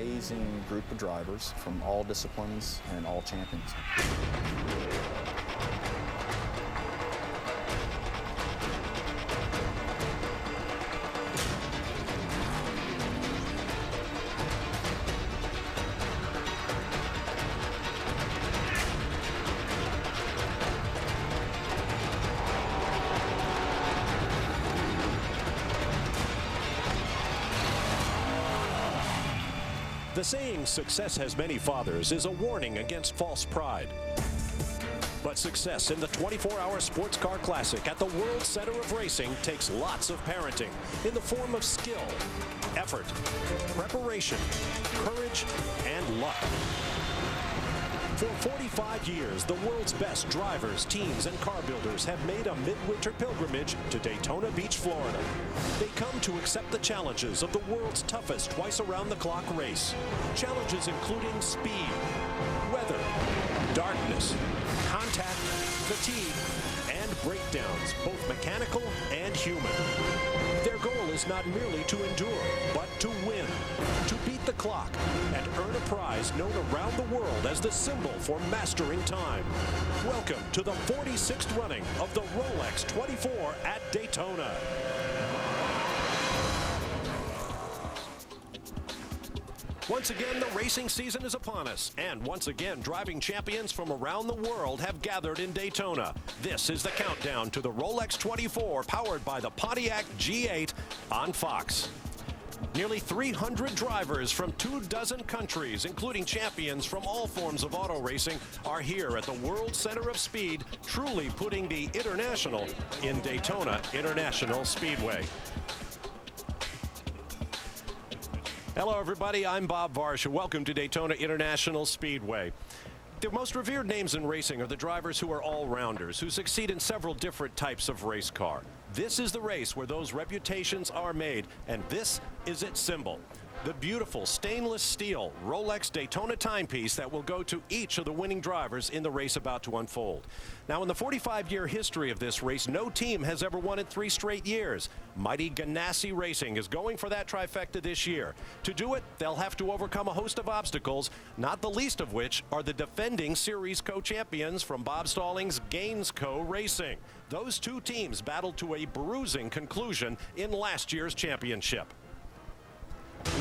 amazing group of drivers from all disciplines and all champions. The saying, "Success has many fathers," is a warning against false pride. But success in the 24-hour sports car classic at the World Center of Racing takes lots of parenting in the form of skill, effort, preparation, courage, and luck. For 45 years, the world's best drivers, teams, and car builders have made a midwinter pilgrimage to Daytona Beach, Florida. They come to accept the challenges of the world's toughest twice-around-the-clock race. Challenges including speed, weather, darkness, contact, fatigue, and breakdowns, both mechanical and human. Their goal is not merely to endure, but to win, to beat the clock, and earn a prize known around the world as the symbol for mastering time. Welcome to the 46th running of the Rolex 24 at Daytona. Once again, the racing season is upon us, and once again, driving champions from around the world have gathered in Daytona. This is the countdown to the Rolex 24, powered by the Pontiac G8 on Fox. Nearly 300 drivers from 24 countries, including champions from all forms of auto racing, are here at the World Center of Speed, truly putting the international in Daytona International Speedway. Hello, everybody. I'm Bob Varsha. Welcome to Daytona International Speedway. The most revered names in racing are the drivers who are all-rounders, who succeed in several different types of race car. This is the race where those reputations are made, and this is its symbol. The beautiful stainless steel Rolex Daytona timepiece that will go to each of the winning drivers in the race about to unfold. Now, in the 45-year history of this race, no team has ever won it 3 straight years. Mighty Ganassi Racing is going for that trifecta this year. To do it, they'll have to overcome a host of obstacles, not the least of which are the defending series co-champions from Bob Stallings' Gainesco Racing. Those two teams battled to a bruising conclusion in last year's championship.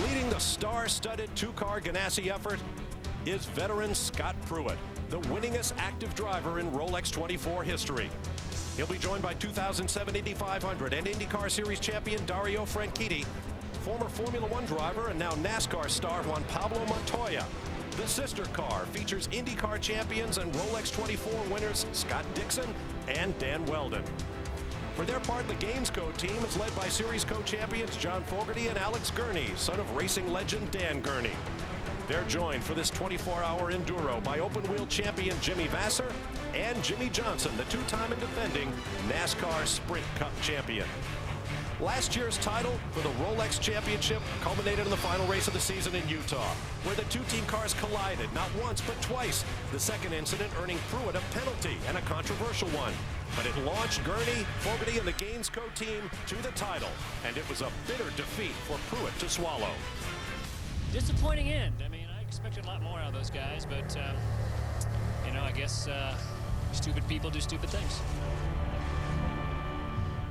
Leading the star-studded two-car Ganassi effort is veteran Scott Pruitt, the winningest active driver in Rolex 24 history. He'll be joined by 2007 Indy 500 and IndyCar Series champion Dario Franchitti, former Formula One driver and now NASCAR star Juan Pablo Montoya. The sister car features IndyCar champions and Rolex 24 winners Scott Dixon and Dan Weldon. For their part, the Gainesco team is led by series co-champions John Fogerty and Alex Gurney, son of racing legend Dan Gurney. They're joined for this 24-hour enduro by open-wheel champion Jimmy Vasser and Jimmy Johnson, the two-time and defending NASCAR Sprint Cup champion. Last year's title for the Rolex Championship culminated in the final race of the season in Utah, where the two-team cars collided not once but twice, the second incident earning Pruitt a penalty and a controversial one. But it launched Gurney, Fogerty, and the Gainesco team to the title, and it was a bitter defeat for Pruitt to swallow. Disappointing end. I mean, I expected a lot more out of those guys, but, you know, I guess stupid people do stupid things.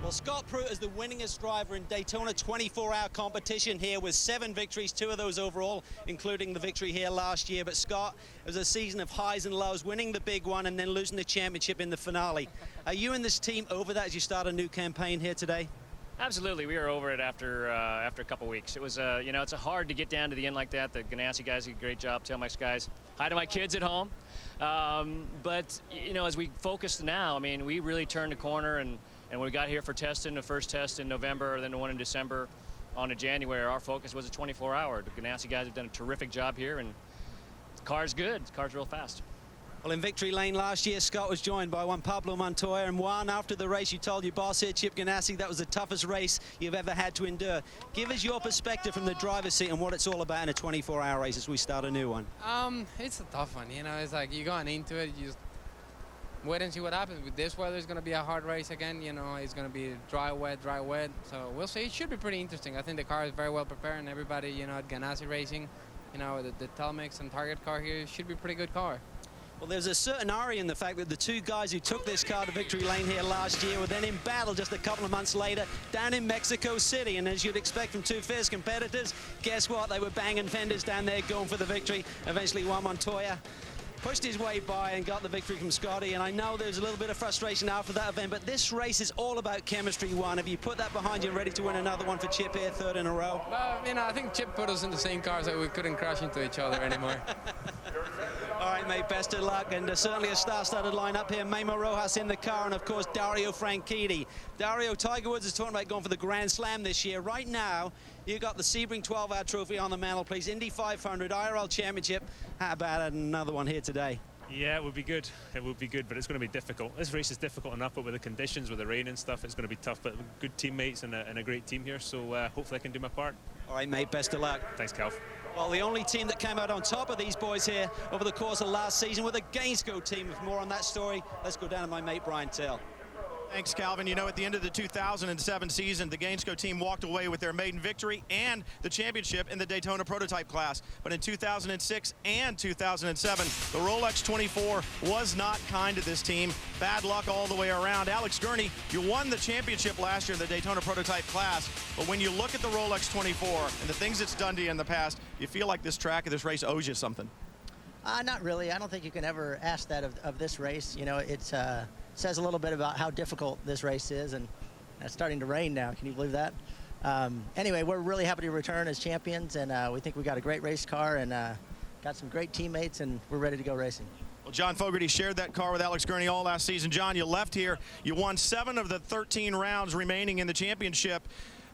Well, Scott Pruitt is the winningest driver in Daytona 24-hour competition here with 7 victories, 2 of those overall, including the victory here last year. But Scott, it was a season of highs and lows, winning the big one and then losing the championship in the finale. Are you and this team over that as you start a new campaign here today? Absolutely, we were over it after a couple weeks. It was, you know, it's hard to get down to the end like that. The Ganassi guys did a great job. Tell my guys hi to my kids at home. But you know, as we focus now, I mean, we really turned the corner, and we got here for testing, the first test in November, then the one in December, on to January. Our focus was a 24-hour. The Ganassi guys have done a terrific job here, and the car's good. The car's real fast. Well, in victory lane last year, Scott was joined by Juan Pablo Montoya, and Juan, after the race, you told your boss here, Chip Ganassi, that was the toughest race you've ever had to endure. Give us your perspective from the driver's seat and what it's all about in a 24-hour race as we start a new one. It's a tough one, you know. It's like you're going into it, you just wait and see what happens. With this weather, it's going to be a hard race again. You know, it's going to be dry, wet. So we'll see. It should be pretty interesting. I think the car is very well prepared, and everybody, you know, at Ganassi Racing, you know, the Telmex and Target car here should be a pretty good car. Well, there's a certain irony in the fact that the two guys who took this car to victory lane here last year were then in battle just a couple of months later down in Mexico City. And as you'd expect from two fierce competitors, guess what? They were banging fenders down there going for the victory. Eventually, Juan Montoya pushed his way by and got the victory from Scotty. And I know there's a little bit of frustration after that event, but this race is all about chemistry, Juan. Have you put that behind you and ready to win another one for Chip here, third in a row? You know, I think Chip put us in the same car so we couldn't crash into each other anymore. All right, mate, best of luck, and certainly a star-studded lineup here. Memo Rojas in the car, and of course, Dario Franchitti. Dario, Tiger Woods is talking about going for the Grand Slam this year. Right now, you got the Sebring 12-hour trophy on the mantelpiece, Indy 500, IRL Championship. How about another one here today? Yeah, it would be good. It would be good, but it's going to be difficult. This race is difficult enough, but with the conditions, with the rain and stuff, it's going to be tough. But good teammates and a great team here, so hopefully I can do my part. All right, mate, best of luck. Thanks, Calv. Well, the only team that came out on top of these boys here over the course of last season were the Gainsco team. For more on that story, let's go down to my mate, Brian Till. Thanks, Calvin. You know, at the end of the 2007 season, the Gainsco team walked away with their maiden victory and the championship in the Daytona prototype class. But in 2006 and 2007, the Rolex 24 was not kind to this team. Bad luck all the way around. Alex Gurney, you won the championship last year in the Daytona prototype class. But when you look at the Rolex 24 and the things it's done to you in the past, you feel like this track of this race owes you something. Not really. I don't think you can ever ask that of this race. You know, it's says a little bit about how difficult this race is, and it's starting to rain now. Can you believe that? Anyway, we're really happy to return as champions, and we think we got a great race car and got some great teammates, and we're ready to go racing. Well, John Fogerty shared that car with Alex Gurney all last season. John, you left here. You won 7 of the 13 rounds remaining in the championship.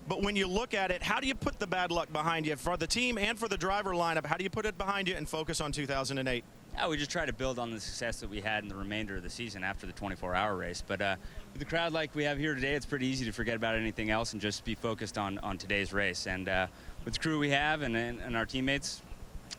But when you look at it, how do you put the bad luck behind you for the team and for the driver lineup? How do you put it behind you and focus on 2008? Yeah, we just try to build on the success that we had in the remainder of the season after the 24-hour race. But with the crowd like we have here today, it's pretty easy to forget about anything else and just be focused on today's race. And with the crew we have and our teammates,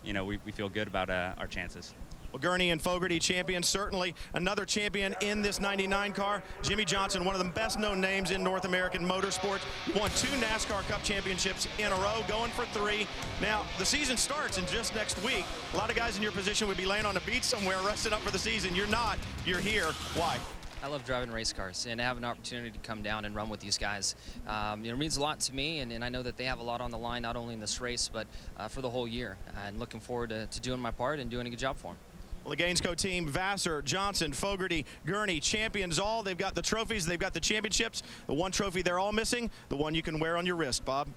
you know, we feel good about our chances. Well, Gurney and Fogerty champions, certainly another champion in this 99 car. Jimmy Johnson, one of the best-known names in North American motorsports, won 2 NASCAR Cup championships in a row, going for 3. Now, the season starts in just next week. A lot of guys in your position would be laying on the beach somewhere, resting up for the season. You're not. You're here. Why? I love driving race cars, and to have an opportunity to come down and run with these guys, it means a lot to me, and I know that they have a lot on the line, not only in this race, but for the whole year. And looking forward to doing my part and doing a good job for them. Well, the Gainsco team, Vassar, Johnson, Fogerty, Gurney, champions all. They've got the trophies, they've got the championships. The one trophy they're all missing, the one you can wear on your wrist, Bob.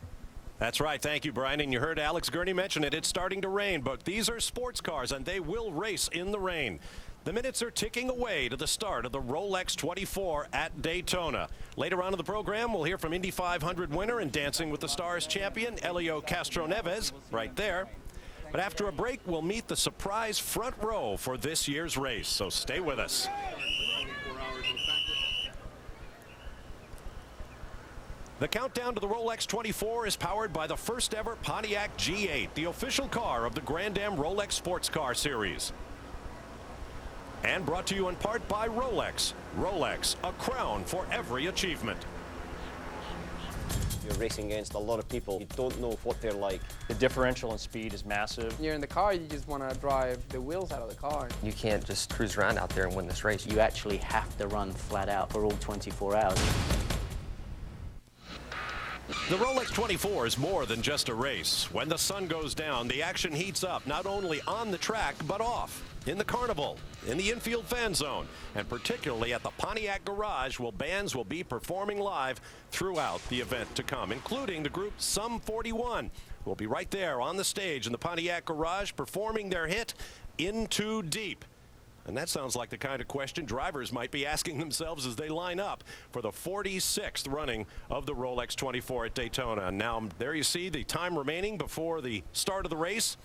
That's right. Thank you, Brian. And you heard Alex Gurney mention it. It's starting to rain, but these are sports cars, and they will race in the rain. The minutes are ticking away to the start of the Rolex 24 at Daytona. Later on in the program, we'll hear from Indy 500 winner and Dancing with the Stars champion, Helio Castroneves, right there. But after a break, we'll meet the surprise front row for this year's race, so stay with us. The countdown to the Rolex 24 is powered by the first ever Pontiac G8, the official car of the Grand Am Rolex Sports Car Series. And brought to you in part by Rolex. Rolex, a crown for every achievement. You're racing against a lot of people. You don't know what they're like. The differential in speed is massive. You're in the car, you just want to drive the wheels out of the car. You can't just cruise around out there and win this race. You actually have to run flat out for all 24 hours. The Rolex 24 is more than just a race. When the sun goes down, the action heats up, not only on the track, but off. In the carnival, in the infield fan zone, and particularly at the Pontiac Garage, where bands will be performing live throughout the event to come, including the group Sum 41, who will be right there on the stage in the Pontiac Garage performing their hit, In Too Deep. And that sounds like the kind of question drivers might be asking themselves as they line up for the 46th running of the Rolex 24 at Daytona. And now there you see the time remaining before the start of the race.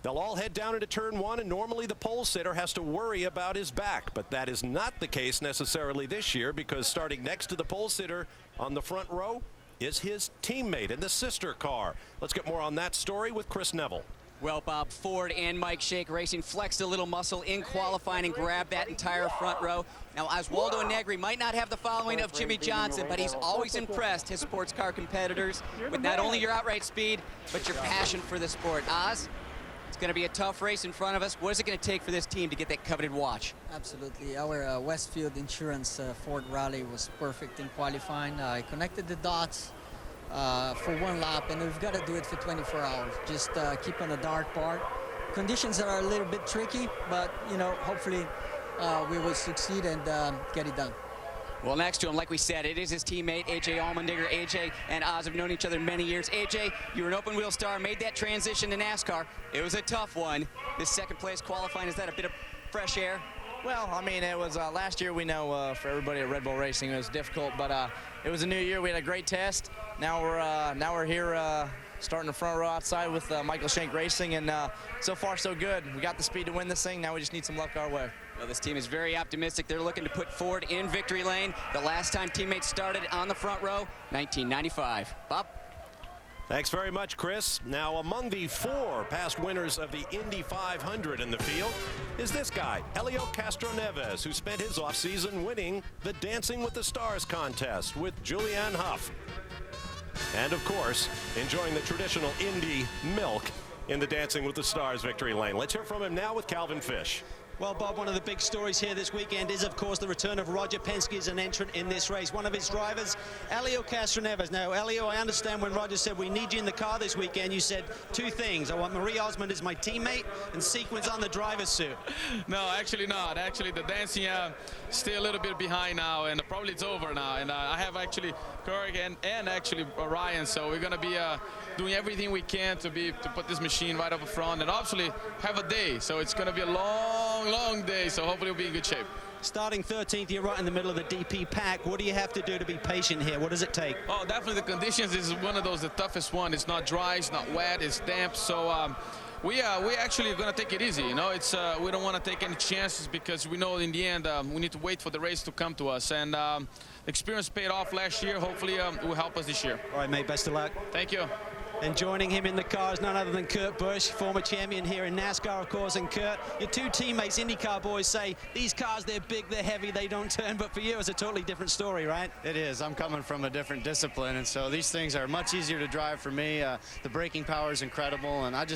They'll all head down into turn 1, and normally the pole sitter has to worry about his back, but that is not the case necessarily this year, because starting next to the pole sitter on the front row is his teammate in the sister car. Let's get more on that story with Chris Neville. Well, Bob, Ford and Mike Shake Racing flexed a little muscle in qualifying and grabbed that entire front row. Now, Oswaldo Negri might not have the following of Jimmy Johnson, but he's always impressed his sports car competitors with not only your outright speed, but your passion for the sport. Oz? It's going to be a tough race in front of us. What is it going to take for this team to get that coveted watch? Absolutely. Our Westfield Insurance Ford Rally was perfect in qualifying. I connected the dots for one lap, and we've got to do it for 24 hours. Just keep on the dark part. Conditions are a little bit tricky, but, you know, hopefully we will succeed and get it done. Well, next to him, like we said, it is his teammate, A.J. Allmendinger. A.J. and Oz have known each other many years. A.J., you were an open-wheel star, made that transition to NASCAR. It was a tough one. This second-place qualifying, is that a bit of fresh air? Well, I mean, it was last year, we know for everybody at Red Bull Racing, it was difficult, but it was a new year. We had a great test. Now we're here starting the front row outside with Michael Shank Racing, and so far so good. We got the speed to win this thing. Now we just need some luck our way. Well, this team is very optimistic. They're looking to put Ford in victory lane. The last time teammates started on the front row, 1995. Bob? Thanks very much, Chris. Now, among the 4 past winners of the Indy 500 in the field is this guy, Helio Castroneves, who spent his offseason winning the Dancing with the Stars contest with Julianne Hough. And, of course, enjoying the traditional Indy milk in the Dancing with the Stars victory lane. Let's hear from him now with Calvin Fish. Well, Bob, one of the big stories here this weekend is, of course, the return of Roger Penske as an entrant in this race. One of his drivers, Helio Castroneves. Now, Helio, I understand when Roger said, we need you in the car this weekend, you said 2 things. I want Marie Osmond as my teammate and sequence on the driver's suit. No, actually not. Actually, the dancing stay a little bit behind now, and probably it's over now. And I have actually Kirk and actually Ryan, so we're going to be doing everything we can to put this machine right up front and obviously have a day. So it's going to be a long day, so hopefully we'll be in good shape. Starting 13th, you're right in the middle of the DP pack. What do you have to do to be patient here? What does it take? Oh, definitely the conditions is one of those, the toughest one. It's not dry, it's not wet, it's damp. So we actually going to take it easy. You know, it's we don't want to take any chances because we know in the end we need to wait for the race to come to us. And the experience paid off last year. Hopefully it will help us this year. All right, mate, best of luck. Thank you. And joining him in the car is none other than Kurt Busch, former champion here in NASCAR, of course. And Kurt, your 2 teammates, IndyCar boys, say these cars, they're big, they're heavy, they don't turn. But for you, it's a totally different story, right? It is. I'm coming from a different discipline, and so these things are much easier to drive for me. The braking power is incredible, and I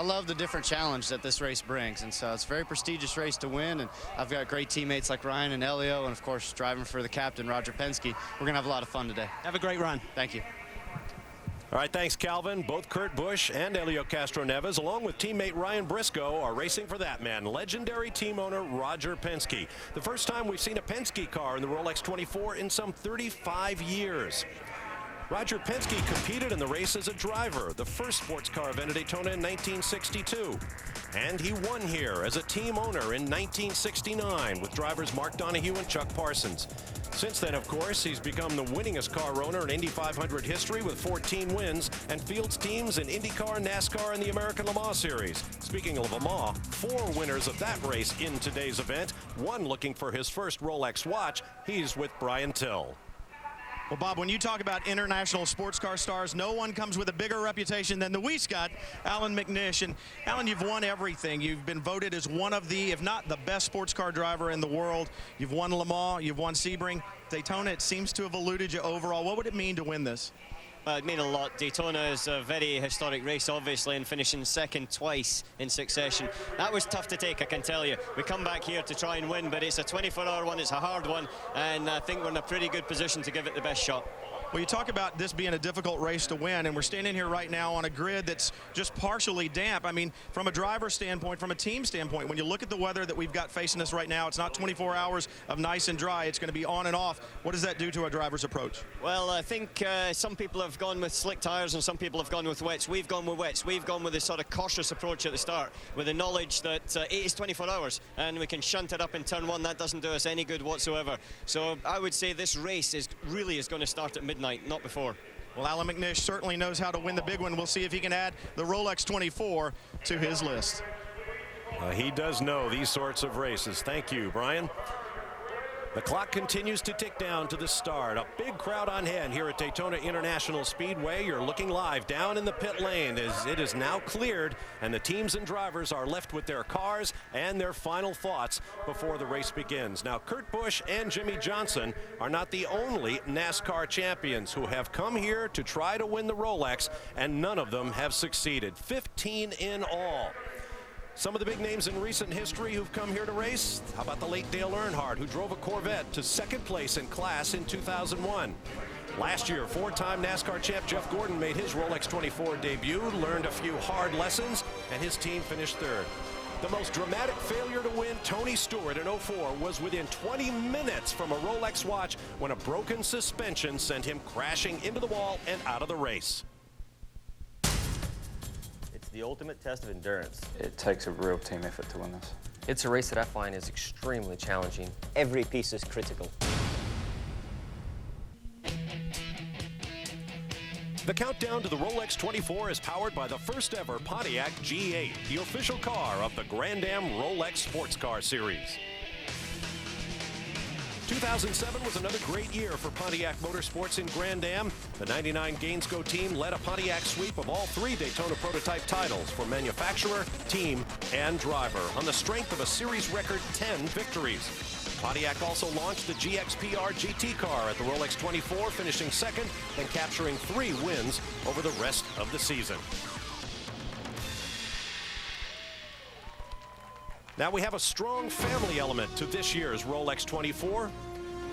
love the different challenge that this race brings. And so it's a very prestigious race to win, and I've got great teammates like Ryan and Elio, and of course, driving for the captain, Roger Penske. We're going to have a lot of fun today. Have a great run. Thank you. All right, thanks, Calvin. Both Kurt Busch and Helio Castroneves, along with teammate Ryan Briscoe, are racing for that man, legendary team owner Roger Penske. The first time we've seen a Penske car in the Rolex 24 in some 35 years. Roger Penske competed in the race as a driver, the first sports car event at Daytona in 1962. And he won here as a team owner in 1969 with drivers Mark Donohue and Chuck Parsons. Since then, of course, he's become the winningest car owner in Indy 500 history with 14 wins and fields teams in IndyCar, NASCAR, and the American Le Mans Series. Speaking of Le Mans, 4 winners of that race in today's event, one looking for his first Rolex watch. He's with Brian Till. Well, Bob, when you talk about international sports car stars, no one comes with a bigger reputation than the Weescott, Alan McNish. And Alan, you've won everything. You've been voted as one of the, if not the best sports car driver in the world. You've won Le Mans, you've won Sebring. Daytona, it seems to have eluded you overall. What would it mean to win this? It means a lot. Daytona is a very historic race, obviously, and finishing second twice in succession. That was tough to take, I can tell you. We come back here to try and win, but it's a 24-hour one, it's a hard one, and I think we're in a pretty good position to give it the best shot. Well, you talk about this being a difficult race to win, and we're standing here right now on a grid that's just partially damp. I mean, from a driver's standpoint, from a team standpoint, when you look at the weather that we've got facing us right now, it's not 24 hours of nice and dry. It's going to be on and off. What does that do to a driver's approach? Well, I think some people have gone with slick tires and some people have gone with wets. We've gone with wets. We've gone with a sort of cautious approach at the start with the knowledge that it is 24 hours and we can shunt it up in turn 1. That doesn't do us any good whatsoever. So I would say this race is going to start at midnight, not before. Well, Alan McNish certainly knows how to win the big one. We'll see if he can add the Rolex 24 to his list. He does know these sorts of races. Thank you, Brian. The clock continues to tick down to the start. A big crowd on hand here at Daytona International Speedway. You're looking live down in the pit lane as it is now cleared and the teams and drivers are left with their cars and their final thoughts before the race begins. Now, Kurt Busch and Jimmy Johnson are not the only NASCAR champions who have come here to try to win the Rolex, and none of them have succeeded. 15 in all. Some of the big names in recent history who've come here to race. How about the late Dale Earnhardt, who drove a Corvette to second place in class in 2001. Last year, four-time NASCAR champ Jeff Gordon made his Rolex 24 debut, learned a few hard lessons, and his team finished third. The most dramatic failure to win, Tony Stewart in 04, was within 20 minutes from a Rolex watch when a broken suspension sent him crashing into the wall and out of the race. It's the ultimate test of endurance. It takes a real team effort to win this. It's a race that I find is extremely challenging. Every piece is critical. The countdown to the Rolex 24 is powered by the first ever Pontiac G8, the official car of the Grand Am Rolex Sports Car Series. 2007 was another great year for Pontiac Motorsports in Grand Am. The 99 Gainsco team led a Pontiac sweep of all three Daytona prototype titles for manufacturer, team, and driver on the strength of a series record 10 victories. Pontiac also launched the GXPR GT car at the Rolex 24, finishing second and capturing 3 wins over the rest of the season. Now we have a strong family element to this year's Rolex 24.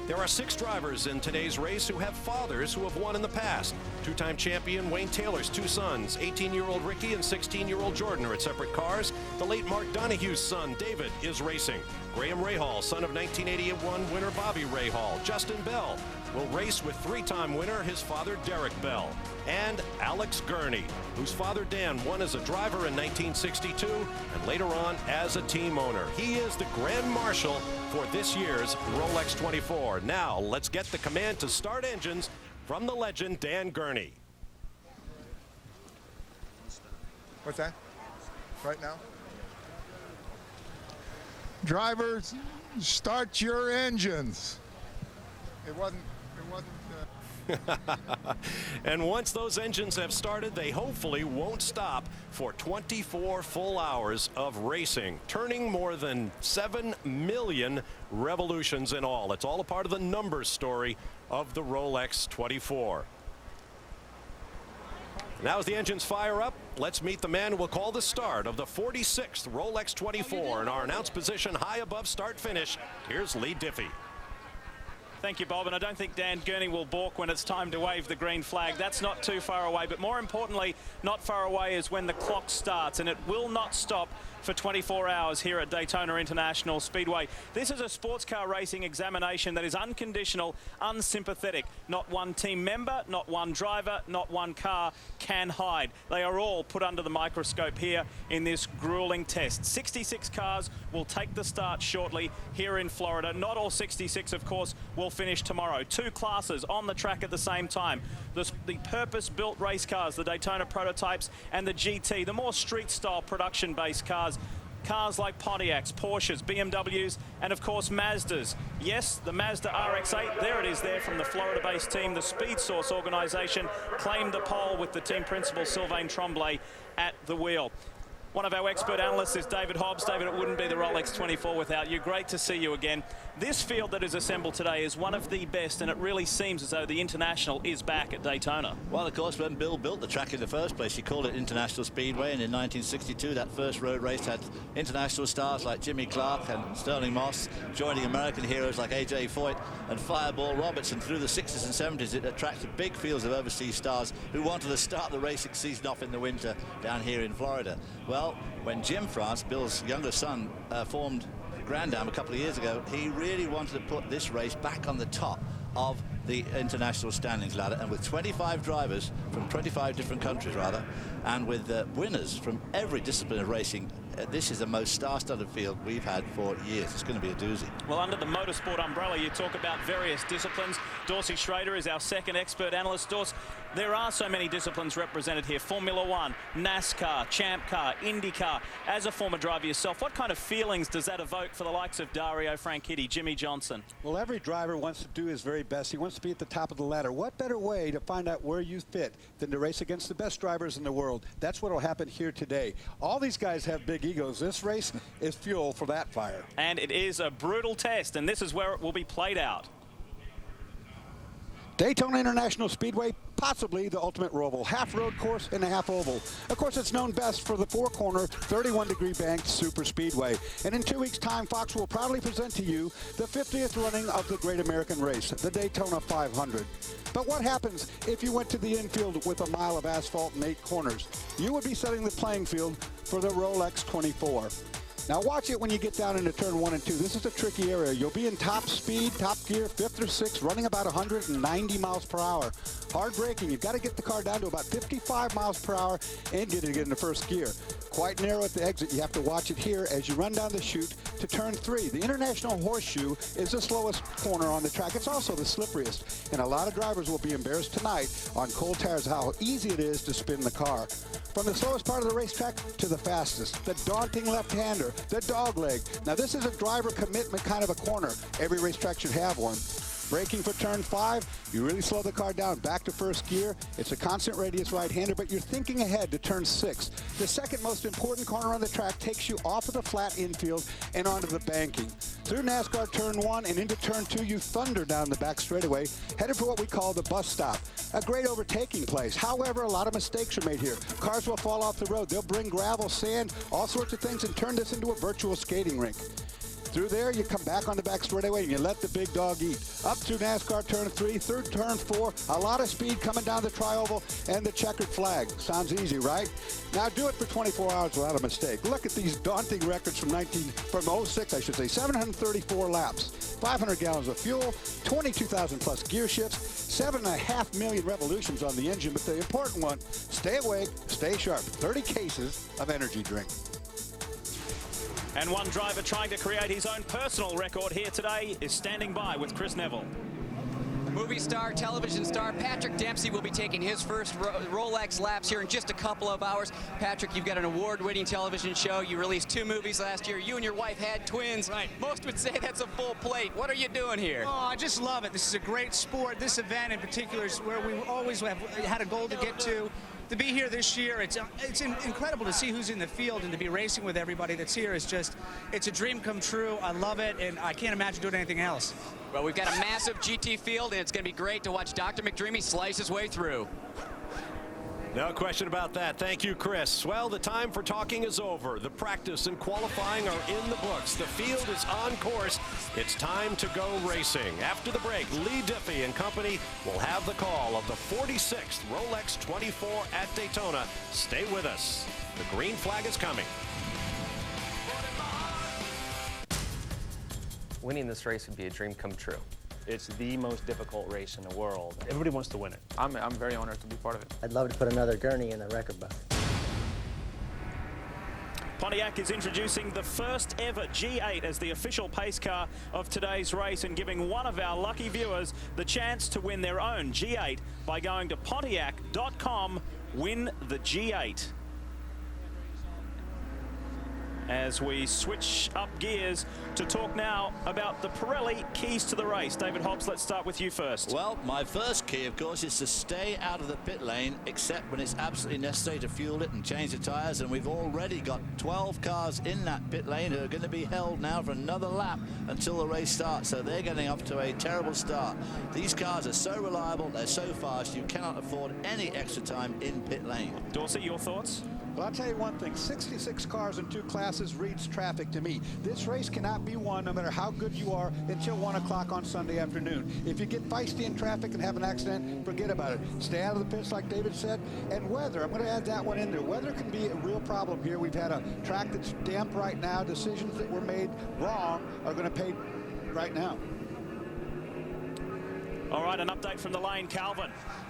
There are 6 drivers in today's race who have fathers who have won in the past. Two-time champion Wayne Taylor's 2 sons, 18-year-old Ricky and 16-year-old Jordan, are at separate cars. The late Mark Donahue's son, David, is racing. Graham Rahal, son of 1981 winner Bobby Rahal. Justin Bell will race with 3-time winner, his father, Derek Bell. And Alex Gurney, whose father, Dan, won as a driver in 1962 and later on as a team owner. He is the Grand Marshal for this year's Rolex 24. Now, let's get the command to start engines from the legend, Dan Gurney. What's that? Right now? Drivers, start your engines. It wasn't And once those engines have started, they hopefully won't stop for 24 full hours of racing, turning more than 7 million revolutions in all. It's all a part of the numbers story of the Rolex 24. Now as the engines fire up, let's meet the man who will call the start of the 46th Rolex 24 in our announced position high above start finish. Here's Lee Diffie. Thank you, Bob, and I don't think Dan Gurney will balk when it's time to wave the green flag. That's not too far away, but more importantly, not far away is when the clock starts, and it will not stop for 24 hours here at Daytona International Speedway. This is a sports car racing examination that is unconditional, unsympathetic. Not one team member, not one driver, not one car can hide. They are all put under the microscope here in this grueling test. 66 cars will take the start shortly here in Florida. Not all 66, of course, will finish tomorrow. 2 classes on the track at the same time. The purpose-built race cars, the Daytona prototypes and the GT, the more street-style production-based cars. Cars like Pontiacs, Porsches, BMWs, and of course Mazdas. Yes, the Mazda RX-8, there it is there from the Florida-based team. The Speed Source organization claimed the pole with the team principal Sylvain Tremblay at the wheel. One of our expert analysts is David Hobbs. David, it wouldn't be the Rolex 24 without you. Great to see you again. This field that is assembled today is one of the best, and it really seems as though the International is back at Daytona. Well, of course, when Bill built the track in the first place, he called it International Speedway, and in 1962, that first road race had international stars like Jimmy Clark and Sterling Moss joining American heroes like A.J. Foyt and Fireball Robertson. Through the 60s and 70s, it attracted big fields of overseas stars who wanted to start the racing season off in the winter down here in Florida. Well, when Jim France, Bill's younger son, formed Grand Am a couple of years ago, he really wanted to put this race back on the top of the international standings ladder, and with 25 drivers from 25 different countries and with winners from every discipline of racing, this is the most star-studded field we've had for years. It's going to be a doozy. Well, under the motorsport umbrella, you talk about various disciplines. Dorsey Schrader is our second expert analyst. Dorsey, there are so many disciplines represented here. Formula One, NASCAR, Champ Car, IndyCar. As a former driver yourself, what kind of feelings does that evoke for the likes of Dario Franchitti, Jimmy Johnson? Well, every driver wants to do his very best. He wants to be at the top of the ladder. What better way to find out where you fit than to race against the best drivers in the world? That's what will happen here today. All these guys have big egos. This race is fuel for that fire. And it is a brutal test, and this is where it will be played out. Daytona International Speedway, possibly the ultimate roval, half road course and a half oval. Of course, it's known best for the four-corner, 31-degree banked super speedway. And in 2 weeks' time, Fox will proudly present to you the 50th running of the Great American Race, the Daytona 500. But what happens if you went to the infield with a mile of asphalt and 8 corners? You would be setting the playing field for the Rolex 24. Now watch it when you get down into turn 1 and 2. This is a tricky area. You'll be in top speed, top gear, 5th or 6th, running about 190 miles per hour. Hard braking. You've got to get the car down to about 55 miles per hour and get it into first gear. Quite narrow at the exit. You have to watch it here as you run down the chute to turn 3. The International Horseshoe is the slowest corner on the track. It's also the slipperiest. And a lot of drivers will be embarrassed tonight on cold tires how easy it is to spin the car. From the slowest part of the racetrack to the fastest, the daunting left-hander, the dog leg. Now this is a driver commitment kind of a corner. Every racetrack should have one. Braking for turn 5, you really slow the car down. Back to first gear. It's a constant radius right-hander, but you're thinking ahead to turn 6. The second most important corner on the track takes you off of the flat infield and onto the banking. Through NASCAR turn 1 and into turn 2, you thunder down the back straightaway, headed for what we call the bus stop. A great overtaking place. However, a lot of mistakes are made here. Cars will fall off the road. They'll bring gravel, sand, all sorts of things, and turn this into a virtual skating rink. Through there, you come back on the back straightaway and you let the big dog eat. Up through NASCAR turn 3, third turn 4, a lot of speed coming down the tri-oval and the checkered flag. Sounds easy, right? Now do it for 24 hours without a mistake. Look at these daunting records from 06, I should say. 734 laps, 500 gallons of fuel, 22,000 plus gear shifts, 7.5 million revolutions on the engine. But the important one, stay awake, stay sharp. 30 cases of energy drink. And one driver trying to create his own personal record here today is standing by with Chris Neville. Movie star, television star, Patrick Dempsey will be taking his first Rolex laps here in just a couple of hours. Patrick, you've got an award-winning television show. You released 2 movies last year. You and your wife had twins. Right. Most would say that's a full plate. What are you doing here? Oh, I just love it. This is a great sport. This event in particular is where we always have had a goal to get to. To be here this year, it's incredible to see who's in the field, and to be racing with everybody that's here is just, it's a dream come true. I love it, and I can't imagine doing anything else. Well, we've got a massive GT field, and it's going to be great to watch Dr. McDreamy slice his way through. No question about that. Thank you, Chris. Well, the time for talking is over. The practice and qualifying are in the books. The field is on course. It's time to go racing. After the break, Lee Diffie and company will have the call of the 46th Rolex 24 at Daytona. Stay with us. The green flag is coming. Winning this race would be a dream come true. It's the most difficult race in the world. Everybody wants to win it. I'm very honored to be part of it. I'd love to put another gurney in the record book. Pontiac is introducing the first ever G8 as the official pace car of today's race and giving one of our lucky viewers the chance to win their own G8 by going to Pontiac.com, win the G8. As we switch up gears to talk now about the Pirelli keys to the race. David Hobbs, let's start with you first. Well, my first key, of course, is to stay out of the pit lane, except when it's absolutely necessary to fuel it and change the tires. And we've already got 12 cars in that pit lane who are going to be held now for another lap until the race starts. So they're getting off to a terrible start. These cars are so reliable, they're so fast, you cannot afford any extra time in pit lane. Dorsey, your thoughts? Well, I'll tell you one thing, 66 cars in 2 classes reads traffic to me. This race cannot be won no matter how good you are until 1 o'clock on Sunday afternoon. If you get feisty in traffic and have an accident, forget about it. Stay out of the pits like David said. And weather, I'm going to add that one in there. Weather can be a real problem here. We've had a track that's damp right now. Decisions that were made wrong are going to pay right now. All right, an update from the lane, Calvin.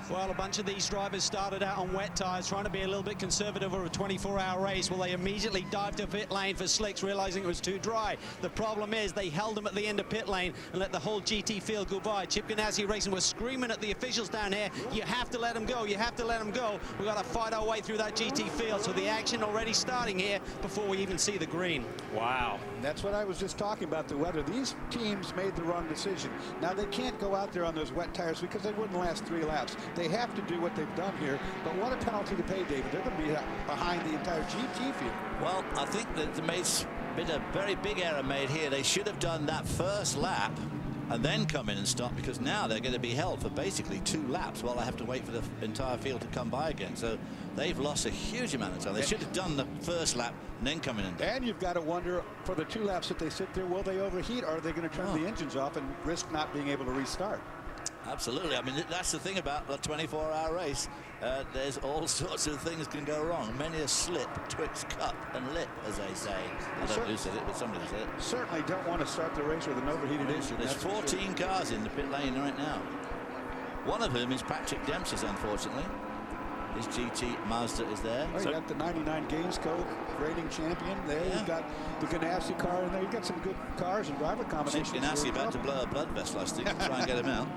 Well, a bunch of these drivers started out on wet tires, trying to be a little bit conservative over a 24-hour race. Well, they immediately dived to pit lane for slicks, realizing it was too dry. The problem is they held them at the end of pit lane and let the whole GT field go by. Chip Ganassi Racing was screaming at the officials down here, you have to let them go, you have to let them go. We've got to fight our way through that GT field. So the action already starting here before we even see the green. Wow. That's what I was just talking about, the weather. These teams made the wrong decision. Now, they can't go out there on those wet tires because they wouldn't last 3 laps. They have to do what they've done here, but what a penalty to pay, David. They're going to be behind the entire GT field. Well, I think that there's been a very big error made here. They should have done that first lap and then come in and stop, because now they're going to be held for basically 2 laps while they have to wait for the entire field to come by again. So they've lost a huge amount of time. They should have done the first lap and then come in and And you've got to wonder, for the 2 laps that they sit there, will they overheat, or are they going to turn the engines off and risk not being able to restart? Absolutely. I mean, that's the thing about the 24-hour race. There's all sorts of things can go wrong. Many a slip, twixt, cut, and lip, as they say. I don't know who said it, but somebody said it. Certainly don't want to start the race with an overheated engine. There's 14 cars in the pit lane right now. One of whom is Patrick Dempsey's, unfortunately. His GT Mazda is there. Well, you got the 99 Gainscow reigning champion there. You've got the Ganassi car in there. You've got some good cars and driver combinations. Ganassi about to blow a blood vessel, I think, to try and get him out.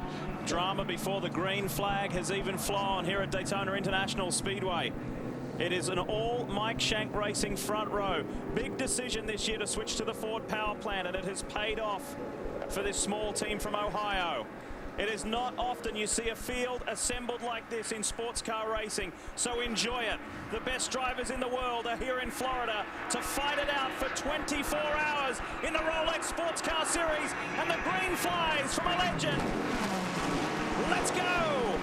Drama before the green flag has even flown here at Daytona International Speedway. It is an all Mike Shank Racing front row. Big decision this year to switch to the Ford power plant, and it has paid off for this small team from Ohio. It is not often you see a field assembled like this in sports car racing, so enjoy it. The best drivers in the world are here in Florida to fight it out for 24 hours in the Rolex Sports Car Series, and the green flies from a legend. Let's go!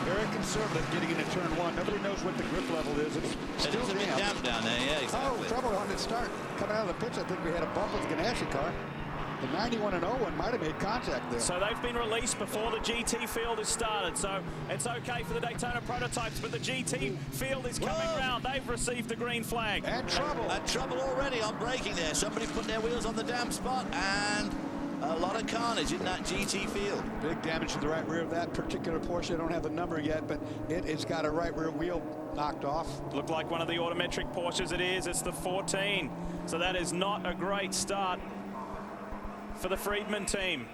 Very conservative getting into turn 1. Nobody knows what the grip level is. It's still a bit damp down there, yeah, exactly. Oh, trouble on the start. Coming out of the pits, I think we had a bump with the Ganassi car. The 91 and 01 might have made contact there. So they've been released before the GT field has started. So it's okay for the Daytona prototypes, but the GT field is coming round. They've received the green flag. And trouble. And trouble already on braking there. Somebody put their wheels on the damp spot, and a lot of carnage in that GT field. Big damage to the right rear of that particular Porsche. I don't have the number yet, but it has got a right rear wheel knocked off. Looked like one of the autometric Porsches. It is. It's the 14. So that is not a great start for the Friedman team.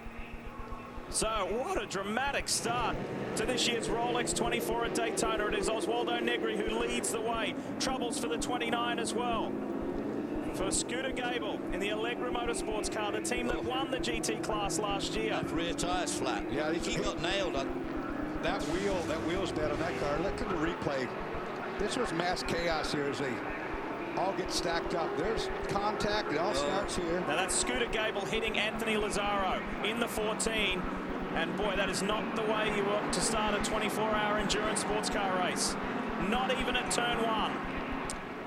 So what a dramatic start to this year's Rolex 24 at Daytona. It is Oswaldo Negri who leads the way. Troubles for the 29 as well. For Scooter Gable in the Allegra Motorsports car, the team that won the GT class last year. That rear tire's flat. Yeah, he got nailed on that wheel's bad on that car. Look at the replay. This was mass chaos here as they all get stacked up. There's contact. It all starts here. Now that's Scooter Gable hitting Anthony Lazzaro in the 14. And boy, that is not the way you want to start a 24-hour endurance sports car race. Not even at turn 1.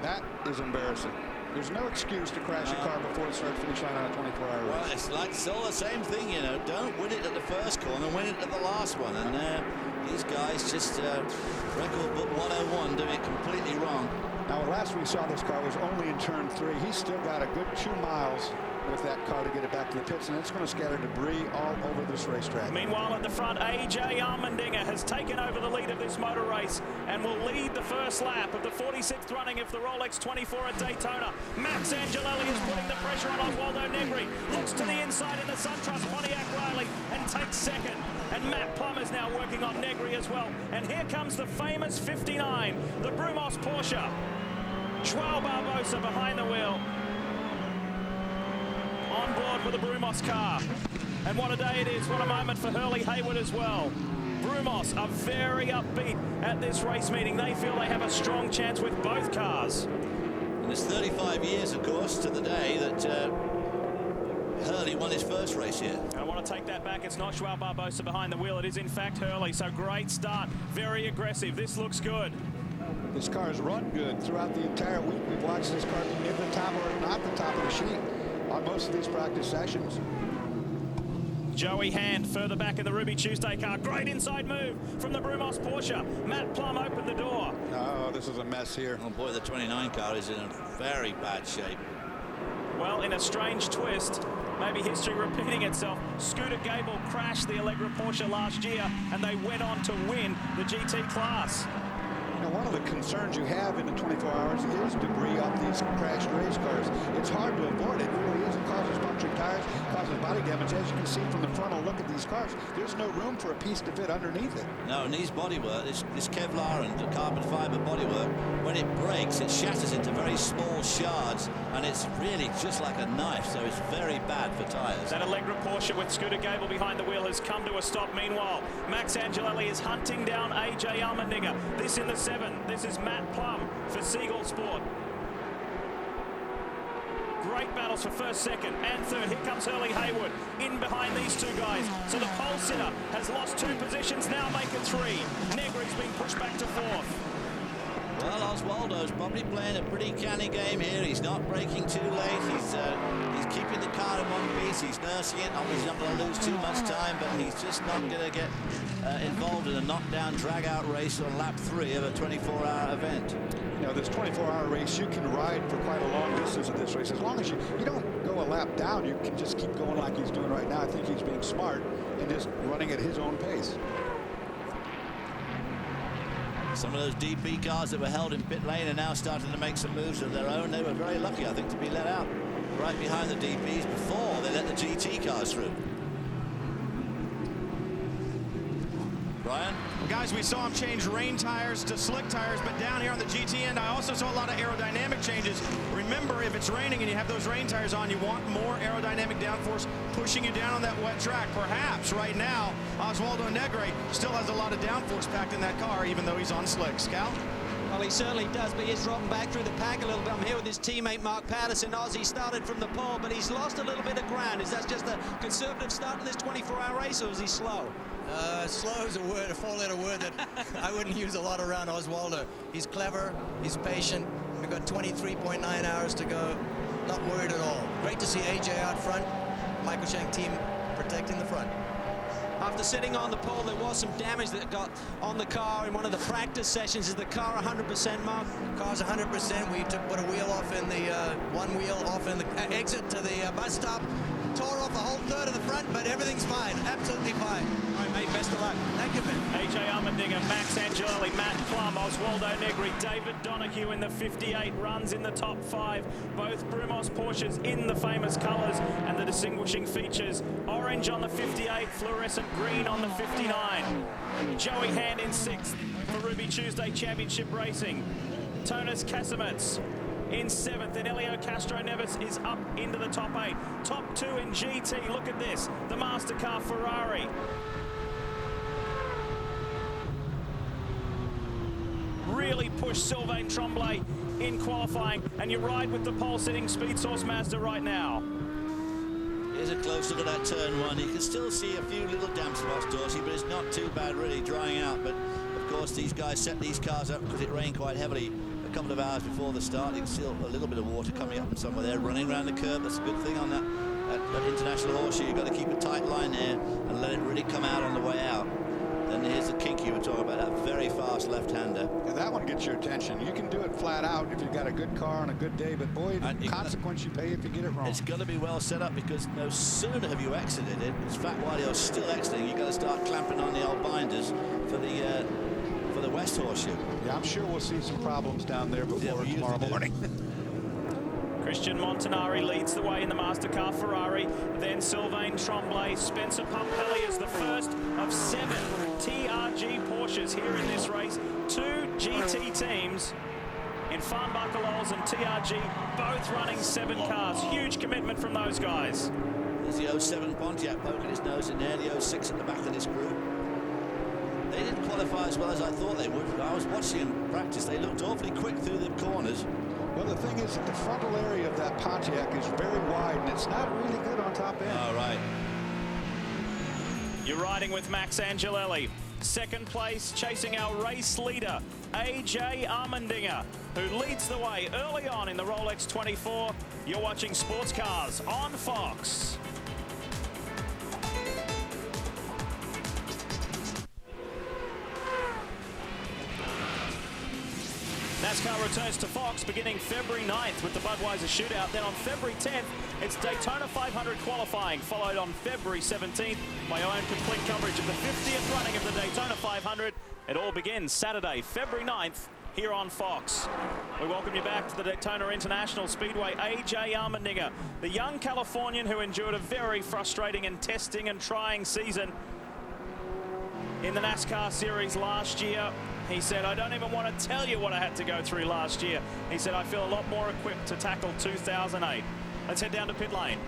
That is embarrassing. There's no excuse to crash a car before it starts finishing on a 24-hour race. Well, it's like it's all the same thing, you know. Don't win it at the first corner, win it at the last one. And these guys just record book 101 doing it completely wrong. Now, last we saw this car was only in turn 3. He's still got a good 2 miles with that car to get it back to the pits, and it's going to scatter debris all over this racetrack. Meanwhile, at the front, A.J. Allmendinger has taken over the lead of this motor race and will lead the first lap of the 46th running of the Rolex 24 at Daytona. Max Angelelli is putting the pressure on Oswaldo Negri. Looks to the inside in the SunTrust Pontiac Riley and takes second. And Matt Plum is now working on Negri as well. And here comes the famous 59, the Brumos Porsche. Joao Barbosa behind the wheel. On board with the Brumos car. And what a day it is. What a moment for Hurley Hayward as well. Brumos are very upbeat at this race meeting. They feel they have a strong chance with both cars. And it's 35 years, of course, to the day that Hurley won his first race here. And I want to take that back. It's not Joao Barbosa behind the wheel. It is, in fact, Hurley. So great start. Very aggressive. This looks good. This car's run good throughout the entire week. We've watched this car be near the top or not the top of the sheet on most of these practice sessions. Joey Hand further back in the Ruby Tuesday car. Great inside move from the Brumos Porsche. Matt Plum opened the door. Oh, this is a mess here. Oh boy, the 29 car is in a very bad shape. Well, in a strange twist, maybe history repeating itself, Scooter Gable crashed the Allegra Porsche last year and they went on to win the GT class. Now, one of the concerns you have in the 24 hours is debris off these crashed race cars. It's hard to avoid it. It really is. It causes punctured tires, causes body damage. As you can see from the frontal look at these cars, there's no room for a piece to fit underneath it. No, and these bodywork, this Kevlar and the carbon fiber bodywork, when it breaks, it shatters into very small shards, and it's really just like a knife, so it's very bad for tires. That Allegra Porsche with Scooter Gable behind the wheel has come to a stop. Meanwhile, Max Angelelli is hunting down A.J. Allmendinger. This in the 7. This is Matt Plum for Seagull Sport. great battles for first, second, and third. Here comes Hurley Haywood in behind these two guys. So the pole sitter has lost 2 positions, now make it 3. Negri's been pushed back to 4th. Well, Oswaldo's probably playing a pretty canny game here. He's not braking too late. He's keeping the car in one piece. He's nursing it. Obviously, he's not going to lose too much time, but he's just not going to get involved in a knockdown, drag-out race on lap 3 of a 24-hour event. You know, this 24-hour race, you can ride for quite a long distance of this race. As long as you don't go a lap down, you can just keep going like he's doing right now. I think he's being smart and just running at his own pace. Some of those DP cars that were held in pit lane are now starting to make some moves of their own. They were very lucky, I think, to be let out right behind the DPs before they let the GT cars through. Brian? Well, guys, we saw him change rain tires to slick tires, but down here on the GT end, I also saw a lot of aerodynamic changes. Remember, if it's raining and you have those rain tires on, you want more aerodynamic downforce pushing you down on that wet track. Perhaps right now, Oswaldo Negri still has a lot of downforce packed in that car, even though he's on slicks. Cal? Well, he certainly does, but he's dropping back through the pack a little bit. I'm here with his teammate Mark Patterson. Ozzy started from the pole, but he's lost a little bit of ground. Is that just a conservative start to this 24-hour race, or is he slow? Slow is a word, a 4-letter word that I wouldn't use a lot around Oswaldo. He's clever, he's patient. We've got 23.9 hours to go. Not worried at all. Great to see AJ out front. Michael Shank team protecting the front. After sitting on the pole, there was some damage that got on the car in one of the practice sessions. Is the car 100%, Mark? Car's 100%. We put a wheel off in the one wheel off in the exit to the bus stop. Tore off a whole third of the front, but everything's fine. Absolutely fine. All right, mate. Best of luck. Thank you, man. AJ Allmendinger, Max Angelelli, Matt Plum, Oswaldo Negri, David Donahue in the 58 runs in the top 5. Both Brumos Porsches in the famous colours and the distinguishing features. Orange on the 58, fluorescent green on the 59. Joey Hand in 6th for Ruby Tuesday Championship Racing. Tonas Kasimets in 7th, and Elio Castro Neves is up into the top 8. Top 2 in GT. Look at this, the Mastercar Ferrari. Really pushed Sylvain Tremblay in qualifying, and you ride with the pole-sitting Speed Source Mazda right now. Here's a close look at that turn 1. You can still see a few little damp spots, Dorsey, but it's not too bad really drying out. But of course these guys set these cars up because it rained quite heavily a couple of hours before the start. You can see a little bit of water coming up from somewhere there, running around the curb. That's a good thing on that international horseshoe. You've got to keep a tight line there and let it really come out on the way out. Then here's the kink you were talking about, that very fast left-hander. Yeah, that one gets your attention. You can do it flat out if you've got a good car on a good day, but boy, the consequence you pay if you get it wrong. It's got to be well set up, because no sooner have you exited it, in fact, while you're still exiting, you've got to start clamping on the old binders for the West Horseshoe. Yeah, I'm sure we'll see some problems down there before tomorrow morning. Christian Montanari leads the way in the Mastercar Ferrari, then Sylvain Tremblay. Spencer Pumpelly is the first of 7 TRG Porsches here in this race. 2 GT teams in Farnbacher-Lowes and TRG, both running 7 cars. Huge commitment from those guys. There's the 07 Pontiac poking his nose in there, the 06 at the back of this group. They didn't qualify as well as I thought they would. I was watching them practice. They looked awfully quick through the corners. Well, the thing is that the frontal area of that Pontiac is very wide, and it's not really good on top end. All right. You're riding with Max Angelelli. Second place, chasing our race leader, AJ Allmendinger, who leads the way early on in the Rolex 24. You're watching Sports Cars on Fox. NASCAR returns to Fox beginning February 9th with the Budweiser Shootout. Then on February 10th, it's Daytona 500 qualifying, followed on February 17th by our own complete coverage of the 50th running of the Daytona 500. It all begins Saturday, February 9th, here on Fox. We welcome you back to the Daytona International Speedway. AJ Allmendinger, the young Californian who endured a very frustrating and testing and trying season in the NASCAR series last year. He said, I don't even want to tell you what I had to go through last year. He said, I feel a lot more equipped to tackle 2008. Let's head down to pit lane.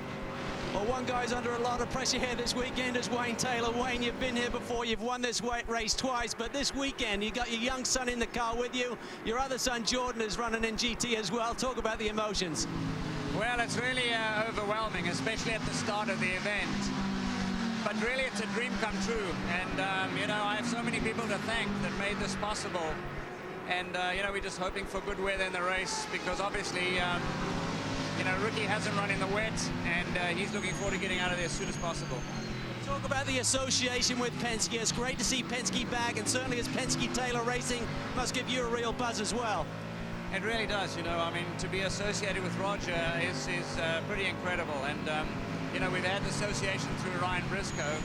Well, one guy's under a lot of pressure here this weekend is Wayne Taylor. Wayne, you've been here before. You've won this race twice, but this weekend you got your young son in the car with you. Your other son, Jordan, is running in GT as well. Talk about the emotions. Well, it's really overwhelming, especially at the start of the event. But really, it's a dream come true. And, you know, I have so many people to thank that made this possible. And, you know, we're just hoping for good weather in the race because obviously, you know, Ricky hasn't run in the wet and he's looking forward to getting out of there as soon as possible. Talk about the association with Penske. It's great to see Penske back, and certainly as Penske Taylor Racing must give you a real buzz as well. It really does, you know. I mean, to be associated with Roger is pretty incredible. And, you know, we've had the association through Ryan Briscoe,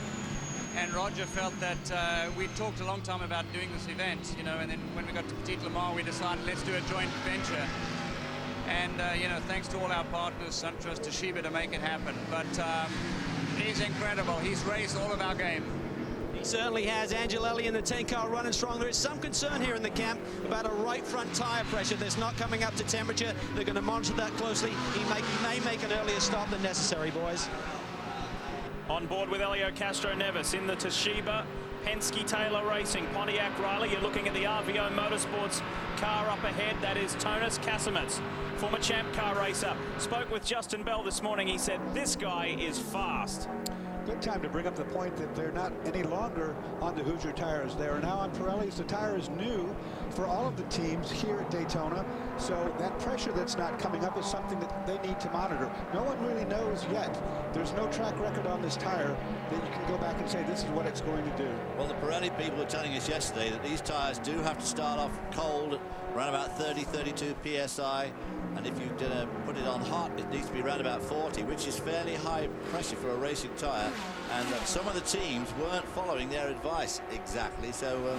and Roger felt that we talked a long time about doing this event, you know, and then when we got to Petit Le Mans, we decided let's do a joint venture. And, you know, thanks to all our partners, SunTrust, Toshiba, to make it happen. But he's incredible. He's raised all of our game. He certainly has. Angelelli and the 10-car running strong. There is some concern here in the camp about a right front tire pressure that's not coming up to temperature. They're going to monitor that closely. He may make an earlier stop than necessary, boys. On board with Helio Castro-Neves in the Toshiba Penske Taylor Racing Pontiac Riley. You're looking at the RVO Motorsports car up ahead. That is Tonis Kasemets, former champ car racer. Spoke with Justin Bell this morning. He said this guy is fast. Good time to bring up the point that they're not any longer on the Hoosier tires. They are now on Pirellis. The tire is new for all of the teams here at Daytona. So that pressure that's not coming up is something that they need to monitor. No one really knows yet. There's no track record on this tire that you can go back and say this is what it's going to do. Well, the Pirelli people were telling us yesterday that these tires do have to start off cold, around about 30-32 psi. And if you put it on hot, it needs to be around about 40, which is fairly high pressure for a racing tire. And some of the teams weren't following their advice exactly. So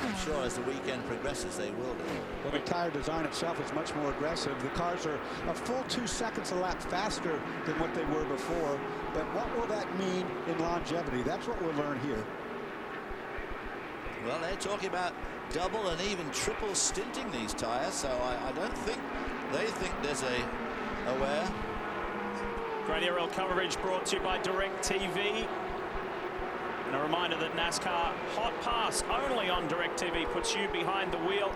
I'm sure as the weekend progresses, they will do. Well, the tire design itself is much more aggressive. The cars are a full 2 seconds a lap faster than what they were before. But what will that mean in longevity? That's what we'll learn here. Well, they're talking about double and even triple stinting these tires, so I don't think they think there's a wear. Great aerial coverage brought to you by DirecTV. And a reminder that NASCAR Hot Pass only on DirecTV puts you behind the wheel.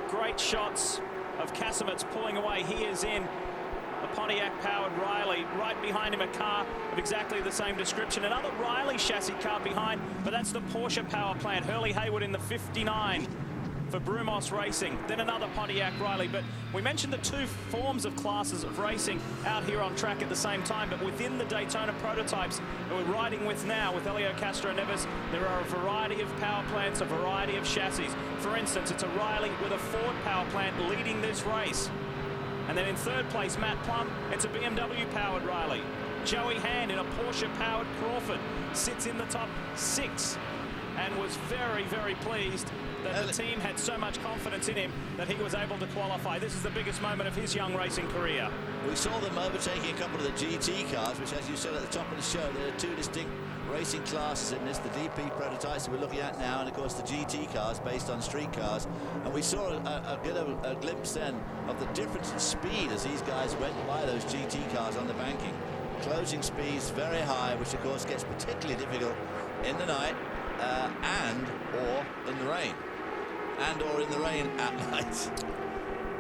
Great shots of Kasemets pulling away. He is in the Pontiac-powered Riley. Right behind him, a car of exactly the same description. Another Riley chassis car behind, but that's the Porsche power plant. Hurley Haywood in the 59 for Brumos Racing. Then another Pontiac Riley. But we mentioned the two forms of classes of racing out here on track at the same time. But within the Daytona prototypes that we're riding with now, with Helio Castro-Neves, there are a variety of power plants, a variety of chassis. For instance, it's a Riley with a Ford power plant leading this race. And then in third place, Matt Plum, it's a BMW-powered Riley. Joey Hand in a Porsche-powered Crawford sits in the top 6 and was very, very pleased that the team had so much confidence in him that he was able to qualify. This is the biggest moment of his young racing career. We saw them overtaking a couple of the GT cars, which, as you said at the top of the show, there are two distinct racing classes in this, the DP prototypes that we're looking at now, and of course the GT cars based on street cars. And we saw a glimpse then of the difference in speed as these guys went by those GT cars on the banking. Closing speeds very high, which of course gets particularly difficult in the night and or in the rain. And or in the rain at night.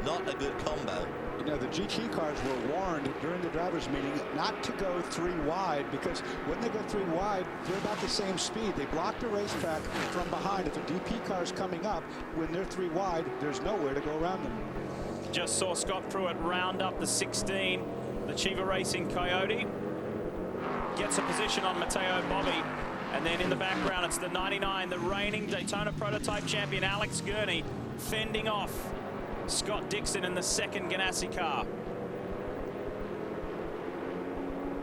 Not a good combo. You know, the GT cars were warned during the drivers' meeting not to go 3 wide, because when they go 3 wide, they're about the same speed. They block the racetrack from behind. If a DP car is coming up, when they're 3 wide, there's nowhere to go around them. Just saw Scott Pruitt round up the 16. The Chiva Racing Coyote gets a position on Matteo Bobby. And then in the background, it's the 99, the reigning Daytona prototype champion, Alex Gurney, fending off Scott Dixon in the second Ganassi car.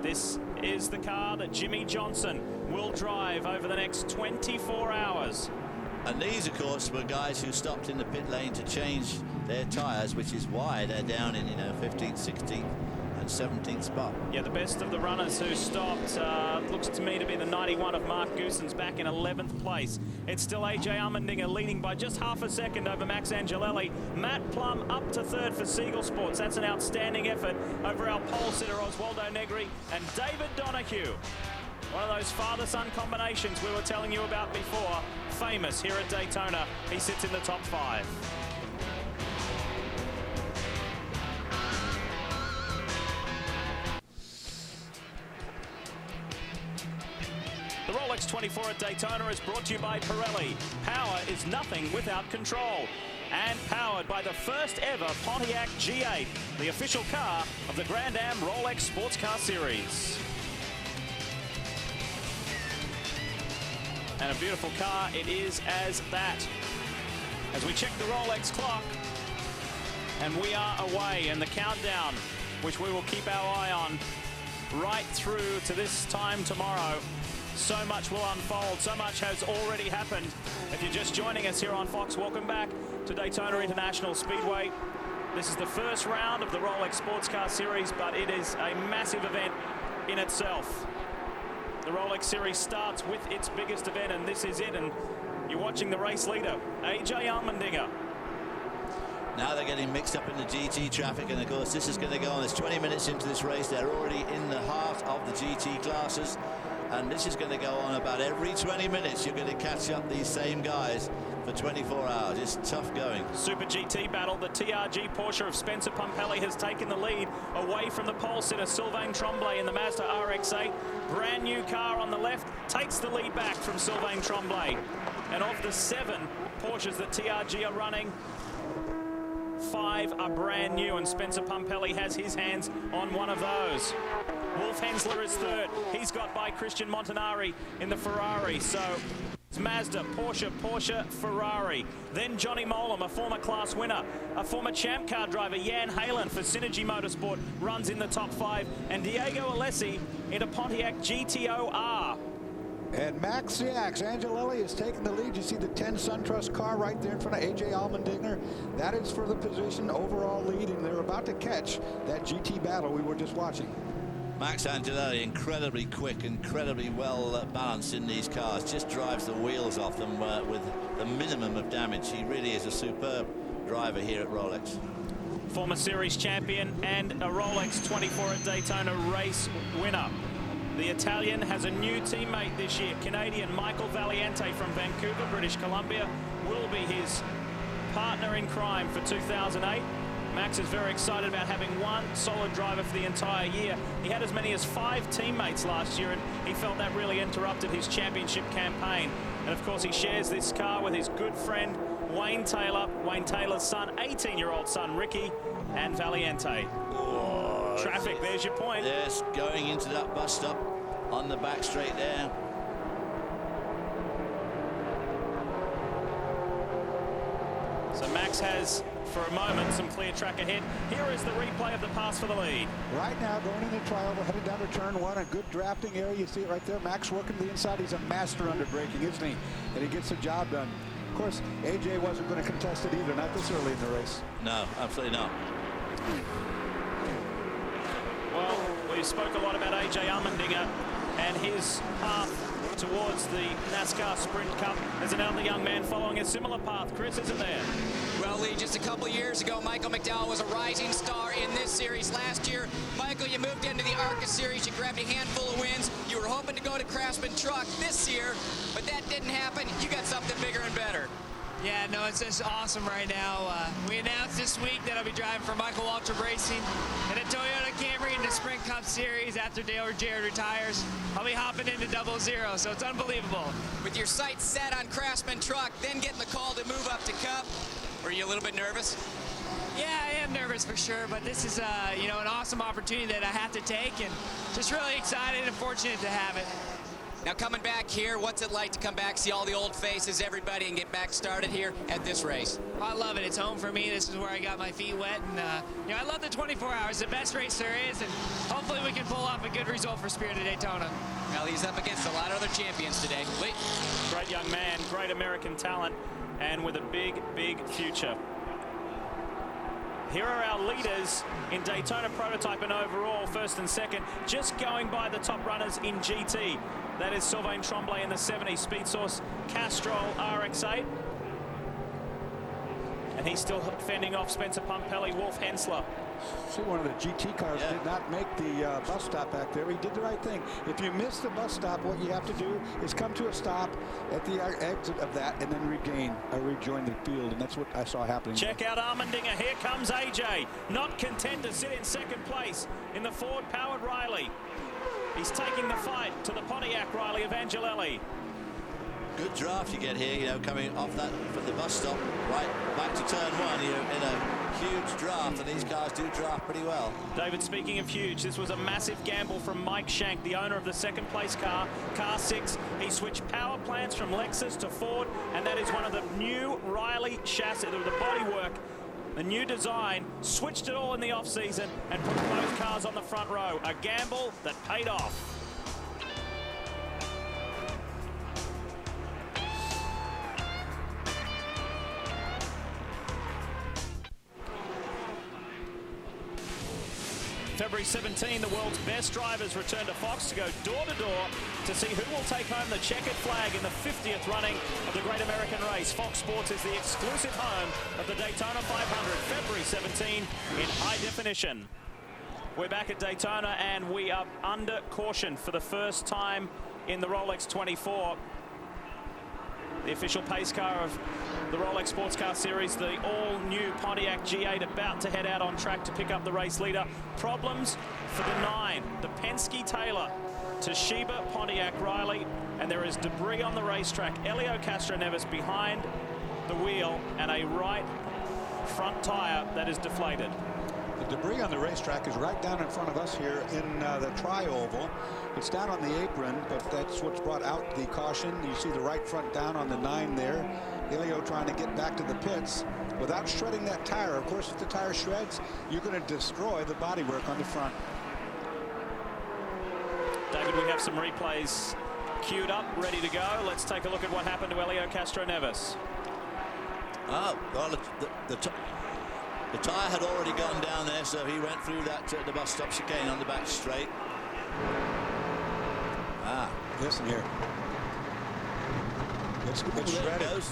This is the car that Jimmy Johnson will drive over the next 24 hours. And these, of course, were guys who stopped in the pit lane to change their tires, which is why they're down in, 15th, 16th, and 17th spot. Yeah, the best of the runners who stopped looks to me to be the 91 of Mark Goosens back in 11th place. It's still AJ Allmendinger leading by just half a second over Max Angelelli. Matt Plum up to third for Siegel Sports. That's an outstanding effort over our pole sitter Oswaldo Negri and David Donahue. One of those father-son combinations we were telling you about before, famous here at Daytona. He sits in the top 5. 24 at Daytona is brought to you by Pirelli. Power is nothing without control. And powered by the first ever Pontiac G8, the official car of the Grand Am Rolex Sports Car Series. And a beautiful car it is as that. As we check the Rolex clock, and we are away, and the countdown, which we will keep our eye on right through to this time tomorrow. So much will unfold. So much has already happened. If you're just joining us here on Fox, welcome back to Daytona International Speedway. This is the first round of the Rolex Sports Car Series, but it is a massive event in itself. The Rolex Series starts with its biggest event, and this is it. And you're watching the race leader, AJ Allmendinger. Now they're getting mixed up in the GT traffic, and of course this is going to go on. It's 20 minutes into this race. They're already in the heart of the GT classes, and this is going to go on about every 20 minutes. You're going to catch up these same guys for 24 hours. It's tough going. Super GT battle. The TRG Porsche of Spencer Pumpelly has taken the lead away from the pole sitter Sylvain Tremblay in the Mazda RX-8. Brand new car on the left takes the lead back from Sylvain Tremblay. And of the 7 Porsches that TRG are running, 5 are brand new, and Spencer Pumpelly has his hands on one of those. Wolf Hensler is third. He's got by Christian Montanari in the Ferrari. So it's Mazda, Porsche, Ferrari. Then Johnny Molam, a former class winner. A former champ car driver, Jan Halen for Synergy Motorsport, runs in the top 5. And Diego Alessi in a Pontiac GTO-R. And Max the Axe Angelelli is taking the lead. You see the 10 SunTrust car right there in front of AJ Allmendinger. That is for the position overall lead, and they're about to catch that GT battle we were just watching. Max Angelelli, incredibly quick, incredibly well balanced in these cars. Just drives the wheels off them with the minimum of damage. He really is a superb driver here at Rolex. Former series champion and a Rolex 24 at Daytona race winner. The Italian has a new teammate this year. Canadian Michael Valiente from Vancouver, British Columbia, will be his partner in crime for 2008. Max is very excited about having one solid driver for the entire year. He had as many as 5 teammates last year, and he felt that really interrupted his championship campaign. And of course, he shares this car with his good friend Wayne Taylor, Wayne Taylor's son, 18-year-old son Ricky, and Valiente. Oh, traffic, there's your point. Yes, going into that bus stop on the back straight there. So Max has, for a moment, some clear track ahead. Here is the replay of the pass for the lead. Right now, going into trial, we're headed down to turn 1, a good drafting area. You see it right there. Max working to the inside. He's a master under braking, isn't he? And he gets the job done. Of course, AJ wasn't going to contest it either, not this early in the race. No, absolutely not. Well, we spoke a lot about AJ Allmendinger and his path towards the NASCAR Sprint Cup. There's another young man following a similar path. Chris, isn't there? Well, Lee, just a couple years ago, Michael McDowell was a rising star in this series. Last year, Michael, you moved into the ARCA series. You grabbed a handful of wins. You were hoping to go to Craftsman Truck this year, but that didn't happen. You got something bigger and better. Yeah, no, it's just awesome right now. We announced this week that I'll be driving for Michael Waltrip Racing in a Toyota Camry in the Sprint Cup Series after Dale Jarrett retires. I'll be hopping into 00, so it's unbelievable. With your sights set on Craftsman Truck, then getting the call to move up to Cup, were you a little bit nervous? Yeah, I am nervous for sure, but this is, you know, an awesome opportunity that I have to take, and just really excited and fortunate to have it. Now coming back here, what's it like to come back, see all the old faces, everybody, and get back started here at this race? I love it. It's home for me. This is where I got my feet wet, and you know, I love the 24 hours. The best race there is, and hopefully we can pull off a good result for Spirit of Daytona. Well, he's up against a lot of other champions today. Lee. Great young man, great American talent, and with a big, big future. Here are our leaders in Daytona prototype and overall, first and second, just going by the top runners in GT. That is Sylvain Tremblay in the 70 Speed Source Castrol RX-8. And he's still fending off Spencer Pumpelly, Wolf Hensler. See, one of the GT cars did not make the bus stop back there. He did the right thing. If you miss the bus stop, what you have to do is come to a stop at the exit of that and then rejoin the field, and that's what I saw happening. Check out Allmendinger. Here comes AJ. Not content to sit in second place in the Ford-powered Riley. He's taking the fight to the Pontiac Riley of Angelelli. good draft you get here, you know, coming off that from the bus stop right back to turn one. You're in a huge draft, and these cars do draft pretty well. David, speaking of huge, this was a massive gamble from Mike Shank, the owner of the second place car, car 6. He switched power plants from Lexus to Ford, and that is one of the new Riley chassis, the bodywork, the new design, switched it all in the off-season and put both cars on the front row. A gamble that paid off. February 17, the world's best drivers return to Fox to go door-to-door to see who will take home the checkered flag in the 50th running of the Great American Race. Fox Sports is the exclusive home of the Daytona 500, February 17, in high definition. We're back at Daytona, and we are under caution for the first time in the Rolex 24. The official pace car of the Rolex Sports Car Series, the all-new Pontiac G8, about to head out on track to pick up the race leader. Problems for the 9, the Penske Taylor, Toshiba, Pontiac, Riley, and there is debris on the racetrack. Elio Castroneves behind the wheel, and a right front tire that is deflated. The debris on the racetrack is right down in front of us here in the tri-oval. It's down on the apron, but that's what's brought out the caution. You see the right front down on the 9 there. Elio trying to get back to the pits without shredding that tire. Of course, if the tire shreds, you're going to destroy the bodywork on the front. David, we have some replays queued up, ready to go. Let's take a look at what happened to Elio Castroneves. Oh, well, the tyre had already gone down there, so he went through that the bus stop chicane on the back straight. Listen here. It's shredded.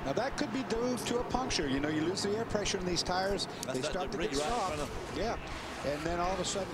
Now that could be due to a puncture. You know, you lose the air pressure in these tires. They start to get soft. Yeah, and then all of a sudden.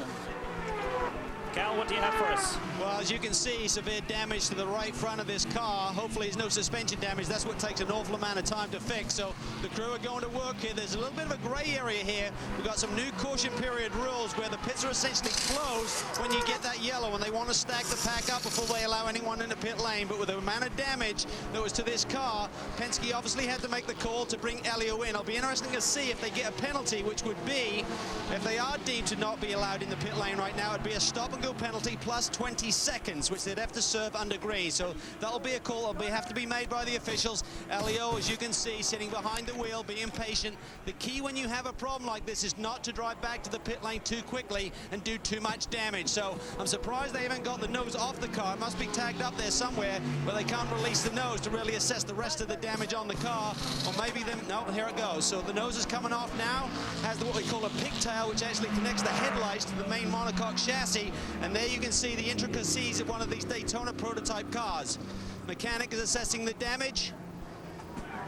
Cal, what do you have for us? Well, as you can see, severe damage to the right front of his car. Hopefully there's no suspension damage. That's what takes an awful amount of time to fix. So the crew are going to work here. There's a little bit of a gray area here. We've got some new caution period rules where the pits are essentially closed when you get that yellow, and they want to stack the pack up before they allow anyone in the pit lane. But with the amount of damage that was to this car, Penske obviously had to make the call to bring Elio in. It'll be interesting to see if they get a penalty, which would be, if they are deemed to not be allowed in the pit lane right now, it'd be a stop-and-go penalty plus 20 seconds, which they'd have to serve under green. So that'll be a call that'll have to be made by the officials. Elio, as you can see, sitting behind the wheel, being patient. The key when you have a problem like this is not to drive back to the pit lane too quickly and do too much damage. So I'm surprised they haven't got the nose off the car. It must be tagged up there somewhere, but they can't release the nose to really assess the rest of the damage on the car. Or maybe them, no, here it goes. So the nose is coming off now, has what we call a pigtail, which actually connects the headlights to the main monocoque chassis. And there you can see the intricacies of one of these Daytona prototype cars. Mechanic is assessing the damage.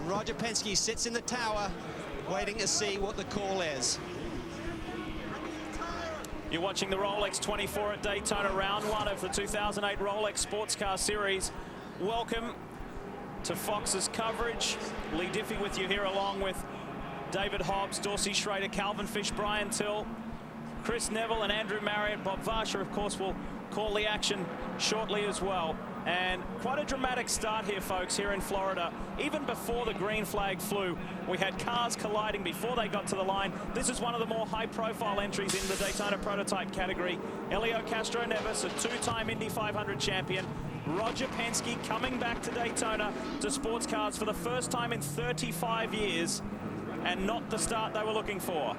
Roger Penske sits in the tower waiting to see what the call is. You're watching the Rolex 24 at Daytona, round 1 of the 2008 Rolex Sports Car Series. Welcome to Fox's coverage. Lee Diffie with you here, along with David Hobbs, Dorsey Schrader, Calvin Fish, Brian Till, Chris Neville and Andrew Marriott. Bob Varsha, of course, will call the action shortly as well. And quite a dramatic start here, folks, here in Florida. Even before the green flag flew, we had cars colliding before they got to the line. This is one of the more high-profile entries in the Daytona prototype category. Elio Castroneves, a 2-time Indy 500 champion. Roger Penske coming back to Daytona to sports cars for the first time in 35 years, and not the start they were looking for.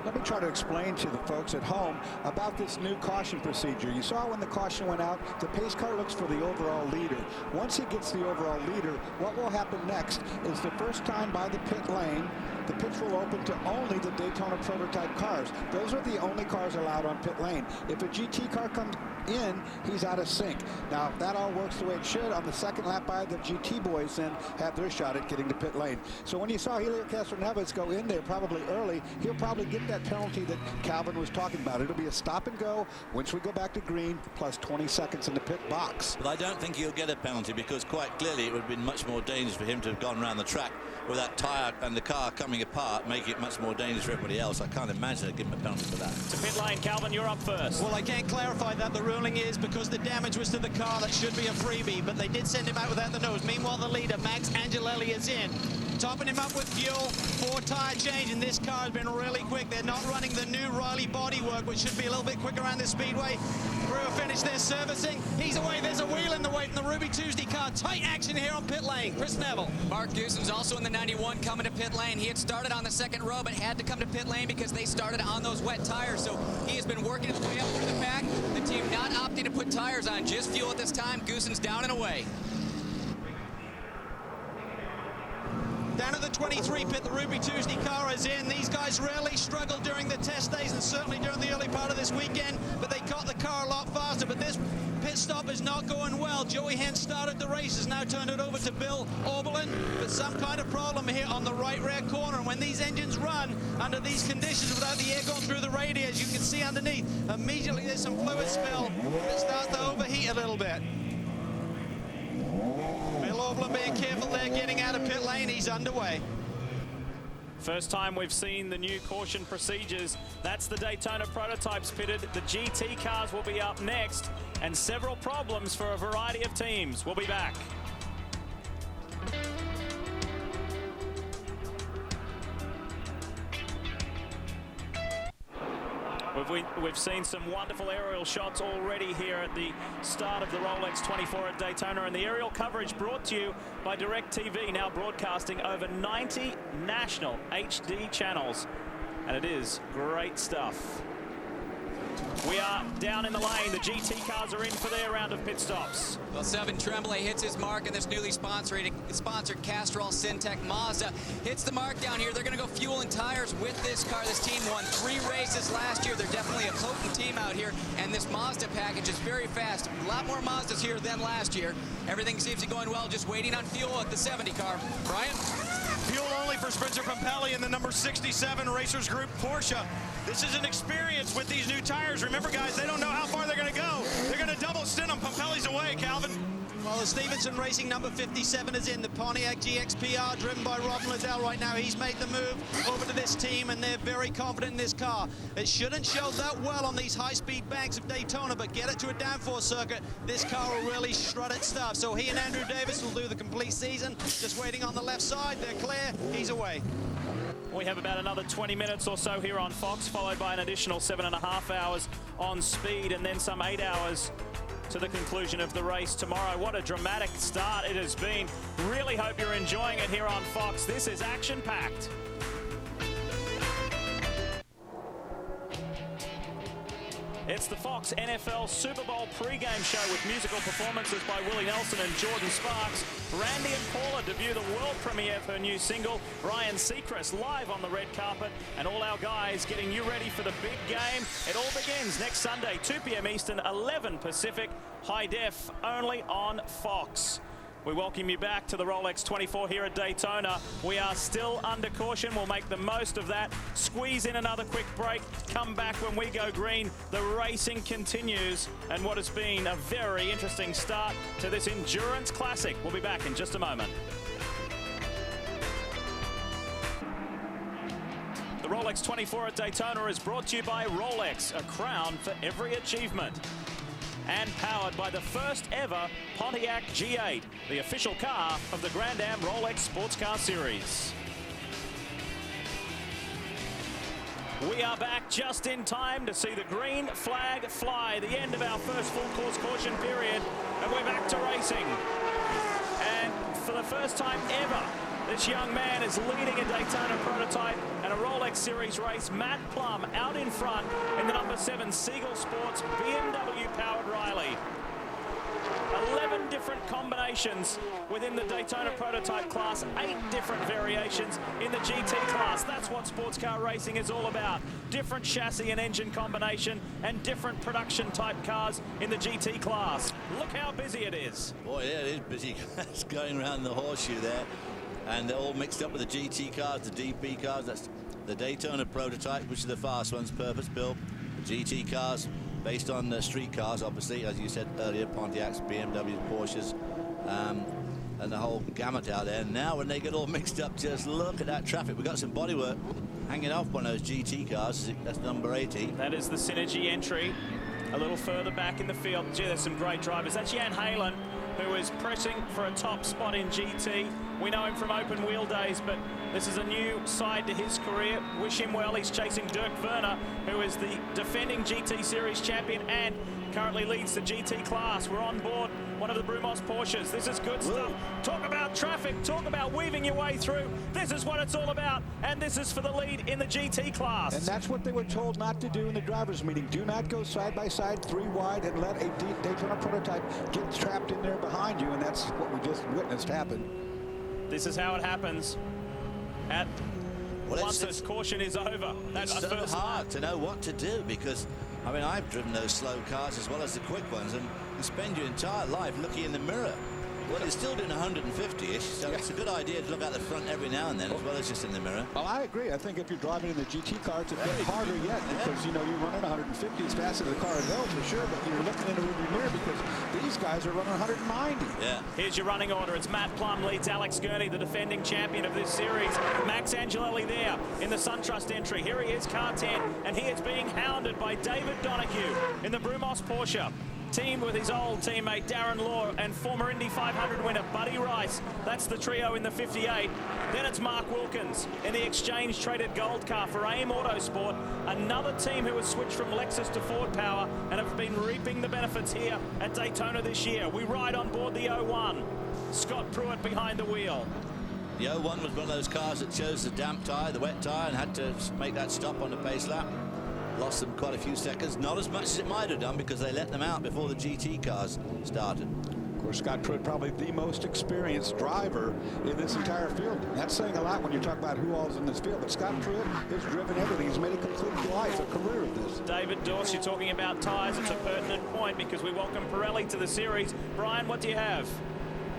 Let me try to explain to the folks at home about this new caution procedure. You saw when the caution went out, the pace car looks for the overall leader. Once he gets the overall leader, what will happen next is the first time by the pit lane, the pits will open to only the Daytona prototype cars. Those are the only cars allowed on pit lane. If a GT car comes in, he's out of sync. Now, if that all works the way it should, on the second lap by, the GT boys then have their shot at getting to pit lane. So when you saw Elio Castroneves go in there probably early, he'll probably get that penalty that Calvin was talking about. It'll be a stop and go once we go back to green, plus 20 seconds in the pit box. But I don't think he'll get a penalty, because quite clearly it would have been much more dangerous for him to have gone around the track with that tyre and the car coming coming apart, making it much more dangerous for everybody else. I can't imagine they'd give him a penalty for that. To pit lane, Calvin, you're up first. Well, I can't clarify that. The ruling is because the damage was to the car, that should be a freebie, but they did send him out without the nose. Meanwhile, the leader, Max Angelelli, is in. Topping him up with fuel, 4-tire change, and this car has been really quick. They're not running the new Riley bodywork, which should be a little bit quicker around the Speedway. Crew have finished their servicing. He's away. There's a wheel in the way from the Ruby Tuesday car. Tight action here on pit lane. Chris Neville. Mark Goosen's also in the 91 coming to pit lane. He had started on the second row, but had to come to pit lane because they started on those wet tires. So he has been working his way up through the pack. The team not opting to put tires on, just fuel at this time. Goosen's down and away. Down at the 23 pit, the Ruby Tuesday car is in. These guys really struggled during the test days and certainly during the early part of this weekend, but they got the car a lot faster. But this pit stop is not going well. Joey Hent started the race, has now turned it over to Bill Oberlin, but some kind of problem here on the right rear corner. And when these engines run under these conditions without the air going through the radiators, you can see underneath, immediately there's some fluid spill. It starts to overheat a little bit. Bill Oberlin being careful there, getting out of pit lane. He's underway. First time we've seen the new caution procedures. That's the Daytona prototypes pitted. The GT cars will be up next, and several problems for a variety of teams. We'll be back. We've seen some wonderful aerial shots already here at the start of the Rolex 24 at Daytona, and the aerial coverage brought to you by DirecTV, now broadcasting over 90 national HD channels, and it is great stuff. We are down in the lane. The GT cars are in for their round of pit stops. Well, Seven Tremblay hits his mark in this newly sponsored Castrol Syntec Mazda. Hits the mark down here. They're going to go fuel and tires with this car. This team won 3 races last year. They're definitely a potent team out here, and this Mazda package is very fast. A lot more Mazdas here than last year. Everything seems to be going well, just waiting on fuel at the 70 car. Brian? Fuel only for Spencer Pompelli in the number 67 Racers Group Porsche. This is an experience with these new tires. Remember, guys, they don't know how far they're going to go. They're going to double stint them. Pompelli's away, Calvin. Well, the Stevenson Racing number 57 is in. The Pontiac GXPR driven by Robin Liddell right now. He's made the move over to this team, and they're very confident in this car. It shouldn't show that well on these high-speed banks of Daytona, but get it to a downforce circuit, this car will really strut its stuff. So he and Andrew Davis will do the complete season. Just waiting on the left side. They're clear. He's away. We have about another 20 minutes or so here on Fox, followed by an additional 7.5 hours on Speed, and then some 8 hours to the conclusion of the race tomorrow. What a dramatic start it has been. Really hope you're enjoying it here on Fox. This is action-packed. It's the Fox NFL Super Bowl pregame show with musical performances by Willie Nelson and Jordan Sparks. Randy and Paula debut the world premiere of her new single. Ryan Seacrest live on the red carpet, and all our guys getting you ready for the big game. It all begins next Sunday, 2 p.m. Eastern, 11 Pacific, high def only on Fox. We welcome you back to the Rolex 24 here at Daytona. We are still under caution. We'll make the most of that. Squeeze in another quick break. Come back when we go green. The racing continues, and what has been a very interesting start to this endurance classic. We'll be back in just a moment. The Rolex 24 at Daytona is brought to you by Rolex, a crown for every achievement. And powered by the first ever Pontiac G8, the official car of the Grand Am Rolex Sports Car Series. We are back just in time to see the green flag fly, the end of our first full course caution period, and we're back to racing. And for the first time ever, this young man is leading a Daytona prototype and a Rolex Series race. Matt Plum out in front in the number 7 Siegel Sports BMW-powered Riley. 11 different combinations within the Daytona prototype class, 8 different variations in the GT class. That's what sports car racing is all about. Different chassis and engine combination and different production type cars in the GT class. Look how busy it is. Boy, yeah, it is busy. It's going around the horseshoe there. And they're all mixed up with the GT cars, the DP cars. That's the Daytona prototype, which is the fast ones, purpose-built. The GT cars, based on the street cars, obviously, as you said earlier, Pontiacs, BMWs, Porsches. and the whole gamut out there. And now when they get all mixed up, just look at that traffic. We've got some bodywork hanging off one of those GT cars. That's number 80. That is the Synergy entry. A little further back in the field. Gee, there's some great drivers. That's Jan Halen, who is pressing for a top spot in GT. We know him from open wheel days, but this is a new side to his career. Wish him well. He's chasing Dirk Werner, who is the defending GT Series champion and currently leads the GT class. We're on board one of the Brumos Porsches. This is good stuff. Talk about traffic. Talk about weaving your way through. This is what it's all about, and this is for the lead in the GT class. And that's what they were told not to do in the drivers' meeting. Do not go side by side, 3 wide, and let a Daytona prototype get trapped in there behind you, and that's what we just witnessed happen. This is how it happens. Once this caution is over. It's so hard to know what to do, because I mean, I've driven those slow cars as well as the quick ones, and you spend your entire life looking in the mirror. Well, you're still doing 150-ish, so it's a good idea to look out the front every now and then, as well as just in the mirror. Well, I agree. I think if you're driving in the GT car, it's a bit harder yet, because, you know, you're running 150 as fast as the car goes, for sure, but you're looking in the rearview mirror because these guys are running 190. Yeah. Here's your running order. It's Matt Plum leads Alex Gurney, the defending champion of this series. Max Angelelli there in the SunTrust entry. Here he is, car 10, and he is being hounded by David Donahue in the Brumos Porsche. Teamed with his old teammate Darren Law and former Indy 500 winner Buddy Rice. That's the trio in the 58. Then it's Mark Wilkins in the exchange-traded gold car for AIM Autosport, another team who has switched from Lexus to Ford Power and have been reaping the benefits here at Daytona this year. We ride on board the 01. Scott Pruitt behind the wheel. The 01 was one of those cars that chose the damp tyre, the wet tyre, and had to make that stop on the pace lap. Lost them quite a few seconds, not as much as it might have done, because they let them out before the GT cars started. Of course, Scott Pruitt, probably the most experienced driver in this entire field. That's saying a lot when you talk about who all's in this field, but Scott Pruitt has driven everything. He's made a complete life, a career of this. David Dorse, you're talking about tyres. It's a pertinent point because we welcome Pirelli to the series. Brian, what do you have?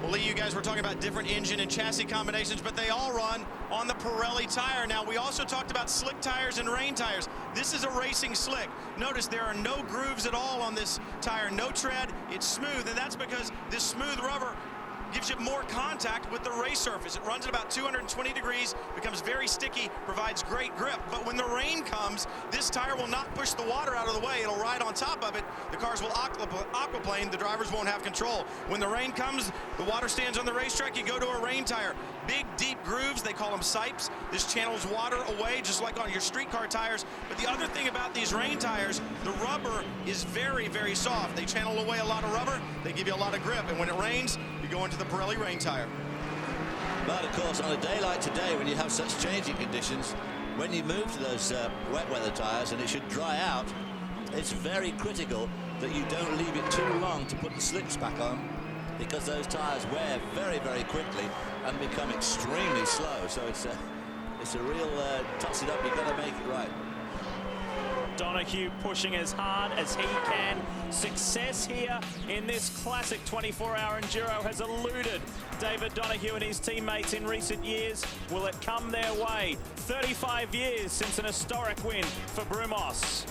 Well, Lee, you guys were talking about different engine and chassis combinations, but they all run on the Pirelli tire. Now, we also talked about slick tires and rain tires. This is a racing slick. Notice there are no grooves at all on this tire, no tread. It's smooth, and that's because this smooth rubber gives you more contact with the race surface. It runs at about 220 degrees, becomes very sticky, provides great grip. But when the rain comes, this tire will not push the water out of the way. It'll ride on top of it. The cars will aquaplane. The drivers won't have control. When the rain comes, the water stands on the racetrack. You go to a rain tire. Big, deep grooves, they call them sipes. This channels water away, just like on your streetcar tires. But the other thing about these rain tires, the rubber is very, very soft. They channel away a lot of rubber. They give you a lot of grip. And when it rains, you go into the Pirelli rain tire. But of course, on a day like today, when you have such changing conditions, when you move to those wet weather tires and it should dry out, it's very critical that you don't leave it too long to put the slicks back on, because those tires wear very, very quickly and become extremely slow. So it's a real toss it up. You've got to make it right. Donahue pushing as hard as he can. Success here in this classic 24-hour enduro has eluded David Donahue and his teammates in recent years. Will it come their way? 35 years since an historic win for Brumos.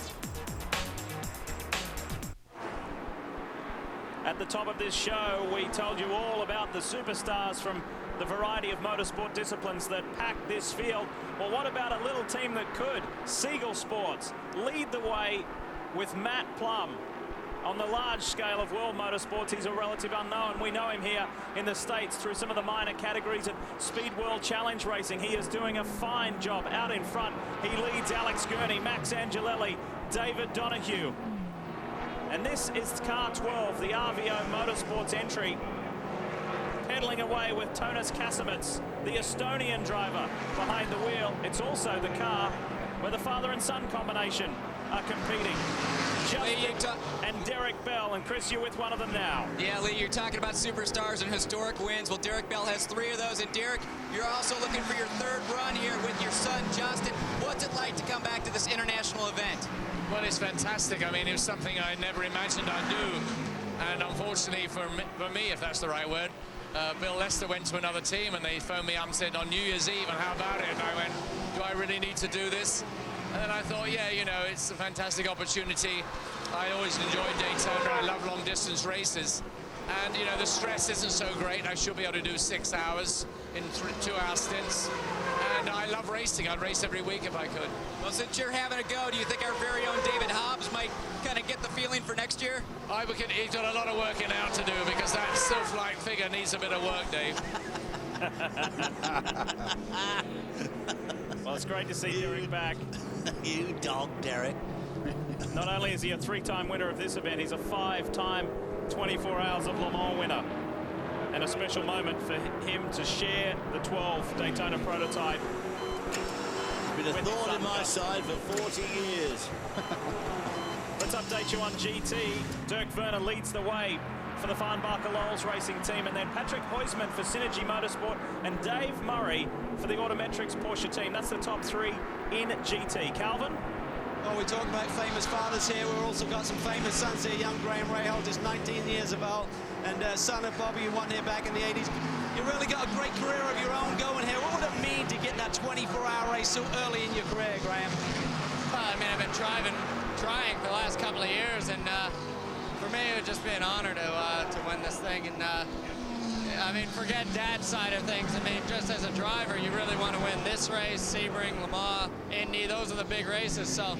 At the top of this show, we told you all about the superstars from the variety of motorsport disciplines that pack this field. Well, what about a little team that could? Siegel Sports lead the way with Matt Plum. On the large scale of world motorsports, he's a relative unknown. We know him here in the States through some of the minor categories of Speed World Challenge racing. He is doing a fine job out in front. He leads Alex Gurney, Max Angelelli, David Donahue. And this is car 12, the RVO Motorsports entry. Pedaling away with Tonas Kasemets, the Estonian driver, behind the wheel. It's also the car where the father and son combination are competing. Justin and Derek Bell, and Chris, you're with one of them now. Yeah, Lee, you're talking about superstars and historic wins. Well, Derek Bell has 3 of those, and Derek, you're also looking for your 3rd run here with your son, Justin. What's it like to come back to this international event? Well, it's fantastic. I mean, it was something I never imagined I'd do. And unfortunately for me, if that's the right word, Bill Lester went to another team and they phoned me up and said on New Year's Eve, and how about it? And I went, do I really need to do this? And then I thought, yeah, you know, it's a fantastic opportunity. I always enjoyed Daytona. I love long distance races. And, you know, the stress isn't so great. I should be able to do 6 hours in 2-hour stints. And I love racing. I'd race every week if I could. Well, since you're having a go, do you think our very own David Hobbs might kind of get the feeling for next year? He's got a lot of working out to do because that self-light figure needs a bit of work, Dave. Well, it's great to see Derek back. You dog, Derek. Not only is he a 3-time winner of this event, he's a 5-time 24 Hours of Le Mans winner. And a special moment for him to share the 12 Daytona prototype. Been a thorn in my side for 40 years. Let's update you on GT. Dirk Werner leads the way for the Farnbacher Lowells racing team, and then Patrick Huysman for Synergy Motorsport and Dave Murray for the Autometrics Porsche team. That's the top 3 in GT. Calvin? Well, we're talking about famous fathers here. We've also got some famous sons here. Young Graham Rahal, just 19 years of old, and son of Bobby, who won here back in the 80s. You really got a great career of your own going here. What would it mean to get that 24-hour race so early in your career, Graham? Well, I mean, I've been trying for the last couple of years, and for me, it would just be an honor to win this thing. And I mean, forget Dad's side of things. I mean, just as a driver, you really want to win this race, Sebring, Le Mans, Indy. Those are the big races. So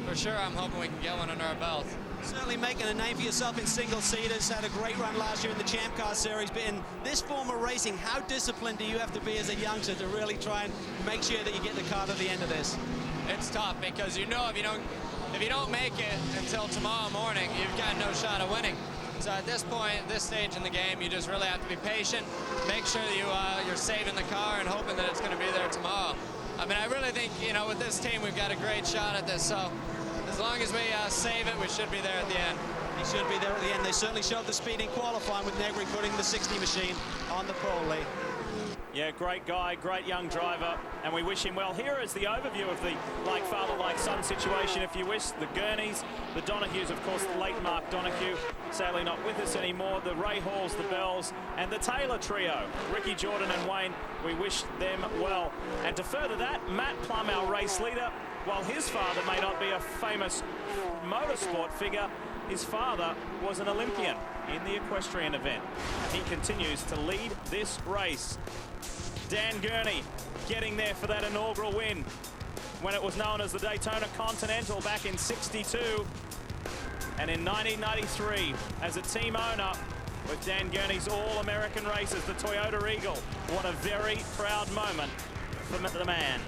for sure, I'm hoping we can get one under our belt. Certainly making a name for yourself in single-seaters. Had a great run last year in the Champ Car Series. But in this form of racing, how disciplined do you have to be as a youngster to really try and make sure that you get the car to the end of this? It's tough because you know if you don't make it until tomorrow morning, you've got no shot of winning. So at this point, this stage in the game, you just really have to be patient, make sure that you're saving the car and hoping that it's going to be there tomorrow. I mean, I really think, you know, with this team, we've got a great shot at this. So as long as we save it, we should be there at the end. He should be there at the end. They certainly showed the speed in qualifying with Negri putting the 60 machine on the pole lead. Yeah, great guy, great young driver, and we wish him well. Here is the overview of the like father, like son situation, if you wish. The Gurneys, the Donahues, of course, the late Mark Donohue, sadly not with us anymore. The Ray Halls, the Bells, and the Taylor trio, Ricky Jordan and Wayne. We wish them well. And to further that, Matt Plum, our race leader, while his father may not be a famous motorsport figure, his father was an Olympian in the equestrian event. And he continues to lead this race. Dan Gurney getting there for that inaugural win when it was known as the Daytona Continental back in '62. And in 1993, as a team owner with Dan Gurney's All-American races, the Toyota Eagle. What a very proud moment for the man.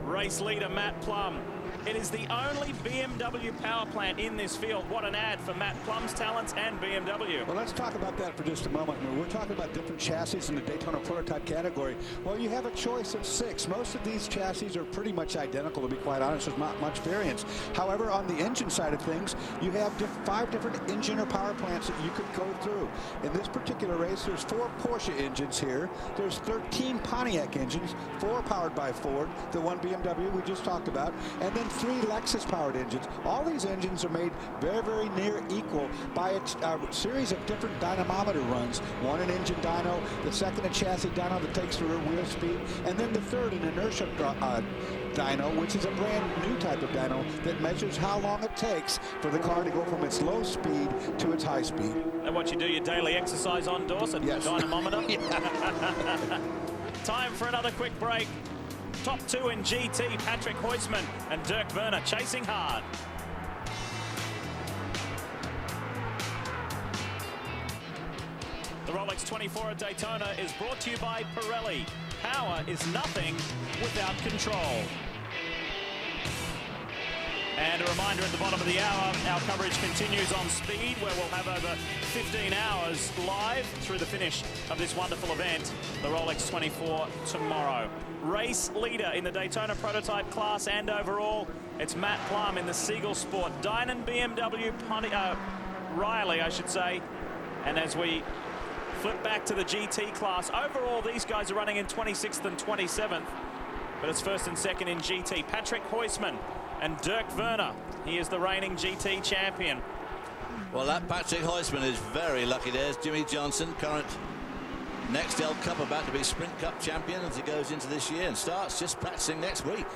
Race leader Matt Plum. It is the only BMW power plant in this field. What an ad for Matt Plum's talents and BMW. Well, let's talk about that for just a moment. We're talking about different chassis in the Daytona prototype category. Well, you have a choice of 6. Most of these chassis are pretty much identical, to be quite honest. There's not much variance. However, on the engine side of things, you have 5 different engine or power plants that you could go through. In this particular race, there's 4 Porsche engines here. There's 13 Pontiac engines, 4 powered by Ford, the 1 BMW we just talked about, and then 3 Lexus-powered engines. All these engines are made very, very near equal by a series of different dynamometer runs. One an engine dyno, the second a chassis dyno that takes the rear wheel speed, and then the third an inertia dyno, which is a brand new type of dyno that measures how long it takes for the car to go from its low speed to its high speed. And what you do your daily exercise on, Dawson? Yes. Dynamometer? Time for another quick break. Top 2 in GT, Patrick Huysman and Dirk Werner chasing hard. The Rolex 24 at Daytona is brought to you by Pirelli. Power is nothing without control. And a reminder at the bottom of the hour, our coverage continues on Speed, where we'll have over 15 hours live through the finish of this wonderful event, the Rolex 24 tomorrow. Race leader in the Daytona prototype class and overall, it's Matt Plum in the Siegel Sport. Dynan BMW Riley, I should say. And as we flip back to the GT class, overall these guys are running in 26th and 27th, but it's first and second in GT. Patrick Huysman and Dirk Werner, he is the reigning GT champion. Well, that Patrick Huysman is very lucky. There's Jimmy Johnson, current Nextel Cup, about to be Sprint Cup champion as he goes into this year and starts just practicing next week.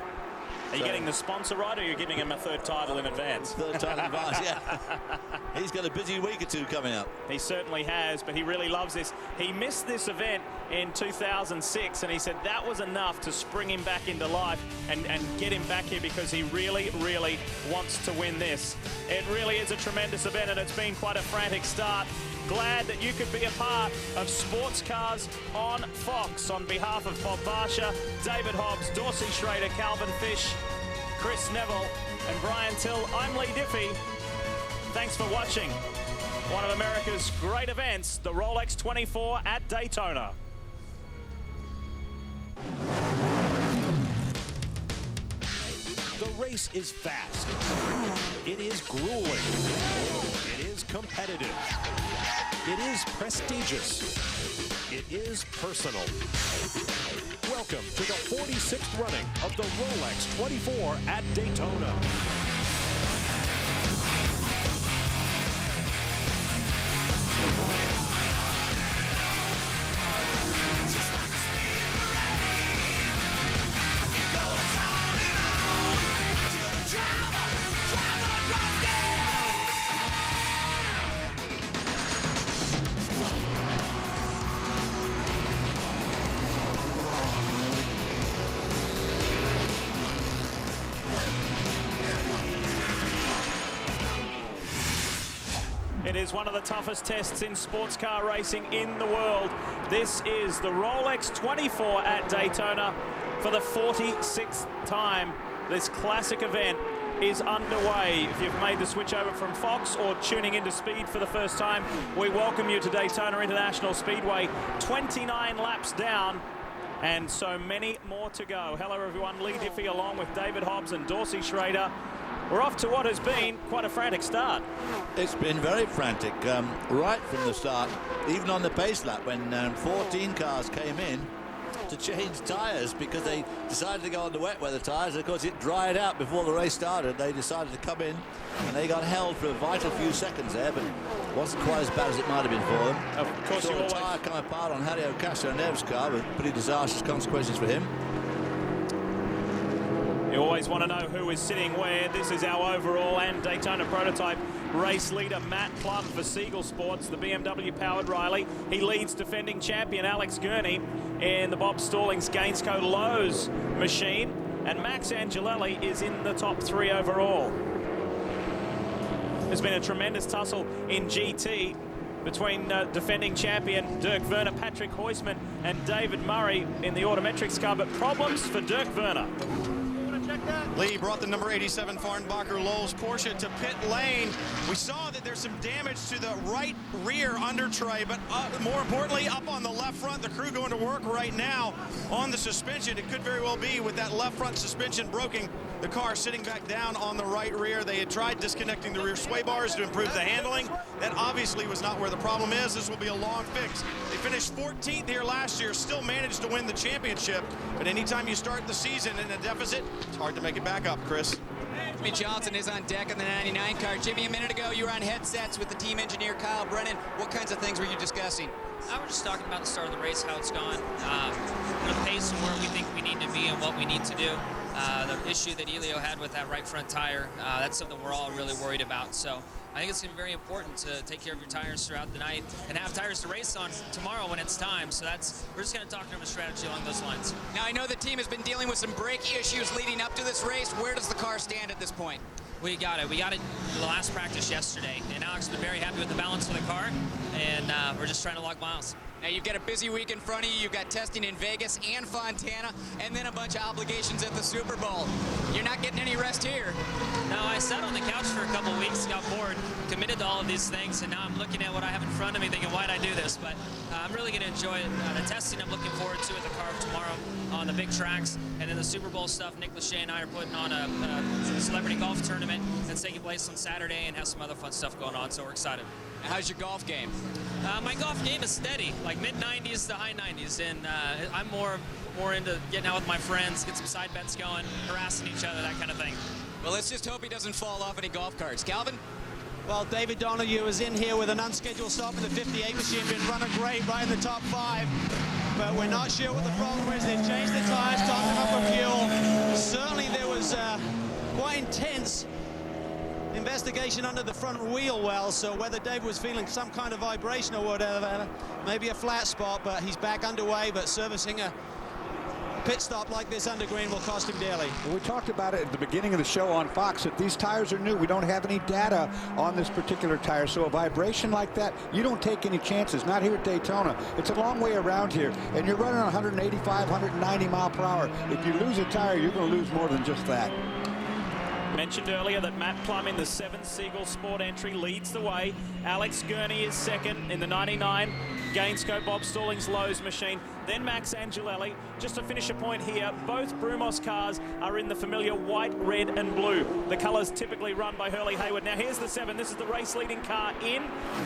Are you getting the sponsor right, or are you giving him a third title in advance? Third title in advance, yeah. He's got a busy week or two coming up. He certainly has, but he really loves this. He missed this event in 2006, and he said that was enough to spring him back into life and get him back here, because he really, really wants to win this. It really is a tremendous event, and it's been quite a frantic start. Glad that you could be a part of Sports Cars on Fox. On behalf of Bob Varsha, David Hobbs, Dorsey Schrader, Calvin Fish, Chris Neville, and Brian Till, I'm Lee Diffie. Thanks for watching one of America's great events, the Rolex 24 at Daytona. The race is fast. It is grueling. It is competitive. It is prestigious. It is personal. Welcome to the 46th running of the Rolex 24 at Daytona. It is one of the toughest tests in sports car racing in the world. This is the Rolex 24 at Daytona for the 46th time. This classic event is underway. If you've made the switch over from Fox or tuning into Speed for the first time, we welcome you to Daytona International Speedway. 29 laps down and so many more to go. Hello everyone, Lee Diffie along with David Hobbs and Dorsey Schrader. We're off to what has been quite a frantic start. It's been very frantic right from the start, even on the pace lap when 14 cars came in to change tyres because they decided to go on the wet weather tyres. Of course, it dried out before the race started. They decided to come in and they got held for a vital few seconds there, but it wasn't quite as bad as it might have been for them. Of course, saw the tyre come apart on Helio Castronev's car with pretty disastrous consequences for him. You always want to know who is sitting where. This is our overall and Daytona prototype race leader, Matt Plum for Siegel Sports, the BMW-powered Riley. He leads defending champion Alex Gurney in the Bob Stallings Gainsco Lowe's machine. And Max Angelelli is in the top 3 overall. There's been a tremendous tussle in GT between defending champion Dirk Werner, Patrick Heusman, and David Murray in the Autometrics car, but problems for Dirk Werner. Lee brought the number 87 Farnbacher Lowe's Porsche to pit lane. We saw that there's some damage to the right rear under tray, but more importantly, up on the left front. The crew going to work right now on the suspension. It could very well be with that left front suspension broken, the car sitting back down on the right rear. They had tried disconnecting the rear sway bars to improve the handling. That obviously was not where the problem is. This will be a long fix. They finished 14th here last year, still managed to win the championship, but anytime you start the season in a deficit, it's hard to make it back up, Chris. Jimmy Johnson is on deck in the 99 car. Jimmy, a minute ago you were on headsets with the team engineer Kyle Brennan. What kinds of things were you discussing? I was just talking about the start of the race, how it's gone, the pace and where we think we need to be and what we need to do. The issue that Elio had with that right front tire, that's something we're all really worried about. So I think it's going to be very important to take care of your tires throughout the night and have tires to race on tomorrow when it's time. So we're just going to talk to them a strategy along those lines. Now, I know the team has been dealing with some brake issues leading up to this race. Where does the car stand at this point? We got it the last practice yesterday, and Alex has been very happy with the balance of the car, and we're just trying to log miles. Now, you've got a busy week in front of you. You've got testing in Vegas and Fontana, and then a bunch of obligations at the Super Bowl. You're not getting any rest here. No, I sat on the couch for a couple weeks, got bored, committed to all of these things, and now I'm looking at what I have in front of me thinking, why'd I do this? But I'm really going to enjoy it. The testing I'm looking forward to at the car tomorrow on the big tracks, and then the Super Bowl stuff. Nick Lachey and I are putting on a celebrity golf tournament that's taking place on Saturday and has some other fun stuff going on, so we're excited. How's your golf game? My golf game is steady, like mid-90s to high 90s, and I'm more into getting out with my friends, get some side bets going, harassing each other, that kind of thing. Well, let's just hope he doesn't fall off any golf carts. Calvin? Well, David Donahue is in here with an unscheduled stop in the 58 machine, been running great, right in the top 5. But we're not sure what the problem is. They've changed the tires, topped them up with fuel. Certainly there was quite intense investigation under the front wheel well, so whether Dave was feeling some kind of vibration or whatever, maybe a flat spot, but he's back underway. But servicing a pit stop like this under green will cost him dearly. Well, we talked about it at the beginning of the show on Fox, that these tires are new. We don't have any data on this particular tire, so a vibration like that, you don't take any chances. Not here at Daytona. It's a long way around here, and you're running 185, 190 mile per hour. If you lose a tire, you're going to lose more than just that. Mentioned earlier that Matt Plum in the 7 Seagull Sport entry leads the way. Alex Gurney is second in the 99 Gainscope Bob Stallings Lowe's machine. Then Max Angelelli. Just to finish a point here, both Brumos cars are in the familiar white, red and blue. The colours typically run by Hurley Hayward. Now here's the 7. This is the race-leading car in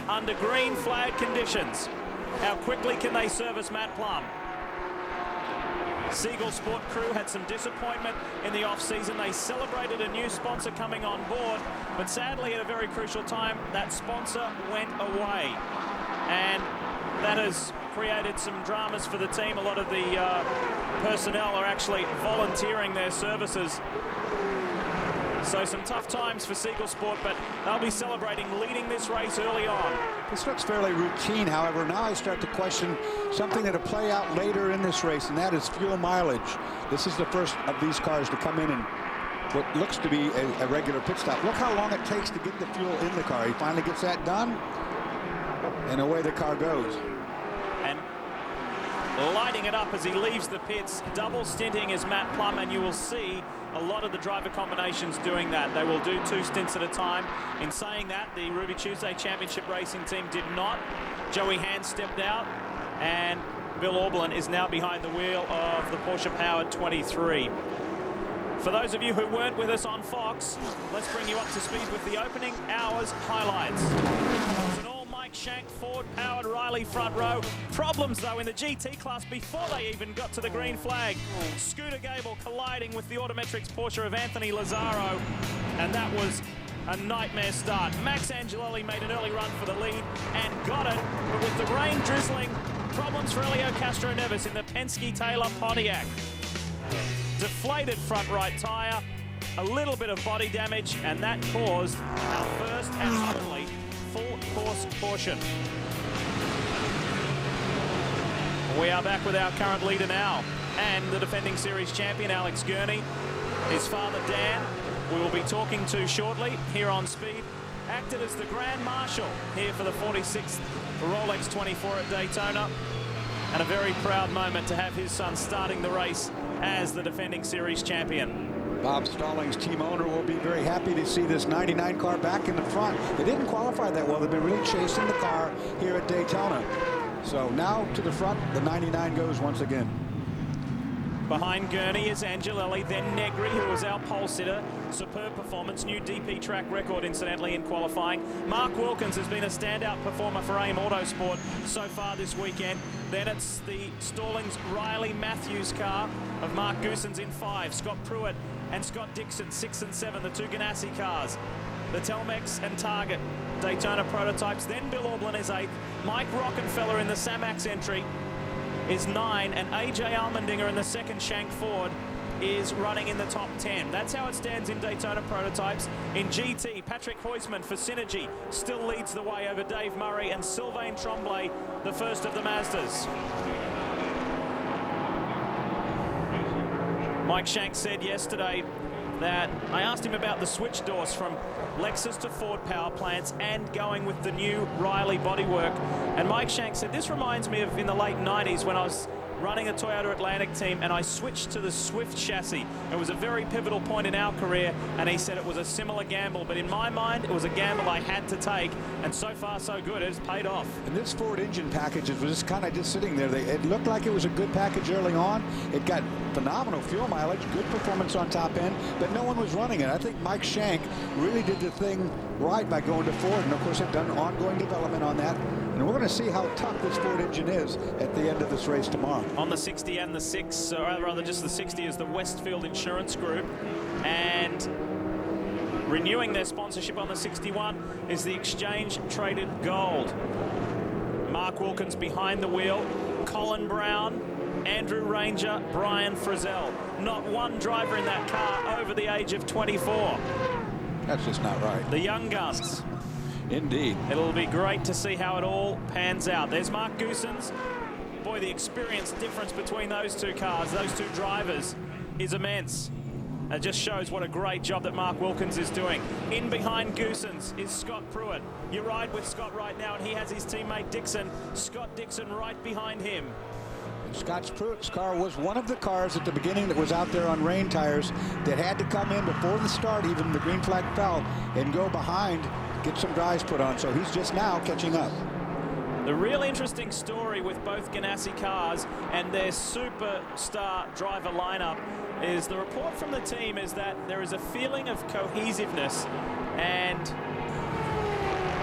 under green flag conditions. How quickly can they service Matt Plum? Seagull Sport crew had some disappointment in the off-season. They celebrated a new sponsor coming on board, but sadly at a very crucial time, that sponsor went away. And that has created some dramas for the team. A lot of the personnel are actually volunteering their services. So some tough times for Seagull Sport, but they'll be celebrating leading this race early on. This looks fairly routine, however. Now I start to question something that'll play out later in this race, and that is fuel mileage. This is the first of these cars to come in and what looks to be a regular pit stop. Look how long it takes to get the fuel in the car. He finally gets that done, and away the car goes. And lighting it up as he leaves the pits, double stinting is Matt Plum, and you will see a lot of the driver combinations doing that. They will do 2 stints at a time. In saying that, the Ruby Tuesday Championship Racing team did not. Joey Hand stepped out, and Bill Auberlin is now behind the wheel of the Porsche-powered 23. For those of you who weren't with us on Fox, let's bring you up to speed with the opening hour's highlights. It's an all-Mike Shank Ford-powered Riley front row. Problems, though, in the GT class before they even got to the green flag. Scooter Gable colliding with the Autometrics Porsche of Anthony Lazzaro, and that was a nightmare start. Max Angelelli made an early run for the lead and got it, but with the rain drizzling, problems for Elio Castro Neves in the Penske Taylor Pontiac. Deflated front right tyre, a little bit of body damage, and that caused our first and only full course caution. We are back with our current leader now, and the defending series champion Alex Gurney, his father Dan, we will be talking to shortly here on Speed, acted as the Grand Marshal here for the 46th Rolex 24 at Daytona, and a very proud moment to have his son starting the race as the defending series champion. Bob Stallings, team owner, will be very happy to see this 99 car back in the front. They didn't qualify that well. They've been really chasing the car here at Daytona. So now to the front, the 99 goes once again. Behind Gurney is Angelelli, then Negri, who was our pole sitter. Superb performance, new DP track record, incidentally, in qualifying. Mark Wilkins has been a standout performer for AIM Autosport so far this weekend. Then it's the Stallings Riley Matthews car of Mark Goosens in 5. Scott Pruitt and Scott Dixon 6 and 7, the 2 Ganassi cars. The Telmex and Target Daytona prototypes. Then Bill Auberlin is 8th. Mike Rockenfeller in the Samax entry is 9, and AJ Allmendinger in the 2nd Shank Ford is running in the top 10. That's how it stands in Daytona prototypes. In GT, Patrick Huysman for Synergy still leads the way over Dave Murray and Sylvain Tremblay, the first of the Mazdas. Mike Shank said yesterday that I asked him about the switch doors from Lexus to Ford power plants and going with the new Riley bodywork. And Mike Shank said, this reminds me of in the late 90s when I was running a Toyota Atlantic team and I switched to the Swift chassis. It was a very pivotal point in our career, and he said it was a similar gamble, but in my mind it was a gamble I had to take, and so far so good. It has paid off. And this Ford engine package was just kind of just sitting there. It looked like it was a good package early on. It got phenomenal fuel mileage, good performance on top end, but no one was running it. I think Mike Shank really did the thing right by going to Ford, and of course they've done ongoing development on that. And we're going to see how tough this Ford engine is at the end of this race tomorrow. On the 60 and the 6, or rather just the 60, is the Westfield Insurance Group. And renewing their sponsorship on the 61 is the Exchange Traded Gold. Mark Wilkins behind the wheel. Colin Brown Andrew Ranger, Brian Frizzell. Not one driver in that car over the age of 24. That's just not right. The young guns. Indeed. It'll be great to see how it all pans out. There's Mark Goossens. Boy, the experience difference between those two cars, those two drivers, is immense. It just shows what a great job that Mark Wilkins is doing. In behind Goossens is Scott Pruitt. You ride with Scott right now, and he has his teammate Dixon. Scott Dixon right behind him. Scott Pruitt's car was one of the cars at the beginning that was out there on rain tires that had to come in before the start, even the green flag fell, and go behind, get some dries put on. So he's just now catching up. The real interesting story with both Ganassi cars and their superstar driver lineup is the report from the team is that there is a feeling of cohesiveness and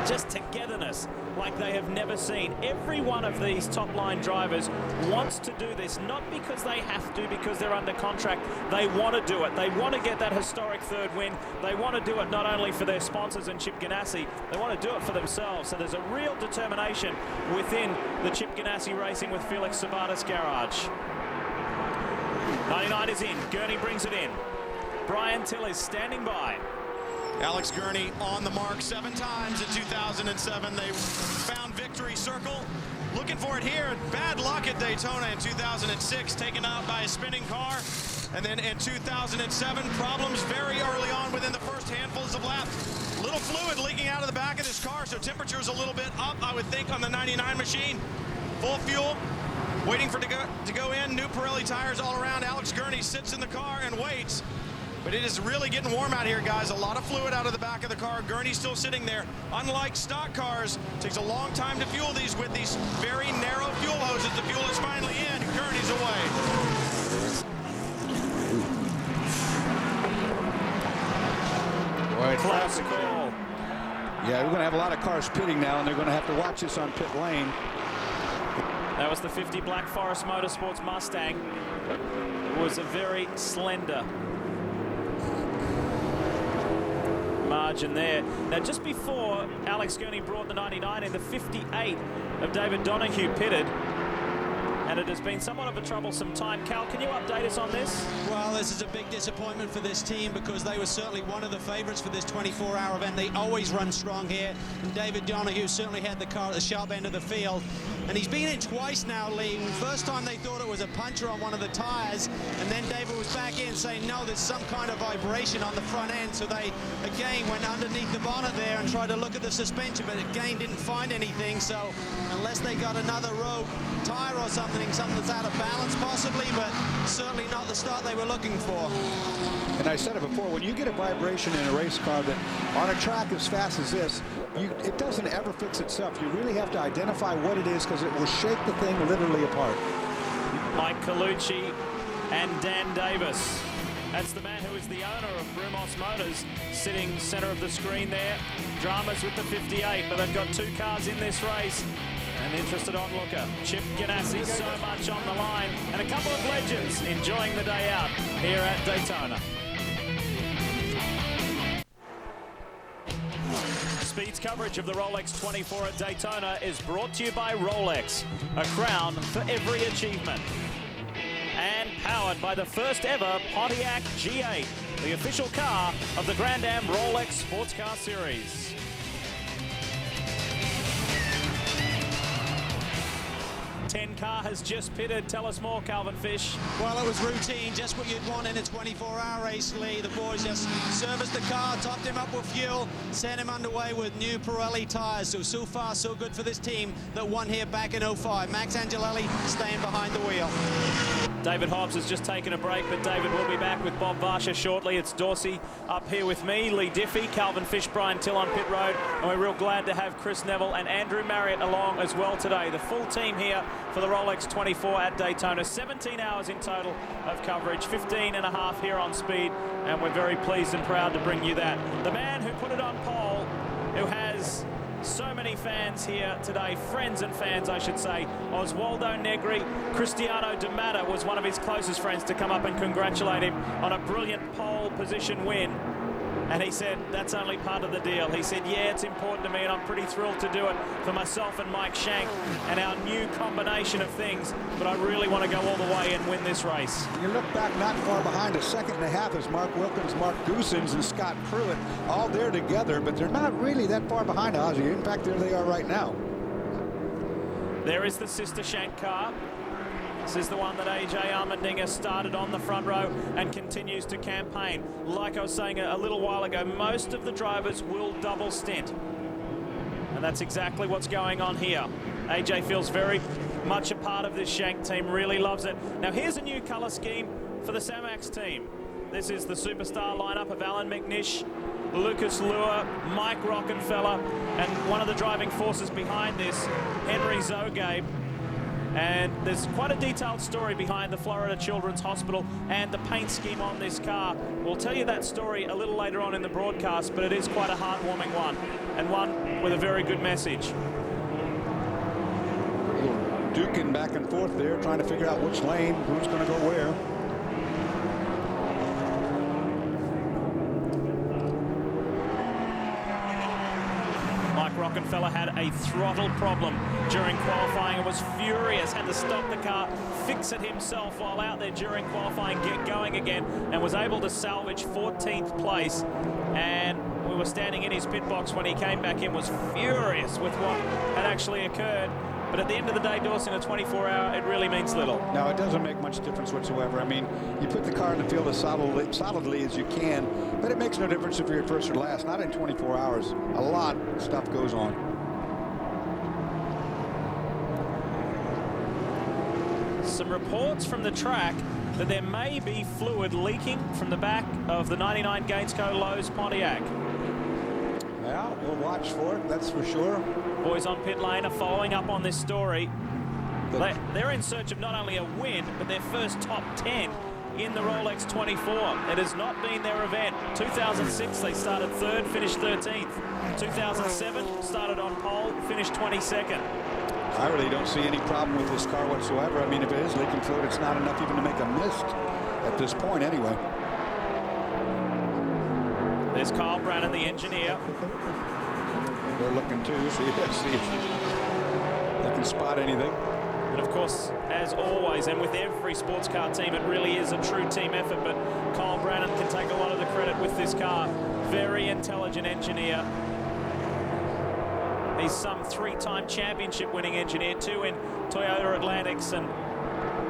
just togetherness like they have never seen. Every one of these top-line drivers wants to do this, not because they have to, because they're under contract. They want to do it. They want to get that historic third win. They want to do it not only for their sponsors and Chip Ganassi, they want to do it for themselves. So there's a real determination within the Chip Ganassi Racing with Felix Sabates garage. 99 is in. Gurney brings it in. Brian Till is standing by. Alex Gurney on the mark 7 times in 2007. They found victory circle. Looking for it here. Bad luck at Daytona in 2006, taken out by a spinning car. And then in 2007, problems very early on within the first handfuls of laps. Little fluid leaking out of the back of this car, so temperature is a little bit up, I would think, on the 99 machine. Full fuel, waiting for it to go in. New Pirelli tires all around. Alex Gurney sits in the car and waits. But it is really getting warm out here, guys. A lot of fluid out of the back of the car. Gurney's still sitting there. Unlike stock cars, it takes a long time to fuel these with these very narrow fuel hoses. The fuel is finally in. Gurney's away. Boy, Close call. Yeah, we're going to have a lot of cars pitting now, and they're going to have to watch this on pit lane. That was the 50 Black Forest Motorsports Mustang. It was a very slender margin there. Now, just before Alex Gurney brought the 99 in, the 58 of David Donahue pitted, and it has been somewhat of a troublesome time. Cal, can you update us on this? Well, this is a big disappointment for this team because they were certainly one of the favorites for this 24-hour event. They always run strong here, and David Donahue certainly had the car at the sharp end of the field. And he's been in twice now, Lee. First time they thought it was a puncture on one of the tires, and then David was back in saying, no, there's some kind of vibration on the front end. So they, again, went underneath the bonnet there and tried to look at the suspension, but again, didn't find anything. So unless they got another rogue tire or something that's out of balance possibly, but certainly not the start they were looking for. And I said it before, when you get a vibration in a race car that on a track as fast as this, it doesn't ever fix itself. You really have to identify what it is because it will shake the thing literally apart. Mike Colucci and Dan Davis. That's the man who is the owner of Brumos Motors, sitting center of the screen there. Dramas with the 58, but they've got 2 cars in this race. An interested onlooker, Chip Ganassi, so much on the line, and a couple of legends enjoying the day out here at Daytona. Speed's coverage of the Rolex 24 at Daytona is brought to you by Rolex, a crown for every achievement. And powered by the first ever Pontiac G8, the official car of the Grand Am Rolex Sports Car Series. Car has just pitted. Tell us more, Calvin Fish. Well, it was routine, just what you'd want in a 24-hour race, Lee. The boys just serviced the car, topped him up with fuel, sent him underway with new Pirelli tires. So far, so good for this team that won here back in 05. Max Angelelli staying behind the wheel. David Hobbs has just taken a break, but David will be back with Bob Varsha shortly. It's Dorsey up here with me, Lee Diffie, Calvin Fish, Brian Till on pit road, and we're real glad to have Chris Neville and Andrew Marriott along as well today. The full team here for the Rolex 24 at Daytona. 17 hours in total of coverage, 15 and a half here on Speed, and we're very pleased and proud to bring you that. The man who put it on pole, who has so many fans here today, friends and fans I should say, Oswaldo Negri. Cristiano De Matta was one of his closest friends to come up and congratulate him on a brilliant pole position win. And he said, that's only part of the deal. He said, yeah, it's important to me, and I'm pretty thrilled to do it for myself and Mike Shank and our new combination of things, but I really want to go all the way and win this race. You look back not far behind, a second and a half is Mark Wilkins, Mark Goosens, and Scott Pruitt, all there together, but they're not really that far behind Ozzy. In fact, there they are right now. There is the sister Shank car. This is the one that A.J. Allmendinger started on the front row and continues to campaign. Like I was saying a little while ago, most of the drivers will double stint. And that's exactly what's going on here. A.J. feels very much a part of this Shank team, really loves it. Now here's a new colour scheme for the Samax team. This is the superstar lineup of Alan McNish, Lucas Luer, Mike Rockenfeller, and one of the driving forces behind this, Henry Zogabe. And there's quite a detailed story behind the Florida Children's Hospital and the paint scheme on this car. We'll tell you that story a little later on in the broadcast, but it is quite a heartwarming one, and one with a very good message. Duking back and forth there, trying to figure out which lane, who's going to go where. Rockenfeller had a throttle problem during qualifying and was furious, had to stop the car, fix it himself while out there during qualifying, get going again, and was able to salvage 14th place. And we were standing in his pit box when he came back in, was furious with what had actually occurred. But at the end of the day, Dawson, a 24-hour, it really means little. No, it doesn't make much difference whatsoever. I mean, you put the car in the field as solidly as you can, but it makes no difference if you're first or last. Not in 24 hours. A lot of stuff goes on. Some reports from the track that there may be fluid leaking from the back of the 99 Gainsco Lowe's Pontiac. Yeah, we'll watch for it, that's for sure. Boys on pit lane are following up on this story. They're in search of not only a win, but their first top 10 in the Rolex 24. It has not been their event. 2006, they started third, finished 13th. 2007, started on pole, finished 22nd. I really don't see any problem with this car whatsoever. I mean, if it is leaking fluid, it's not enough even to make a mist at this point anyway. There's Carl Brannon, the engineer. They're looking too, see if they can spot anything. And of course, as always, and with every sports car team, it really is a true team effort, but Carl Brannon can take a lot of the credit with this car. Very intelligent engineer. He's some three-time championship-winning engineer, 2 in Toyota Atlantics and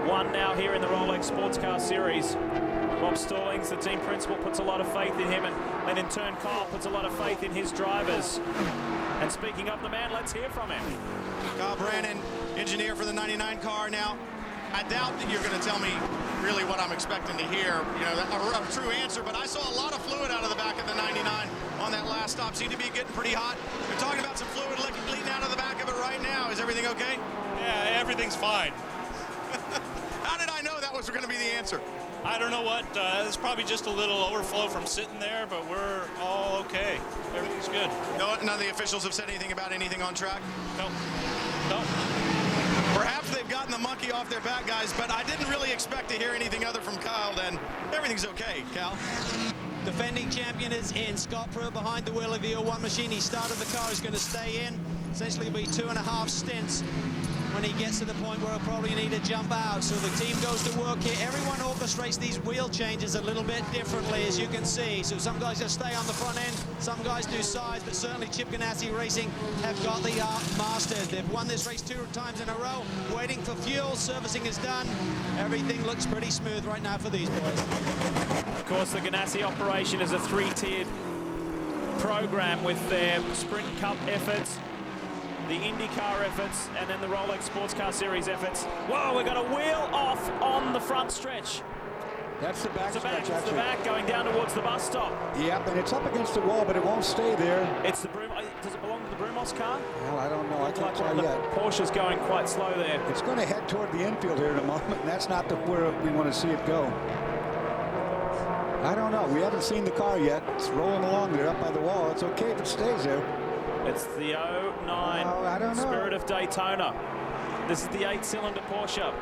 1 now here in the Rolex Sports Car Series. Bob Stallings, the team principal, puts a lot of faith in him, and in turn Kyle puts a lot of faith in his drivers. And speaking of the man, let's hear from him. Kyle Brannon, engineer for the 99 car. Now, I doubt that you're going to tell me really what I'm expecting to hear, you know, a true answer, but I saw a lot of fluid out of the back of the 99 on that last stop. Seemed to be getting pretty hot. They're talking about some fluid leaking out of the back of it right now. Is everything okay? Yeah, everything's fine. How did I know that was going to be the answer? I don't know what. It's probably just a little overflow from sitting there, but we're all okay. Everything's good. No, none of the officials have said anything about anything on track? No. No. Perhaps they've gotten the monkey off their back, guys, but I didn't really expect to hear anything other from Kyle then. Everything's okay, Cal. Defending champion is in. Scott Pruitt behind the wheel of the 01 machine. He started the car, he's going to stay in. Essentially it'll be 2.5 stints when he gets to the point where he'll probably need to jump out. So the team goes to work here. Everyone orchestrates these wheel changes a little bit differently, as you can see. So some guys just stay on the front end, some guys do sides, but certainly Chip Ganassi Racing have got the art mastered. They've won this race 2 times in a row, waiting for fuel. Servicing is done. Everything looks pretty smooth right now for these boys. Of course, the Ganassi operation is a 3-tiered program with their Sprint Cup efforts, the IndyCar efforts, and then the Rolex Sports Car Series efforts. Whoa, we got a wheel off on the front stretch. That's the back stretch, It's the back going down towards the bus stop. Yep, and it's up against the wall, but it won't stay there. It's the does it belong to the Brumos car? Well, I don't know. I can't tell yet. Porsche's going quite slow there. It's going to head toward the infield here in a moment, and that's not where we want to see it go. I don't know. We haven't seen the car yet. It's rolling along there up by the wall. It's okay if it stays there. It's the 09 Spirit of Daytona. This is the 8-cylinder Porsche.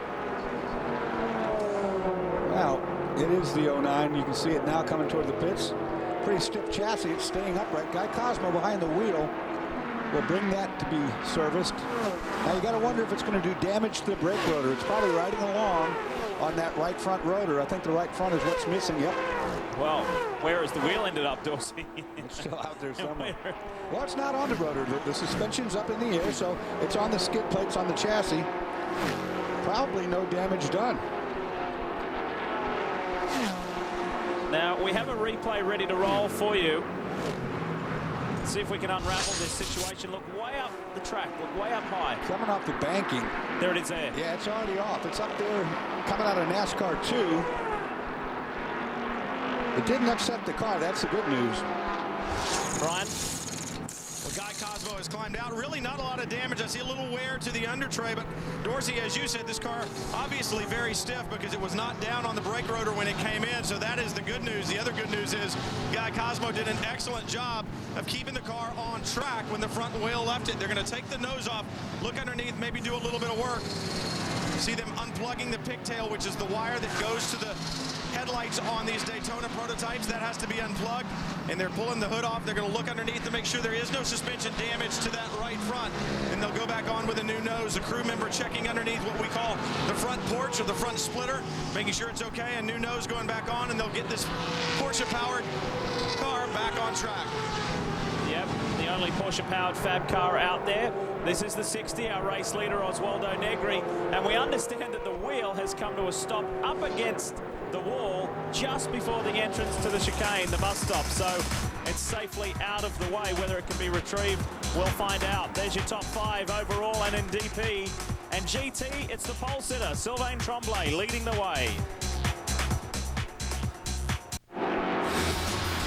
Well, it is the 09. You can see it now coming toward the pits. pretty stiff chassis. It's staying upright. Guy Cosmo behind the wheel will bring that to be serviced. Now you got to wonder if it's going to do damage to the brake rotor. It's probably riding along on that right front rotor. I think the right front is what's missing. Yep. Well, where has the wheel ended up, Dorsey? It's still out there somewhere. Well, it's not on the rotor. The suspension's up in the air, so it's on the skid plates on the chassis. Probably no damage done. Now, we have a replay ready to roll for you. See if we can unravel this situation. Look way up the track. Look way up high. Coming off the banking. There it is there. Yeah, it's already off. It's up there coming out of NASCAR 2. It didn't upset the car. That's the good news. Brian? Well, Guy Cosmo has climbed out. Really not a lot of damage. I see a little wear to the under tray, but Dorsey, as you said, this car obviously very stiff because it was not down on the brake rotor when it came in, so that is the good news. The other good news is Guy Cosmo did an excellent job of keeping the car on track when the front wheel left it. They're going to take the nose off, look underneath, maybe do a little bit of work. See them unplugging the pigtail, which is the wire that goes to the headlights on these Daytona prototypes. That has to be unplugged, and they're pulling the hood off. They're going to look underneath to make sure there is no suspension damage to that right front, and they'll go back on with a new nose. A crew member checking underneath what we call the front porch or the front splitter, making sure it's okay. A new nose going back on, and they'll get this Porsche-powered car back on track. Yep, the only Porsche-powered fab car out there. This is the 60, our race leader, Oswaldo Negri, and we understand that the wheel has come to a stop up against the wall just before the entrance to the chicane, the bus stop, so it's safely out of the way. Whether it can be retrieved, we'll find out. There's your top 5 overall, and in DP and GT, it's the pole sitter, Sylvain Tremblay, leading the way.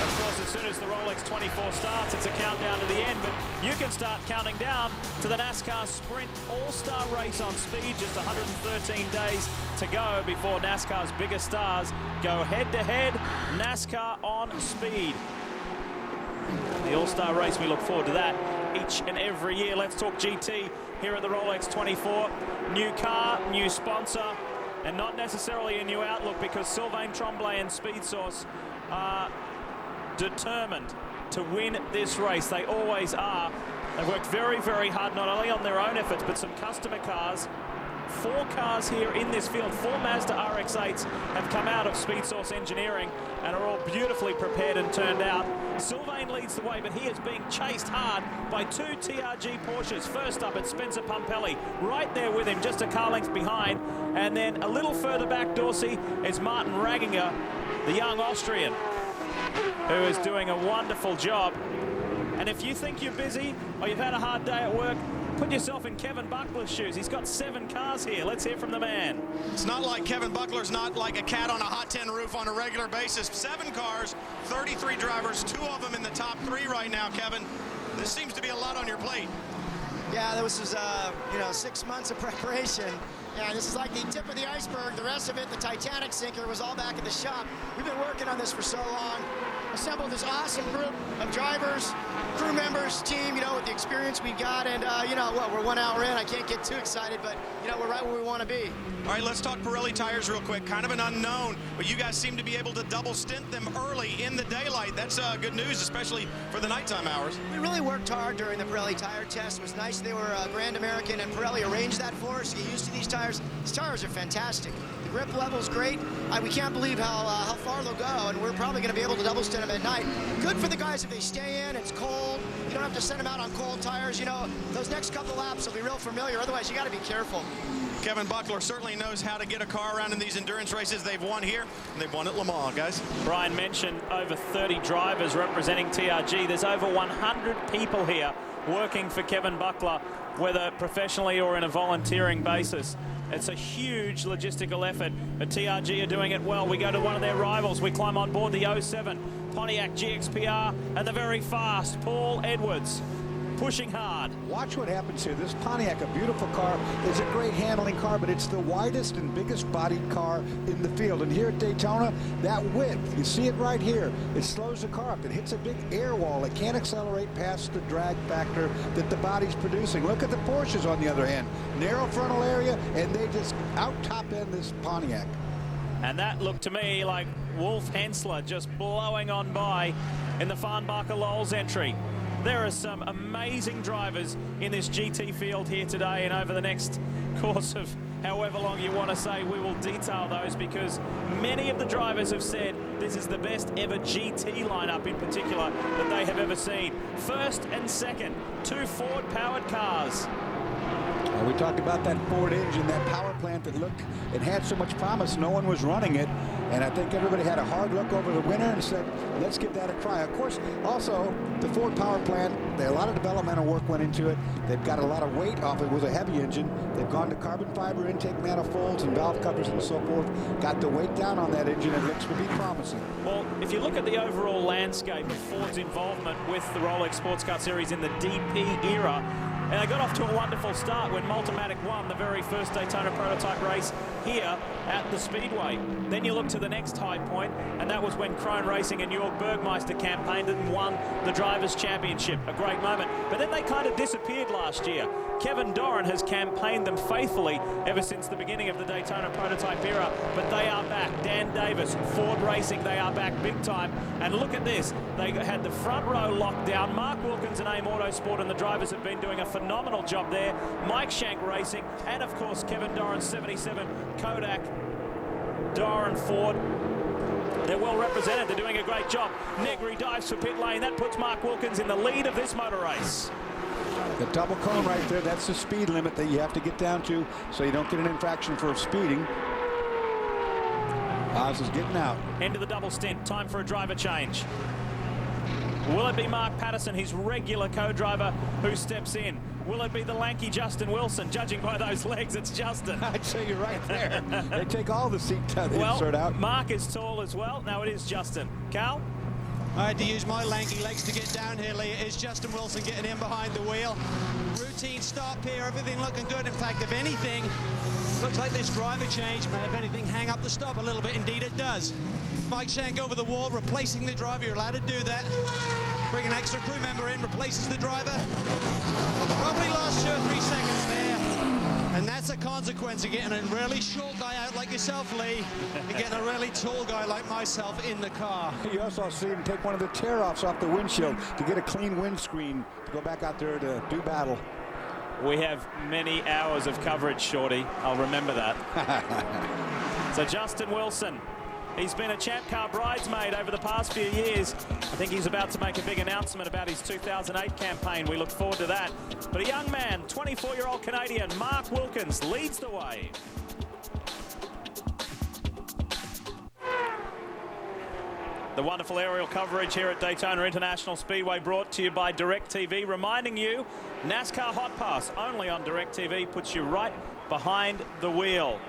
Of course, as soon as the Rolex 24 starts, it's a countdown to the end, but you can start counting down to the NASCAR Sprint All-Star Race on speed. Just 113 days to go before NASCAR's biggest stars go head-to-head. NASCAR on speed. The All-Star Race, we look forward to that each and every year. Let's talk GT here at the Rolex 24. New car, new sponsor, and not necessarily a new outlook, because Sylvain Tremblay and Speed Source are determined to win this race. They always are. They've worked very, very hard, not only on their own efforts, but some customer cars. 4 cars here in this field, 4 Mazda RX-8s have come out of Speed Source Engineering and are all beautifully prepared and turned out. Sylvain leads the way, but he is being chased hard by 2 TRG Porsches. First up, it's Spencer Pumpelly, right there with him, just a car length behind. And then a little further back, Dorsey, is Martin Raginger, the young Austrian, who is doing a wonderful job. And if you think you're busy or you've had a hard day at work, put yourself in Kevin Buckler's shoes. He's got 7 cars here. Let's hear from the man. It's not like Kevin Buckler's not like a cat on a hot tin roof on a regular basis. 7 cars, 33 drivers, 2 of them in the top 3 right now, Kevin. This seems to be a lot on your plate. Yeah, this was, 6 months of preparation. Yeah, this is like the tip of the iceberg. The rest of it, the Titanic sinker, was all back at the shop. We've been working on this for so long. Assembled this awesome group of drivers, crew members, team, with the experience we got. And, we're 1 hour in. I can't get too excited, but, we're right where we want to be. All right, let's talk Pirelli tires real quick. Kind of an unknown, but you guys seem to be able to double stint them early in the daylight. That's good news, especially for the nighttime hours. We really worked hard during the Pirelli tire test. It was nice they were Grand American, and Pirelli arranged that for us to get used to these tires. These tires are fantastic. The grip level is great. We can't believe how far they'll go, and we're probably going to be able to double stint them at night. Good for the guys if they stay in. It's cold. You don't have to send them out on cold tires. Those next couple laps will be real familiar. Otherwise, you got to be careful. Kevin Buckler certainly knows how to get a car around in these endurance races. They've won here, and they've won at Le Mans, guys. Brian mentioned over 30 drivers representing TRG. There's over 100 people here working for Kevin Buckler, whether professionally or in a volunteering basis. It's a huge logistical effort, but TRG are doing it well. We go to one of their rivals. We climb on board the 07 Pontiac GXPR and the very fast Paul Edwards, pushing hard. Watch what happens here. This Pontiac, a beautiful car, is a great handling car, but it's the widest and biggest bodied car in the field. And here at Daytona, that width, you see it right here, it slows the car up. It hits a big air wall. It can't accelerate past the drag factor that the body's producing. Look at the Porsches on the other hand. Narrow frontal area, and they just out top end this Pontiac. And that looked to me like Wolf Hensler just blowing on by in the Farnbacher Lowles entry. There are some amazing drivers in this GT field here today, and over the next course of however long you want to say, we will detail those, because many of the drivers have said this is the best ever GT lineup in particular that they have ever seen. First and second, 2 Ford-powered cars. We talked about that Ford engine, that power plant that looked, it had so much promise, no one was running it. And I think everybody had a hard look over the winter and said, let's give that a try. Of course, also, the Ford power plant, a lot of developmental work went into it. They've got a lot of weight off it. It was a heavy engine. They've gone to carbon fiber intake manifolds and valve covers and so forth. Got the weight down on that engine. It looks to be promising. Well, if you look at the overall landscape of Ford's involvement with the Rolex Sports Car Series in the DP era, and they got off to a wonderful start when Multimatic won the very first Daytona prototype race here at the Speedway. Then you look to the next high point, and that was when Krone Racing and Jörg Bergmeister campaigned and won the Drivers' Championship. A great moment. But then they kind of disappeared last year. Kevin Doran has campaigned them faithfully ever since the beginning of the Daytona prototype era, but they are back. Dan Davis, Ford Racing, they are back big time. And look at this. They had the front row locked down. Mark Wilkins and AIM Autosport and the drivers have been doing a phenomenal job there. Mike Shank Racing, and of course Kevin Doran's 77 Kodak, Doran Ford. They're well represented. They're doing a great job. Negri dives for pit lane. That puts Mark Wilkins in the lead of this motor race. The double cone right there, that's the speed limit that you have to get down to so you don't get an infraction for speeding. Oz is getting out. End of the double stint. Time for a driver change. Will it be Mark Patterson, his regular co-driver, who steps in? Will it be the lanky Justin Wilson? Judging by those legs, it's Justin. I'd say you're right there. They take all the seat insert out. Mark is tall as well. No, it is Justin. Cal? I had to use my lanky legs to get down here, Lee. It is Justin Wilson getting in behind the wheel. Routine stop here, everything looking good. In fact, if anything, looks like this driver change may, if anything, hang up the stop a little bit. Indeed, it does. Mike Shank over the wall, replacing the driver. You're allowed to do that. Bring an extra crew member in, replaces the driver. Probably lost 2 or 3 seconds there. And that's a consequence of getting a really short guy out like yourself, Lee, and getting a really tall guy like myself in the car. You also see him take one of the tear-offs off the windshield to get a clean windscreen to go back out there to do battle. We have many hours of coverage, Shorty. I'll remember that. So Justin Wilson, he's been a Champ Car bridesmaid over the past few years. I think he's about to make a big announcement about his 2008 campaign. We look forward to that. But a young man, 24-year-old Canadian, Mark Wilkins, leads the way. The wonderful aerial coverage here at Daytona International Speedway brought to you by DirecTV, reminding you NASCAR Hot Pass only on DirecTV puts you right behind the wheel.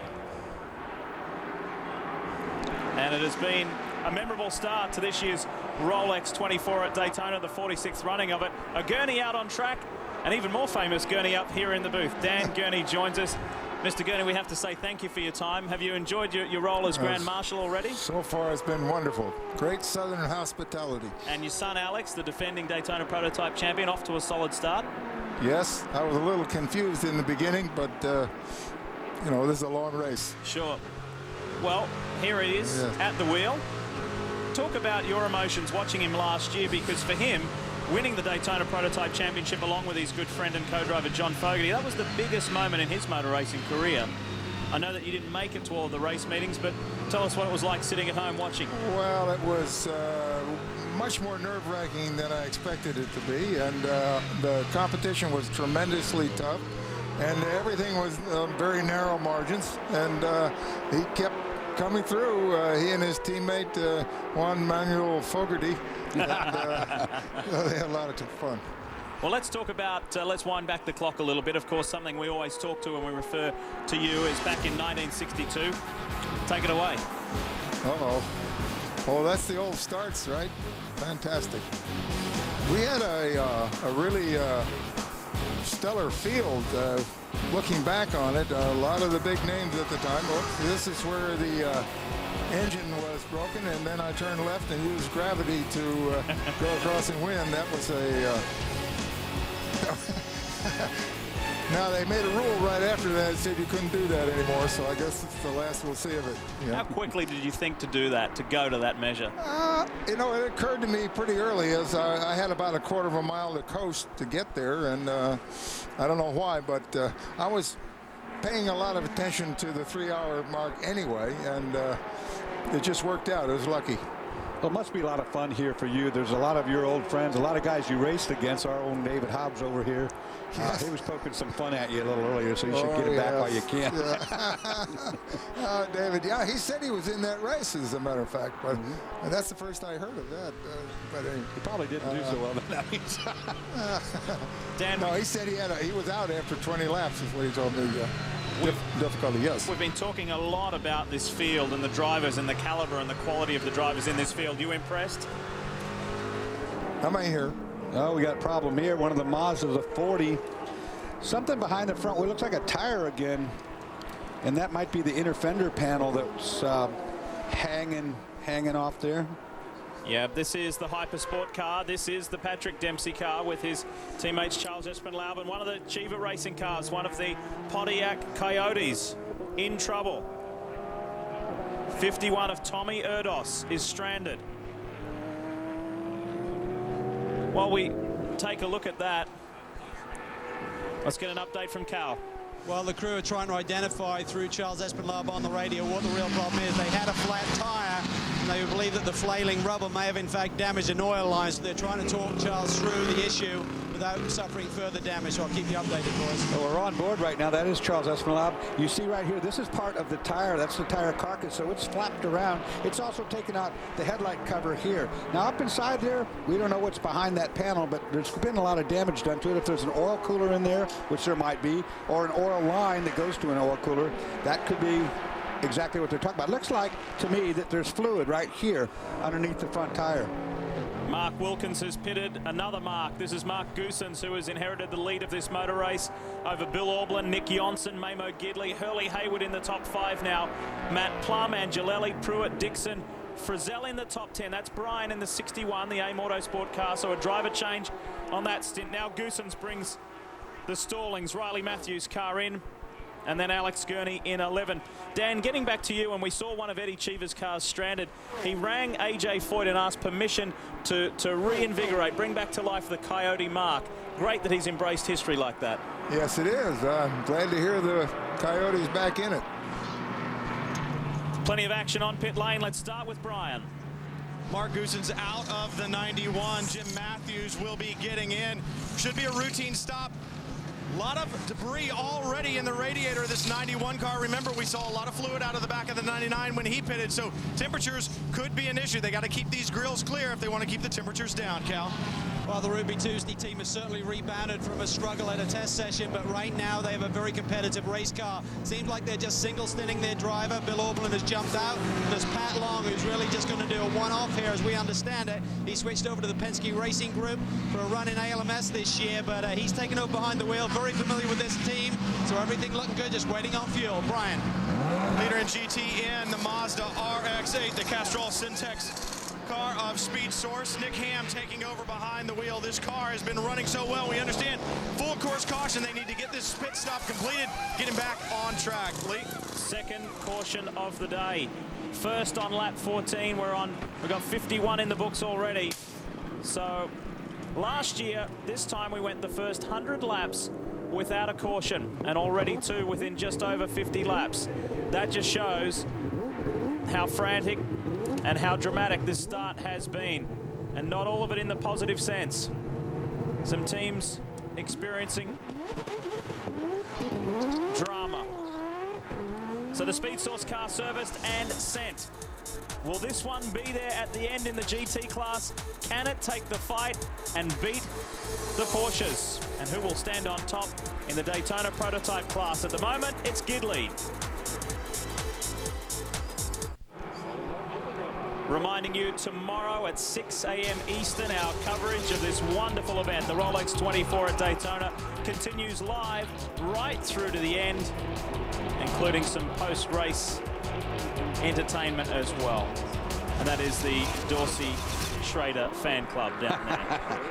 And it has been a memorable start to this year's Rolex 24 at Daytona, the 46th running of it. A Gurney out on track, and even more famous Gurney up here in the booth. Dan Gurney joins us. Mr. Gurney, we have to say thank you for your time. Have you enjoyed your role as Grand Marshal already? So far, it's been wonderful. Great Southern hospitality. And your son, Alex, the defending Daytona prototype champion, off to a solid start? Yes, I was a little confused in the beginning, but, you know, this is a long race. Sure. Well, here he is at the wheel. Talk about your emotions watching him last year, because for him, winning the Daytona Prototype Championship along with his good friend and co-driver John Fogarty, that was the biggest moment in his motor racing career. I know that you didn't make it to all of the race meetings, but tell us what it was like sitting at home watching. Well, it was much more nerve-wracking than I expected it to be, and the competition was tremendously tough, and everything was very narrow margins, and he kept coming through. He and his teammate Juan Manuel Fogarty, and, they had a lot of fun. Well, let's talk about, let's wind back the clock a little bit. Of course, something we always talk to when we refer to you is back in 1962. Take it away. Uh-oh. Oh, that's the old starts, right? Fantastic. We had a really stellar field. Looking back on it, a lot of the big names at the time. Oh, this is where the engine was broken, and then I turned left and used gravity to go across and win. That was a Now, they made a rule right after that that said you couldn't do that anymore, so I guess it's the last we'll see of it. How quickly did you think to do that, to go to that measure? You know, it occurred to me pretty early as I had about a quarter of a mile to coast to get there, and I don't know why, but I was paying a lot of attention to the 3-hour mark anyway, and it just worked out. It was lucky. Well, it must be a lot of fun here for you. There's a lot of your old friends, a lot of guys you raced against. Our own David Hobbs over here. He was poking some fun at you a little earlier, so you should get it back while you can. Yeah. David, yeah, he said he was in that race, as a matter of fact, but that's the first I heard of that. But he probably didn't do so well that night. Dan, no, he said he was out after 20 laps, is what he told me. Difficulty, yes. We've been talking a lot about this field and the drivers and the caliber and the quality of the drivers in this field. You impressed? How many here? Oh, we got a problem here. One of the Mazdas, a 40. Something behind the front. It looks like a tire again. And that might be the inner fender panel that's hanging off there. Yeah, this is the Hypersport car. This is the Patrick Dempsey car with his teammates Charles Espenlaub, and one of the Chiva Racing cars, one of the Pontiac Coyotes, in trouble. 51 of Tommy Erdos is stranded. While we take a look at that, let's get an update from Cal. Well, the crew are trying to identify through Charles Espenlaub on the radio what the real problem is. They had a flat tire, and they believe that the flailing rubber may have in fact damaged an oil line, so they're trying to talk Charles through the issue without suffering further damage. So I'll keep you updated, boys. Well, we're on board right now. That is Charles Espenlaub. You see right here, this is part of the tire. That's the tire carcass, so it's flapped around. It's also taken out the headlight cover here. Now, up inside there, we don't know what's behind that panel, but there's been a lot of damage done to it. If there's an oil cooler in there, which there might be, or an oil line that goes to an oil cooler, that could be exactly what they're talking about. It looks like, to me, that there's fluid right here underneath the front tire. Mark Wilkins has pitted another Mark. This is Mark Goosens, who has inherited the lead of this motor race over Bill Aublin, Nick Johnson, Mamo Gidley, Hurley Hayward in the top 5 now. Matt Plum, Angelelli, Pruitt, Dixon, Frizzell in the top 10. That's Brian in the 61, the AIM Autosport car. So a driver change on that stint. Now Goosens brings the Stallings, Riley Matthews car in, and then Alex Gurney in 11. Dan, getting back to you, when we saw one of Eddie Cheever's cars stranded, he rang AJ Foyt and asked permission to reinvigorate, bring back to life the Coyote Mark. Great that he's embraced history like that. Yes, it is. I'm glad to hear the Coyotes back in it. Plenty of action on pit lane. Let's start with Brian. Mark Goosens out of the 91. Jim Matthews will be getting in. Should be a routine stop. A lot of debris already in the radiator of this 91 car. Remember, we saw a lot of fluid out of the back of the 99 when he pitted, so temperatures could be an issue. They got to keep these grills clear if they want to keep the temperatures down, Cal. Well, the Ruby Tuesday team has certainly rebounded from a struggle at a test session, but right now they have a very competitive race car. Seems like they're just single-stinting their driver. Bill Aublin has jumped out. There's Pat Long, who's really just going to do a one-off here, as we understand it. He switched over to the Penske Racing Group for a run in ALMS this year, but he's taken over behind the wheel, very familiar with this team, so everything looking good, just waiting on fuel. Brian. Leader in GTN, the Mazda RX-8, the Castrol Syntex car of Speed Source. Nick Ham taking over behind the wheel. This car has been running so well. We understand full course caution. They need to get this pit stop completed, get him back on track. Lee? Second caution of the day. First on lap 14. We've got 51 in the books already. So last year, this time we went the first 100 laps without a caution, and already 2 within just over 50 laps. That just shows how frantic and how dramatic this start has been, and not all of it in the positive sense. Some teams experiencing drama. So the Speed Source car serviced and sent. Will this one be there at the end in the GT class? Can it take the fight and beat the Porsches? And who will stand on top in the Daytona prototype class? At the moment, it's Gidley. Reminding you, tomorrow at 6 a.m. Eastern, our coverage of this wonderful event, the Rolex 24 at Daytona, continues live right through to the end, including some post-race entertainment as well. and that is the Dorsey Schrader fan club down there.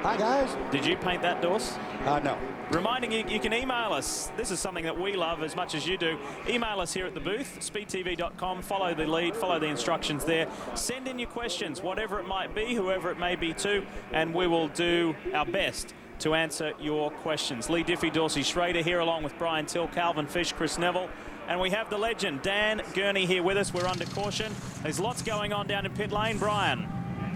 Hi, guys. Did you paint that, Dorse? No. Reminding you, you can email us. This is something that we love as much as you do. Email us here at the booth, speedtv.com. Follow the lead, follow the instructions there. Send in your questions, whatever it might be, whoever it may be to, and we will do our best to answer your questions. Lee Diffie, Dorsey Schrader here, along with Brian Till, Calvin Fish, Chris Neville. And we have the legend, Dan Gurney, here with us. We're under caution. There's lots going on down in pit lane. Brian.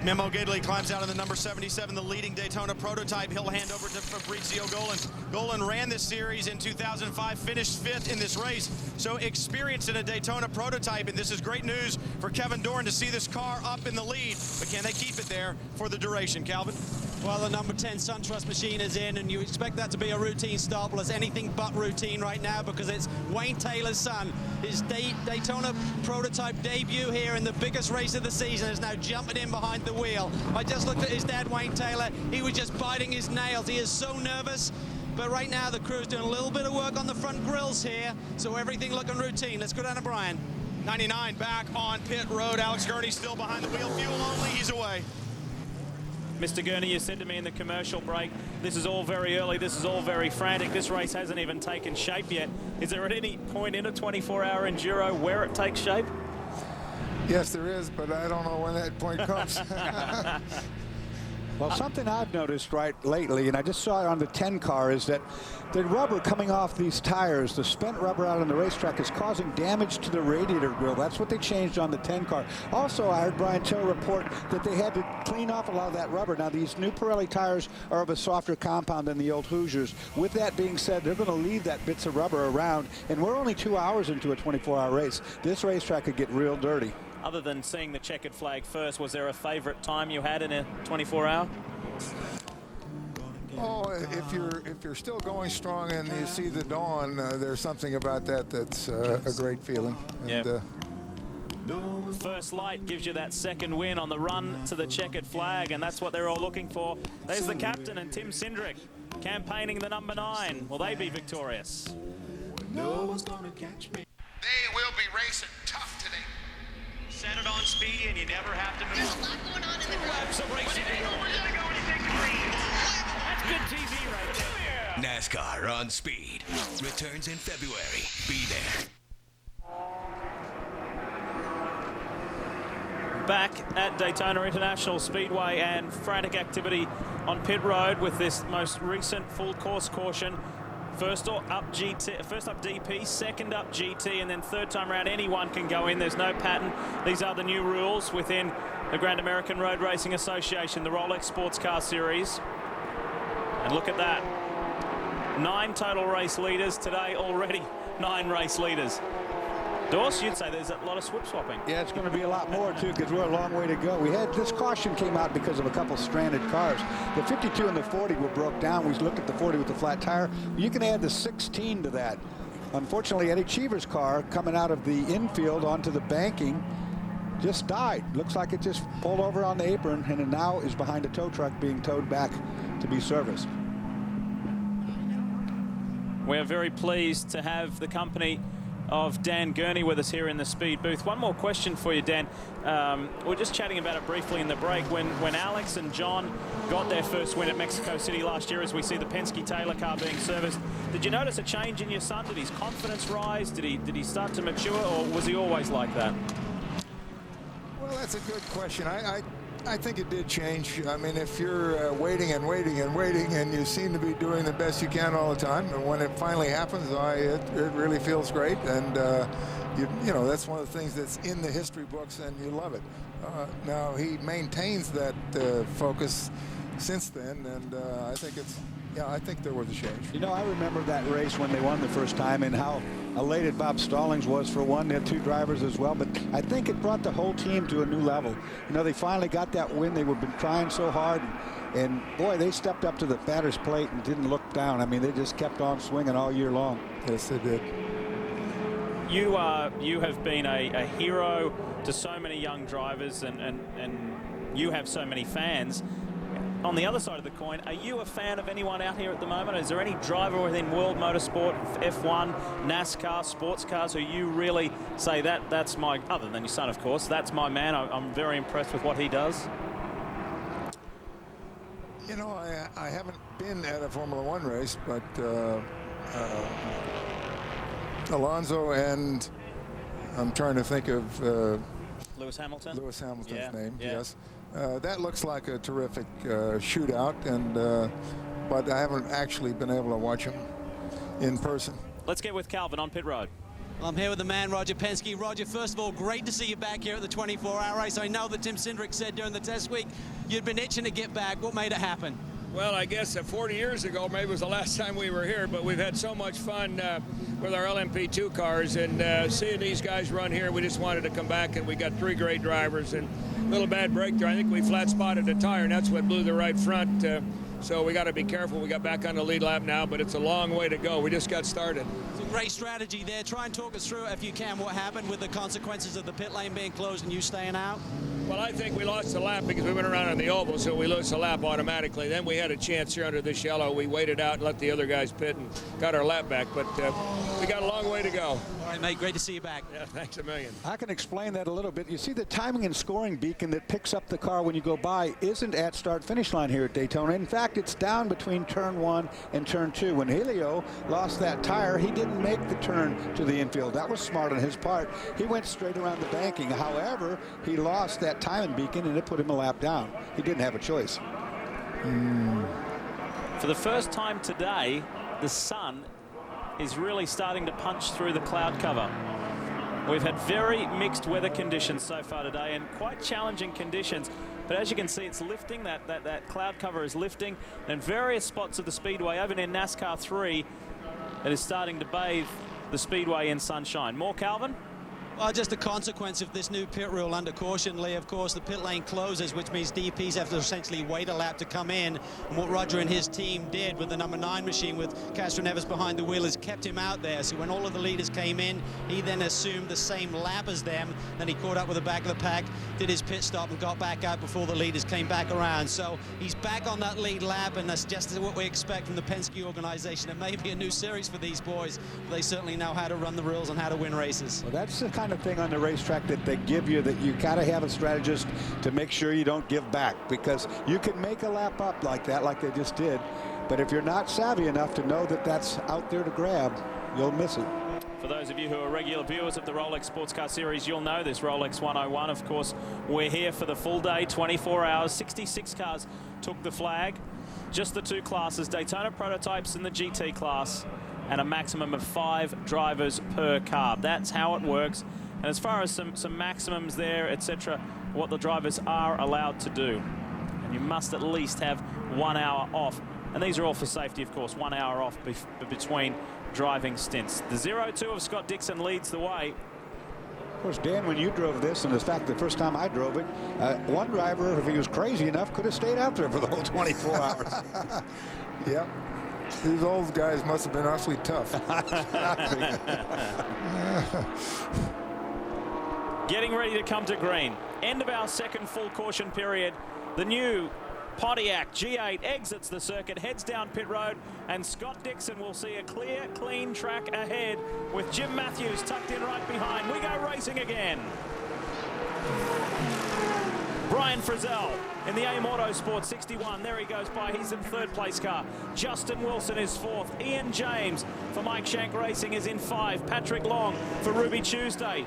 Memo Gidley climbs out in the number 77, the leading Daytona prototype. He'll hand over to Fabrizio Golan. Golan ran this series in 2005, finished 5th in this race. So experienced in a Daytona prototype, and this is great news for Kevin Dorn to see this car up in the lead. But can they keep it there for the duration, Calvin? Well, the number 10 SunTrust machine is in, and you expect that to be a routine start. Well, it's anything but routine right now because it's Wayne Taylor's son. His Daytona prototype debut here in the biggest race of the season is now jumping in behind the wheel. I just looked at his dad, Wayne Taylor. He was just biting his nails. He is so nervous. But right now, the crew's doing a little bit of work on the front grills here, so everything looking routine. Let's go down to Brian. 99 back on pit road. Alex Gurney still behind the wheel. Fuel only. He's away. Mr. Gurney, you said to me in the commercial break, this is all very early, this is all very frantic, this race hasn't even taken shape yet. Is there at any point in a 24-hour enduro where it takes shape? Yes, there is, but I don't know when that point comes. Well, something I've noticed lately, and I just saw it on the 10 car, is that the rubber coming off these tires, the spent rubber out on the racetrack, is causing damage to the radiator grill. That's what they changed on the 10 car. Also, I heard Brian Till report that they had to clean off a lot of that rubber. Now, these new Pirelli tires are of a softer compound than the old Hoosiers. With that being said, they're going to leave that bits of rubber around, and we're only 2 hours into a 24-hour race. This racetrack could get real dirty. Other than seeing the checkered flag first, was there a favorite time you had in a 24-hour? Oh, if you're still going strong and you see the dawn, there's something about that that's a great feeling. And, First light gives you that second win on the run to the checkered flag, and that's what they're all looking for. There's the captain and Tim Cindric campaigning the number 9. Will they be victorious? No one's gonna catch me. They will be racing tough today. Set it on speedy, and you never have to move. There's a lot going on in the Laps of racing. That's good TV right there. NASCAR on Speed returns in February. Be there. Back at Daytona International Speedway, and frantic activity on pit road with this most recent full course caution. First up DP, second up GT, and then third time around anyone can go in. There's no pattern. These are the new rules within the Grand American Road Racing Association, the Rolex Sports Car Series. And look at that. 9 total race leaders today already. 9 race leaders. Dorse, you'd say there's a lot of swip swapping. Yeah, it's going to be a lot more, too, because we're a long way to go. We had this caution came out because of a couple stranded cars. The 52 and the 40 were broke down. We looked at the 40 with the flat tire. You can add the 16 to that. Unfortunately, Eddie Cheever's car coming out of the infield onto the banking just died. Looks like it just pulled over on the apron, and it now is behind a tow truck being towed back to be serviced. We're very pleased to have the company of Dan Gurney with us here in the Speed booth. One more question for you, Dan. We're just chatting about it briefly in the break. When Alex and John got their first win at Mexico City last year, as we see the Penske Taylor car being serviced, did you notice a change in your son? Did his confidence rise? Did he start to mature, or was he always like that? Well, that's a good question. I think it did change. I mean, if you're waiting and waiting and waiting, and you seem to be doing the best you can all the time, and when it finally happens, it really feels great. And you know, that's one of the things that's in the history books, and you love it. Now he maintains that focus since then, and I think there was a change. You know, I remember that race when they won the first time, and how elated Bob Stallings was for one. They had 2 drivers as well, but I think it brought the whole team to a new level. You know, they finally got that win. They had been trying so hard, and boy, they stepped up to the batter's plate and didn't look down. I mean, they just kept on swinging all year long. Yes, they did. You have been a hero to so many young drivers, and you have so many fans. on the other side of the coin, are you a fan of anyone out here at the moment? Is there any driver within world motorsport, F1, NASCAR, sports cars, who you really say that's my, other than your son, of course, that's my man? I'm very impressed with what he does. You know, I haven't been at a Formula One race, but Alonso and I'm trying to think of Lewis Hamilton. Lewis Hamilton's name, yeah. yes. That looks like a terrific shootout, and but I haven't actually been able to watch him in person. Let's get with Calvin on pit road. I'm here with the man, Roger Penske. Roger, first of all, great to see you back here at the 24-hour race. I know that Tim Cindric said during the test week you'd been itching to get back. What made it happen? Well, I guess 40 years ago maybe was the last time we were here, but we've had so much fun with our LMP2 cars, and seeing these guys run here, we just wanted to come back, and we got 3 great drivers, and a little bad break there. I think we flat spotted a tire, and that's what blew the right front. So we got to be careful. We got back on the lead lap now, but it's a long way to go. We just got started. It's a great strategy there. Try and talk us through, if you can, what happened with the consequences of the pit lane being closed and you staying out. Well, I think we lost the lap because we went around on the oval, so we lost the lap automatically. Then we had a chance here under this yellow. We waited out and let the other guys pit and got our lap back, but we got a long way to go. All right, mate, great to see you back. Yeah, thanks a million. I can explain that a little bit. You see, the timing and scoring beacon that picks up the car when you go by isn't at start-finish line here at Daytona. In fact, it's down between turn 1 and turn 2. When Helio lost that tire, he didn't make the turn to the infield. That was smart on his part. He went straight around the banking. However, he lost that timing beacon, and it put him a lap down. He didn't have a choice. For the first time today, the sun is really starting to punch through the cloud cover. We've had very mixed weather conditions so far today, and quite challenging conditions. But as you can see, it's lifting. That cloud cover is lifting. And various spots of the Speedway, over in NASCAR 3, it is starting to bathe the Speedway in sunshine. More, Calvin? Well, just a consequence of this new pit rule under caution, Lee. Of course, the pit lane closes, which means DPs have to essentially wait a lap to come in. And what Roger and his team did with the number 9 machine with Castroneves behind the wheel is kept him out there. So when all of the leaders came in, he then assumed the same lap as them. Then he caught up with the back of the pack, did his pit stop, and got back out before the leaders came back around. So he's back on that lead lap, and that's just what we expect from the Penske organization. It may be a new series for these boys, but they certainly know how to run the rules and how to win races. Well, that's the kind of thing on the racetrack that they give you, that you gotta have a strategist to make sure you don't give back, because you can make a lap up like that, like they just did, but if you're not savvy enough to know that that's out there to grab, you'll miss it. For those of you who are regular viewers of the Rolex Sports Car Series, you'll know this Rolex 101. Of course, we're here for the full day, 24 hours. 66 cars took the flag. Just the 2 classes, Daytona prototypes and the GT class, and a maximum of 5 drivers per car. That's how it works. And as far as some maximums there, etc., what the drivers are allowed to do. And you must at least have 1 hour off. And these are all for safety, of course, 1 hour off between driving stints. The 02 of Scott Dixon leads the way. Of course, Dan, when you drove this, and in fact, the first time I drove it, one driver, if he was crazy enough, could have stayed out there for the whole 24 hours. Yep. These old guys must have been awfully tough. Getting ready to come to green. End of our second full caution period. The new Pontiac G8 exits the circuit, heads down pit road, and Scott Dixon will see a clear, clean track ahead with Jim Matthews tucked in right behind. We go racing again. Brian Frizzell in the A Motorsport 61. There he goes by. He's in 3rd place car. Justin Wilson is 4th. Ian James for Mike Shank Racing is in 5. Patrick Long for Ruby Tuesday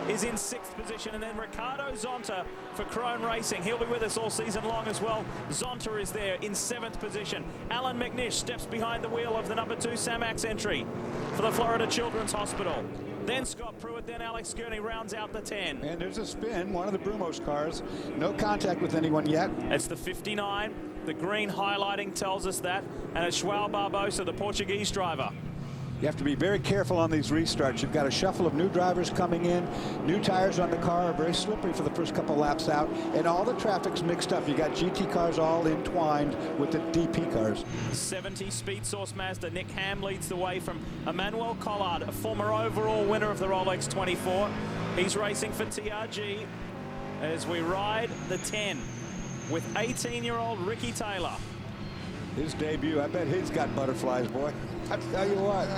is in 6th position, and then Ricardo Zonta for Crone Racing. He'll be with us all season long as well. Zonta is there in 7th position. Alan McNish steps behind the wheel of the number 2 Samax entry for the Florida Children's Hospital. Then Scott Pruitt, then Alex Gurney rounds out the 10. And there's a spin, one of the Brumos cars. No contact with anyone yet. It's the 59. The green highlighting tells us that. And it's João Barbosa, the Portuguese driver. You have to be very careful on these restarts. You've got a shuffle of new drivers coming in. New tires on the car are very slippery for the first couple laps out. And all the traffic's mixed up. You got GT cars all entwined with the DP cars. 70 Speed Source Mazda. Nick Ham leads the way from Emmanuel Collard, a former overall winner of the Rolex 24. He's racing for TRG as we ride the 10. with 18-year-old Ricky Taylor. His debut, I bet he's got butterflies, boy. I tell you what,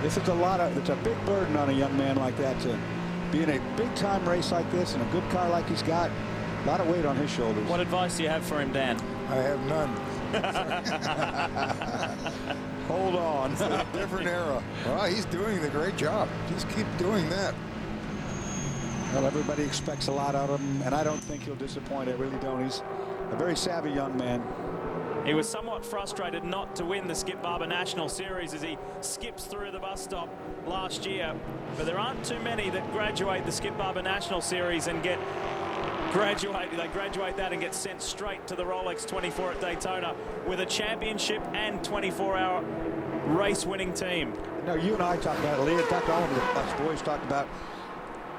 it's a big burden on a young man like that to be in a big-time race like this and a good car like he's got. A lot of weight on his shoulders. What advice do you have for him, Dan? I have none. Hold on. It's a different era. Well, he's doing the great job. Just keep doing that. Well, everybody expects a lot out of him, and I don't think he'll disappoint. I really don't. He's a very savvy young man. He was somewhat frustrated not to win the Skip Barber National Series as he skips through the bus stop last year. But there aren't too many that graduate the Skip Barber National Series and they graduate that and get sent straight to the Rolex 24 at Daytona with a championship and 24-hour race-winning team. Now, you and I talked about it, Lee. In fact, all of us boys talked about,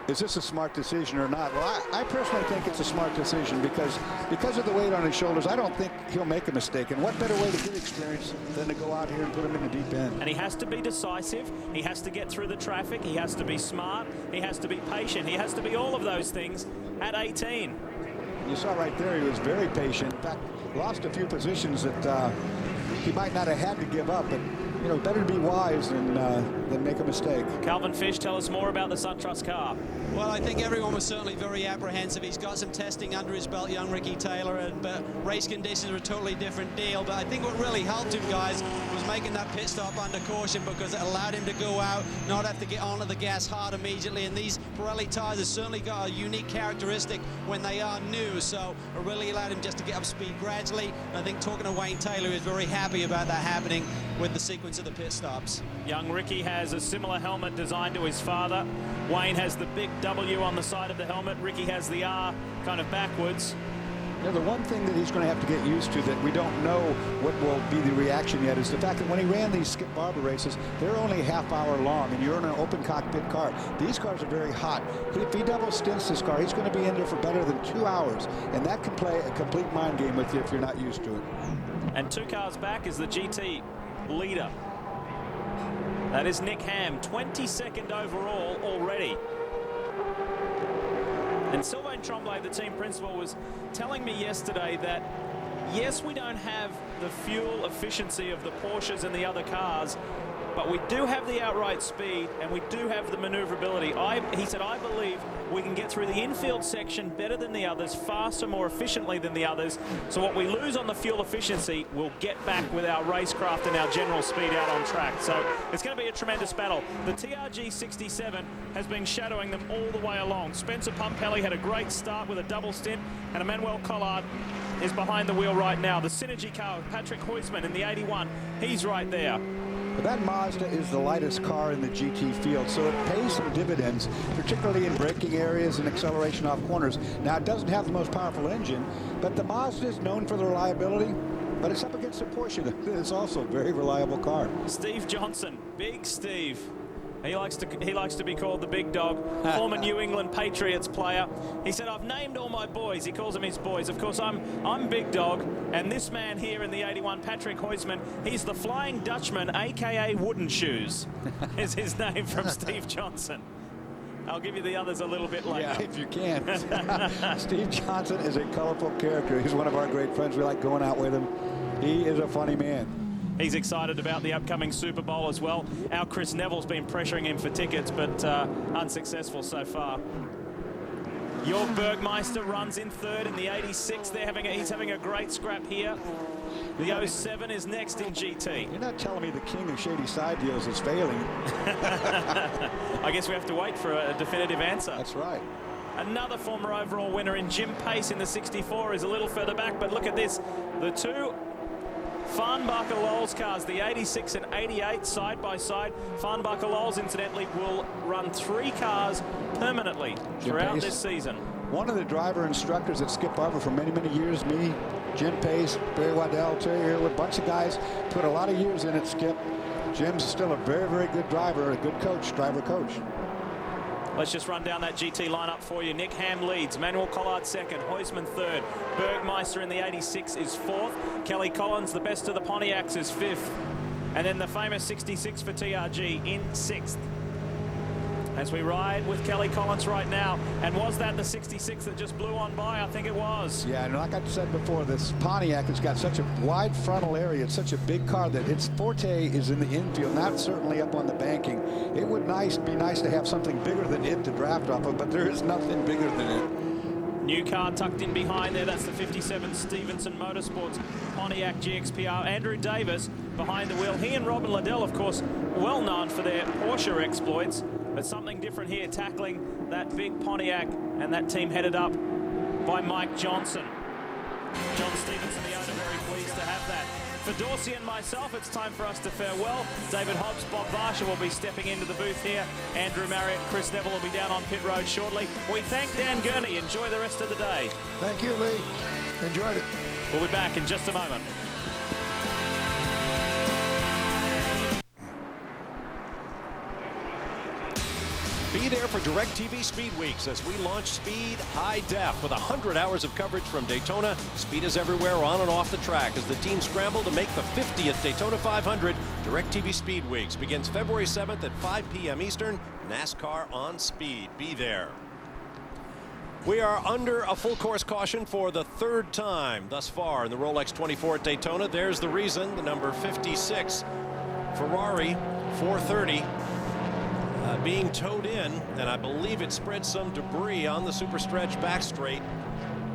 is this a smart decision or not? Well, I personally think it's a smart decision because of the weight on his shoulders. I don't think he'll make a mistake. And what better way to get experience than to go out here and put him in the deep end? And he has to be decisive. He has to get through the traffic. He has to be smart. He has to be patient. He has to be all of those things at 18. You saw right there, he was very patient. In fact, lost a few positions that he might not have had to give up. But you know, better to be wise than make a mistake. Calvin Fish, tell us more about the SunTrust car. Well, I think everyone was certainly very apprehensive. He's got some testing under his belt, young Ricky Taylor, but race conditions are a totally different deal. But I think what really helped him, guys, was making that pit stop under caution because it allowed him to go out, not have to get onto the gas hard immediately. And these Pirelli tires have certainly got a unique characteristic when they are new, so it really allowed him just to get up speed gradually. And I think talking to Wayne Taylor, is very happy about that happening with the sequence of the pit stops. Young Ricky has a similar helmet designed to his father. Wayne has the big W on the side of the helmet. Ricky has the R kind of backwards. You know, the one thing that he's going to have to get used to that we don't know what will be the reaction yet is the fact that when he ran these Skip Barber races, they're only a half hour long, and you're in an open cockpit car. These cars are very hot. If he double stints this car, he's going to be in there for better than 2 hours, and that can play a complete mind game with you if you're not used to it. And 2 cars back is the GT leader. That is Nick Ham, 22nd overall already. And Sylvain Tremblay, the team principal, was telling me yesterday that, yes, we don't have the fuel efficiency of the Porsches and the other cars, but we do have the outright speed and we do have the maneuverability. He said, I believe we can get through the infield section better than the others, faster, more efficiently than the others. So what we lose on the fuel efficiency, we'll get back with our racecraft and our general speed out on track. So it's going to be a tremendous battle. The TRG 67 has been shadowing them all the way along. Spencer Pumpelly had a great start with a double stint, and Emmanuel Collard is behind the wheel right now. The Synergy car, Patrick Huisman in the 81, he's right there. But that Mazda is the lightest car in the GT field, so it pays some dividends, particularly in braking areas and acceleration off corners. Now, it doesn't have the most powerful engine, but the Mazda is known for the reliability, but it's up against the Porsche. It's also a very reliable car. Steve Johnson, Big Steve. He likes to be called the big dog. Former New England Patriots player. He said, I've named all my boys. He calls them his boys. Of course, I'm Big Dog. And this man here in the 81, Patrick Huisman, he's the Flying Dutchman, a.k.a. Wooden Shoes, is his name from Steve Johnson. I'll give you the others a little bit later. Yeah, if you can. Steve Johnson is a colorful character. He's one of our great friends. We like going out with him. He is a funny man. He's excited about the upcoming Super Bowl as well. Our Chris Neville's been pressuring him for tickets, but unsuccessful so far. Jörg Bergmeister runs in third in the 86. He's having a great scrap here. The 07 is next in GT. You're not telling me the king of shady side deals is failing. I guess we have to wait for a definitive answer. That's right. Another former overall winner in Jim Pace in the 64 is a little further back, but look at this. The two Farnbacher Lowell's cars, the 86 and 88, side by side. Farnbacher Lowell's, incidentally, will run 3 cars permanently throughout this season. One of the driver instructors at Skip Barber for many, many years, me, Jim Pace, Barry Waddell, Terry here, with a bunch of guys, put a lot of years in it, Skip. Jim's still a very, very good driver, a good coach, driver coach. Let's just run down that GT lineup for you. Nick Ham leads, Manuel Collard second, Huisman third, Bergmeister in the 86 is fourth, Kelly Collins, the best of the Pontiacs, is fifth, and then the famous 66 for TRG in sixth. as we ride with Kelly Collins right now. And was that the 66 that just blew on by? I think it was. Yeah, and like I said before, this Pontiac has got such a wide frontal area. It's such a big car that its forte is in the infield, not certainly up on the banking. It would be nice to have something bigger than it to draft off of, but there is nothing bigger than it. New car tucked in behind there. That's the 57 Stevenson Motorsports Pontiac GXPR. Andrew Davis behind the wheel. He and Robin Liddell, of course, well known for their Porsche exploits. But something different here, tackling that big Pontiac, and that team headed up by Mike Johnson. John Stevenson, the owner, very pleased to have that. For Dorsey and myself, it's time for us to farewell. David Hobbs, Bob Varsha will be stepping into the booth here. Andrew Marriott, Chris Neville will be down on pit road shortly. We thank Dan Gurney. Enjoy the rest of the day. Thank you, Lee. Enjoyed it. We'll be back in just a moment. Be there for DirecTV Speed Weeks as we launch Speed High Def with 100 hours of coverage from Daytona. Speed is everywhere on and off the track as the team scramble to make the 50th Daytona 500. DirecTV Speed Weeks begins February 7th at 5 p.m. Eastern. NASCAR on Speed. Be there. We are under a full course caution for the third time thus far in the Rolex 24 at Daytona. There's the reason, the number 56 Ferrari 430 being towed in, and I believe it spread some debris on the super stretch back straight,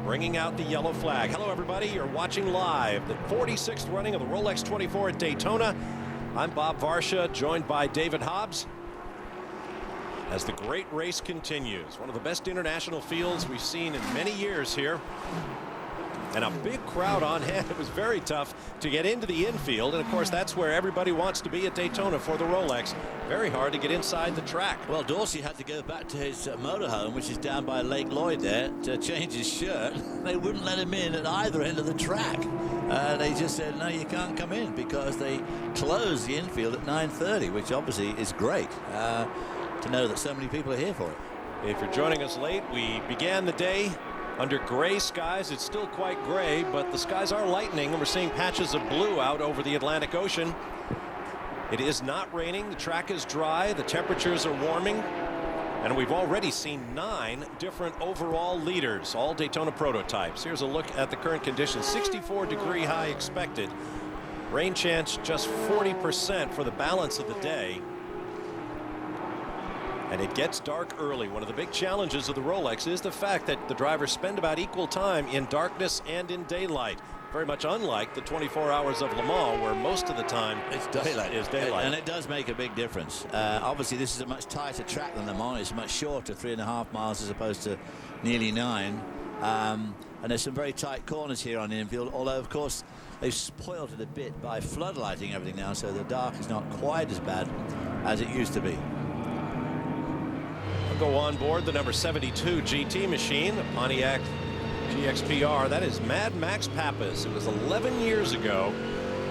bringing out the yellow flag. Hello everybody, you're watching live the 46th running of the Rolex 24 at Daytona. I'm Bob Varsha, joined by David Hobbs as the great race continues. One of the best international fields we've seen in many years here. And a big crowd on hand. It was very tough to get into the infield. And of course, that's where everybody wants to be at Daytona for the Rolex. Very hard to get inside the track. Well, Dorsey had to go back to his motorhome, which is down by Lake Lloyd there, to change his shirt. They wouldn't let him in at either end of the track. They just said, no, you can't come in, because they closed the infield at 9:30, which obviously is great to know that so many people are here for it. If you're joining us late, we began the day under gray skies. It's still quite gray, but the skies are lightening, and we're seeing patches of blue out over the Atlantic Ocean. It is not raining. The track is dry. The temperatures are warming. And we've already seen 9 different overall leaders, all Daytona prototypes. Here's a look at the current conditions. 64-degree high expected. Rain chance just 40% for the balance of the day. And it gets dark early. One of the big challenges of the Rolex is the fact that the drivers spend about equal time in darkness and in daylight. Very much unlike the 24 hours of Le Mans, where most of the time it's daylight. And it does make a big difference. Obviously, this is a much tighter track than Le Mans. It's much shorter, 3.5 miles as opposed to nearly 9. And there's some very tight corners here on the infield, although, of course, they've spoiled it a bit by floodlighting everything now, so the dark is not quite as bad as it used to be. Go on board the number 72 GT machine, the Pontiac GXPR. That is Mad Max Pappas. It was 11 years ago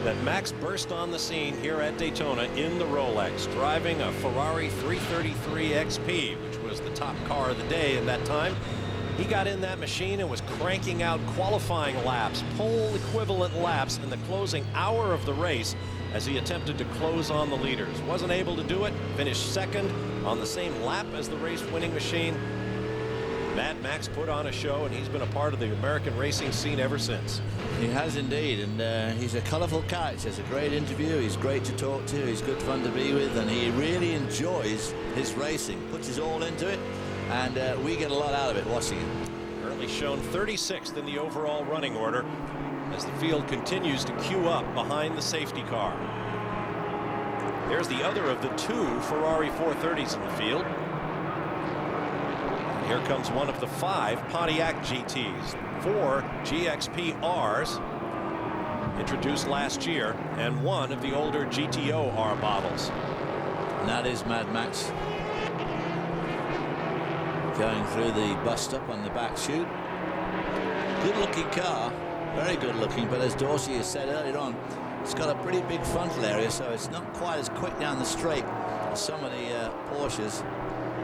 that Max burst on the scene here at Daytona in the Rolex, driving a Ferrari 333 XP, which was the top car of the day at that time. He got in that machine and was cranking out qualifying laps, pole equivalent laps in the closing hour of the race as he attempted to close on the leaders. Wasn't able to do it, finished second on the same lap as the race winning machine. Mad Max put on a show, and he's been a part of the American racing scene ever since. He has indeed, and he's a colorful character. It's a great interview. He's great to talk to. He's good fun to be with, and he really enjoys his racing, puts his all into it, and we get a lot out of it watching it. Currently shown 36th in the overall running order as the field continues to queue up behind the safety car. There's the other of the 2 Ferrari 430s in the field. And here comes one of the 5 Pontiac GTs, 4 GXP-Rs introduced last year, and 1 of the older GTO R models. And that is Mad Max going through the bust up on the back chute. Good looking car. Very good looking, but as Dorsey has said earlier on, it's got a pretty big frontal area, so it's not quite as quick down the straight as some of the Porsches,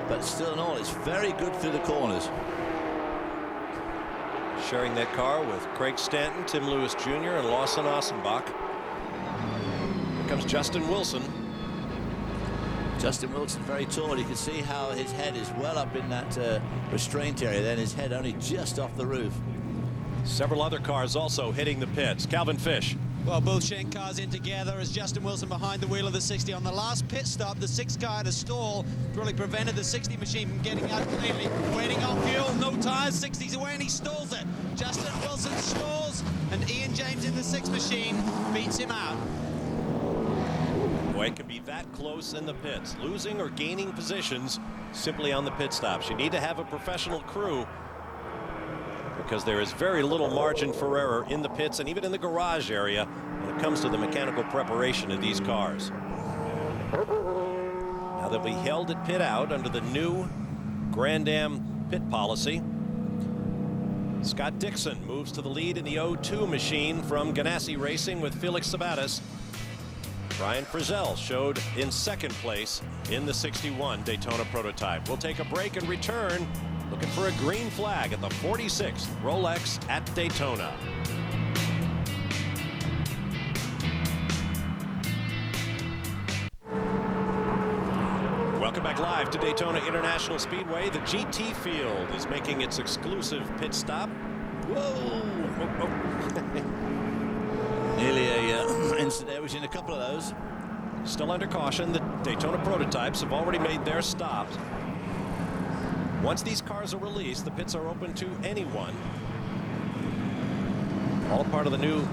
but still in all, it's very good through the corners. Sharing that car with Craig Stanton, Tim Lewis Jr., and Lawson Ossenbach. Here comes Justin Wilson. Justin Wilson, very tall. You can see how his head is well up in that restraint area, then his head only just off the roof. Several other cars also hitting the pits. Calvin Fish. Well, both Shank cars in together as Justin Wilson behind the wheel of the 60. On the last pit stop, the 6 car had a stall, really prevented the 60 machine from getting out cleanly. Waiting on fuel, no tires, 60's away, and he stalls it. Justin Wilson stalls, and Ian James in the 6 machine beats him out. Boy, it can be that close in the pits. Losing or gaining positions simply on the pit stops. You need to have a professional crew, because there is very little margin for error in the pits and even in the garage area when it comes to the mechanical preparation of these cars. Now they'll be held at pit out under the new Grand Am pit policy. Scott Dixon moves to the lead in the 02 machine from Ganassi Racing with Felix Sabates. Brian Frizzell showed in second place in the 61 Daytona prototype. We'll take a break and return looking for a green flag at the 46th Rolex at Daytona. Welcome back live to Daytona International Speedway. The GT field is making its exclusive pit stop. Whoa! Nearly a incident. We've seen a couple of those. Still under caution. The Daytona prototypes have already made their stops. Once these cars are released, the pits are open to anyone. All part of the new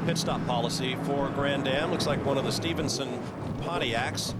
pit stop policy for Grand Am. Looks like one of the Stevenson Pontiacs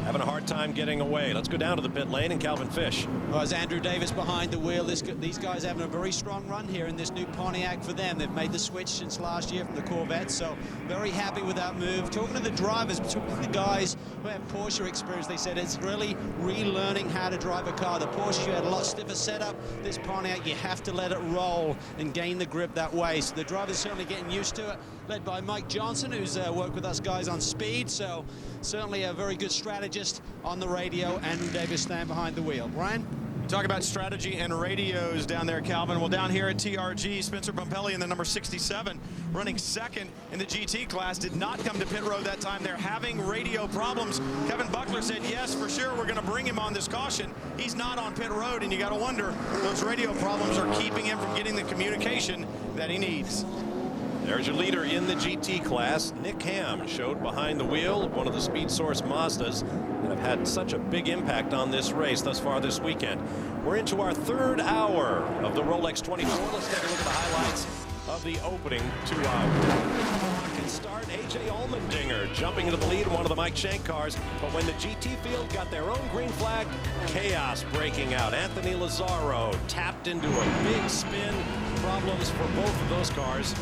having a hard time getting away. Let's go down to the pit lane and Calvin Fish. Well, as Andrew Davis behind the wheel, these guys having a very strong run here in this new Pontiac for them. They've made the switch since last year from the Corvette, so very happy with that move. Talking to the drivers, talking to the guys who have Porsche experience, they said it's really relearning how to drive a car. The Porsche, you had a lot stiffer setup. This Pontiac, you have to let it roll and gain the grip that way. So the drivers certainly getting used to it, led by Mike Johnson, who's worked with us guys on speed, so certainly a very good strategist on the radio. Andrew Davis stand behind the wheel. Ryan? Talk about strategy and radios down there, Calvin. Well, down here at TRG, Spencer Pompelli in the number 67, running second in the GT class, did not come to pit road that time. They're having radio problems. Kevin Buckler said, yes, for sure, we're going to bring him on this caution. He's not on pit road, and you got to wonder, those radio problems are keeping him from getting the communication that he needs. There's your leader in the GT class. Nick Ham showed behind the wheel of one of the Speed Source Mazdas that have had such a big impact on this race thus far this weekend. We're into our third hour of the Rolex 24. Let's take a look at the highlights of the opening 2 hours. Can start AJ Allmendinger jumping into the lead in one of the Mike Shank cars, but when the GT field got their own green flag, chaos breaking out. Anthony Lazzaro tapped into a big spin. Problems for both of those cars.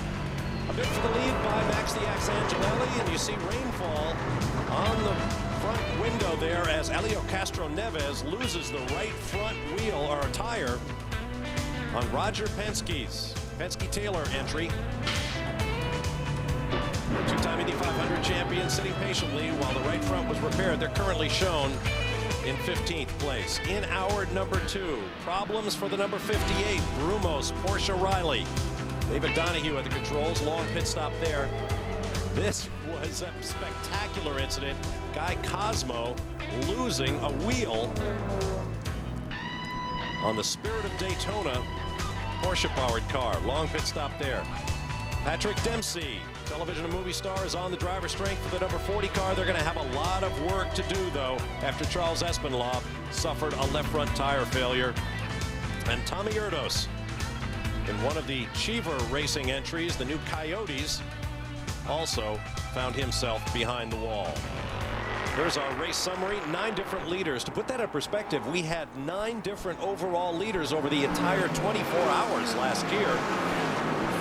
A bit for the lead by Max the Axe Angelelli, and you see rainfall on the front window there as Elio Castro Neves loses the right front wheel or tire on Roger Penske's Penske-Taylor entry. Two-time Indy 500 champion sitting patiently while the right front was repaired. They're currently shown in 15th place. In hour number 2, problems for the number 58, Brumos, Porsche Riley. David Donahue at the controls, long pit stop there. This was a spectacular incident. Guy Cosmo losing a wheel on the Spirit of Daytona Porsche-powered car. Long pit stop there. Patrick Dempsey, television and movie stars on the driver's strength for the number 40 car. They're going to have a lot of work to do, though, after Charles Espinlaub suffered a left front tire failure. And Tommy Erdos, in one of the Cheever Racing entries, the new Coyotes, also found himself behind the wall. Here's our race summary. 9 different leaders. To put that in perspective, we had 9 different overall leaders over the entire 24 hours last year.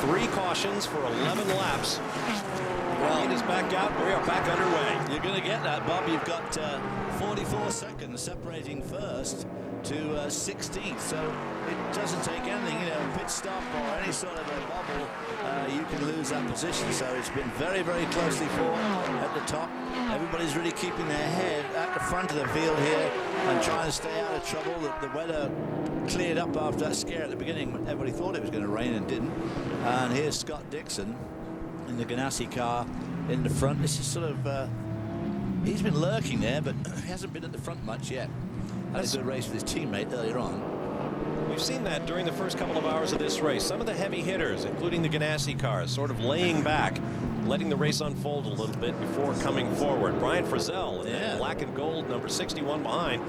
3 cautions for 11 laps. Well, it is back out. We are back underway. You're going to get that, Bob. You've got 44 seconds separating first to 16th, so it doesn't take anything, you know, pit stop or any sort of a bubble, you can lose that position. So it's been very, very closely fought at the top. Everybody's really keeping their head at the front of the field here and trying to stay out of trouble. The weather cleared up after that scare at the beginning. Everybody thought it was going to rain and didn't. And here's Scott Dixon in the Ganassi car in the front. This is sort of He's been lurking there, but he hasn't been at the front much yet. Had a good race with his teammate earlier on. We've seen that during the first couple of hours of this race. Some of the heavy hitters, including the Ganassi cars, sort of laying back, letting the race unfold a little bit before coming forward. Brian Frizzell, in black and gold, number 61 behind.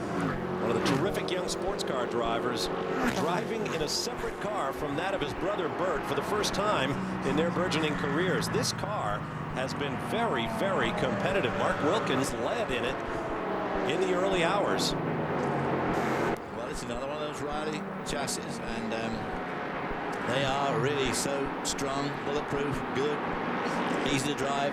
One of the terrific young sports car drivers, driving in a separate car from that of his brother Bert for the first time in their burgeoning careers. This car has been very, very competitive. Mark Wilkins led in it in the early hours. Well, it's another one of those Riley chassis, and they are really so strong, bulletproof, good, easy to drive.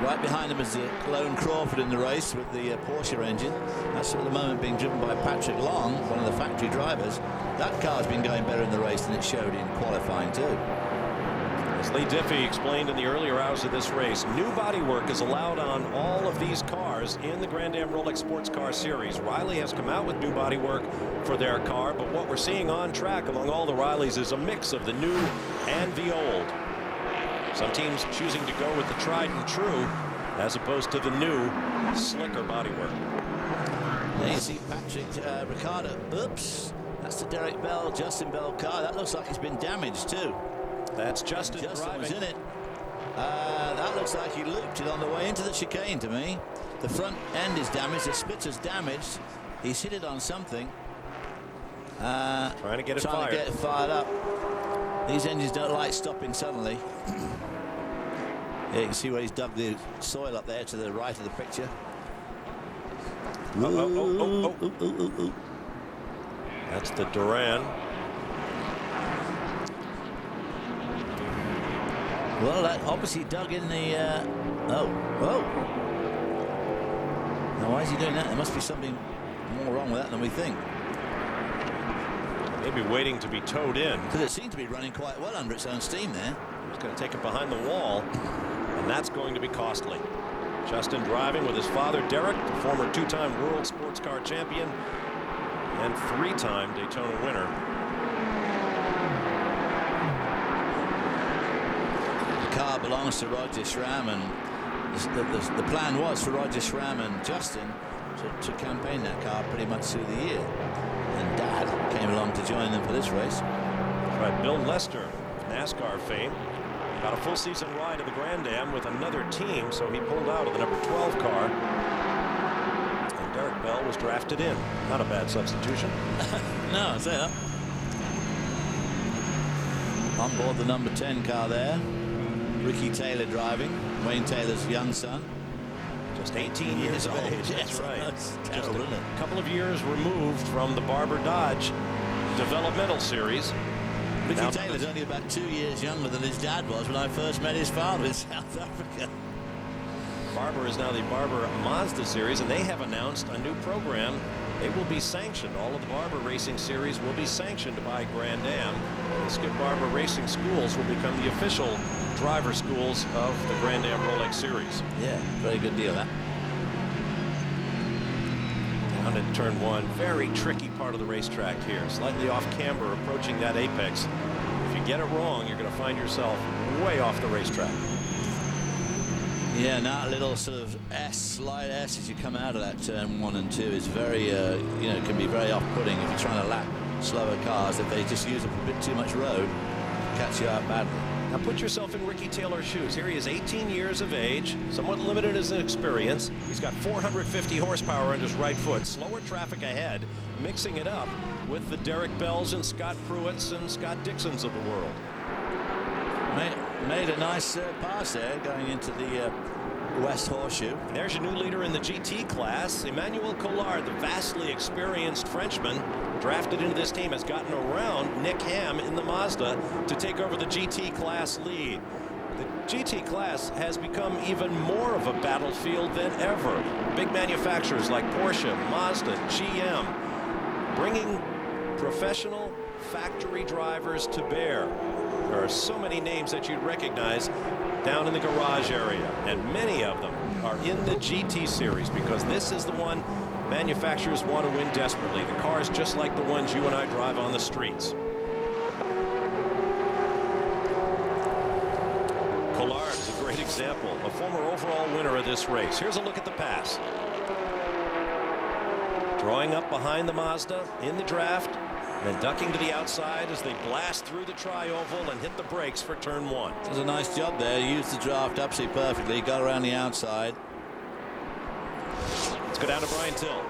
Right behind them is the Lone Crawford in the race with the Porsche engine. That's at the moment being driven by Patrick Long, one of the factory drivers. That car's been going better in the race than it showed in qualifying too. As Lee Diffie explained in the earlier hours of this race, new bodywork is allowed on all of these cars in the Grand Am Rolex Sports Car Series. Riley has come out with new bodywork for their car, but what we're seeing on track among all the Rileys is a mix of the new and the old. Some teams choosing to go with the tried and true as opposed to the new, slicker bodywork. There you see Patrick Ricciardo. Oops, that's the Derek Bell, Justin Bell car. That looks like it's been damaged too. That's Justin driving. Was in it. That looks like he looped it on the way into the chicane to me. The front end is damaged. The splitter's damaged. He's hit it on something. Trying to get it fired up. These engines don't like stopping suddenly. Yeah, you can see where he's dug the soil up there to the right of the picture. That's the Duran. Well, that obviously dug in the. Now, why is he doing that? There must be something more wrong with that than we think. Maybe waiting to be towed in. Because it seemed to be running quite well under its own steam there. He's going to take it behind the wall, and that's going to be costly. Justin driving with his father, Derek, the former two-time World Sports Car Champion and three-time Daytona winner. The car belongs to Roger Schramm, and the plan was for Roger Schramm and Justin to campaign that car pretty much through the year. And Dad came along to join them for this race. Right, Bill Lester, NASCAR fame, got a full season ride of the Grand Am with another team, so he pulled out of the number 12 car. And Derek Bell was drafted in. Not a bad substitution. No, I'd say that. On board the number 10 car there. Ricky Taylor driving, Wayne Taylor's young son. Just 18 years of age. That's right. That's just a couple of years removed from the Barber Dodge developmental series. Ricky Taylor's only about 2 years younger than his dad was when I first met his father in South Africa. Barber is now the Barber Mazda series, and they have announced a new program. They will be sanctioned. All of the Barber Racing series will be sanctioned by Grand Am. The Skip Barber Racing Schools will become the official driver schools of the Grand Am Rolex series. Yeah, very good deal, that. Down in turn one, very tricky part of the racetrack here. Slightly off camber, approaching that apex. If you get it wrong, you're going to find yourself way off the racetrack. Yeah, now a little sort of slight S as you come out of that turn 1 and 2 is very, can be very off-putting if you're trying to lap slower cars. If they just use up a bit too much road, catch you out badly. Now put yourself in Ricky Taylor's shoes. Here he is, 18 years of age, somewhat limited as an experience. He's got 450 horsepower on his right foot, slower traffic ahead, mixing it up with the Derek Bells and Scott Pruitts and Scott Dixons of the world. Made a nice pass there going into the West Horseshoe. There's your new leader in the GT class, Emmanuel Collard, the vastly experienced Frenchman drafted into this team, has gotten around Nick Ham in the Mazda to take over the GT class lead. The GT class has become even more of a battlefield than ever. Big manufacturers like Porsche, Mazda, GM, bringing professional factory drivers to bear. There are so many names that you'd recognize down in the garage area, and many of them are in the GT series because this is the one manufacturers want to win desperately. The cars just like the ones you and I drive on the streets. Collard is a great example, a former overall winner of this race. Here's a look at the pass. Drawing up behind the Mazda in the draft, and then ducking to the outside as they blast through the tri-oval and hit the brakes for turn 1. Does a nice job there. He used the draft absolutely perfectly. Got around the outside. Let's go down to Brian Till.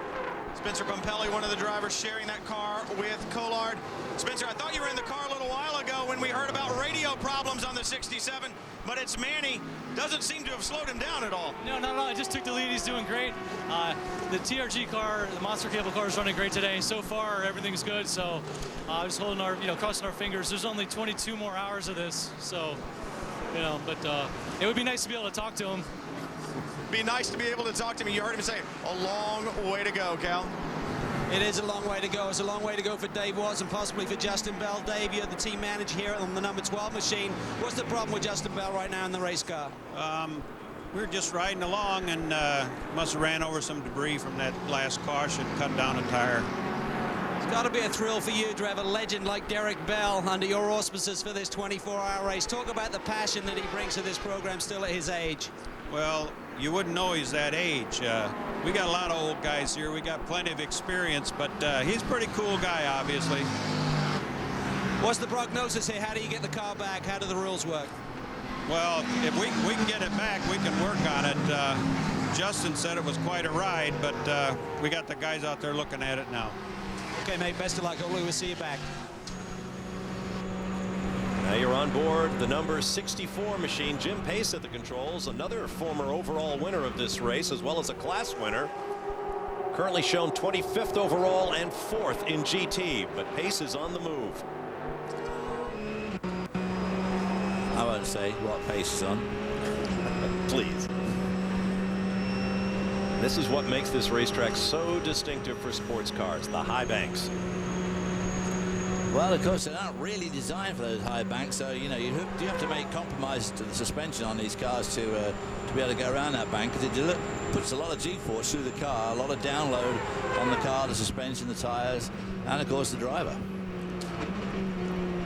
Spencer Pumpelly, one of the drivers, sharing that car with Collard. Spencer, I thought you were in the car a little while ago when we heard about radio problems on the 67, but it's Manny. Doesn't seem to have slowed him down at all. No, not at all. I just took the lead. He's doing great. The TRG car, the Monster Cable car, is running great today. So far, everything's good. So, just holding our, crossing our fingers. There's only 22 more hours of this. So, but it would be nice to be able to talk to him. Be nice to be able to talk to him. You heard him say, a long way to go, Cal. It is a long way to go. It's a long way to go for Dave Watts and possibly for Justin Bell. Dave, you're the team manager here on the number 12 machine. What's the problem with Justin Bell right now in the race car? We're just riding along and must have ran over some debris from that last caution, cut down a tire. It's got to be a thrill for you to have a legend like Derek Bell under your auspices for this 24-hour race. Talk about the passion that he brings to this program still at his age. Well, you wouldn't know he's that age. We got a lot of old guys here. We got plenty of experience, but he's a pretty cool guy, obviously. What's the prognosis here? How do you get the car back? How do the rules work? Well, if we can get it back, we can work on it. Justin said it was quite a ride, but we got the guys out there looking at it now. Okay, mate, best of luck. Hopefully we'll see you back. Now you're on board the number 64 machine. Jim Pace at the controls, another former overall winner of this race, as well as a class winner. Currently shown 25th overall and 4th in GT, but Pace is on the move. I won't say what Pace is on. Please. This is what makes this racetrack so distinctive for sports cars, the high banks. Well, of course, they're not really designed for those high banks, so you have to make compromises to the suspension on these cars to be able to go around that bank, because it puts a lot of G-force through the car, a lot of download on the car, the suspension, the tires, and of course the driver.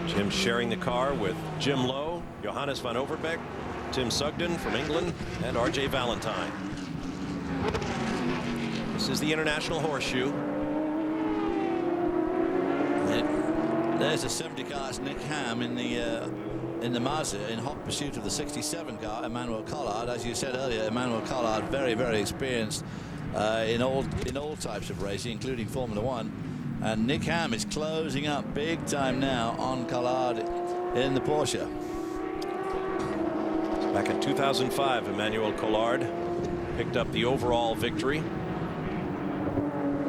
Jim sharing the car with Jim Lowe, Johannes van Overbeek, Tim Sugden from England, and R.J. Valentine. This is the International Horseshoe. There's a 70 car's Nick Ham in the Mazda in hot pursuit of the 67 car, Emmanuel Collard. As you said earlier, Emmanuel Collard very, very experienced in all types of racing, including Formula One. And Nick Ham is closing up big time now on Collard in the Porsche. Back in 2005, Emmanuel Collard picked up the overall victory.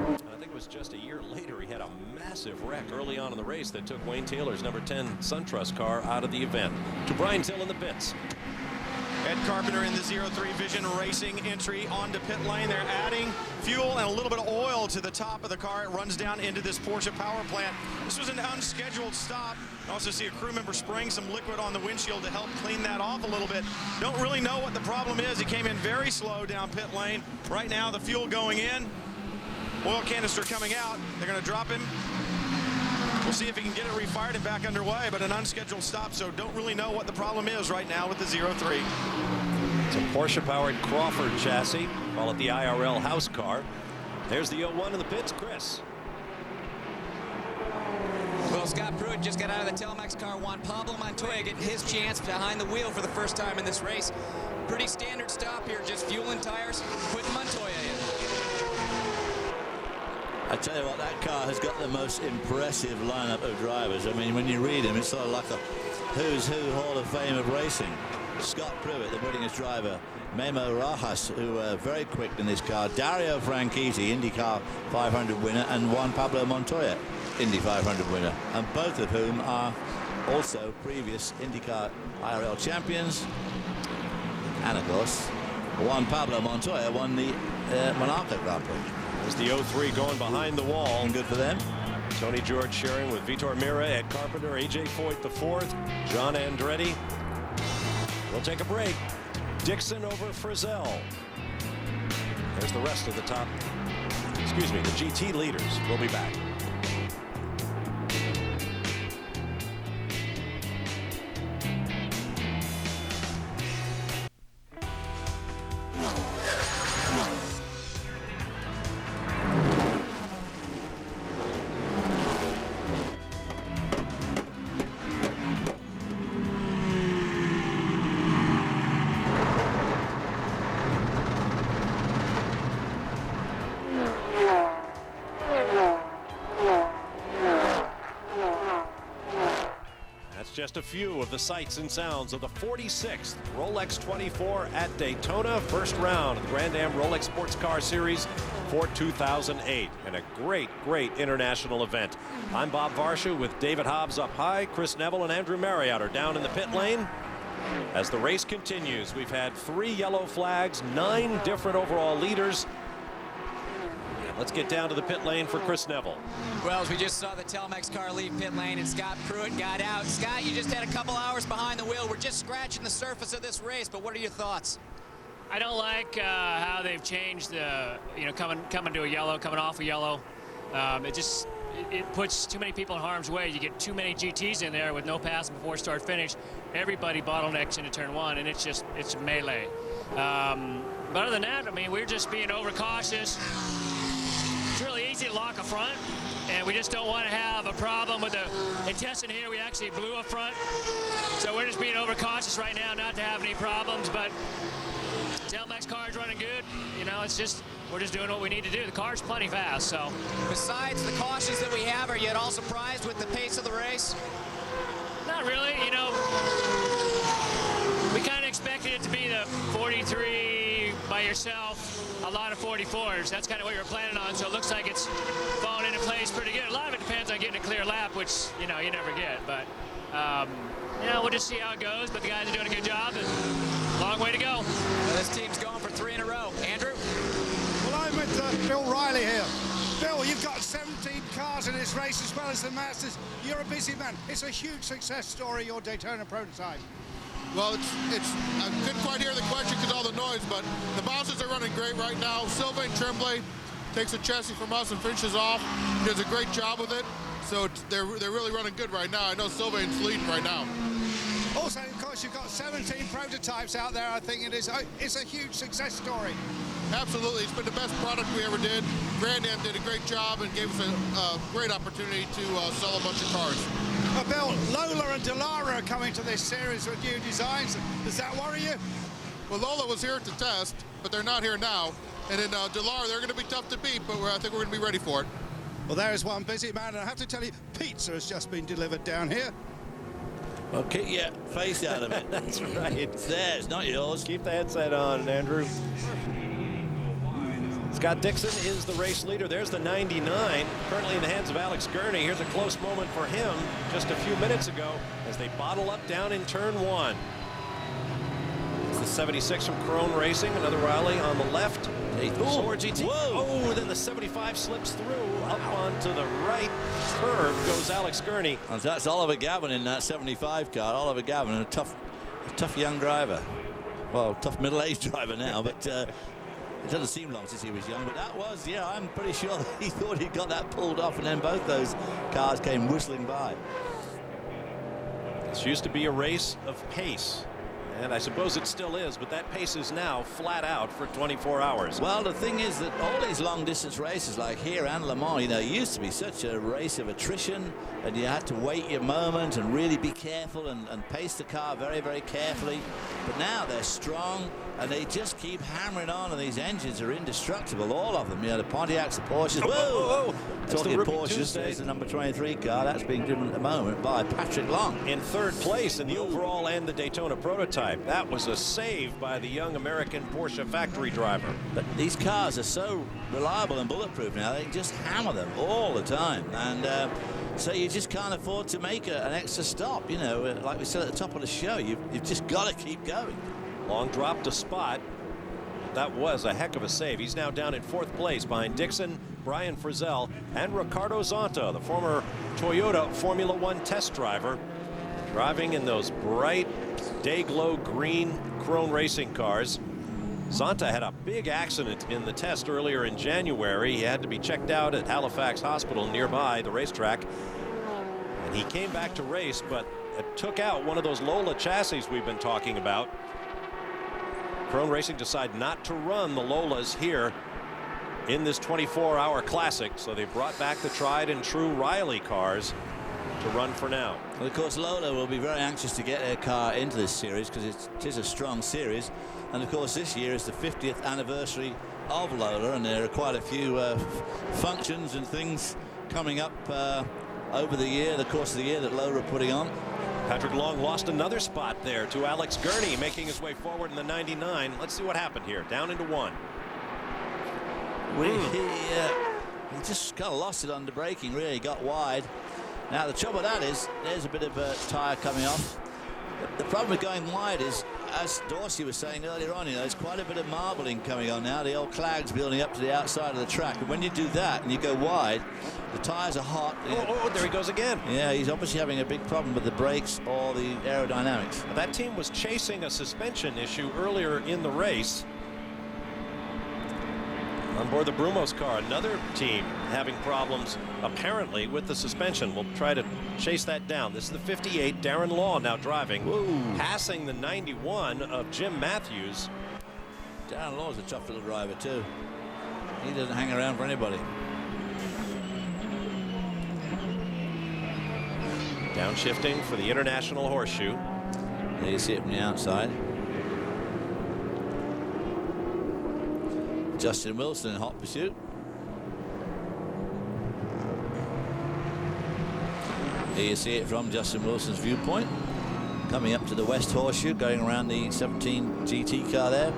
I think it was just a year later he had a massive wreck early on in the race that took Wayne Taylor's number 10 SunTrust car out of the event. To Brian Till in the pits. Ed Carpenter in the 03 Vision Racing entry onto pit lane. They're adding fuel and a little bit of oil to the top of the car. It runs down into this Porsche power plant. This was an unscheduled stop. You also see a crew member spraying some liquid on the windshield to help clean that off a little bit. Don't really know what the problem is. He came in very slow down pit lane. Right now the fuel going in, oil canister coming out. They're going to drop him. We'll see if he can get it refired and back underway, but an unscheduled stop, so don't really know what the problem is right now with the 03. It's a Porsche-powered Crawford chassis. Call it the IRL house car. There's the 01 in the pits, Chris. Well, Scott Pruitt just got out of the Telmex car. Juan Pablo Montoya getting his chance behind the wheel for the first time in this race. Pretty standard stop here, just fuel and tires, putting Montoya in. I tell you what, that car has got the most impressive lineup of drivers. I mean, when you read them, it's sort of like a who's who Hall of Fame of racing. Scott Pruitt, the winningest driver. Memo Rojas, who very quick in this car. Dario Franchitti, IndyCar 500 winner, and Juan Pablo Montoya, Indy 500 winner. And both of whom are also previous IndyCar IRL champions. And of course, Juan Pablo Montoya won the Monaco Grand Prix. There's the 03 going behind the wall. And good for them. Tony George sharing with Vitor Mira, Ed Carpenter, AJ Foyt the fourth, John Andretti. We'll take a break. Dixon over Frizzell. There's the rest of the top, the GT leaders. We'll be back. just a few of the sights and sounds of the 46th Rolex 24 at Daytona. First round of the Grand Am Rolex Sports Car Series for 2008. And a great, great international event. I'm Bob Varsha with David Hobbs up high. Chris Neville and Andrew Marriott are down in the pit lane. As the race continues, we've had 3 yellow flags, 9 different overall leaders. Let's get down to the pit lane for Chris Neville. Well, as we just saw the Telmex car leave pit lane and Scott Pruitt got out. Scott, you just had a couple hours behind the wheel. We're just scratching the surface of this race, but what are your thoughts? I don't like how they've changed the, coming to a yellow, coming off a yellow. It puts too many people in harm's way. You get too many GTs in there with no passing before start finish. Everybody bottlenecks into turn 1, and it's a melee. But other than that, I mean, we're just being overcautious. It's really easy to lock a front, and we just don't want to have a problem with the intestine here. We actually blew a front, so we're just being overcautious right now not to have any problems. But Telmex car's running good. We're just doing what we need to do. The car's plenty fast, so. Besides the cautions that we have, are you at all surprised with the pace of the race? Not really. We kind of expected it to be the 43 by yourself, a lot of 44s. That's kind of what you were planning on, so it looks like it's falling into place pretty good. A lot of it depends on getting a clear lap, which, you never get. But, we'll just see how it goes. But the guys are doing a good job, and long way to go. Well, this team's going for 3 in a row. Andrew? Well, I'm with Bill Riley here. Bill, you've got 17 cars in this race as well as the Masters. You're a busy man. It's a huge success story, your Daytona prototype. Well, I couldn't quite hear the question because all the noise, but the bosses are running great right now. Sylvain Tremblay takes a chassis from us and finishes off. He does a great job with it. So they're really running good right now. I know Sylvain's leading right now. Also, of course, you've got 17 prototypes out there. I think it's a huge success story. Absolutely. It's been the best product we ever did. Grand Am did a great job and gave us a great opportunity to sell a bunch of cars. Bill, Lola and Delara are coming to this series with new designs. Does that worry you? Well, Lola was here to test, but they're not here now. And then Delara, they're going to be tough to beat, but I think we're going to be ready for it. Well, there is one busy man, and I have to tell you, pizza has just been delivered down here. Well, keep your face out of it. That's right. It's theirs, not yours. Keep the headset on, Andrew. Scott Dixon is the race leader. There's the 99, currently in the hands of Alex Gurney. Here's a close moment for him just a few minutes ago as they bottle up down in turn 1. It's the 76 from Krone Racing, another Riley on the left. Solar GT. Whoa! Oh, then the 75 slips through. Up onto the right curve goes Alex Gurney. And that's Oliver Gavin in that 75 car. Oliver Gavin, a tough young driver. Well, tough middle-aged driver now, but it doesn't seem long since he was young, but that was, I'm pretty sure that he thought he got that pulled off, and then both those cars came whistling by. This used to be a race of pace, and I suppose it still is, but that pace is now flat out for 24 hours. Well, the thing is that all these long-distance races, like here and Le Mans, it used to be such a race of attrition, and you had to wait your moment and really be careful and pace the car very, very carefully. But now they're strong, and they just keep hammering on, and these engines are indestructible, all of them. The Pontiacs, the Porsches. Whoa! Talking Porsches, there's the number 23 car. That's being driven at the moment by Patrick Long. In 3rd place in the overall and the Daytona prototype. That was a save by the young American Porsche factory driver. But these cars are so reliable and bulletproof now, they can just hammer them all the time. And so you just can't afford to make an extra stop. Like we said at the top of the show, you've just got to keep going. Long drop to spot. That was a heck of a save. He's now down in 4th place behind Dixon, Brian Frizzell, and Ricardo Zonta, the former Toyota Formula One test driver, driving in those bright day-glow green Krone Racing cars. Zonta had a big accident in the test earlier in January. He had to be checked out at Halifax Hospital nearby the racetrack. And he came back to race, but it took out one of those Lola chassis we've been talking about. Krone Racing decided not to run the Lolas here in this 24-hour classic, so they brought back the tried and true Riley cars to run for now. Well, of course, Lola will be very anxious to get their car into this series because it is a strong series. And of course, this year is the 50th anniversary of Lola, and there are quite a few functions and things coming up over the course of the year that Lola are putting on. Patrick Long lost another spot there to Alex Gurney, making his way forward in the 99. Let's see what happened here. Down into 1. He just kind of lost it under braking, really. Got wide. Now, the trouble with that is there's a bit of a tyre coming off. The problem with going wide is, as Dorsey was saying earlier on, there's quite a bit of marbling coming on now. The old clag's building up to the outside of the track. And when you do that and you go wide, the tyres are hot. Oh, there he goes again. Yeah, he's obviously having a big problem with the brakes or the aerodynamics. That team was chasing a suspension issue earlier in the race. On board the Brumos car, another team having problems apparently with the suspension. We'll try to chase that down. This is the 58, Darren Law now driving. Whoa. Passing the 91 of Jim Matthews. Darren Law's a tough little driver too. He doesn't hang around for anybody. Downshifting for the International Horseshoe. There you see it from the outside. Justin Wilson in hot pursuit. Here you see it from Justin Wilson's viewpoint. Coming up to the West Horseshoe, going around the 17 GT car there.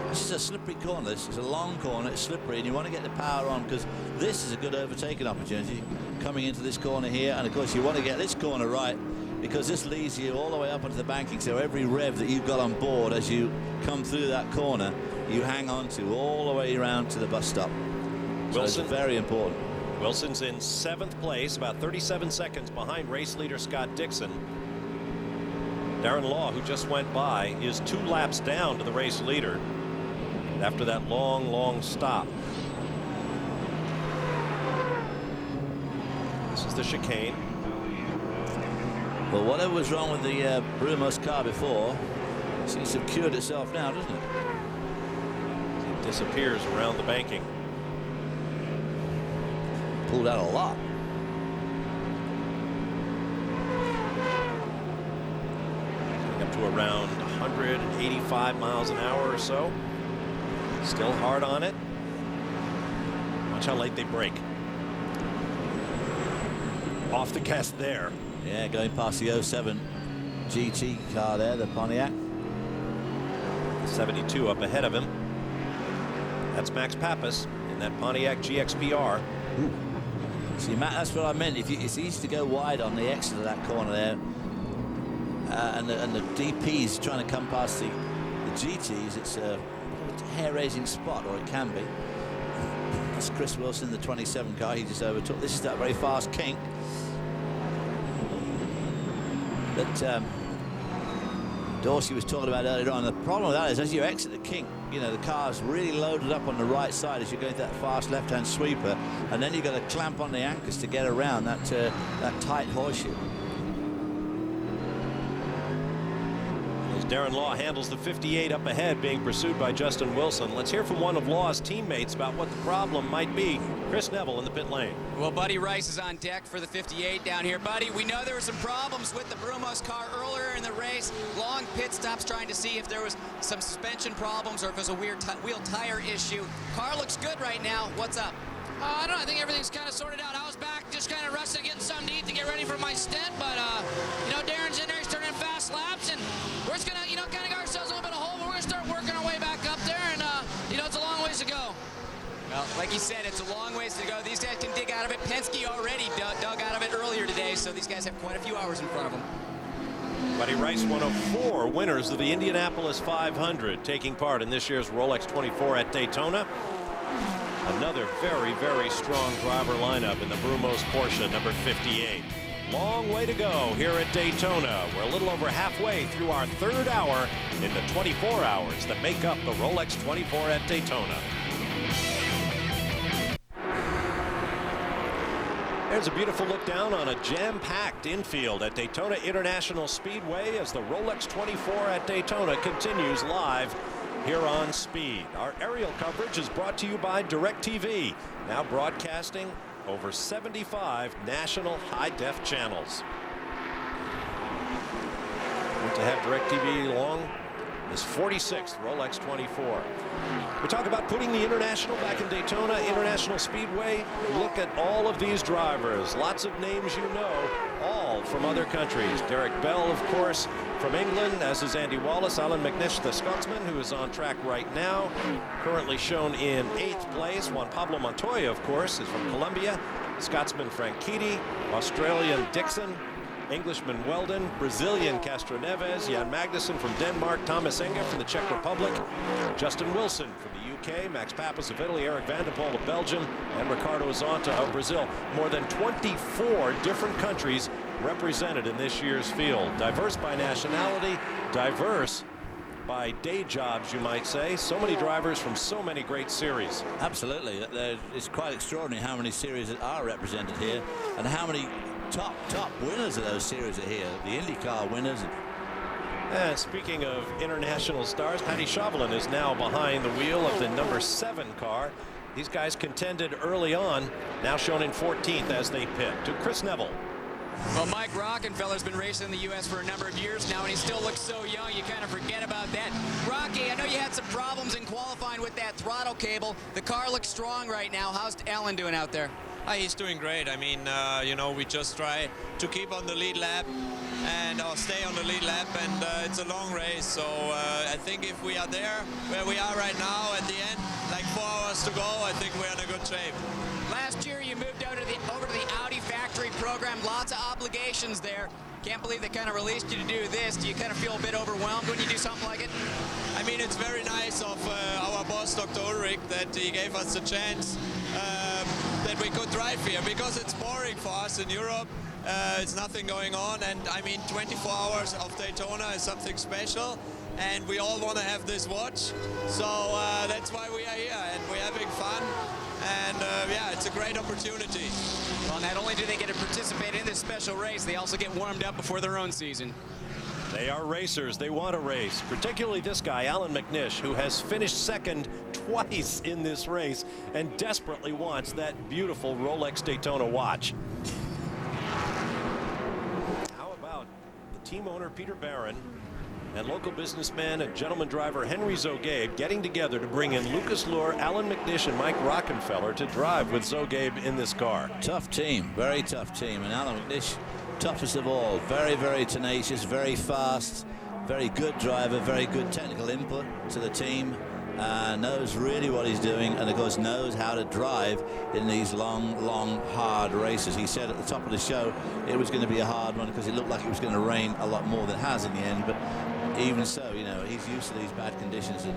This is a slippery corner. This is a long corner. It's slippery, and you want to get the power on because this is a good overtaking opportunity coming into this corner here. And of course, you want to get this corner right because this leads you all the way up onto the banking. So every rev that you've got on board as you come through that corner, you hang on to all the way around to the bus stop. Wilson, so very important. Wilson's in 7th place, about 37 seconds behind race leader Scott Dixon. Darren Law, who just went by, is 2 laps down to the race leader after that long stop. This is the chicane. Well, whatever was wrong with the Brumos car before seems to have cured itself now, doesn't it? It disappears around the banking. Pulled out a lot. Up to around 185 miles an hour or so. Still hard on it. Watch how late they brake. Off the gas there. Yeah, going past the 07 GT car there, the Pontiac. 72 up ahead of him. That's Max Pappas in that Pontiac GXPR. Ooh. See, Matt, that's what I meant. It's easy to go wide on the exit of that corner there. And the DP's trying to come past the GTs. It's a hair-raising spot, or it can be. That's Chris Wilson, the 27 car. He just overtook. This is that very fast kink. That Dorsey was talking about earlier on. The problem with that is as you exit the kink, the car's really loaded up on the right side as you're going through that fast left-hand sweeper, and then you've got to clamp on the anchors to get around that tight horseshoe. As Darren Law handles the 58 up ahead, being pursued by Justin Wilson. Let's hear from one of Law's teammates about what the problem might be. Chris Neville in the pit lane. Well, Buddy Rice is on deck for the 58 down here. Buddy, we know there were some problems with the Brumos car earlier in the race. Long pit stops trying to see if there was some suspension problems or if it was a weird wheel tire issue. Car looks good right now. What's up? I don't know. I think everything's kind of sorted out. I was back just kind of resting, getting something to eat to get ready for my stint. But, Darren's in there. He's turning fast laps. And we're just going to, kind of get ourselves a little bit of hole. But we're going to start working our way back up there. And, it's a long ways to go. Well, like you said, it's a long ways to go. These guys can dig out of it. Penske already dug out of it earlier today. So these guys have quite a few hours in front of them. Buddy Rice, one of 4 winners of the Indianapolis 500, taking part in this year's Rolex 24 at Daytona. Another very, very strong driver lineup in the Brumos Porsche number 58. Long way to go here at Daytona. We're a little over halfway through our 3rd hour in the 24 hours that make up the Rolex 24 at Daytona. There's a beautiful look down on a jam-packed infield at Daytona International Speedway as the Rolex 24 at Daytona continues live here on Speed. Our aerial coverage is brought to you by DirecTV, now broadcasting over 75 national high-def channels. Good to have DirecTV along his 46th Rolex 24. We talk about putting the International back in Daytona International Speedway. Look at all of these drivers. Lots of names you know, all from other countries. Derek Bell, of course, from England, as is Andy Wallace. Alan McNish, the Scotsman, who is on track right now, currently shown in 8th place. Juan Pablo Montoya, of course, is from Colombia. Scotsman Franchitti, Australian Dixon, Englishman Weldon, Brazilian Castroneves, Jan Magnussen from Denmark, Thomas Inge from the Czech Republic, Justin Wilson from the UK, Max Pappas of Italy, Eric Van der Poel of Belgium, and Ricardo Zonta of Brazil. More than 24 different countries represented in this year's field. Diverse by nationality, diverse by day jobs, you might say. So many drivers from so many great series. Absolutely. It's quite extraordinary how many series are represented here and how many top winners of those series are here. The IndyCar winners. And speaking of international stars, Paddy Chauvelin is now behind the wheel of the number 7 car. These guys contended early on, now shown in 14th as they pit. To Chris Neville. Well, Mike Rockenfeller's been racing in the U.S. for a number of years now, and he still looks so young, you kind of forget about that. Rocky, I know you had some problems in qualifying with that throttle cable. The car looks strong right now. How's Alan doing out there? He's doing great. I mean, you know, we just try to keep on the lead lap and stay on the lead lap, and it's a long race. So I think if we are there where we are right now at the end, like 4 hours to go, I think we're in a good shape. Last year you moved over to the Audi factory program. Lots of obligations there. Can't believe they kind of released you to do this. Do you kind of feel a bit overwhelmed when you do something like it? I mean, it's very nice of our boss, Dr. Ulrich, that he gave us the chance that we could drive here, because it's boring for us in Europe. It's nothing going on, and I mean 24 hours of Daytona is something special, and we all want to have this watch, so that's why we are here, and we're having fun, and yeah, it's a great opportunity. Well, not only do they get to participate in this special race, they also get warmed up before their own season. They are racers. They want to race, particularly this guy, Alan McNish, who has finished second twice in this race and desperately wants that beautiful Rolex Daytona watch. How about the team owner, Peter Barron, and local businessman and gentleman driver Henry Zogabe getting together to bring in Lucas Luhr, Alan McNish, and Mike Rockenfeller to drive with Zogabe in this car? Tough team, very tough team, and Alan McNish, toughest of all. Very, very tenacious, very fast, very good driver, very good technical input to the team. Knows really what he's doing, and of course knows how to drive in these long, hard races. He said at the top of the show it was going to be a hard one because it looked like it was going to rain a lot more than it has in the end, but even so, you know, he's used to these bad conditions, and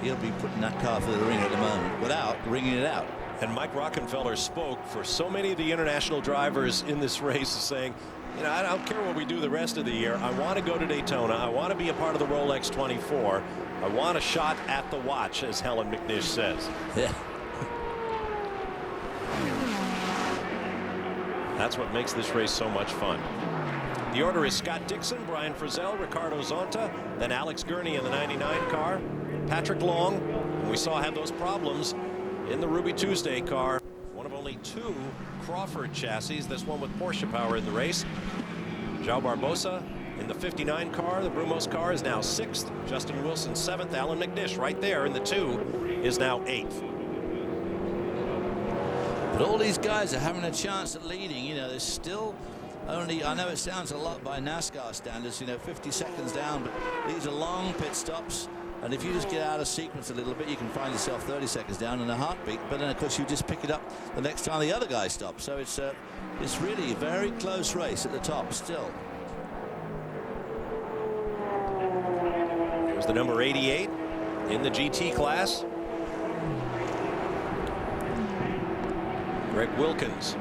he'll be putting that car through the ringer at the moment without wringing it out. And Mike Rockenfeller spoke for so many of the international drivers in this race, saying, you know, I don't care what we do the rest of the year. I want to go to Daytona. I want to be a part of the Rolex 24. I want a shot at the watch, as Helen McNish says. Yeah. That's what makes this race so much fun. The order is Scott Dixon, Brian Frizzell, Ricardo Zonta, then Alex Gurney in the 99 car, Patrick Long, and we saw have those problems in the Ruby Tuesday car. One of only 2 Crawford chassis, this one with Porsche power in the race. João Barbosa in the 59 car. The Brumos car is now 6th. Justin Wilson 7th. Alan McNish right there in the 2 is now 8th. But all these guys are having a chance at leading. You know, there's still only, I know it sounds a lot by NASCAR standards, you know, 50 seconds down, but these are long pit stops. And if you just get out of sequence a little bit, you can find yourself 30 seconds down in a heartbeat. But then, of course, you just pick it up the next time the other guy stops. So it's really a very close race at the top still. There's the number 88 in the GT class. Greg Wilkins.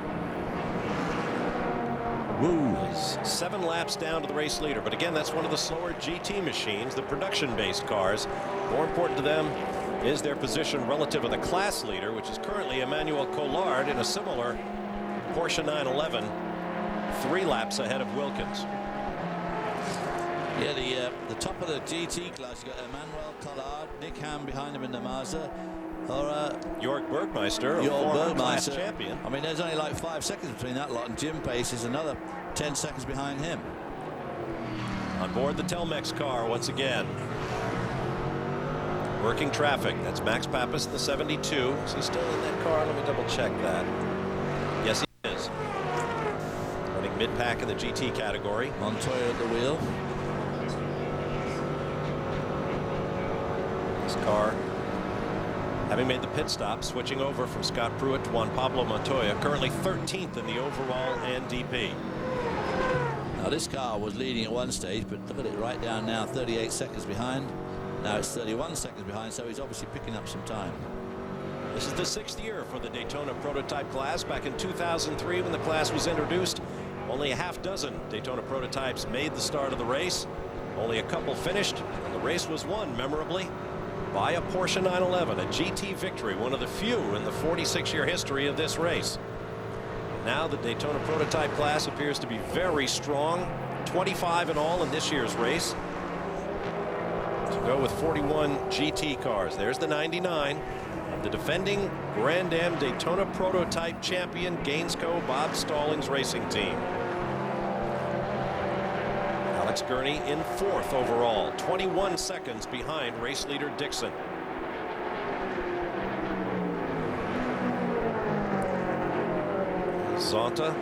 Woo is 7 laps down to the race leader, but again, that's one of the slower GT machines, the production-based cars. More important to them is their position relative to the class leader, which is currently Emmanuel Collard in a similar Porsche 911, 3 laps ahead of Wilkins. Yeah, the top of the GT class, you got Emmanuel Collard, Nick Ham behind him in the Mazda, or Jörg Bergmeister, a former class champion. I mean, there's only like 5 seconds between that lot, and Jim Pace is another 10 seconds behind him. On board the Telmex car once again. Working traffic. That's Max Pappas, the 72. Is he still in that car? Let me double check that. Yes, he is. Running mid-pack in the GT category. Montoya at the wheel. This car, having made the pit stop, switching over from Scott Pruitt to Juan Pablo Montoya, currently 13th in the overall and DP. Now this car was leading at one stage, but look at it right down now, 38 seconds behind. Now it's 31 seconds behind, so he's obviously picking up some time. This is the 6th year for the Daytona prototype class. Back in 2003, when the class was introduced, only a half dozen Daytona prototypes made the start of the race. Only a couple finished, and the race was won memorably by a Porsche 911, a GT victory, one of the few in the 46-year history of this race. Now the Daytona prototype class appears to be very strong, 25 in all in this year's race. To go with 41 GT cars. There's the 99 of the defending Grand Am Daytona prototype champion Gainesco Bob Stallings racing team. Alex Gurney in 4th overall, 21 seconds behind race leader Dixon. Zonta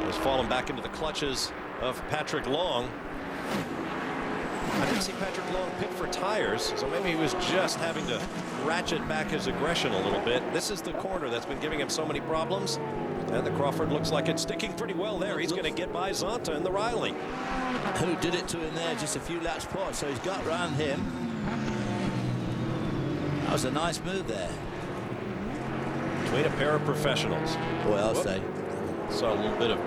has fallen back into the clutches of Patrick Long. I didn't see Patrick Long pit for tires, so maybe he was just having to ratchet back his aggression a little bit. This is the corner that's been giving him so many problems. And the Crawford looks like it's sticking pretty well there. He's going to get by Zonta and the Riley. Who did it to him there just a few laps apart, so he's got round him. That was a nice move there. Between a pair of professionals. Well, I'll say. Saw a little bit of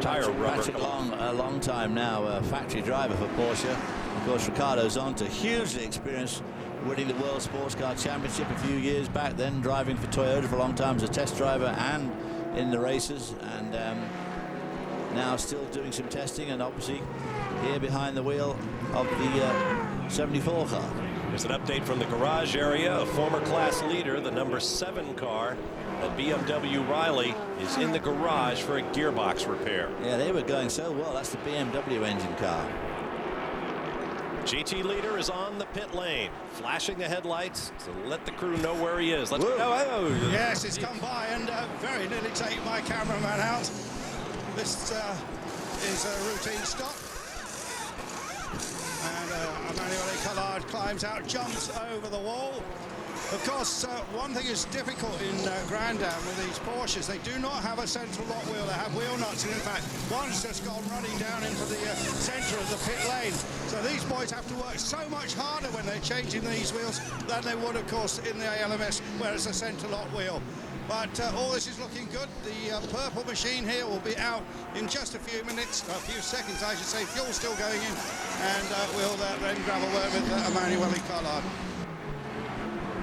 tire rubber. Patrick Long, a long time now, a factory driver for Porsche. Of course, Ricardo Zonta, hugely experienced, winning the World Sports Car Championship a few years back, then driving for Toyota for a long time as a test driver and in the races, and now still doing some testing, and obviously here behind the wheel of the 74 car. Here's an update from the garage area. A former class leader, the number 7 car at BMW Riley, is in the garage for a gearbox repair. Yeah, they were going so well. That's the BMW engine car. GT leader is on the pit lane, flashing the headlights to let the crew know where he is. Let's go. Oh. Yes, it's come by and very nearly take my cameraman out. This is a routine stop. And Emmanuel Collard climbs out, jumps over the wall. Of course, one thing is difficult in Grand Am with these Porsches. They do not have a central lock wheel. They have wheel nuts, and in fact, one's just gone running down into the center of the pit lane. So these boys have to work so much harder when they're changing these wheels than they would, of course, in the ALMS, where it's a center lock wheel. But all this is looking good. The purple machine here will be out in just a few minutes, a few seconds, I should say. Fuel's still going in, and we'll then grab a word with Emmanuel Collard.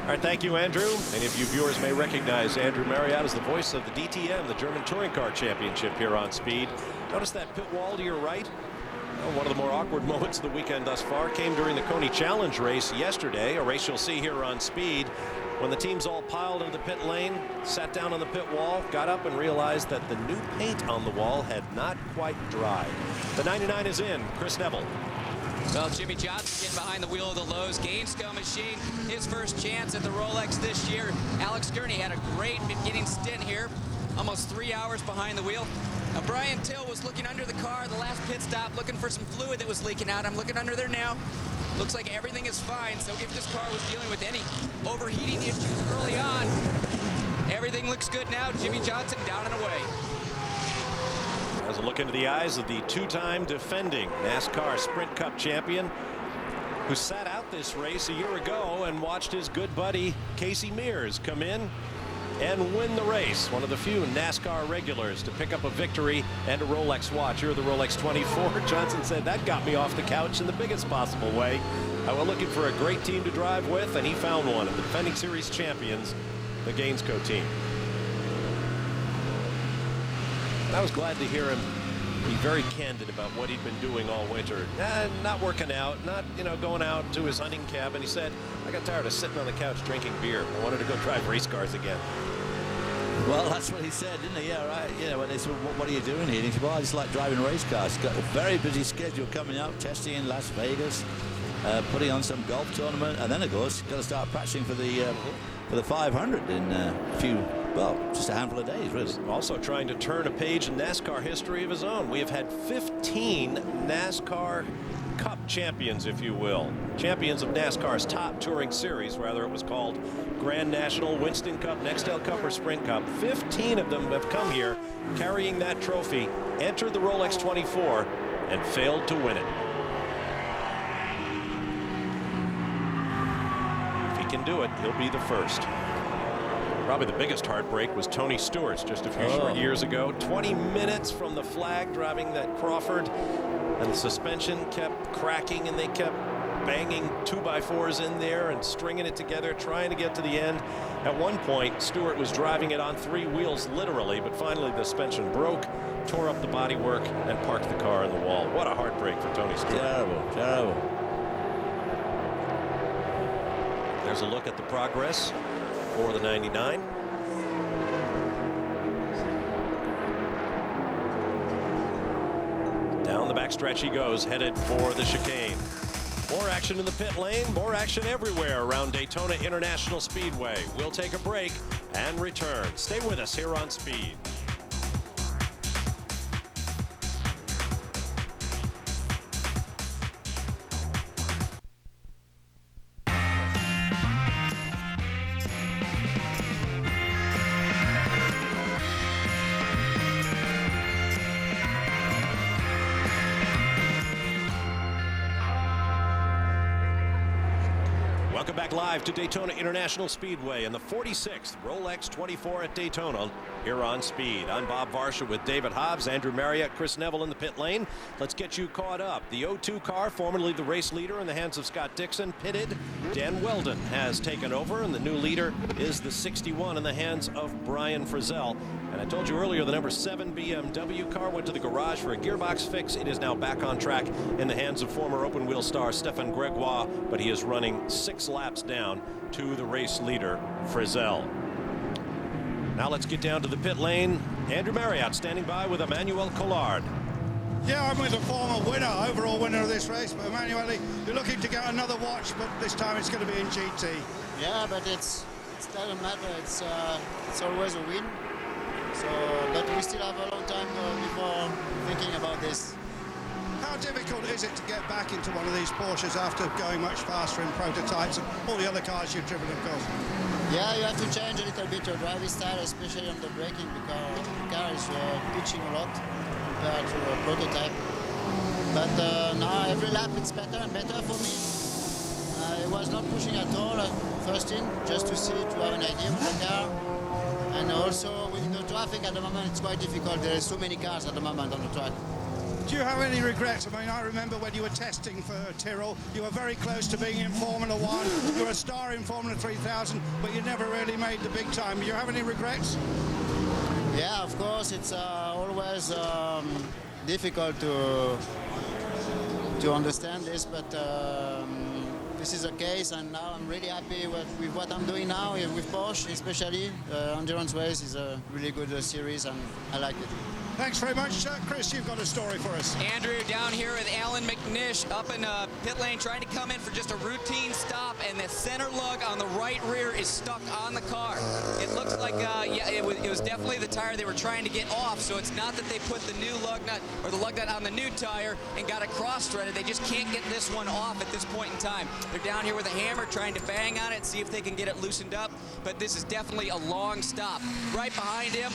All right, thank you, Andrew. Many of you viewers may recognize Andrew Marriott as the voice of the DTM, the German Touring Car Championship here on Speed. Notice that pit wall to your right? Well, one of the more awkward moments of the weekend thus far came during the Coney Challenge race yesterday, a race you'll see here on Speed, when the teams all piled into the pit lane, sat down on the pit wall, got up and realized that the new paint on the wall had not quite dried. The 99 is in. Chris Neville. Well, Jimmy Johnson getting behind the wheel of the Lowe's Gainesco machine. His first chance at the Rolex this year. Alex Gurney had a great beginning stint here. Almost 3 hours behind the wheel. Now, Brian Till was looking under the car, the last pit stop, looking for some fluid that was leaking out. I'm looking under there now. Looks like everything is fine. So if this car was dealing with any overheating issues early on, everything looks good now. Jimmy Johnson down and away. As a look into the eyes of the two-time defending NASCAR Sprint Cup champion, who sat out this race a year ago and watched his good buddy Casey Mears come in and win the race. One of the few NASCAR regulars to pick up a victory and a Rolex watch. Here, the Rolex 24. Johnson said that got me off the couch in the biggest possible way. I was looking for a great team to drive with, and he found one of the defending series champions, the Gainesco team. I was glad to hear him be very candid about what he'd been doing all winter. Not working out, not going out to his hunting cabin. He said, I got tired of sitting on the couch drinking beer. I wanted to go drive race cars again. Well, that's what he said, didn't he? Yeah, right. You know, when they said, what are you doing here? And he said, well, I just like driving race cars. He's got a very busy schedule coming up, testing in Las Vegas. putting on some golf tournament, and then of course got to start practicing for the 500 in just a handful of days, really. Also trying to turn a page in NASCAR history of his own. We have had 15 NASCAR Cup champions, if you will. Champions of NASCAR's top touring series, rather it was called Grand National, Winston Cup, Nextel Cup, or Sprint Cup. 15 of them have come here carrying that trophy, entered the Rolex 24, and failed to win it. If he can do it, he'll be the first. Probably the biggest heartbreak was Tony Stewart's just a few short years ago. 20 minutes from the flag driving that Crawford, and the suspension kept cracking, and they kept banging 2x4s in there and stringing it together, trying to get to the end. At one point, Stewart was driving it on 3 wheels, literally, but finally the suspension broke, tore up the bodywork, and parked the car in the wall. What a heartbreak for Tony Stewart. Terrible, terrible. There's a look at the progress for the 99. Down the backstretch he goes, headed for the chicane. More action in the pit lane, more action everywhere around Daytona International Speedway. We'll take a break and return. Stay with us here on Speed. Welcome back live to Daytona International Speedway and the 46th Rolex 24 at Daytona here on Speed. I'm Bob Varsha with David Hobbs, Andrew Marriott, Chris Neville in the pit lane. Let's get you caught up. The 02 car, formerly the race leader in the hands of Scott Dixon, pitted. Dan Weldon has taken over, and the new leader is the 61 in the hands of Brian Frizzell. And I told you earlier, the number 7 BMW car went to the garage for a gearbox fix. It is now back on track in the hands of former open wheel star Stefan Gregoire, but he is running 6 laps down to the race leader, Frizzell. Now let's get down to the pit lane. Andrew Marriott standing by with Emmanuel Collard. Yeah, I'm with the former winner, overall winner of this race, but Emanuele, you're looking to get another watch, but this time it's going to be in GT. Yeah, but it doesn't matter. It's always a win. So, but we still have a long time before thinking about this. How difficult is it to get back into one of these Porsches after going much faster in prototypes and all the other cars you've driven, of course? Yeah, you have to change a little bit your driving style, especially on the braking, because the car is pitching a lot compared to a prototype. But now every lap it's better and better for me. It was not pushing at all first in, just to have an idea with the car. And also with the traffic at the moment, it's quite difficult. There are so many cars at the moment on the track. Do you have any regrets? I mean, I remember when you were testing for Tyrrell, you were very close to being in Formula One. You were a star in Formula 3000, but you never really made the big time. Do you have any regrets? Yeah, of course. It's always difficult to understand this, but this is the case, and now I'm really happy with what I'm doing now with Porsche, especially. Endurance Race is a really good series, and I like it. Thanks very much. Chris, you've got a story for us. Andrew down here with Alan McNish up in pit lane trying to come in for just a routine stop, and the center lug on the right rear is stuck on the car. It looks like, yeah, it was definitely the tire they were trying to get off, so it's not that they put the new lug nut or the lug nut on the new tire and got it cross-threaded. They just can't get this one off at this point in time. They're down here with a hammer trying to bang on it, see if they can get it loosened up, but this is definitely a long stop. Right behind him,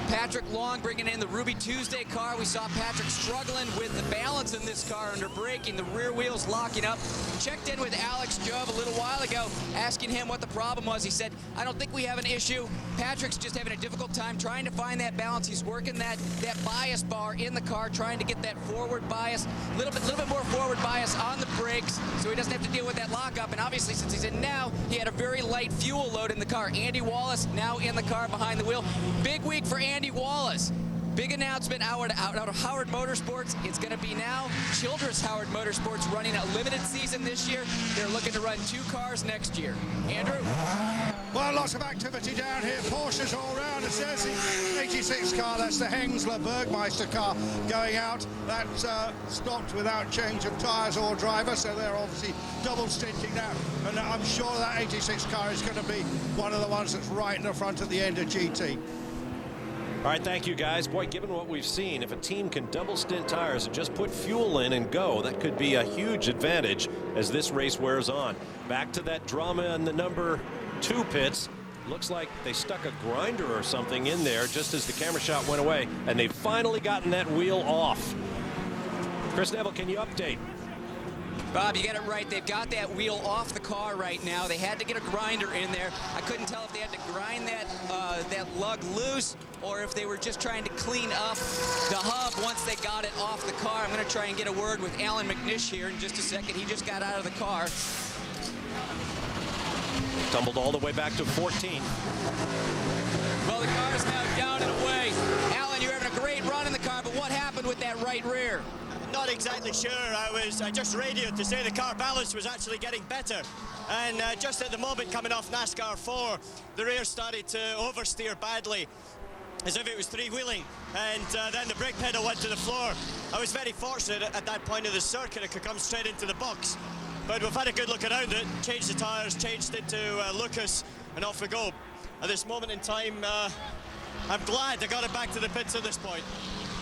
Patrick Long bringing in the Ruby Tuesday car. We saw Patrick struggling with the balance in this car under braking, the rear wheels locking up. Checked in with Alex Job a little while ago, asking him what the problem was. He said, I don't think we have an issue. Patrick's just having a difficult time trying to find that balance. He's working that bias bar in the car, trying to get that forward bias, a little bit more forward bias on the brakes, so he doesn't have to deal with that lockup. And obviously, since he's in now, he had a very light fuel load in the car. Andy Wallace now in the car behind the wheel. Big week for Andy Wallace. Big announcement out of Howard Motorsports. It's going to be now Childress Howard Motorsports running a limited season this year. They're looking to run 2 cars next year. Andrew? Well, lots of activity down here. Porsches all around. It says the 86 car, that's the Hengstler Bergmeister car going out. That stopped without change of tyres or driver, so they're obviously double stinting now. And I'm sure that 86 car is going to be one of the ones that's right in the front at the end of GT. All right, thank you, guys. Boy, given what we've seen, if a team can double stint tires and just put fuel in and go, that could be a huge advantage as this race wears on. Back to that drama in the number 2 pits. Looks like they stuck a grinder or something in there just as the camera shot went away, and they've finally gotten that wheel off. Chris Neville, can you update? Bob, you got it right. They've got that wheel off the car right now. They had to get a grinder in there. I couldn't tell if they had to grind that lug loose or if they were just trying to clean up the hub once they got it off the car. I'm going to try and get a word with Alan McNish here in just a second. He just got out of the car. Tumbled all the way back to 14. Well, the car's now down and away. Alan, you're having a great run in the car, but what happened with that right rear? Not exactly sure. I just radioed to say the car balance was actually getting better. And just at the moment coming off NASCAR 4, the rear started to oversteer badly, as if it was three-wheeling. And then the brake pedal went to the floor. I was very fortunate at that point of the circuit. It could come straight into the box. But we've had a good look around it, changed the tyres, changed it to Lucas, and off we go. At this moment in time, I'm glad they got it back to the pits at this point.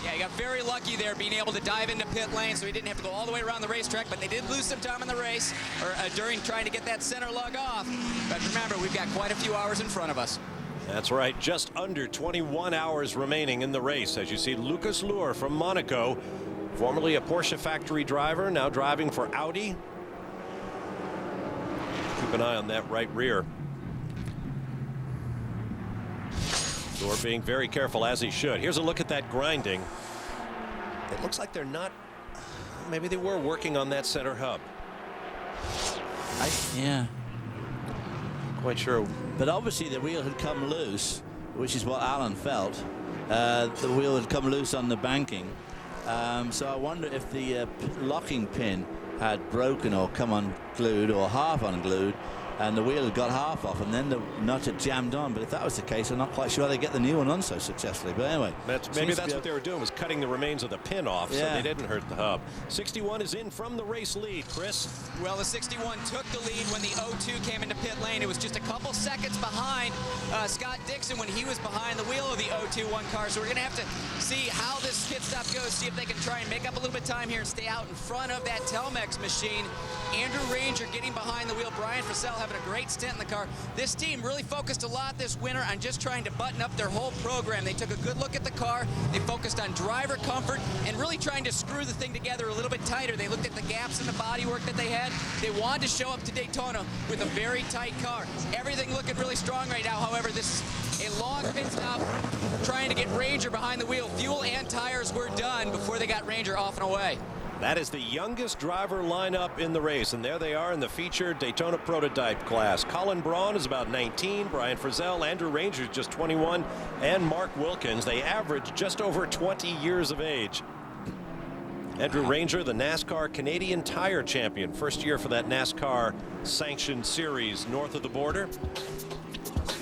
Yeah, he got very lucky there being able to dive into pit lane, so he didn't have to go all the way around the racetrack, but they did lose some time in the race, or during trying to get that center lug off. But remember, we've got quite a few hours in front of us. That's right, just under 21 hours remaining in the race. As you see, Lucas Luhr from Monaco, formerly a Porsche factory driver, now driving for Audi. Keep an eye on that right rear. Luhr being very careful, as he should. Here's a look at that grinding. It looks like they're not, maybe they were working on that center hub. Yeah. Quite sure. But obviously the wheel had come loose, which is what Alan felt. The wheel had come loose on the banking. So I wonder if the locking pin had broken or come unglued or half unglued, and the wheel had got half off, and then the nut had jammed on. But if that was the case, I'm not quite sure they get the new one on so successfully. But anyway, maybe that's what they were doing, was cutting the remains of the pin off, Yeah. so they didn't hurt the hub. 61 is in from the race lead. Chris? Well, the 61 took the lead when the 02 came into pit lane. It was just a couple seconds behind Scott Dixon when he was behind the wheel of the 02-1 car. So we're going to have to see how this pit stop goes, see if they can try and make up a little bit of time here and stay out in front of that Telmex machine. Andrew Ranger getting behind the wheel. Brian Frissell having a great stint in the car. This team really focused a lot this winter on just trying to button up their whole program. They took a good look at the car. They focused on driver comfort and really trying to screw the thing together a little bit tighter. They looked at the gaps in the bodywork that they had. They wanted to show up to Daytona with a very tight car. Everything looking really strong right now. However, this is a long pit stop trying to get Ranger behind the wheel. Fuel and tires were done before they got Ranger off and away. That is the youngest driver lineup in the race, and there they are in the featured Daytona prototype class. Colin Braun is about 19, Brian Frissell, Andrew Ranger is just 21, and Mark Wilkins. They average just over 20 years of age. Andrew Ranger, the NASCAR Canadian Tire Champion, first year for that NASCAR sanctioned series north of the border.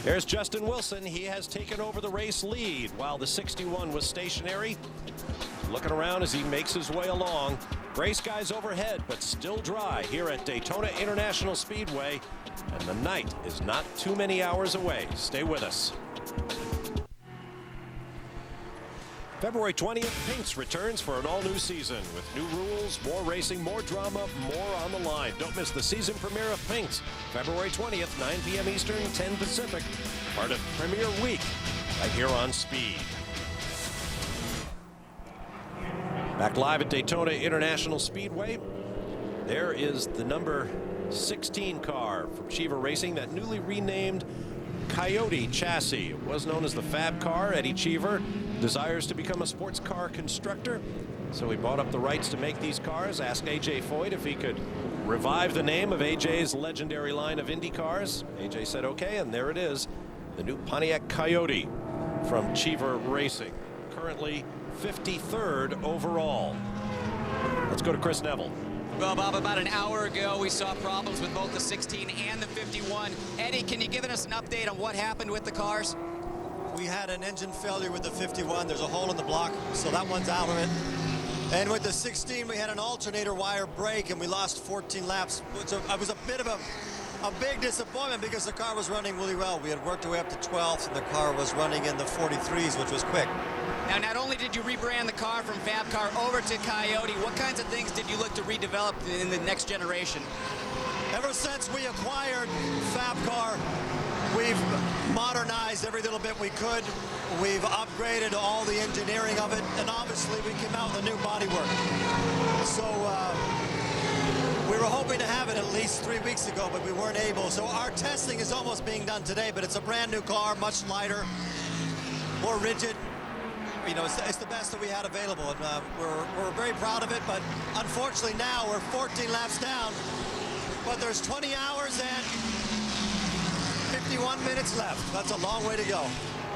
Here's Justin Wilson. He has taken over the race lead while the 61 was stationary. Looking around as he makes his way along. Gray skies overhead, but still dry here at Daytona International Speedway. And the night is not too many hours away. Stay with us. February 20th, Pinks returns for an all-new season with new rules, more racing, more drama, more on the line. Don't miss the season premiere of Pinks, February 20th, 9 p.m. Eastern, 10 Pacific, part of Premiere Week, right here on Speed. Back live at Daytona International Speedway. There is the number 16 car from Cheever Racing, that newly renamed Coyote chassis. It was known as the Fab car. Eddie Cheever desires to become a sports car constructor, so he bought up the rights to make these cars. Asked A.J. Foyt if he could revive the name of A.J.'s legendary line of Indy cars. A.J. said okay, and there it is, the new Pontiac Coyote from Cheever Racing. currently 53rd overall. Let's go to Chris Neville. Well, Bob, about an hour ago, we saw problems with both the 16 and the 51. Eddie, can you give us an update on what happened with the cars? We had an engine failure with the 51. There's a hole in the block, so that one's out of it. And with the 16, we had an alternator wire break, and we lost 14 laps. Which was a bit of a big disappointment because the car was running really well. We had worked our way up to 12th, and the car was running in the 43s, which was quick. Now, not only did you rebrand the car from Fab Car over to Coyote, what kinds of things did you look to redevelop in the next generation? Ever since we acquired Fab Car, we've modernized every little bit we could. We've upgraded all the engineering of it, and obviously we came out with a new bodywork. So we were hoping to have it at least 3 weeks ago, but we weren't able. So our testing is almost being done today, but it's a brand new car, much lighter, more rigid. You know, it's the best that we had available, and we're very proud of it, but unfortunately now we're 14 laps down, but there's 20 hours and 51 minutes left. That's a long way to go.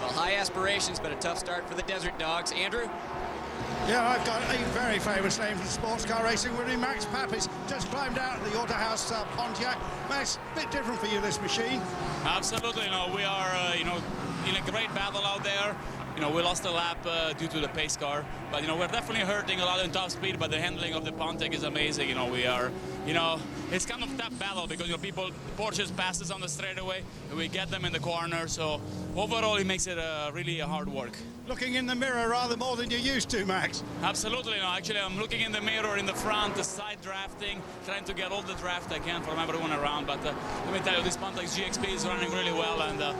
Well, high aspirations, but a tough start for the Desert Dogs. Andrew? Yeah, I've got a very famous name from sports car racing. We're in Max Papis, just climbed out of the Autohouse Pontiac. Max, a bit different for you, this machine. Absolutely, we are, in a great battle out there. We lost a lap due to the pace car, but we're definitely hurting a lot in top speed, but the handling of the Pontiac is amazing. We are, it's kind of a tough battle because Porsches pass us on the straightaway and we get them in the corner, so overall it makes it really hard work. Looking in the mirror rather more than you're used to, Max. Absolutely, actually I'm looking in the mirror in the front, the side drafting, trying to get all the draft I can from everyone around, but let me tell you, this Pontiac GXP is running really well, and the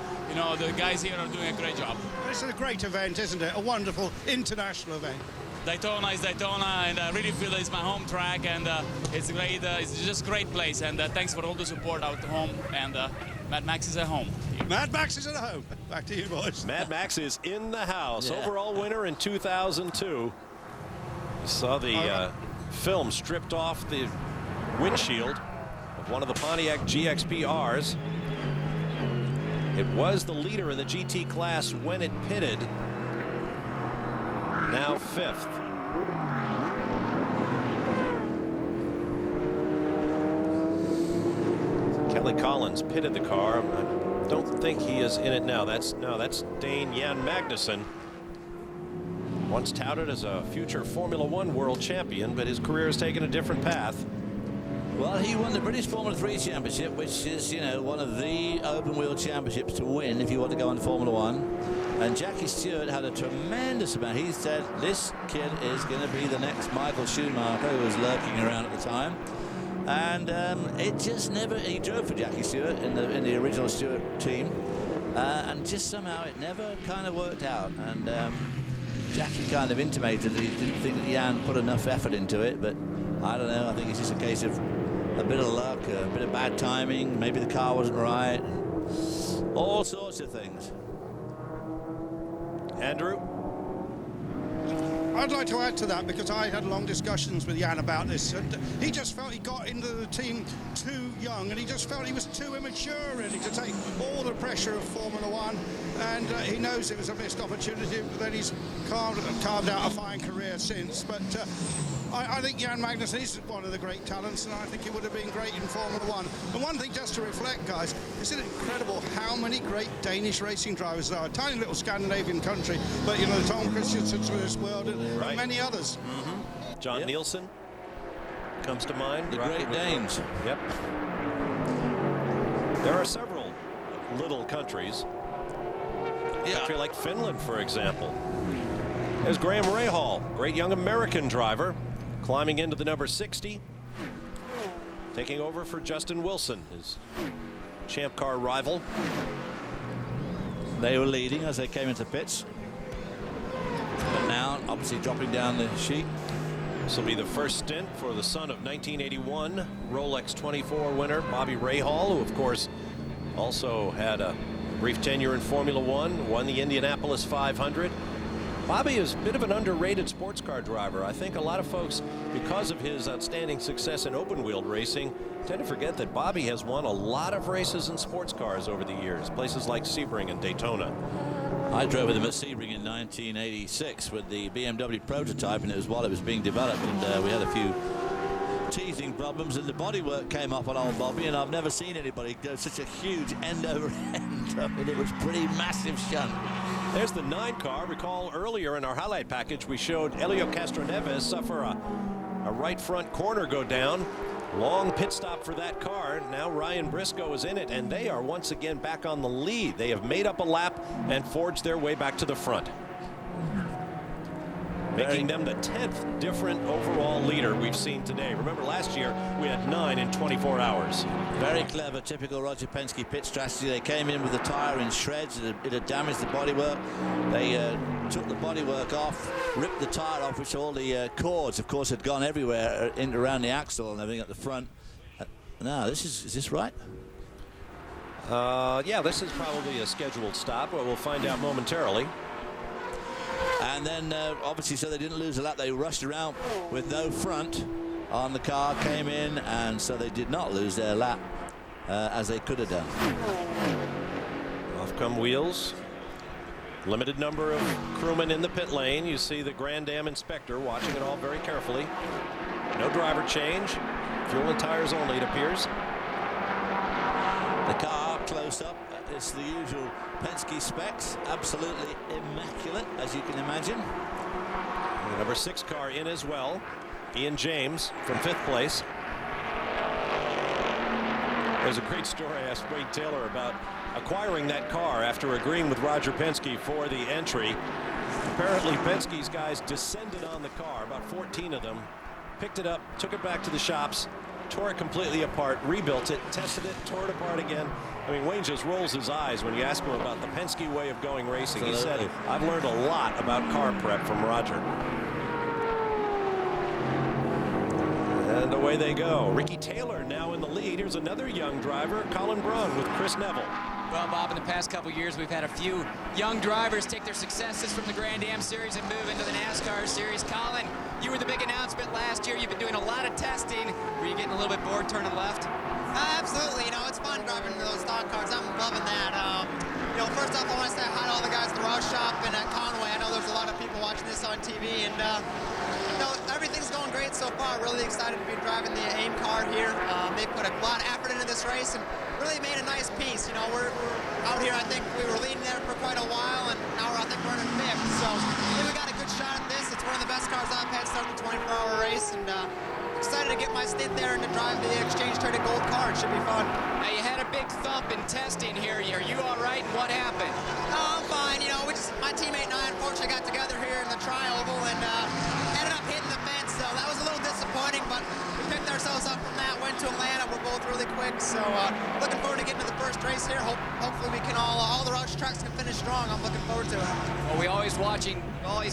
guys here are doing a great job. This is a great event, isn't it? A wonderful international event. Daytona is Daytona, and I really feel it's my home track, and it's great. It's just a great place, and thanks for all the support out at home. And Mad Max is at home. Mad Max is at home. Back to you, boys. Mad Max is in the house. Yeah. Overall winner in 2002. You saw the film stripped off the windshield of one of the Pontiac GXP-Rs. It was the leader in the GT class when it pitted. Now 5th. Kelly Collins pitted the car. I don't think he is in it now. That's Dane Jan Magnussen. Once touted as a future Formula One world champion, but his career has taken a different path. Well, he won the British Formula 3 Championship, which is, one of the open wheel championships to win if you want to go on Formula One. And Jackie Stewart had a tremendous amount. He said this kid is going to be the next Michael Schumacher, who was lurking around at the time. And it just never. He drove for Jackie Stewart in the original Stewart team, and just somehow it never kind of worked out. And Jackie kind of intimated that he didn't think that Jan put enough effort into it, but I don't know. I think it's just a case of a bit of luck, a bit of bad timing. Maybe the car wasn't right. All sorts of things. Andrew? I'd like to add to that because I had long discussions with Jan about this, and he just felt he got into the team too young, and he just felt he was too immature really to take all the pressure of Formula One, and he knows it was a missed opportunity, but then he's carved out a fine career since. But I think Jan Magnussen is one of the great talents, and I think he would have been great in Formula One. And one thing just to reflect, guys, isn't it incredible how many great Danish racing drivers there are? A tiny little Scandinavian country, but the Tom Christiansens of this world and many others. Mm-hmm. John Nielsen comes to mind. The Great Danes. Yep. There are several little countries. A country like Finland, for example. There's Graham Rahal, great young American driver, climbing into the number 60, taking over for Justin Wilson, his champ car rival. They were leading as they came into pits. But now, obviously dropping down the sheet. This will be the first stint for the son of 1981 Rolex 24 winner Bobby Rahal, who of course also had a brief tenure in Formula One, won the Indianapolis 500. Bobby is a bit of an underrated sports car driver. I think a lot of folks, because of his outstanding success in open-wheeled racing, tend to forget that Bobby has won a lot of races in sports cars over the years, places like Sebring and Daytona. I drove with him at Sebring in 1986 with the BMW prototype, and it was while it was being developed, and we had a few teething problems, and the bodywork came up on old Bobby, and I've never seen anybody go such a huge end over end. I mean, it was pretty massive shunt. There's the 9 car. Recall earlier in our highlight package we showed Helio Castroneves suffer a right front corner go down. Long pit stop for that car. Now Ryan Briscoe is in it, and they are once again back on the lead. They have made up a lap and forged their way back to the front, making them the 10th different overall leader we've seen today. Remember, last year we had 9 in 24 hours. Very clever, typical Roger Penske pit strategy. They came in with the tire in shreds. It had damaged the bodywork. They took the bodywork off, ripped the tire off, which all the cords, of course, had gone everywhere around the axle and everything at the front. Now, is this right? Yeah, this is probably a scheduled stop, but we'll find out momentarily. And then, obviously, so they didn't lose a lap. They rushed around with no front on the car, came in, and so they did not lose their lap as they could have done. Off come wheels. Limited number of crewmen in the pit lane. You see the Grand Am inspector watching it all very carefully. No driver change. Fuel and tires only, it appears. The car close up. It's the usual Penske specs, absolutely immaculate, as you can imagine. The number 6 car in as well. Ian James from 5th place. There's a great story. I asked Wade Taylor about acquiring that car after agreeing with Roger Penske for the entry. Apparently Penske's guys descended on the car, about 14 of them, picked it up, took it back to the shops, tore it completely apart, rebuilt it, tested it, tore it apart again. I mean, Wayne just rolls his eyes when you ask him about the Penske way of going racing. Absolutely. He said, I've learned a lot about car prep from Roger. And away they go. Ricky Taylor now in the lead. Here's another young driver, Colin Braun with Chris Neville. Well, Bob, in the past couple years, we've had a few young drivers take their successes from the Grand Am Series and move into the NASCAR Series. Colin, you were the big announcement last year. You've been doing a lot of testing. Were you getting a little bit bored turning left? Absolutely. You know, it's fun driving those stock cars. I'm loving that. You know, first off, I want to say hi to all the guys at the Ross Shop and at Conway. I know there's a lot of people watching this on TV, and you know, everything's going great so far. Really excited to be driving the AIM car here. They put a lot of effort into this race and really made a nice piece. You know, we're out here. I think we were leading there for quite a while, and now I think we're in 5th. So I think we got a good shot at this. It's one of the best cars I've had starting the 24-hour race, and excited to get my stint there and to drive the exchange traded gold car. It should be fun. Now, you had a big thump in testing here. Are you all right? What happened? Oh, I'm fine. You know, my teammate and I unfortunately got together here in the tri-oval and ended up hitting the fence. So that was a little disappointing, but we picked ourselves up from that, went to Atlanta. We're both really quick. So looking forward to getting to the first race here. Hopefully we can all the Rush trucks can finish strong. I'm looking forward to it. Well, we always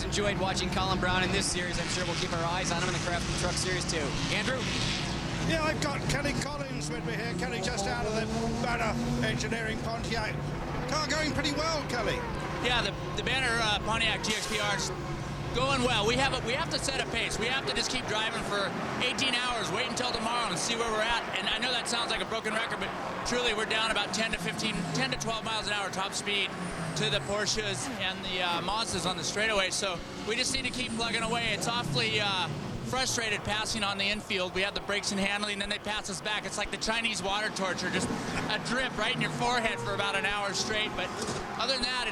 enjoyed watching Colin Braun in this series. I'm sure we'll keep our eyes on him in the Craftsman Truck Series too. Andrew? Yeah, I've got Kelly Collins with me here. Kelly just out of the Banner Engineering Pontiac. Car going pretty well, Kelly. Yeah, the Banner Pontiac GXPR is going well. We have to set a pace. We have to just keep driving for 18 hours, wait until tomorrow and see where we're at. And I know that sounds like a broken record, but truly we're down about 10 to 12 miles an hour top speed to the Porsches and the Mazdas on the straightaway. So we just need to keep plugging away. It's awfully frustrated passing on the infield. We have the brakes and handling, and then they pass us back. It's like the Chinese water torture, just a drip right in your forehead for about an hour straight. But other than that,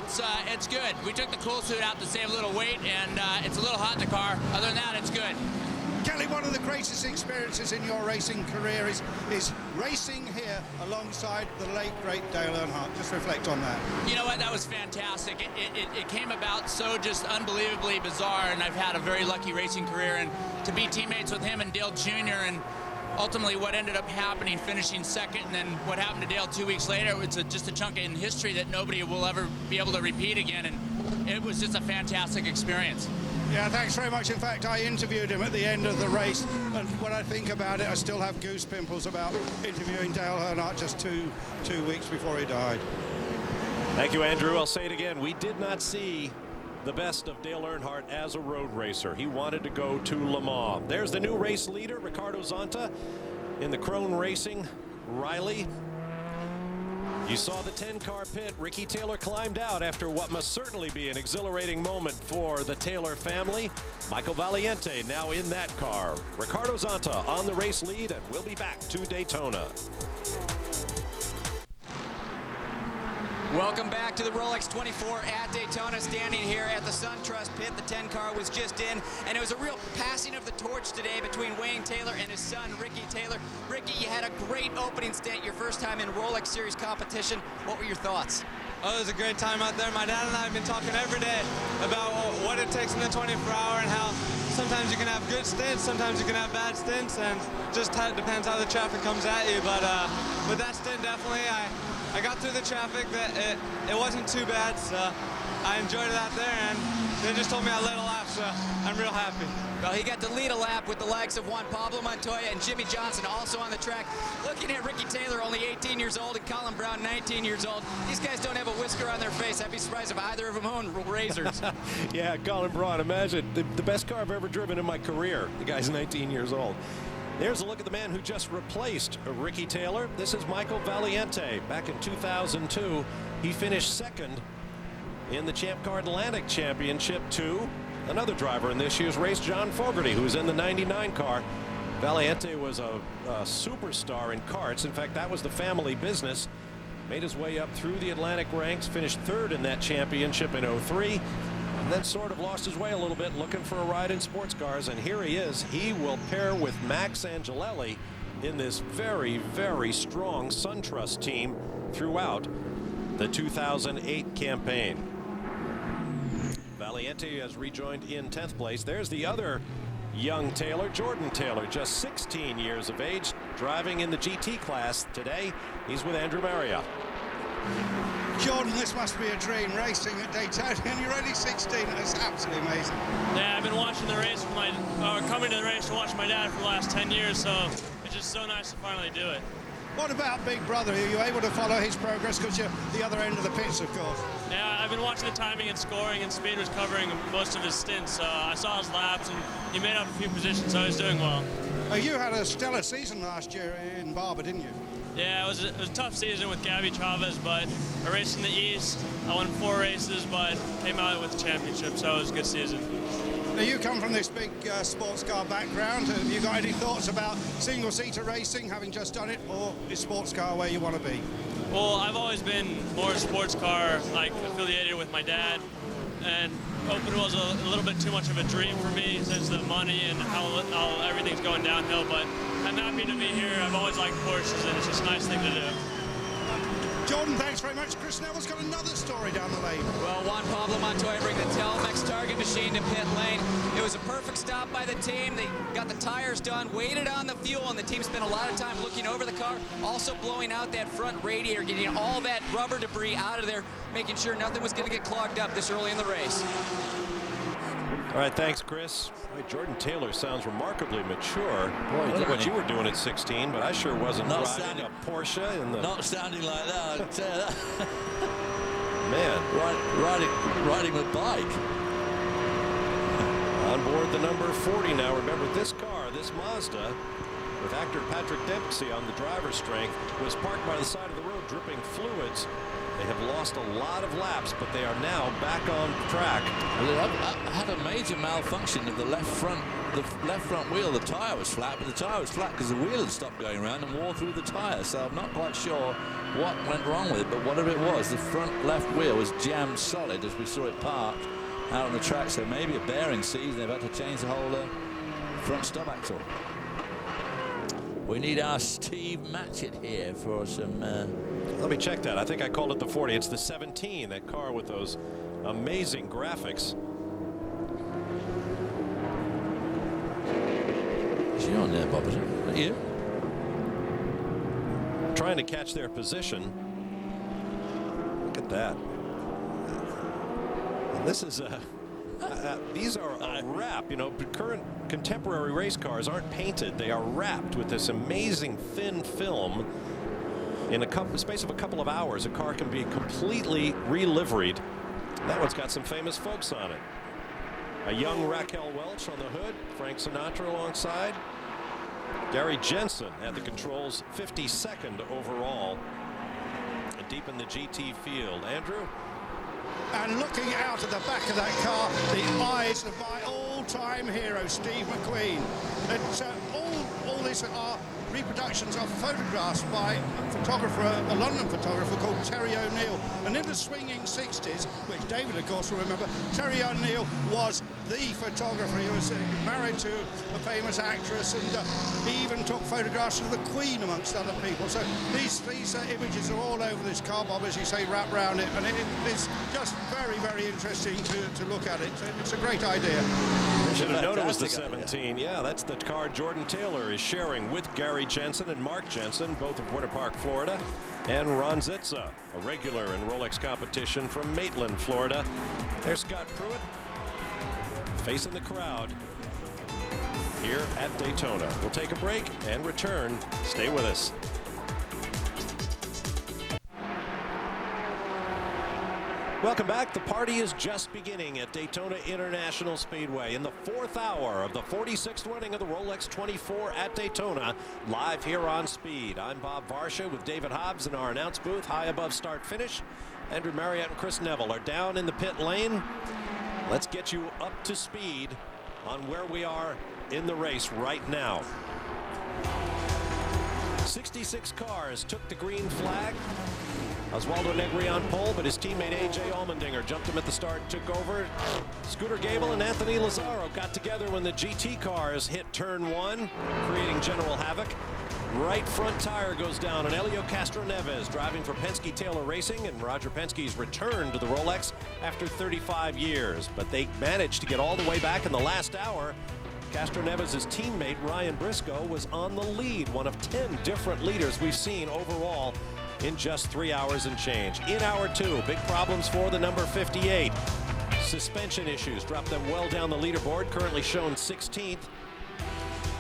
it's good. We took the cool suit out to save a little weight, and it's a little hot in the car. Other than that, it's good. Kelly, one of the greatest experiences in your racing career is racing here alongside the late, great Dale Earnhardt. Just reflect on that. You know what? That was fantastic. It came about so just unbelievably bizarre, and I've had a very lucky racing career, and to be teammates with him and Dale Jr., and ultimately what ended up happening, finishing second, and then what happened to Dale 2 weeks later, it's just a chunk in history that nobody will ever be able to repeat again, and it was just a fantastic experience. Yeah, thanks very much. In fact, I interviewed him at the end of the race, and when I think about it, I still have goose pimples about interviewing Dale Earnhardt just two weeks before he died. Thank you, Andrew. I'll say it again. We did not see the best of Dale Earnhardt as a road racer. He wanted to go to Le Mans. There's the new race leader, Ricardo Zonta, in the Krone Racing Riley. You saw the 10-car pit. Ricky Taylor climbed out after what must certainly be an exhilarating moment for the Taylor family. Michael Valiente now in that car. Ricardo Zonta on the race lead, and we'll be back to Daytona. Welcome back to the Rolex 24 at Daytona. Standing here at the SunTrust pit. The 10 car was just in, and it was a real passing of the torch today between Wayne Taylor and his son, Ricky Taylor. Ricky, you had a great opening stint, your first time in Rolex Series competition. What were your thoughts? Oh, it was a great time out there. My dad and I have been talking every day about what it takes in the 24-hour and how sometimes you can have good stints, sometimes you can have bad stints, and just depends how the traffic comes at you. But with that stint, definitely, I got through the traffic. It wasn't too bad, so I enjoyed it out there, and they just told me I led a lap, so I'm real happy. Well, he got to lead a lap with the likes of Juan Pablo Montoya and Jimmy Johnson also on the track. Looking at Ricky Taylor, only 18 years old, and Colin Brown, 19 years old. These guys don't have a whisker on their face. I'd be surprised if either of them owned razors. Yeah, Colin Brown, imagine the best car I've ever driven in my career. The guy's 19 years old. There's a look at the man who just replaced Ricky Taylor. This is Michael Valiente. Back in 2002, he finished second in the Champ Car Atlantic Championship to another driver in this year's race, John Fogerty, who was in the 99 car. Valiente was a superstar in karts. In fact, that was the family business. Made his way up through the Atlantic ranks, finished third in that championship in 03. And then sort of lost his way a little bit, looking for a ride in sports cars. And here he is. He will pair with Max Angelelli in this very, very strong SunTrust team throughout the 2008 campaign. Valiente has rejoined in 10th place. There's the other young Taylor, Jordan Taylor, just 16 years of age, driving in the GT class today. He's with Andrew Marriott. Jordan, this must be a dream, racing at Daytona, and you're only 16. That's absolutely amazing. Yeah, I've been watching the race coming to the race to watch my dad for the last 10 years, so it's just so nice to finally do it. What about Big Brother? Are you able to follow his progress because you're the other end of the pits, of course? Yeah, I've been watching the timing and scoring, and Speed was covering most of his stints. I saw his laps, and he made up a few positions, so he's doing well. You had a stellar season last year in Barber, didn't you? Yeah, it was a tough season with Gabby Chavez, but I raced in the East. I won 4 races, but came out with the championship, so it was a good season. Now, you come from this big sports car background. Have you got any thoughts about single-seater racing, having just done it, or is sports car where you want to be? Well, I've always been more sports car, like affiliated with my dad, and open was a little bit too much of a dream for me since the money and how everything's going downhill, but I'm happy to be here. I've always liked Porsches, and it's just a nice thing to do. Jordan, thanks very much. Chris Neville's got another story down the lane. Well, Juan Pablo Montoya bring the Telmex target machine to pit lane. It was a perfect stop by the team. They got the tires done, waited on the fuel, and the team spent a lot of time looking over the car, also blowing out that front radiator, getting all that rubber debris out of there, making sure nothing was going to get clogged up this early in the race. All right, thanks, Chris. Jordan Taylor sounds remarkably mature. Boy, I don't know what you were doing at 16, but I sure wasn't riding a Porsche in the... Not sounding like that, I can tell you that. Man. Riding a bike. On board the number 40 now. Remember, this car, this Mazda, with actor Patrick Dempsey on the driver's strength, was parked by the side of the road dripping fluids. They have lost a lot of laps, but they are now back on track. I had a major malfunction of the left front wheel. The tire was flat, but the tire was flat because the wheel had stopped going around and wore through the tire. So I'm not quite sure what went wrong with it, but whatever it was, the front left wheel was jammed solid as we saw it parked out on the track. So maybe a bearing seized. They've had to change the whole front stop axle. We need our Steve Matchett here for some... Let me check that. I think I called it the 40. It's the 17, that car with those amazing graphics. Is you on there, Bob? Is that you? Trying to catch their position. Look at that. And this is these are a wrap. You know, current contemporary race cars aren't painted. They are wrapped with this amazing thin film. In a space of a couple of hours, a car can be completely re-liveried. That one's got some famous folks on it. A young Raquel Welch on the hood, Frank Sinatra alongside. Gary Jensen at the controls, 52nd overall. deep in the GT field. Andrew? And looking out at the back of that car, the eyes of my all-time hero, Steve McQueen. All these are reproductions of photographs by a London photographer called Terry O'Neill. And in the swinging 60s, which David, of course, will remember, Terry O'Neill was the photographer. He was married to a famous actress, and he even took photographs of the Queen, amongst other people. So these images are all over this car, Bob, as you say, wrapped around it, and it's just very, very interesting to look at it. It's a great idea. Should have known it was the 17. Yeah, that's the car Jordan Taylor is sharing with Gary Jensen and Mark Jensen, both of Winter Park, Florida, and Ron Zitza, a regular in Rolex competition from Maitland, Florida. There's Scott Pruitt facing the crowd here at Daytona. We'll take a break and return. Stay with us. Welcome back. The party is just beginning at Daytona International Speedway in the 4th hour of the 46th running of the Rolex 24 at Daytona, live here on Speed. I'm Bob Varsha with David Hobbs in our announce booth, high above start finish. Andrew Marriott and Chris Neville are down in the pit lane. Let's get you up to speed on where we are in the race right now. 66 cars took the green flag. Oswaldo Negri on pole, but his teammate A.J. Allmendinger jumped him at the start, took over. Scooter Gable and Anthony Lazaro got together when the GT cars hit turn 1, creating general havoc. Right front tire goes down, and Helio Castroneves driving for Penske Taylor Racing, and Roger Penske's return to the Rolex after 35 years. But they managed to get all the way back in the last hour. Castroneves' teammate Ryan Briscoe was on the lead, one of 10 different leaders we've seen overall in just 3 hours and change. In hour 2, big problems for the number 58. Suspension issues dropped them well down the leaderboard, currently shown 16th.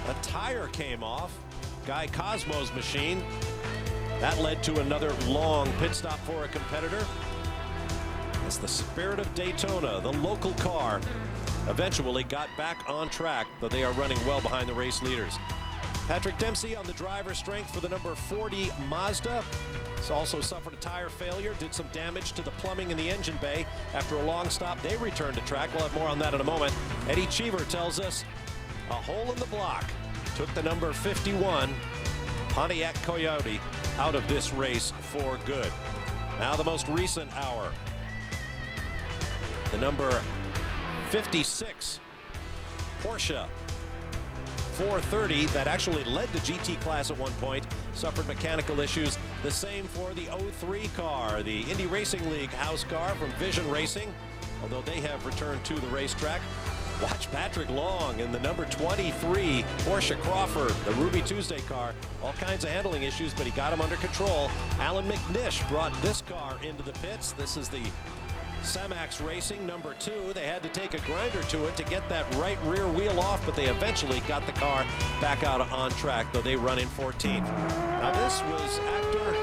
A tire came off Guy Cosmo's machine. That led to another long pit stop for a competitor. It's the spirit of Daytona. The local car eventually got back on track, but they are running well behind the race leaders. Patrick Dempsey on the driver's strength for the number 40 Mazda. He's also suffered a tire failure, did some damage to the plumbing in the engine bay. After a long stop, they returned to track. We'll have more on that in a moment. Eddie Cheever tells us a hole in the block took the number 51 Pontiac Coyote out of this race for good. Now the most recent hour. The number 56 Porsche 430 that actually led the GT class at one point suffered mechanical issues. The same for the 03 car, the Indy Racing League house car from Vision Racing, although they have returned to the racetrack. Watch Patrick Long in the number 23 Porsche Crawford, the Ruby Tuesday car. All kinds of handling issues, but he got him under control. Alan McNish brought this car into the pits. This is the Samax Racing number 2. They had to take a grinder to it to get that right rear wheel off, but they eventually got the car back out on track, though they run in 14th. Now this was actor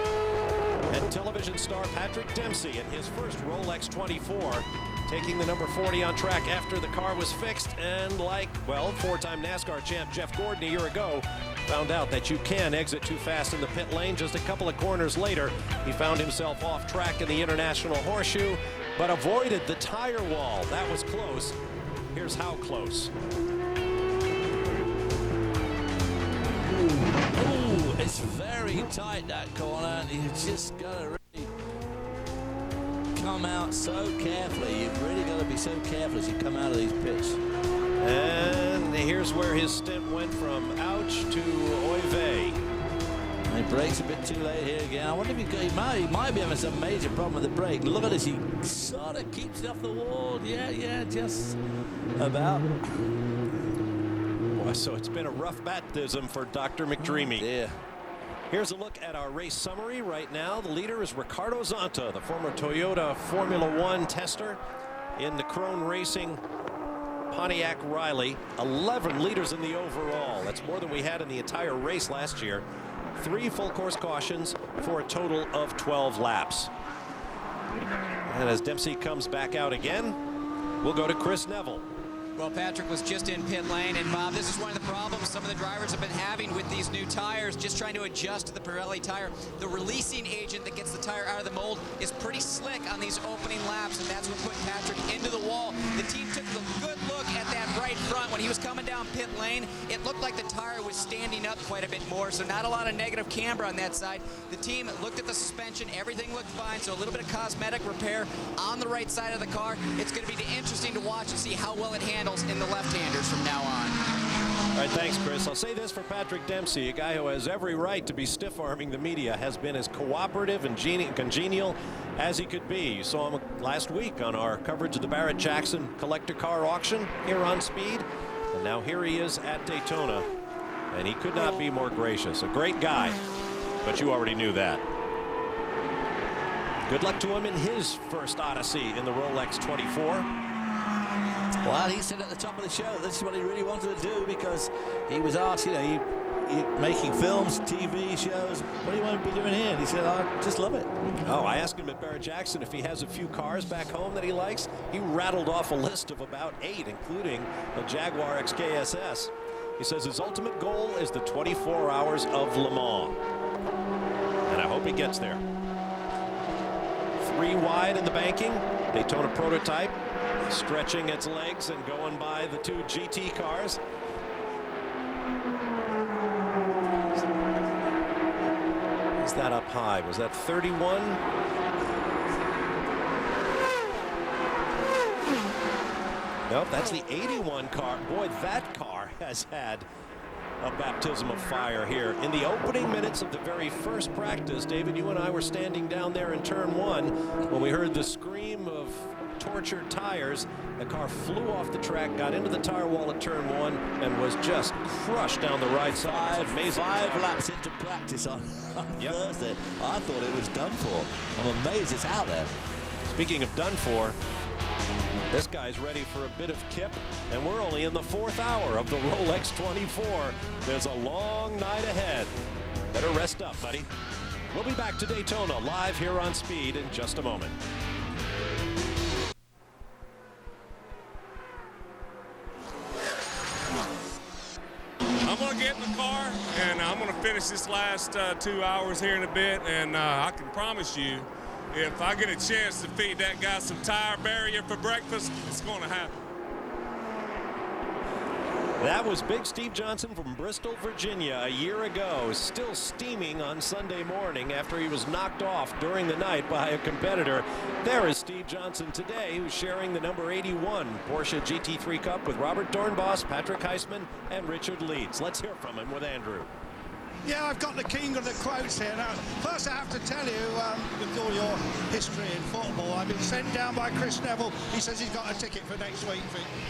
and television star Patrick Dempsey in his first Rolex 24, taking the number 40 on track after the car was fixed, and like, well, 4-time NASCAR champ Jeff Gordon a year ago found out that you can exit too fast in the pit lane. Just a couple of corners later, he found himself off track in the International Horseshoe, but avoided the tire wall. That was close. Here's how close. Ooh, it's very tight, that corner. You just got to really come out so carefully. You've really got to be so careful as you come out of these pits. And here's where his stint went from ouch to oy vey. He brakes a bit too late here again. I wonder if he might be having some major problem with the brake. Look at this, he sort of keeps it off the wall. Yeah, just about. Boy, so it's been a rough baptism for Dr. McDreamy. Yeah. Here's a look at our race summary right now. The leader is Ricardo Zonta, the former Toyota Formula One tester in the Krone Racing Pontiac Riley. 11 leaders in the overall. That's more than we had in the entire race last year. 3 full course cautions for a total of 12 laps. And as Dempsey comes back out again, we'll go to Chris Neville. Well, Patrick was just in pit lane, and Bob, this is one of the problems some of the drivers have been having with these new tires, just trying to adjust to the Pirelli tire. The releasing agent that gets the tire out of the mold is pretty slick on these opening laps, and that's what put Patrick into the wall. The team took a good look at that right front. When he was coming down pit lane, it looked like the tire was standing up quite a bit more, so not a lot of negative camber on that side. The team looked at the suspension, everything looked fine, so a little bit of cosmetic repair on the right side of the car. It's going to be interesting to watch and see how well it handles in the left-handers from now on. All right, thanks, Chris. I'll say this for Patrick Dempsey, a guy who has every right to be stiff-arming the media, has been as cooperative and congenial as he could be. You saw him last week on our coverage of the Barrett-Jackson collector car auction here on Speed. And now here he is at Daytona, and he could not be more gracious. A great guy, but you already knew that. Good luck to him in his first Odyssey in the Rolex 24. Well, he said at the top of the show this is what he really wanted to do, because he was asked, you know, making films, TV shows, what do you want to be doing here? And he said, I just love it. Oh, I asked him at Barrett-Jackson if he has a few cars back home that he likes. He rattled off a list of about 8, including a Jaguar XKSS. He says his ultimate goal is the 24 hours of Le Mans. And I hope he gets there. 3 wide in the banking. Daytona prototype stretching its legs and going by the 2 GT cars. Is that up high? Was that 31? Nope, that's the 81 car. Boy, that car has had a baptism of fire here. In the opening minutes of the very first practice, David, you and I were standing down there in turn 1 when we heard the scream of tortured tires. The car flew off the track, got into the tire wall at turn 1, and was just crushed down the right side. Amazing. 5 laps into practice on Thursday. I thought it was done for. I'm amazed it's out there. Speaking of done for, this guy's ready for a bit of kip, and we're only in the 4th hour of the Rolex 24. There's a long night ahead. Better rest up, buddy. We'll be back to Daytona live here on Speed in just a moment. I'm going to get in the car, and I'm going to finish this last 2 hours here in a bit, and I can promise you, if I get a chance to feed that guy some tire barrier for breakfast, it's going to happen. That was Big Steve Johnson from Bristol, Virginia, a year ago, still steaming on Sunday morning after he was knocked off during the night by a competitor. There is Steve Johnson today, who's sharing the number 81 Porsche GT3 Cup with Robert Dornbos, Patrick Heisman, and Richard Leeds. Let's hear from him with Andrew. Yeah, I've got the king of the quotes here. Now, first I have to tell you, with all your history in football, I've been sent down by Chris Neville. He says he's got a ticket for next week.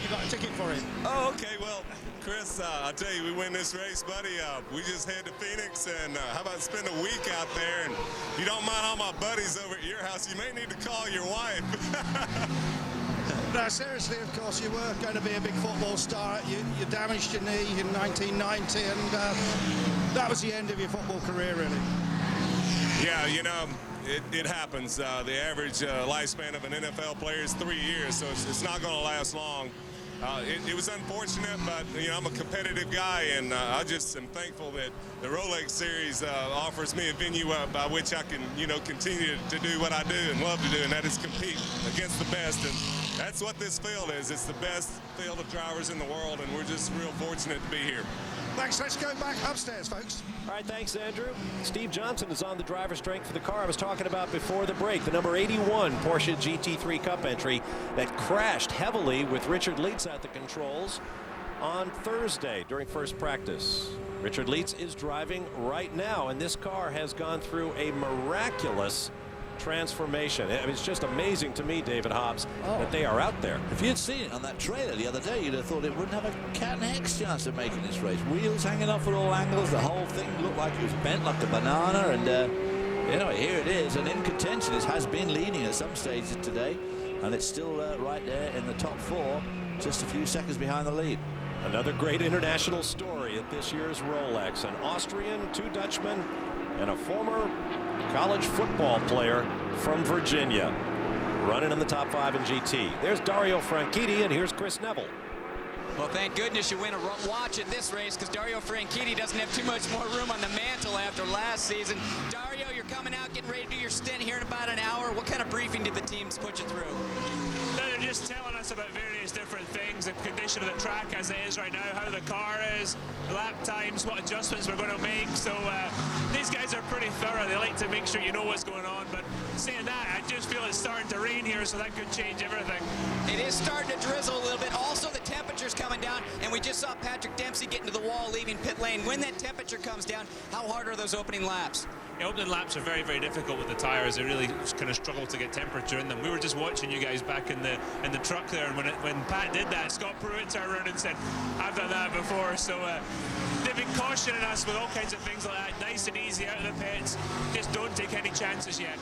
You got a ticket for him? Oh, okay. Well, Chris, I'll tell you, we win this race, buddy. We just head to Phoenix, and how about spend a week out there? And if you don't mind all my buddies over at your house, you may need to call your wife. No, seriously, of course, you were going to be a big football star. You damaged your knee in 1990, and that was the end of your football career, really. Yeah, you know, it happens. The average lifespan of an NFL player is 3 years, so it's not going to last long. It was unfortunate, but, you know, I'm a competitive guy, and I just am thankful that the Rolex Series offers me a venue by which I can, you know, continue to do what I do and love to do, and that is compete against the best. And that's what this field is. It's the best field of drivers in the world, and we're just real fortunate to be here. Thanks. Let's go back upstairs, folks. All right, thanks, Andrew. Steve Johnson is on the driver's strength for the car I was talking about before the break. The number 81 Porsche GT3 Cup entry that crashed heavily with Richard Leeds at the controls on Thursday during first practice. Richard Leeds is driving right now, and this car has gone through a miraculous transformation. I mean, it's just amazing to me, David Hobbs, that they are out there. If you'd seen it on that trailer the other day, you'd have thought it wouldn't have a cat and X chance of making this race. Wheels hanging off at all angles, the whole thing looked like it was bent like a banana, and you know, here it is, and in contention. It has been leading at some stages today, and it's still right there in the top 4, just a few seconds behind the lead. Another great international story at this year's Rolex. An Austrian, 2 Dutchmen, and a former college football player from Virginia running in the top 5 in GT. There's Dario Franchitti, and here's Chris Neville. Well, thank goodness you win a watch at this race, because Dario Franchitti doesn't have too much more room on the mantle after last season. Dario, you're coming out, getting ready to do your stint here in about an hour. What kind of briefing did the teams put you through? They're just telling us about various different things, the condition of the track as it is right now, how the car is, lap times, what adjustments we're going to make. So these guys are pretty thorough. They like to make sure you know what's going on. But saying that, I just feel it's starting to rain here, so that could change everything. It is starting to drizzle a little bit. Also, the temperature's coming down, and we just saw Patrick Dempsey get into the wall leaving pit lane. When that temperature comes down, how hard are those opening laps? Yeah, opening laps are very, very difficult with the tires. They really kind of struggle to get temperature in them. We were just watching you guys back in the truck there, and when Pat did that, Scott Pruitt turned around and said, "I've done that before." So they've been cautioning us with all kinds of things like that. Nice and easy out of the pits. Just don't take any chances yet.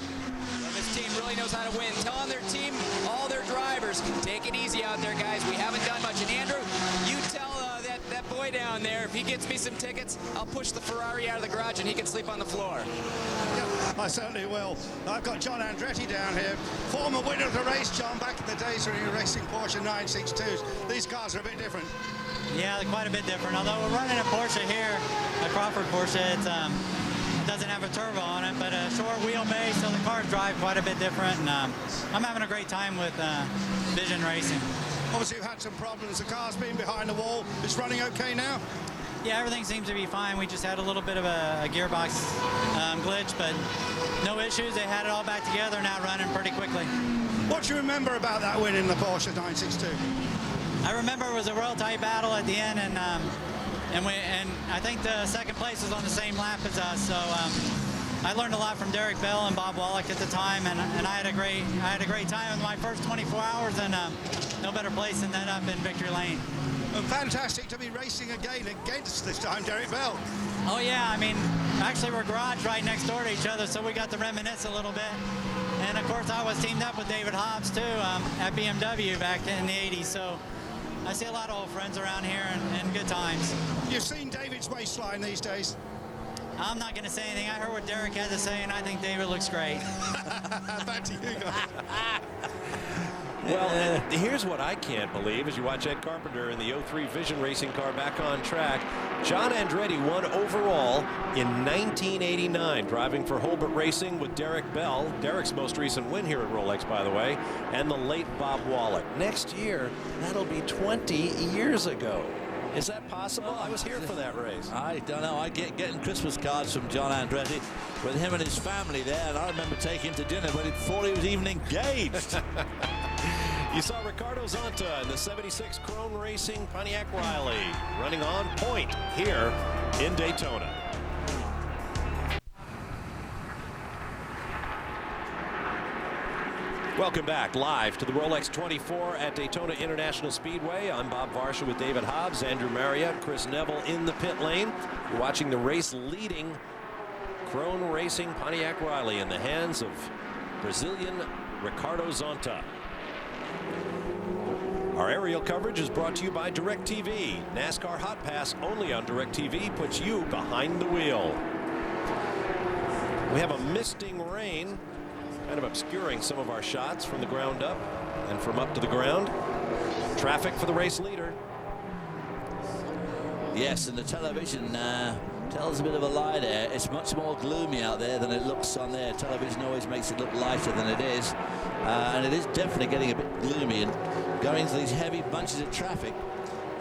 Well, this team really knows how to win. Telling their team, all their drivers, take it easy out there, guys. We haven't done much. And Andrew, you tell that boy down there, if he gets me some tickets, I'll push the Ferrari out of the garage and he can sleep on the floor. Yep, I certainly will. I've got John Andretti down here, former winner of the race, John, back in the days when he was racing Porsche 962s. These cars are a bit different. Yeah, they're quite a bit different. Although we're running a Porsche here, a Crawford Porsche, it doesn't have a turbo on it, but a short wheelbase, so the cars drive quite a bit different. And I'm having a great time with Vision Racing. Obviously, you've had some problems. The car's been behind the wall. It's running okay now? Yeah, everything seems to be fine. We just had a little bit of a gearbox glitch, but no issues. They had it all back together, now running pretty quickly. What do you remember about that win in the Porsche 962? I remember it was a real tight battle at the end, and I think the second place was on the same lap as us. So I learned a lot from Derek Bell and Bob Wallach at the time, and I had a great time in my first 24 hours, and no better place than that up in Victory Lane. Well, fantastic to be racing again against this time Derek Bell. Oh yeah, I mean, actually we're garage right next door to each other, so we got to reminisce a little bit. And of course I was teamed up with David Hobbs too at BMW back in the 80s, so I see a lot of old friends around here and good times. You've seen David's waistline these days? I'm not going to say anything. I heard what Derek had to say, and I think David looks great. Back to you guys. Well, here's what I can't believe as you watch Ed Carpenter in the 03 Vision Racing car back on track. John Andretti won overall in 1989, driving for Holbert Racing with Derek Bell, Derek's most recent win here at Rolex, by the way, and the late Bob Wallach. Next year, that'll be 20 years ago. Is that possible? I was here for that race. I don't know. I getting Christmas cards from John Andretti with him and his family there, and I remember taking him to dinner before he was even engaged. You saw Ricardo Zonta in the 76 Krone Racing Pontiac Riley running on point here in Daytona. Welcome back live to the Rolex 24 at Daytona International Speedway. I'm Bob Varsha with David Hobbs, Andrew Marriott, Chris Neville in the pit lane. You're watching the race leading Krone Racing Pontiac Riley in the hands of Brazilian Ricardo Zonta. Our aerial coverage is brought to you by DirecTV. NASCAR Hot Pass only on DirecTV puts you behind the wheel. We have a misting rain kind of obscuring some of our shots from the ground up and from up to the ground. Traffic for the race leader. Yes, and the television tells a bit of a lie there. It's much more gloomy out there than it looks on there. Television always makes it look lighter than it is. And it is definitely getting a bit gloomy, and going through these heavy bunches of traffic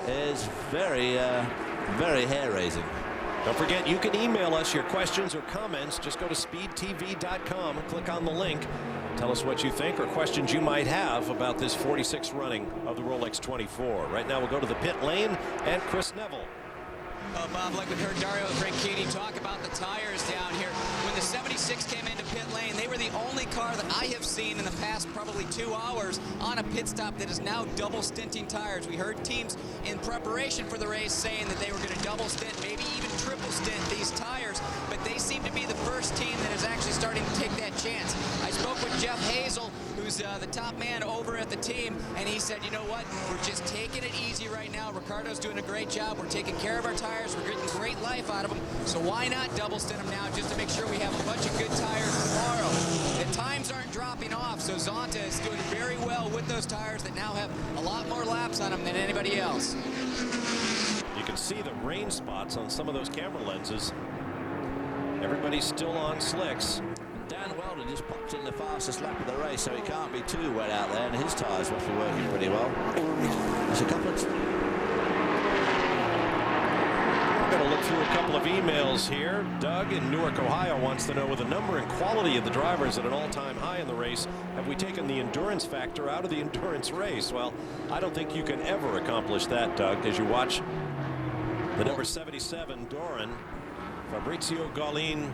is very, very hair-raising. Don't forget, you can email us your questions or comments. Just go to speedtv.com and click on the link. Tell us what you think or questions you might have about this 46th running of the Rolex 24. Right now we'll go to the pit lane and Chris Neville. Oh, Bob, like we heard Dario Franchitti talk about the tires down here. When the 76 came into pit lane, they were the only car that I have seen in the past probably 2 hours on a pit stop that is now double stinting tires. We heard teams in preparation for the race saying that they were going to double stint, maybe even triple stint these tires, but they seem to be the first team that is actually starting to take that chance. I spoke with Jeff Hazel, who's the top man over at the team, and he said, you know what, we're just taking it easy right now. Ricardo's doing a great job. We're taking care of our tires. We're getting great life out of them. So why not double stint them now just to make sure we have a bunch of good tires tomorrow? The times aren't dropping off, so Zonta is doing very well with those tires that now have a lot more laps on them than anybody else. You can see the rain spots on some of those camera lenses. Everybody's still on slicks. Dan Weldon just popped in the fastest lap of the race, so he can't be too wet out there, and his tyres must be working pretty well. There's a couple of... I'm going to look through a couple of emails here. Doug in Newark, Ohio wants to know, with the number and quality of the drivers at an all-time high in the race, have we taken the endurance factor out of the endurance race? Well, I don't think you can ever accomplish that, Doug, as you watch the number 77, Doran, Fabrizio Gaulin,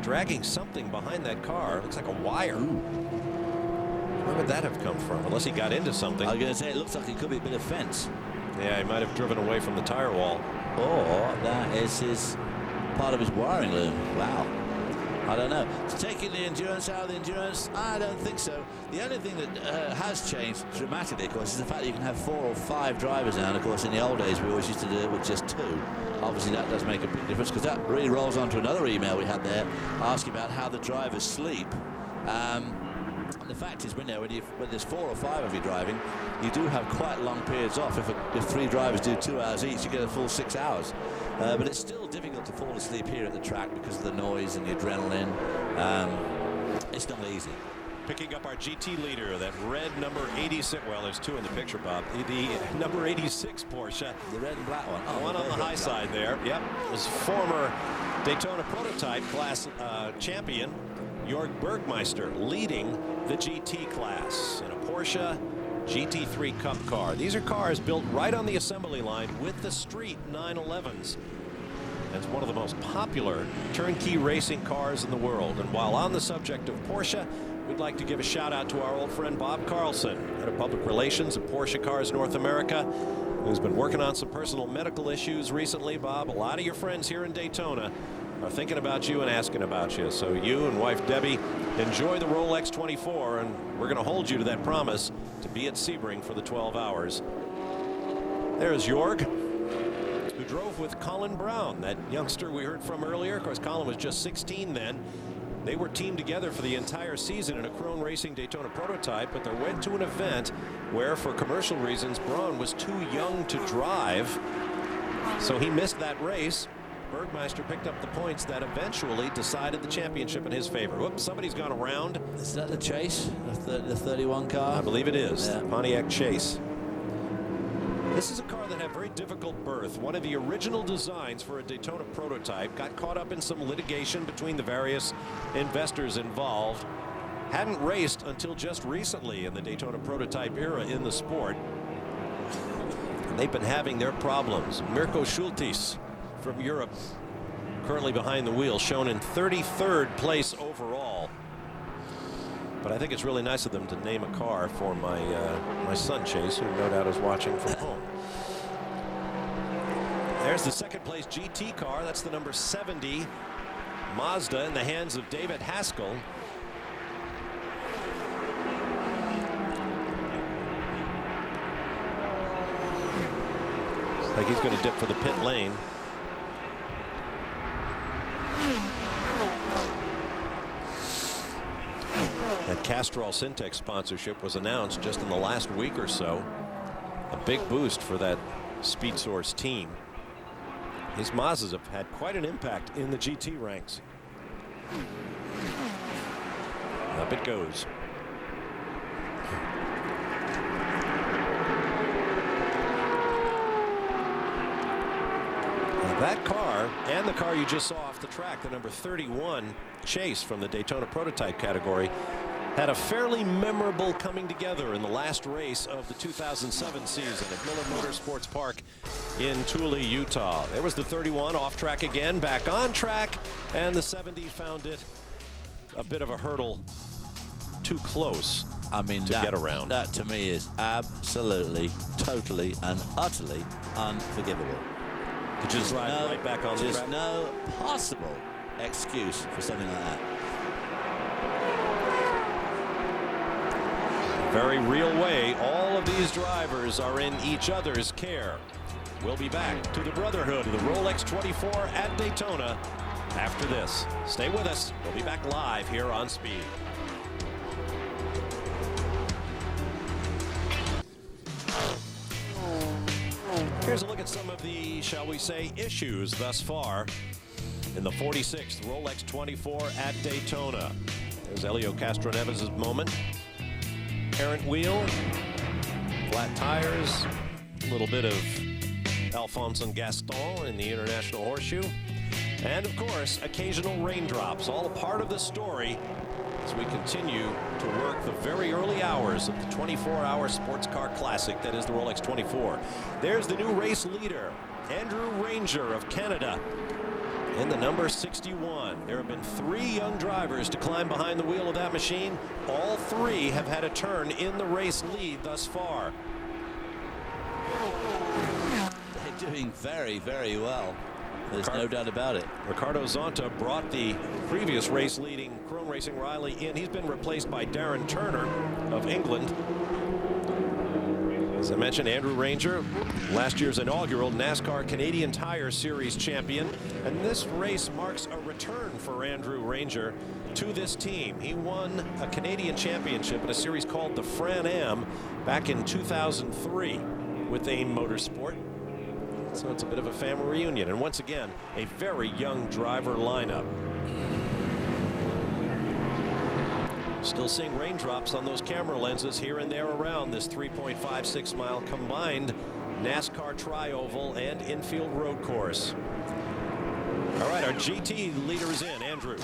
dragging something behind that car. Looks like a wire. Where would that have come from? Unless he got into something. I was going to say, it looks like it could be a bit of fence. Yeah, he might have driven away from the tire wall. Or that is his part of his wiring loom. Wow. I don't know. Taking the endurance out of the endurance, I don't think so. The only thing that has changed dramatically, of course, is the fact that you can have 4 or 5 drivers now. And of course, in the old days, we always used to do it with just 2. Obviously, that does make a big difference, because that really rolls on to another email we had there asking about how the drivers sleep. The fact is, when there's 4 or 5 of you driving, you do have quite long periods off. If 3 drivers do 2 hours each, you get a full 6 hours. But it's still difficult to fall asleep here at the track because of the noise and the adrenaline. It's not easy. Picking up our GT leader, that red number 86. Well, there's 2 in the picture, Bob. The number 86 Porsche. The red and black one. Oh, one on the high side there. Yep. His former Daytona prototype class champion, Jörg Bergmeister, leading the GT class in a Porsche GT3 Cup car. These are cars built right on the assembly line with the street 911s. It's one of the most popular turnkey racing cars in the world. And while on the subject of Porsche, we'd like to give a shout out to our old friend Bob Carlson, head of public relations at Porsche Cars North America, who's been working on some personal medical issues recently. Bob, a lot of your friends here in Daytona are thinking about you and asking about you. So you and wife Debbie, enjoy the Rolex 24, and we're going to hold you to that promise to be at Sebring for the 12 hours. There's Jörg, who drove with Colin Brown, that youngster we heard from earlier. Of course, Colin was just 16 then. They were teamed together for the entire season in a Krone Racing Daytona prototype, but they went to an event where, for commercial reasons, Braun was too young to drive, so he missed that race. Bergmeister picked up the points that eventually decided the championship in his favor. Whoops, somebody's gone around. Is that the Chase, the 31 car? I believe it is, yeah. Pontiac Chase. This is a car that had very difficult birth. One of the original designs for a Daytona prototype got caught up in some litigation between the various investors involved. Hadn't raced until just recently in the Daytona prototype era in the sport. And they've been having their problems. Mirko Schultes from Europe, currently behind the wheel, shown in 33rd place overall. But I think it's really nice of them to name a car for my son Chase, who no doubt is watching from home. There's the second place GT car. That's the number 70 Mazda in the hands of David Haskell. Looks like he's going to dip for the pit lane. That Castrol Syntex sponsorship was announced just in the last week or so. A big boost for that Speed Source team. These Mazdas have had quite an impact in the GT ranks. Up it goes. Now that car and the car you just saw off the track, the number 31 Chase from the Daytona prototype category, had a fairly memorable coming together in the last race of the 2007 season at Miller Motorsports Park in Thule, Utah. There was the 31 off track again, back on track, and the 70 found it a bit of a hurdle too close to get around. That to me is absolutely, totally, and utterly unforgivable. To just ride right back on the track. There's no possible excuse for something like that. Very real way, all of these drivers are in each other's care. We'll be back to the brotherhood of the Rolex 24 at Daytona after this. Stay with us. We'll be back live here on Speed. Here's a look at some of the, shall we say, issues thus far in the 46th Rolex 24 at Daytona. There's Helio Castroneves' moment. Parent wheel, flat tires, a little bit of Alphonse and Gaston in the International Horseshoe, and of course, occasional raindrops, all a part of the story as we continue to work the very early hours of the 24-hour sports car classic that is the Rolex 24. There's the new race leader, Andrew Ranger of Canada, in the number 61. There have been 3 young drivers to climb behind the wheel of that machine. All 3 have had a turn in the race lead thus far. They're doing very, very well. There's no doubt about it. Ricardo Zonta brought the previous race leading Chrome Racing Riley in. He's been replaced by Darren Turner of England. As I mentioned, Andrew Ranger, last year's inaugural NASCAR Canadian Tire Series champion. And this race marks a return for Andrew Ranger to this team. He won a Canadian championship in a series called the Fran-Am back in 2003 with AIM Motorsport. So it's a bit of a family reunion. And once again, a very young driver lineup. Still seeing raindrops on those camera lenses here and there around this 3.56 mile combined NASCAR Tri-Oval and infield road course. All right, our GT leader is in, Andrew.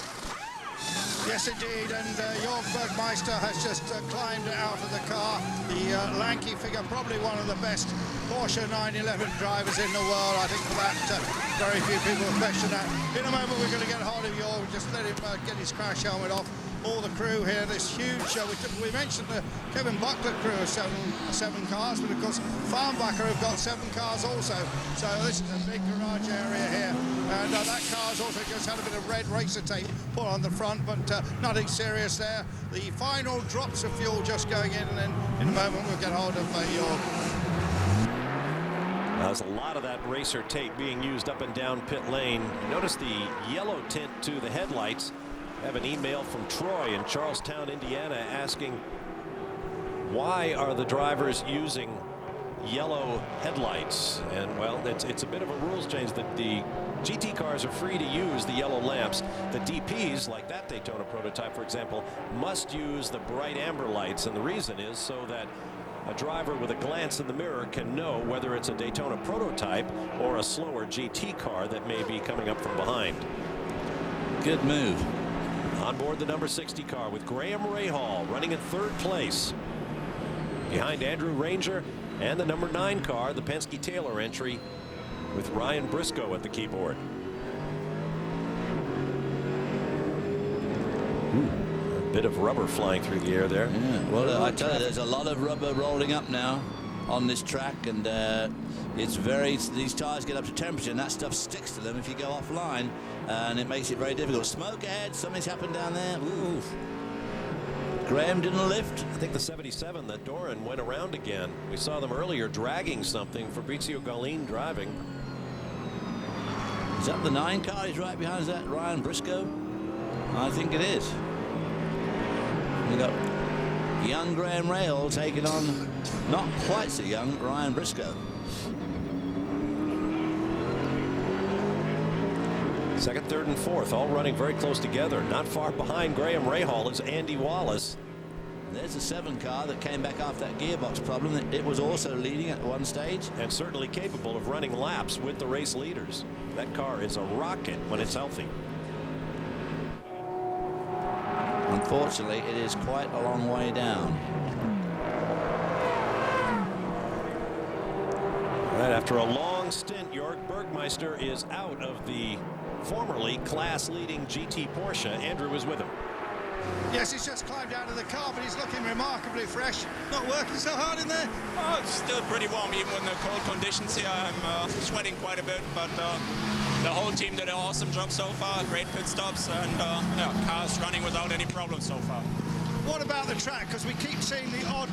Yes, indeed, and Jörg Bergmeister has just climbed out of the car. The lanky figure, probably one of the best Porsche 911 drivers in the world. I think for that, very few people question that. In a moment, we're going to get hold of Jörg. Just let him get his crash helmet off. All the crew here, this huge show. We mentioned the Kevin Buckler crew of seven cars, but of course Farnbacher have got 7 cars also. So this is a big garage area here, and that car's also just had a bit of red racer tape put on the front, but nothing serious there. The final drops of fuel just going in, and then in a moment we'll get hold of Jörg. There's a lot of that racer tape being used up and down pit lane. Notice the yellow tint to the headlights. I have an email from Troy in Charlestown, Indiana, asking why are the drivers using yellow headlights? And well, it's a bit of a rules change that the GT cars are free to use the yellow lamps. The DPs, like that Daytona prototype, for example, must use the bright amber lights, and the reason is so that a driver with a glance in the mirror can know whether it's a Daytona prototype or a slower GT car that may be coming up from behind. Good move. On board the number 60 car with Graham Rahal running in 3rd place. Behind Andrew Ranger and the number 9 car, the Penske Taylor entry with Ryan Briscoe at the keyboard. A bit of rubber flying through the air there. Yeah, well, I tell you, there's a lot of rubber rolling up now on this track, and these tires get up to temperature and that stuff sticks to them if you go offline, and it makes it very difficult. Smoke ahead, something's happened down there. Ooh. Graham didn't lift. I think the 77 that Doran went around again. We saw them earlier dragging something. Fabrizio Gallin driving. Is that the 9 car he's right behind? Is that Ryan Briscoe? I think it is. We got young Graham Rahal taking on not quite so young Ryan Briscoe. Second, third, and fourth, all running very close together. Not far behind Graham Rahal is Andy Wallace. There's a 7 car that came back after that gearbox problem. It was also leading at one stage. And certainly capable of running laps with the race leaders. That car is a rocket when it's healthy. Unfortunately, it is quite a long way down. Right after a long stint, Jörg Bergmeister is out of the formerly class-leading GT Porsche. Andrew is with him. Yes, he's just climbed out of the car, but he's looking remarkably fresh. Not working so hard in there. Oh, it's still pretty warm, even in the cold conditions here. I'm sweating quite a bit, but the whole team did an awesome job so far. Great pit stops, and yeah, car's running without any problems so far. What about the track? Because we keep seeing the odd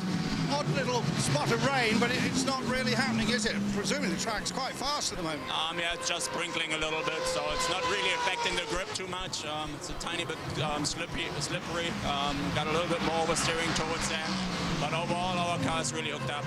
little spot of rain, but it's not really happening, is it? Presumably the track's quite fast at the moment. Yeah, it's just sprinkling a little bit, so it's not really affecting the grip too much. It's a tiny bit slippery. Got a little bit more oversteering towards the end. but overall our car's really hooked up.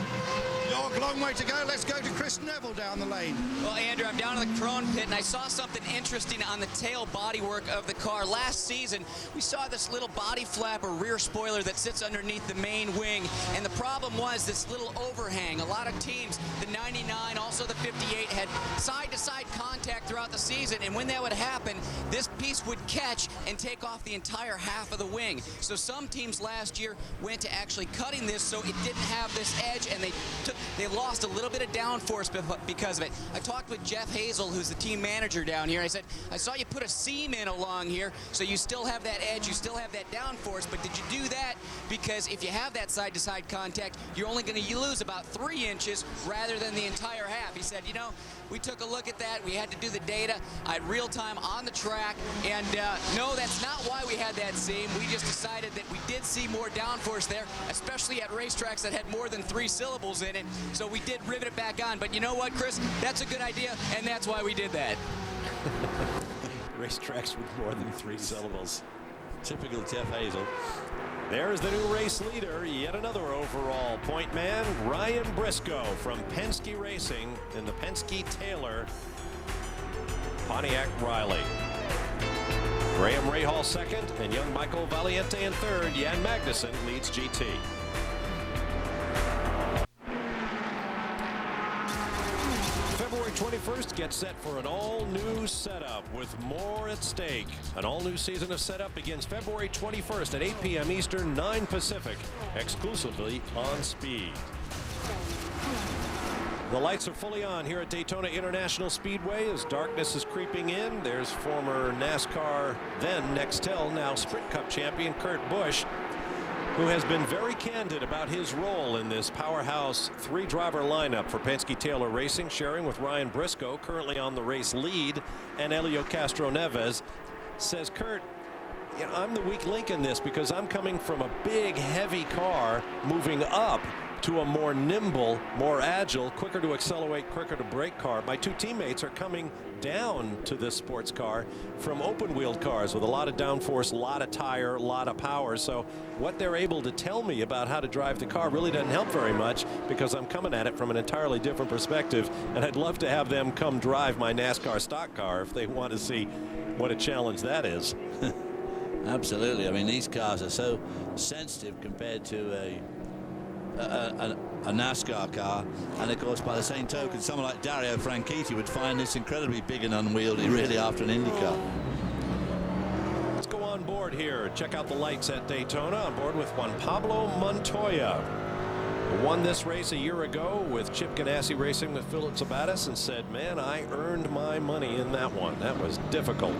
York, long way to go. Let's go to Chris Neville down the lane. Well, Andrew, I'm down in the Krone pit, and I saw something interesting on the tail bodywork of the car. Last season, we saw this little body flap or rear spoiler that sits underneath the main wing, and the problem was this little overhang. A lot of teams, the 99, also the 58, had side-to-side contact throughout the season, and when that would happen, this piece would catch and take off the entire half of the wing. So some teams last year went to actually cutting this so it didn't have this edge, and they lost a little bit of downforce because of it. I talked with Jeff Hazel, who's the team manager down here. I said, I saw you put a seam in along here, so you still have that edge, you still have that downforce, but did you do that because if you have that side-to-side contact, you're only going to lose about 3 inches rather than the entire half? He said, you know, we took a look at that. We had to do the data. I had real time on the track, and no, that's not why we had that seam. We just decided that we did see more downforce there, especially at racetracks that had more than 3 syllables in it. So we did rivet it back on. But you know what, Chris? That's a good idea, and that's why we did that. Racetracks with more than 3 syllables. Typical Jeff Hazel. There's the new race leader, yet another overall point man, Ryan Briscoe from Penske Racing in the Penske Taylor Pontiac Riley. Graham Rahal second, and young Michael Valiente in third. Jan Magnussen leads GT. February 21st gets set for an all-new setup with more at stake. An all-new season of setup begins February 21st at 8 p.m. Eastern, 9 Pacific, exclusively on Speed. The lights are fully on here at Daytona International Speedway as darkness is creeping in. There's former NASCAR, then Nextel, now Sprint Cup champion Kurt Busch, who has been very candid about his role in this powerhouse 3-driver lineup for Penske Taylor Racing, sharing with Ryan Briscoe, currently on the race lead, and Helio Castroneves. Says, Kurt, you know, I'm the weak link in this because I'm coming from a big, heavy car moving up to a more nimble, more agile, quicker to accelerate, quicker to brake car. My 2 teammates are coming down to this sports car from open-wheeled cars with a lot of downforce, a lot of tire, a lot of power. So what they're able to tell me about how to drive the car really doesn't help very much because I'm coming at it from an entirely different perspective. And I'd love to have them come drive my NASCAR stock car if they want to see what a challenge that is. Absolutely. I mean, these cars are so sensitive compared to a NASCAR car, and of course by the same token someone like Dario Franchitti would find this incredibly big and unwieldy really after an IndyCar. Let's go on board here. Check out the lights at Daytona. On board with Juan Pablo Montoya, who won this race a year ago with Chip Ganassi Racing with Philip Sabatis and said, man, I earned my money in that one. That was difficult.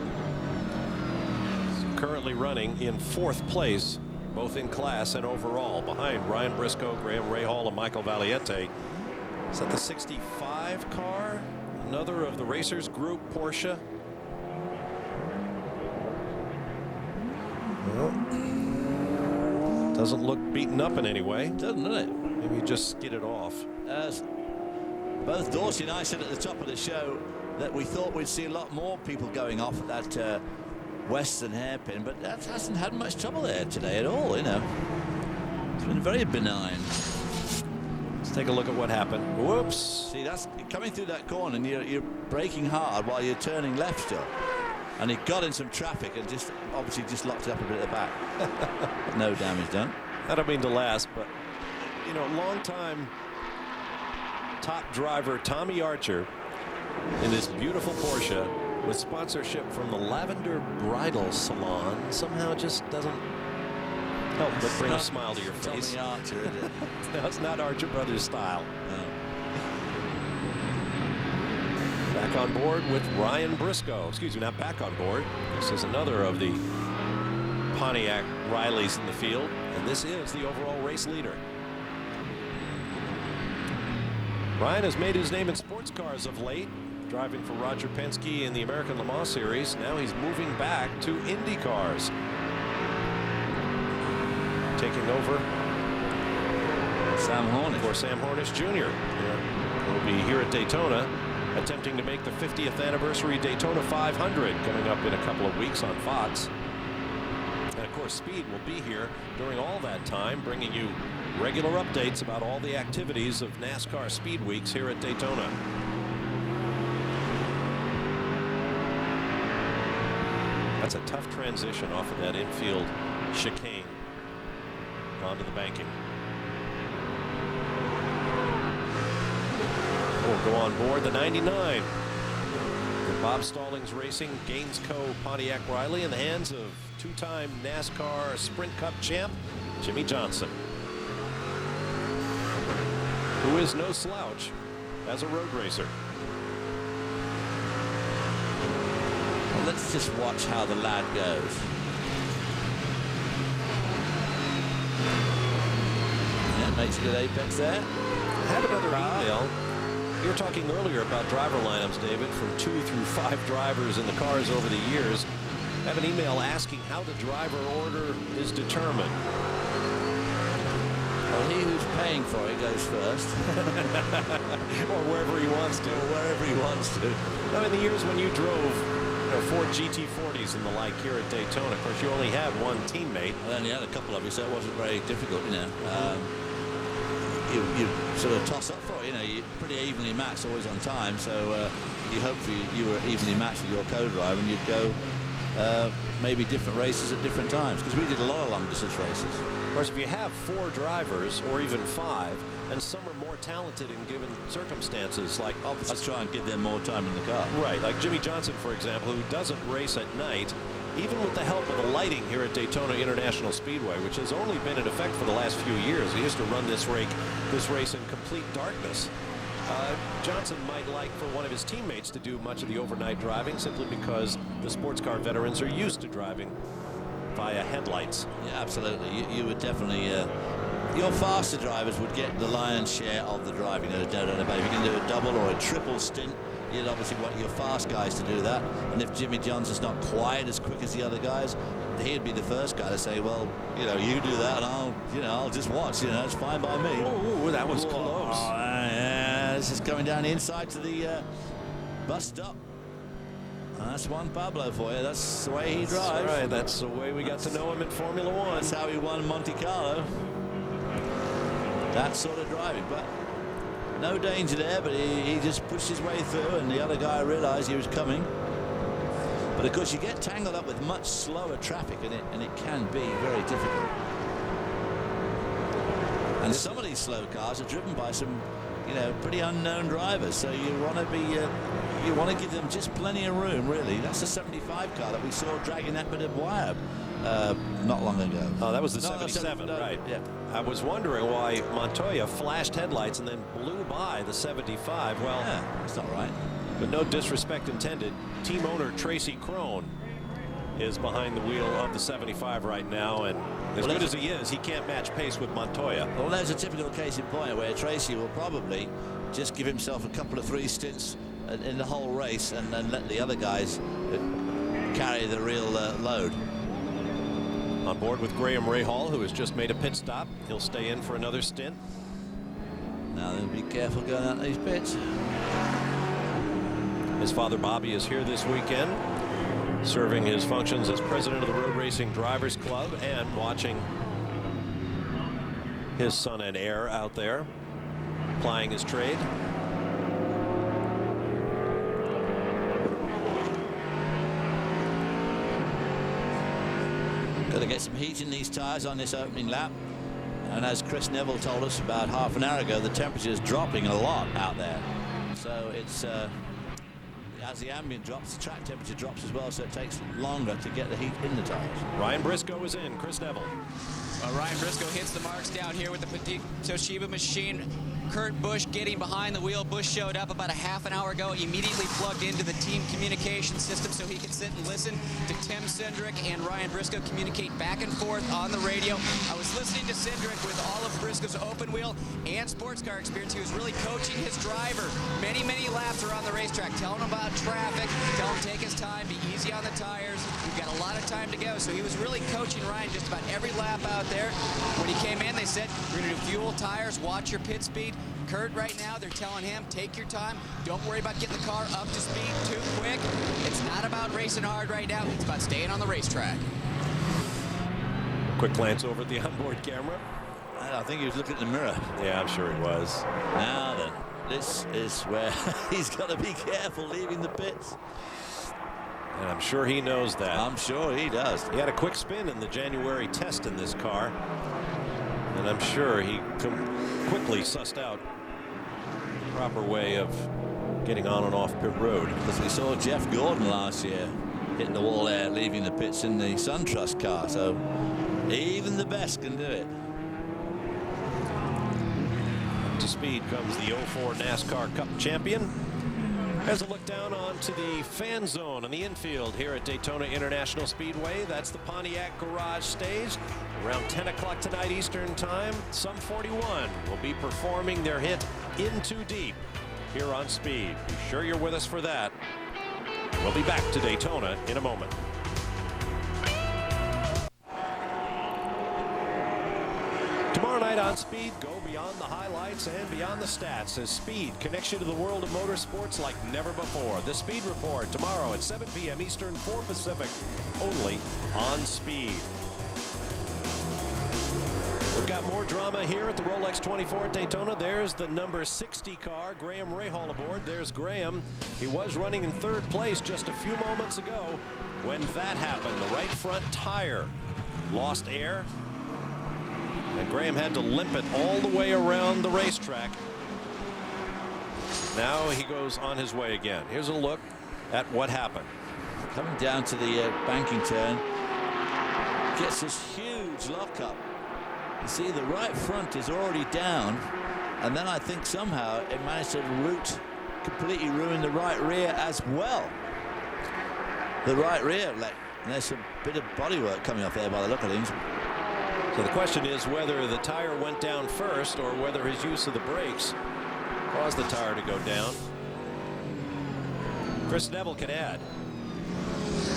He's currently running in 4th place, both in class and overall, behind Ryan Briscoe, Graham Rahal, and Michael Valiente. Is that the 65 car? Another of the Racers Group Porsche. Well, doesn't look beaten up in any way. Doesn't it? Maybe just skid it off. As both Dorsey and I said at the top of the show that we thought we'd see a lot more people going off at that Western hairpin, but that hasn't had much trouble there today at all, you know. It's been very benign. Let's take a look at what happened. Whoops. See, that's coming through that corner and you're braking hard while you're turning left still. And he got in some traffic and just obviously just locked it up a bit at the back. No damage done. I don't mean to last, but you know, long-time top driver Tommy Archer in this beautiful Porsche with sponsorship from the Lavender Bridal Salon somehow just doesn't help but bring a smile to your face. Tommy Archer, is it? No, it's not Archer Brothers style. No. Back on board with Ryan Briscoe. Excuse me, not back on board. This is another of the Pontiac Rileys in the field, and this is the overall race leader. Ryan has made his name in sports cars of late, driving for Roger Penske in the American Le Mans Series. Now he's moving back to Indy cars. Taking over Sam Hornish. For Sam Hornish Jr. He'll be here at Daytona attempting to make the 50th anniversary Daytona 500 coming up in a couple of weeks on Fox. And of course, course, Speed will be here during all that time, bringing you regular updates about all the activities of NASCAR Speed Weeks here at Daytona. That's a tough transition off of that infield chicane onto the banking. We'll go on board the 99. The Bob Stallings Racing Gainesco Pontiac Riley in the hands of two-time NASCAR Sprint Cup champ Jimmy Johnson, who is no slouch as a road racer. Well, let's just watch how the lad goes. Yeah, makes a good apex there. I have another email. You were talking earlier about driver lineups, David, from 2 through 5 drivers in the cars over the years. I have an email asking how the driver order is determined. Well, he who's paying for it goes first. Or wherever he wants to. Or wherever he wants to. Now, in the years when you drove Ford GT40s and the like here at Daytona, of course, you only had one teammate. I only had a couple of you, so it wasn't very difficult, you know. You sort of toss up for it, you know, you're pretty evenly matched, always on time, so you hope you were evenly matched with your co-driver and you'd go maybe different races at different times, because we did a lot of long distance races. Of course, if you have 4 drivers or even 5, and some are more talented in given circumstances, like let's try and give them more time in the car. Right, like Jimmy Johnson, for example, who doesn't race at night, even with the help of the lighting here at Daytona International Speedway, which has only been in effect for the last few years. He used to run this race in complete darkness. Johnson might like for one of his teammates to do much of the overnight driving, simply because the sports car veterans are used to driving via headlights. Yeah, absolutely. You would definitely, your faster drivers would get the lion's share of the driving. No doubt about it. If you can do a double or a triple stint, you'd obviously want your fast guys to do that. And if Jimmy Johnson's not quite as quick as the other guys, he'd be the first guy to say, well, you know, you do that and I'll just watch, you know, it's fine by me. Ooh, that was close. Yeah, this is coming down the inside to the bus stop. And that's Juan Pablo for you. That's the way he drives. That's right. That's the way we got to know him in Formula One. That's how he won Monte Carlo. That sort of driving, but no danger there, but he just pushed his way through, and the other guy realized he was coming. But of course, you get tangled up with much slower traffic, and it can be very difficult. And some of these slow cars are driven by some, you know, pretty unknown drivers, so you want to be, you want to give them just plenty of room, really. That's the 75 car that we saw dragging that bit of wire not long ago. Oh, that was the 77, right? Yeah. I was wondering why Montoya flashed headlights and then blew by the 75. Well, yeah, that's not right. But no disrespect intended. Team owner Tracy Crone is behind the wheel of the 75 right now, and as good as he is, he can't match pace with Montoya. Well, there's a typical case in point where Tracy will probably just give himself a couple of 3 stints in the whole race and then let the other guys carry the real load. On board with Graham Rahal, who has just made a pit stop. He'll stay in for another stint. Now then, be careful going out these pits. His father Bobby is here this weekend, serving his functions as president of the Road Racing Drivers Club and watching his son and heir out there plying his trade. Got to get some heat in these tyres on this opening lap. And as Chris Neville told us about half an hour ago, the temperature is dropping a lot out there. So it's as the ambient drops, the track temperature drops as well, so it takes longer to get the heat in the tyres. Ryan Briscoe is in. Chris Neville. Ryan Briscoe hits the marks down here with the Petit Toshiba machine. Kurt Busch getting behind the wheel. Busch showed up about a half an hour ago, immediately plugged into the team communication system so he could sit and listen to Tim Cindric and Ryan Briscoe communicate back and forth on the radio. I was listening to Cindric with all of Briscoe's open wheel and sports car experience. He was really coaching his driver. Many, many laps around the racetrack, telling him about traffic, telling him take his time, be easy on the tires. We've got a lot of time to go. So he was really coaching Ryan just about every lap out there. When he came in, they said, we're going to do fuel, tires, watch your pit speed. Kurt, right now, they're telling him, take your time. Don't worry about getting the car up to speed too quick. It's not about racing hard right now. It's about staying on the racetrack. quick glance over at the onboard camera. I think he was looking in the mirror. Yeah, I'm sure he was. Now then, this is where he's got to be careful leaving the pits. And I'm sure he knows that. I'm sure he does. He had a quick spin in the January test in this car. And I'm sure he quickly sussed out the proper way of getting on and off pit road. Because we saw Jeff Gordon last year hitting the wall there, leaving the pits in the SunTrust car. So even the best can do it. To speed comes the 04 NASCAR Cup champion. As a look down onto the fan zone on the infield here at Daytona International Speedway. That's the Pontiac Garage stage. Around 10 o'clock tonight Eastern Time, Sum 41 will be performing their hit In Too Deep here on Speed. Be sure you're with us for that. We'll be back to Daytona in a moment. Tomorrow night on Speed, go beyond the highlights and beyond the stats as Speed connects you to the world of motorsports like never before. The Speed Report tomorrow at 7 p.m. Eastern, 4 Pacific, only on Speed. We've got more drama here at the Rolex 24 at Daytona. There's the number 60 car, Graham Rahal aboard. There's Graham. He was running in third place just a few moments ago when that happened. The right front tire lost air. And Graham had to limp it all the way around the racetrack. Now he goes on his way again. Here's a look at what happened. Coming down to the banking turn, gets this huge lockup. You see the right front is already down, and then I think somehow it managed to completely ruin the right rear as well. The right rear, and there's a bit of bodywork coming off there by the look of things. So the question is whether the tire went down first or whether his use of the brakes caused the tire to go down. Chris Neville can add.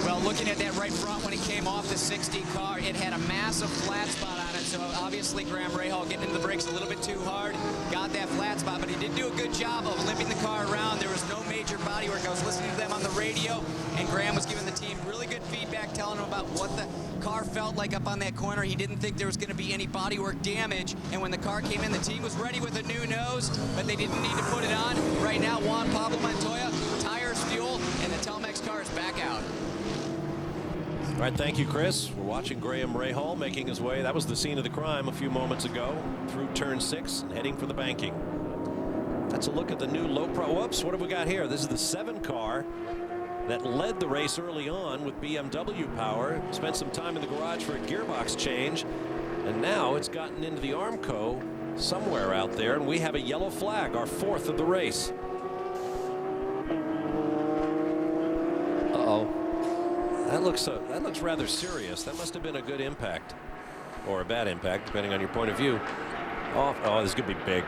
Well, looking at that right front when he came off the 60 car, it had a massive flat spot on it. So obviously Graham Rahal getting into the brakes a little bit too hard, got that flat spot, but he did do a good job of limping the car around. There was no major body work. I was listening to them on the radio, and Graham was giving the team really good feedback, telling them about what the car felt like up on that corner. He didn't think there was going to be any bodywork damage, and when the car came in, the team was ready with a new nose, but they didn't need to put it on. Right now, Juan Pablo Montoya, tires, fuel, and the Telmex car is back out. All right, thank you, Chris. We're watching Graham Rahal making his way. That was the scene of the crime a few moments ago through turn 6 and heading for the banking. That's a look at the new low pro. Whoops, what have we got here? This is the 7 car that led the race early on with BMW power. Spent some time in the garage for a gearbox change, and now it's gotten into the Armco somewhere out there, and we have a yellow flag, our 4th of the race. Uh-oh. That looks rather serious. That must have been a good impact, or a bad impact, depending on your point of view. Oh, this could be big.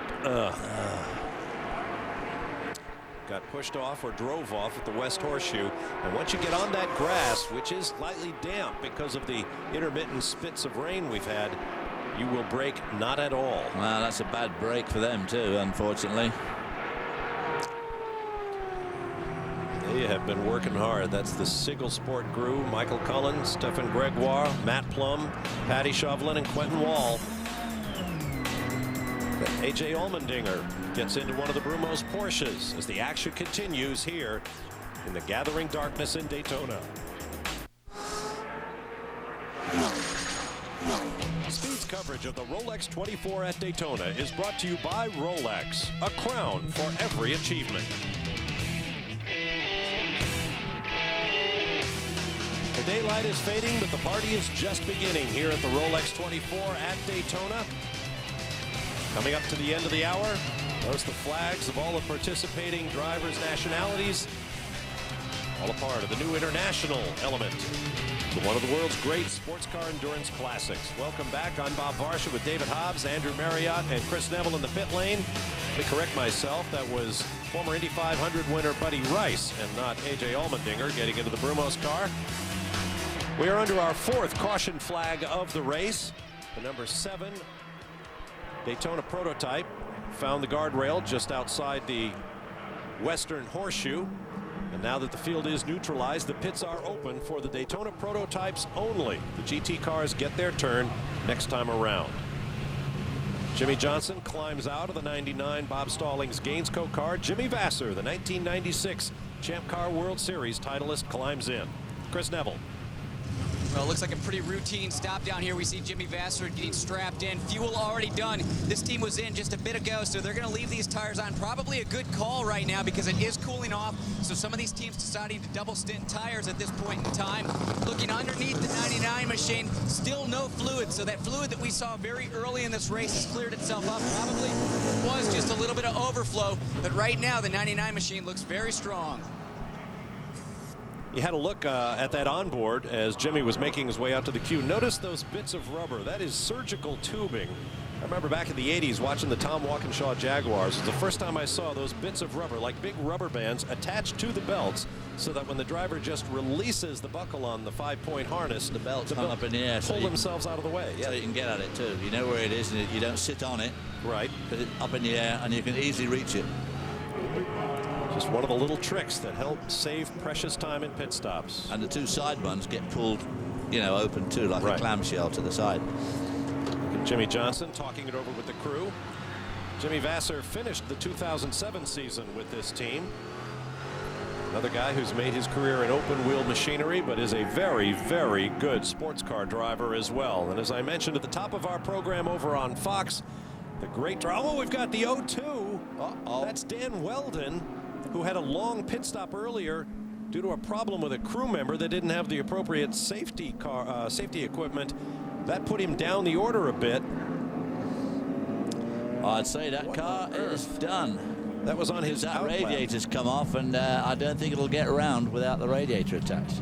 Got pushed off or drove off at the West Horseshoe. And once you get on that grass, which is slightly damp because of the intermittent spits of rain we've had, you will brake not at all. Well, that's a bad break for them too, unfortunately. They have been working hard. That's the Sigel Sport crew. Michael Cullen, Stefan Gregoire, Matt Plum, Patty Chauvelin, and Quentin Wall. A.J. Allmendinger gets into one of the Brumos Porsches as the action continues here in the gathering darkness in Daytona. Speed's coverage of the Rolex 24 at Daytona is brought to you by Rolex, a crown for every achievement. The daylight is fading, but the party is just beginning here at the Rolex 24 at Daytona. Coming up to the end of the hour, there's the flags of all the participating drivers' nationalities. All a part of the new international element to one of the world's great sports car endurance classics. Welcome back. I'm Bob Varsha with David Hobbs, Andrew Marriott, and Chris Neville in the pit lane. Let me correct myself. That was former Indy 500 winner Buddy Rice and not A.J. Allmendinger getting into the Brumos car. We are under our 4th caution flag of the race. The number 7 Daytona prototype found the guardrail just outside the Western Horseshoe. And now that the field is neutralized, the pits are open for the Daytona prototypes only. The GT cars get their turn next time around. Jimmy Johnson climbs out of the 99 Bob Stallings Gainsco car. Jimmy Vasser, the 1996 Champ Car World Series titleist, climbs in. Chris Neville. Well, it looks like a pretty routine stop down here. We see Jimmy Vasser getting strapped in. Fuel already done. This team was in just a bit ago, so they're going to leave these tires on. Probably a good call right now because it is cooling off. So some of these teams deciding to double stint tires at this point in time. Looking underneath the 99 machine, still no fluid. So that fluid that we saw very early in this race has cleared itself up. Probably was just a little bit of overflow. But right now, the 99 machine looks very strong. You had a look at that onboard as Jimmy was making his way out to the queue. Notice those bits of rubber. That is surgical tubing. I remember back in the 80s watching the Tom Walkinshaw Jaguars. It was the first time I saw those bits of rubber, like big rubber bands, attached to the belts so that when the driver just releases the buckle on the 5-point harness, the belts hung up in the air, pull themselves out of the way. So you can get at it too. You know where it is, and you don't sit on it. Right. Put it up in the air, and you can easily reach it. Just one of the little tricks that help save precious time in pit stops. And the two side ones get pulled, you know, open too, like a clamshell to the side. Jimmy Johnson talking it over with the crew. Jimmy Vasser finished the 2007 season with this team. Another guy who's made his career in open wheel machinery, but is a very, very good sports car driver as well. And as I mentioned at the top of our program over on Fox, the great driver. Oh, we've got the 0-2. That's Dan Weldon, who had a long pit stop earlier due to a problem with a crew member that didn't have the appropriate safety equipment. That put him down the order a bit. I'd say that car is done. That was on his that radiator's come off, and I don't think it'll get around without the radiator attached.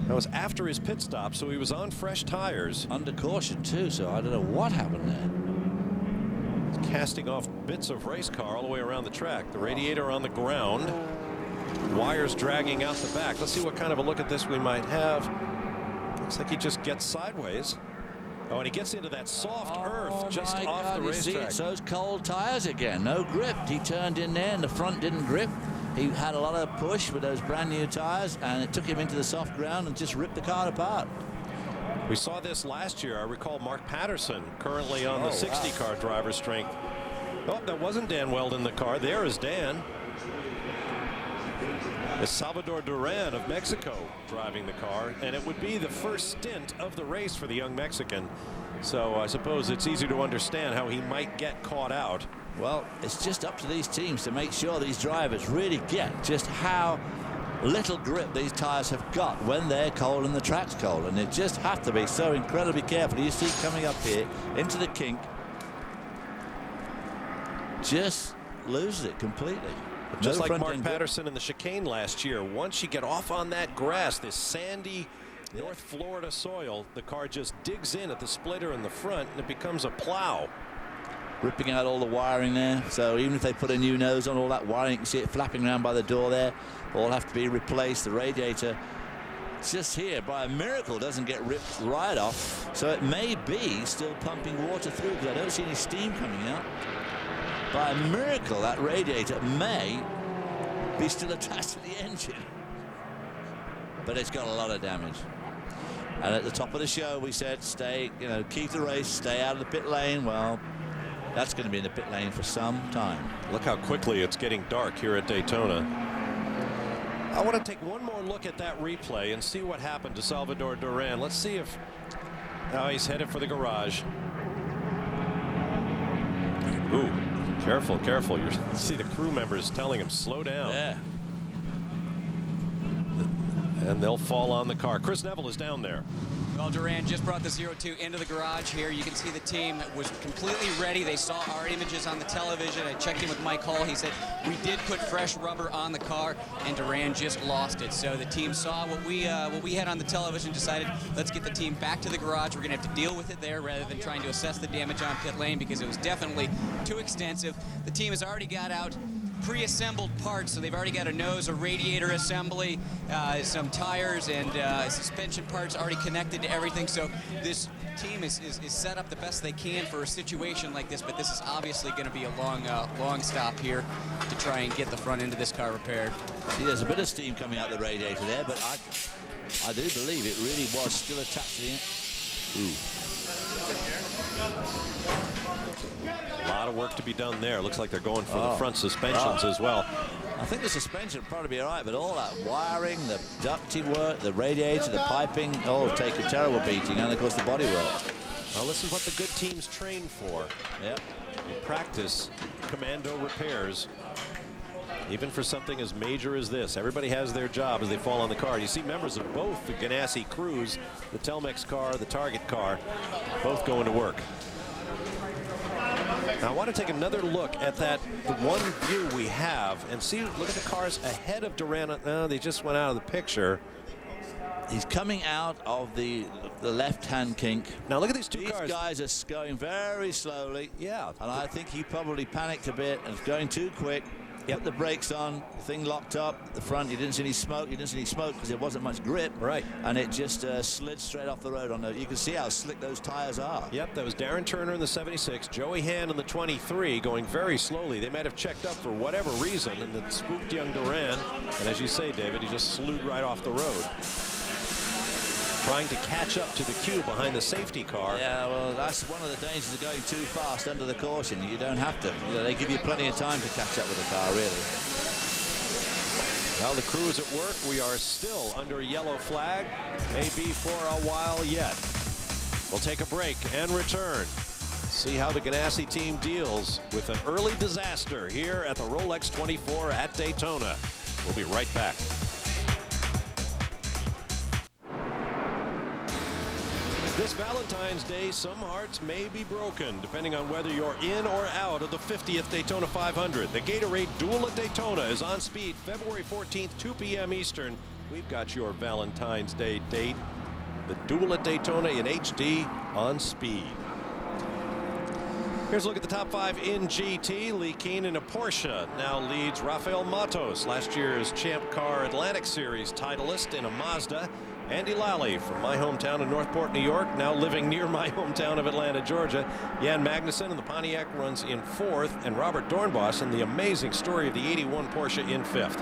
That was after his pit stop, so he was on fresh tires. Under caution too, so I don't know what happened there. Casting off bits of race car all the way around the track. The radiator on the ground. Wires dragging out the back. Let's see what kind of a look at this we might have. Looks like he just gets sideways. Oh, and he gets into that soft earth just off the racetrack. It's those cold tires again. No grip. He turned in there and the front didn't grip. He had a lot of push with those brand new tires, and it took him into the soft ground and just ripped the car apart. We saw this last year. I recall Mark Patterson, currently on the 60 car driver strength. Oh, that wasn't Dan Weldon in the car. There is Dan. It's Salvador Duran of Mexico driving the car, and it would be the first stint of the race for the young Mexican. So I suppose it's easy to understand how he might get caught out. Well, it's just up to these teams to make sure these drivers really get just how little grip these tires have got when they're cold and the track's cold, and they just have to be so incredibly careful. You see coming up here into the kink, just loses it completely. Just like Mark Patterson in the chicane last year, once you get off on that grass, this sandy North Florida soil, the car just digs in at the splitter in the front and it becomes a plow. Ripping out all the wiring there, so even if they put a new nose on all that wiring, you can see it flapping around by the door there. All have to be replaced. The radiator just here by a miracle doesn't get ripped right off, so it may be still pumping water through because I don't see any steam coming out. By a miracle, that radiator may be still attached to the engine, but it's got a lot of damage. And at the top of the show we said stay, you know, keep the race, stay out of the pit lane. Well, that's going to be in the pit lane for some time. Look how quickly it's getting dark here at Daytona. I want to take one more look at that replay and see what happened to Salvador Duran. Let's see if now he's headed for the garage. Ooh, careful, careful. You see the crew members telling him slow down. Yeah. And they'll fall on the car. Chris Neville is down there. Well, Duran just brought the 0-2 into the garage here. You can see the team was completely ready. They saw our images on the television. I checked in with Mike Hall. He said, we did put fresh rubber on the car, and Duran just lost it. So the team saw what we had on the television, decided, let's get the team back to the garage. We're going to have to deal with it there rather than trying to assess the damage on pit lane because it was definitely too extensive. The team has already got out pre-assembled parts, so they've already got a nose, a radiator assembly, some tires, and suspension parts already connected to everything. So this team is set up the best they can for a situation like this, but this is obviously going to be a long stop here to try and get the front end of this car repaired. See, there's a bit of steam coming out the radiator there, but I do believe it really was still attached to the... Ooh. A lot of work to be done there. Looks like they're going for the front suspensions as well. I think the suspension would probably be all right, but all that wiring, the ducting work, the radiator, the piping, take a terrible beating, and of course the body work. Well, this is what the good teams train for. Yep. In practice, commando repairs. Even for something as major as this, everybody has their job as they fall on the car. You see members of both the Ganassi Cruise, the Telmex car, the Target car, both going to work. Now I want to take another look at the one view we have and look at the cars ahead of Duran. No, they just went out of the picture. He's coming out of the left-hand kink. Now look at these two cars. These guys are going very slowly. Yeah. And I think he probably panicked a bit and was going too quick. Put the brakes on, the thing locked up. The front, you didn't see any smoke. You didn't see any smoke because there wasn't much grip. Right. And it just slid straight off the road. You can see how slick those tires are. Yep, that was Darren Turner in the 76, Joey Hand in the 23, going very slowly. They might have checked up for whatever reason, and it spooked young Duran. And as you say, David, he just slewed right off the road, trying to catch up to the queue behind the safety car. Yeah, well, that's one of the dangers of going too fast under the caution. You don't have to. They give you plenty of time to catch up with the car, really. Well, the crew is at work. We are still under a yellow flag. May be for a while yet. We'll take a break and return. See how the Ganassi team deals with an early disaster here at the Rolex 24 at Daytona. We'll be right back. This Valentine's Day, some hearts may be broken, depending on whether you're in or out of the 50th Daytona 500. The Gatorade Duel at Daytona is on speed February 14th, 2 p.m. Eastern. We've got your Valentine's Day date. The Duel at Daytona in HD on speed. Here's a look at the top 5 in GT. Lee Keen in a Porsche now leads Rafael Matos, last year's Champ Car Atlantic Series titleist, in a Mazda. Andy Lally from my hometown of Northport, New York, now living near my hometown of Atlanta, Georgia. Jan Magnussen in the Pontiac runs in 4th, and Robert Dornbos in the amazing story of the 81 Porsche in 5th.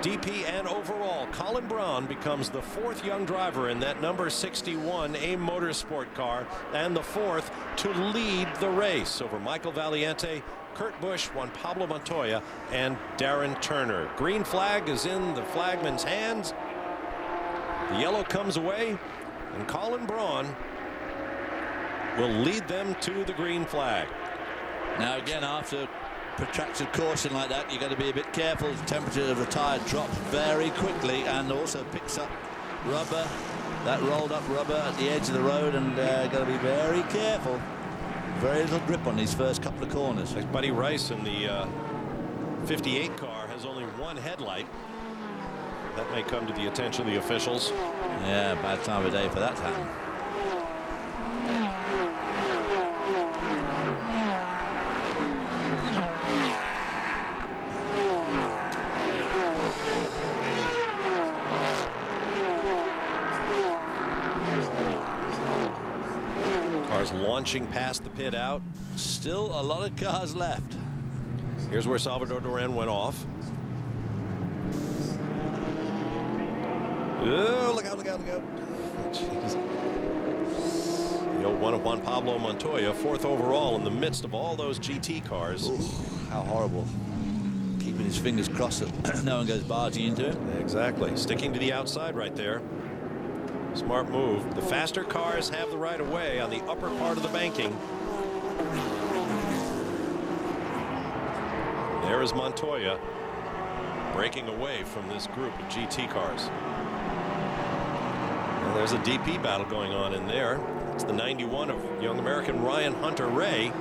DP and overall, Colin Braun becomes the 4th young driver in that number 61 AIM Motorsport car, and the 4th to lead the race over Michael Valiente, Kurt Busch, Juan Pablo Montoya, and Darren Turner. Green flag is in the flagman's hands. The yellow comes away, and Colin Braun will lead them to the green flag. Now again, after protracted caution like that, you've got to be a bit careful. The temperature of the tire drops very quickly and also picks up rubber, that rolled up rubber at the edge of the road, and got to be very careful. Very little grip on these first couple of corners. Like Buddy Rice in the 58 car has only one headlight. That may come to the attention of the officials. Yeah, bad time of day for that to happen. Cars launching past the pit out. Still a lot of cars left. Here's where Salvador Duran went off. Oh, look out, look out, look out. Jeez. The old one of Juan Pablo Montoya, 4th overall in the midst of all those GT cars. Ooh, how horrible. Keeping his fingers crossed that no one goes barging into it. Exactly. Sticking to the outside right there. Smart move. The faster cars have the right of way on the upper part of the banking. There is Montoya breaking away from this group of GT cars. Well, there's a DP battle going on in there. It's the 91 of young American Ryan Hunter-Reay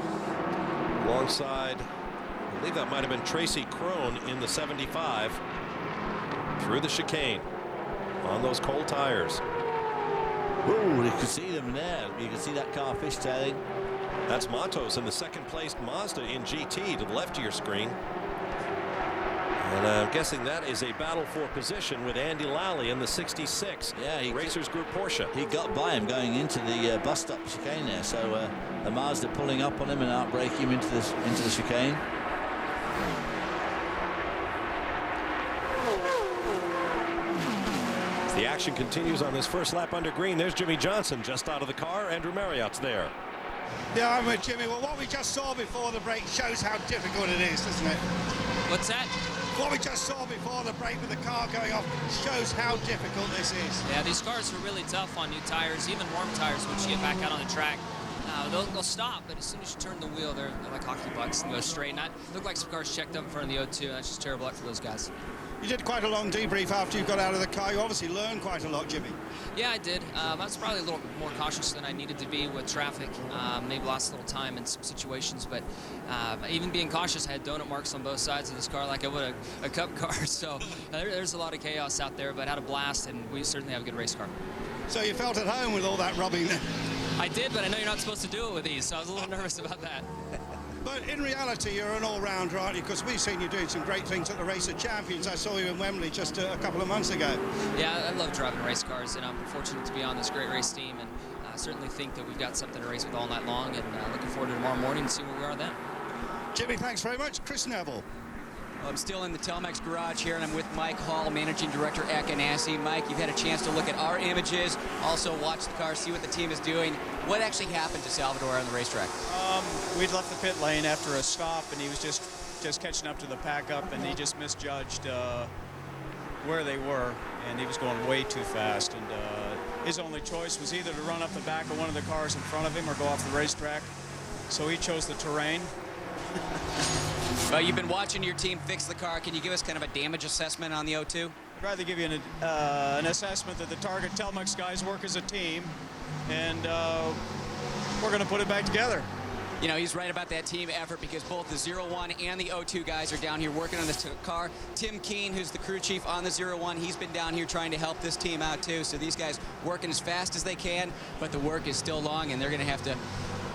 alongside, I believe that might have been Tracy Crone in the 75 through the chicane on those cold tires. Ooh, you can see them there. You can see that car fishtailing. That's Matos in the 2nd placed Mazda in GT to the left of your screen. And I'm guessing that is a battle for position with Andy Lally in the 66. Yeah, Racers Group Porsche. He got by him going into the bus stop chicane there. So the Mazda pulling up on him and outbraking him into the chicane. The action continues on this first lap under green. There's Jimmy Johnson just out of the car. Andrew Marriott's there. Yeah, I'm with Jimmy. Well, what we just saw before the break shows how difficult it is, doesn't it? What's that? What we just saw before the break with the car going off shows how difficult this is. Yeah, these cars are really tough on new tires, even warm tires once you get back out on the track. They'll stop, but as soon as you turn the wheel, they're like hockey pucks and go straight. And look like some cars checked up in front of the O2, and that's just terrible luck for those guys. You did quite a long debrief after you got out of the car. You obviously learned quite a lot, Jimmy. Yeah, I did. I was probably a little more cautious than I needed to be with traffic. Maybe lost a little time in some situations, but even being cautious, I had donut marks on both sides of this car like I would a cup car. So there's a lot of chaos out there, but had a blast, and we certainly have a good race car. So you felt at home with all that rubbing there? I did, but I know you're not supposed to do it with these, so I was a little nervous about that. But in reality, you're an all-rounder, aren't you? Because we've seen you doing some great things at the Race of Champions. I saw you in Wembley just a couple of months ago. Yeah, I love driving race cars, and I'm fortunate to be on this great race team, and I certainly think that we've got something to race with all night long, and looking forward to tomorrow morning and see where we are then. Jimmy, thanks very much. Chris Neville. Well, I'm still in the Telmex garage here, and I'm with Mike Hall, Managing Director at Ganassi. Mike, you've had a chance to look at our images, also watch the car, see what the team is doing. What actually happened to Salvador on the racetrack? We'd left the pit lane after a stop, and he was just catching up to the pack up, and he just misjudged where they were, and he was going way too fast. And his only choice was either to run up the back of one of the cars in front of him or go off the racetrack. So he chose the terrain. Well, you've been watching your team fix the car. Can you give us kind of a damage assessment on the O2? I'd rather give you an assessment that the Target Telmex guys work as a team, and we're going to put it back together. You know, he's right about that team effort because both the 01 and the O2 guys are down here working on this car. Tim Keene, who's the crew chief on the 01, he's been down here trying to help this team out too. So these guys working as fast as they can, but the work is still long, and they're going to have to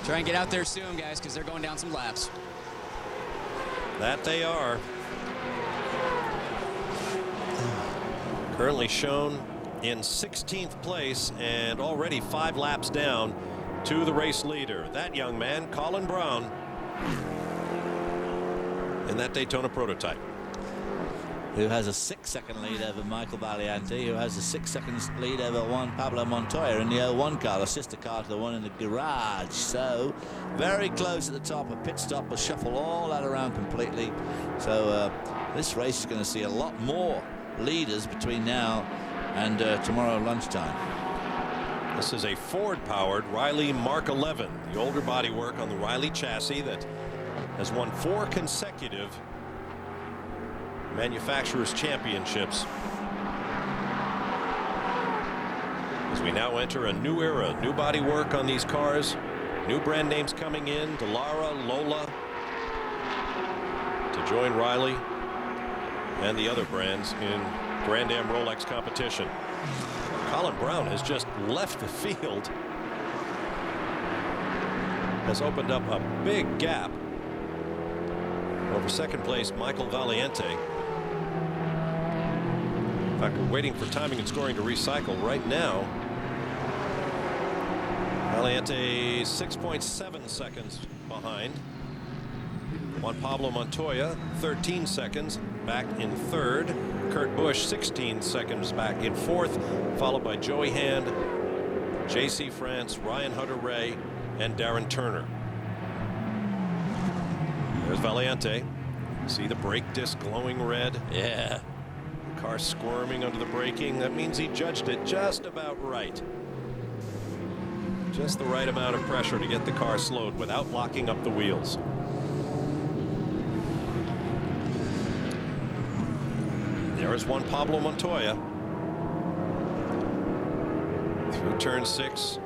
try and get out there soon, guys, because they're going down some laps. That they are. Currently shown in 16th place and already 5 laps down to the race leader. That young man, Colin Brown, in that Daytona prototype. Who has a 6-second lead over Michael Valiante, who has a 6 seconds lead over Juan Pablo Montoya in the 01 car, the sister car to the one in the garage. So very close at the top. A pit stop will shuffle all that around completely. So this race is going to see a lot more leaders between now and tomorrow lunchtime. This is a Ford-powered Riley Mark 11, the older bodywork on the Riley chassis that has won 4 consecutive manufacturers championships. As we now enter a new era, new bodywork on these cars, new brand names coming in, Dallara, Lola, to join Riley and the other brands in Grand Am Rolex competition. Colin Brown has just left the field, has opened up a big gap over second place Michael Valiante. In fact, we're waiting for timing and scoring to recycle right now. Valiante 6.7 seconds behind. Juan Pablo Montoya 13 seconds back in third. Kurt Busch 16 seconds back in fourth, followed by Joey Hand, J.C. France, Ryan Hunter-Ray, and Darren Turner. There's Valiante. See the brake disc glowing red. Yeah. The car squirming under the braking. That means he judged it just about right. Just the right amount of pressure to get the car slowed without locking up the wheels. There is Juan Pablo Montoya through turn 6,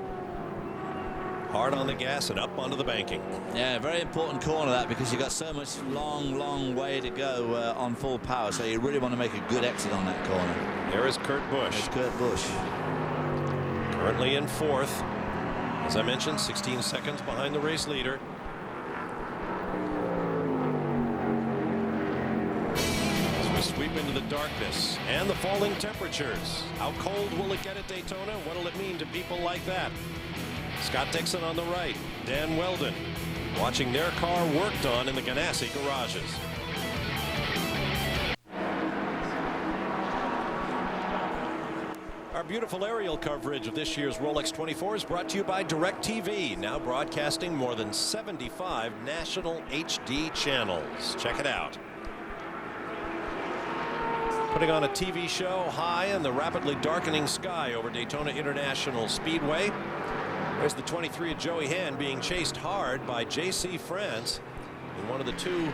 hard on the gas and up onto the banking. Yeah, very important corner that, because you've got so much long way to go on full power, so you really want to make a good exit on that corner. There is Kurt Busch. There's Kurt Busch. Currently in fourth. As I mentioned, 16 seconds behind the race leader. As we sweep into the darkness and the falling temperatures. How cold will it get at Daytona? What will it mean to people like that? Scott Dixon on the right, Dan Weldon watching their car worked on in the Ganassi garages. Our beautiful aerial coverage of this year's Rolex 24 is brought to you by DirecTV, now broadcasting more than 75 national HD channels. Check it out. Putting on a TV show high in the rapidly darkening sky over Daytona International Speedway. There's the 23 of Joey Hand being chased hard by J.C. France in one of the two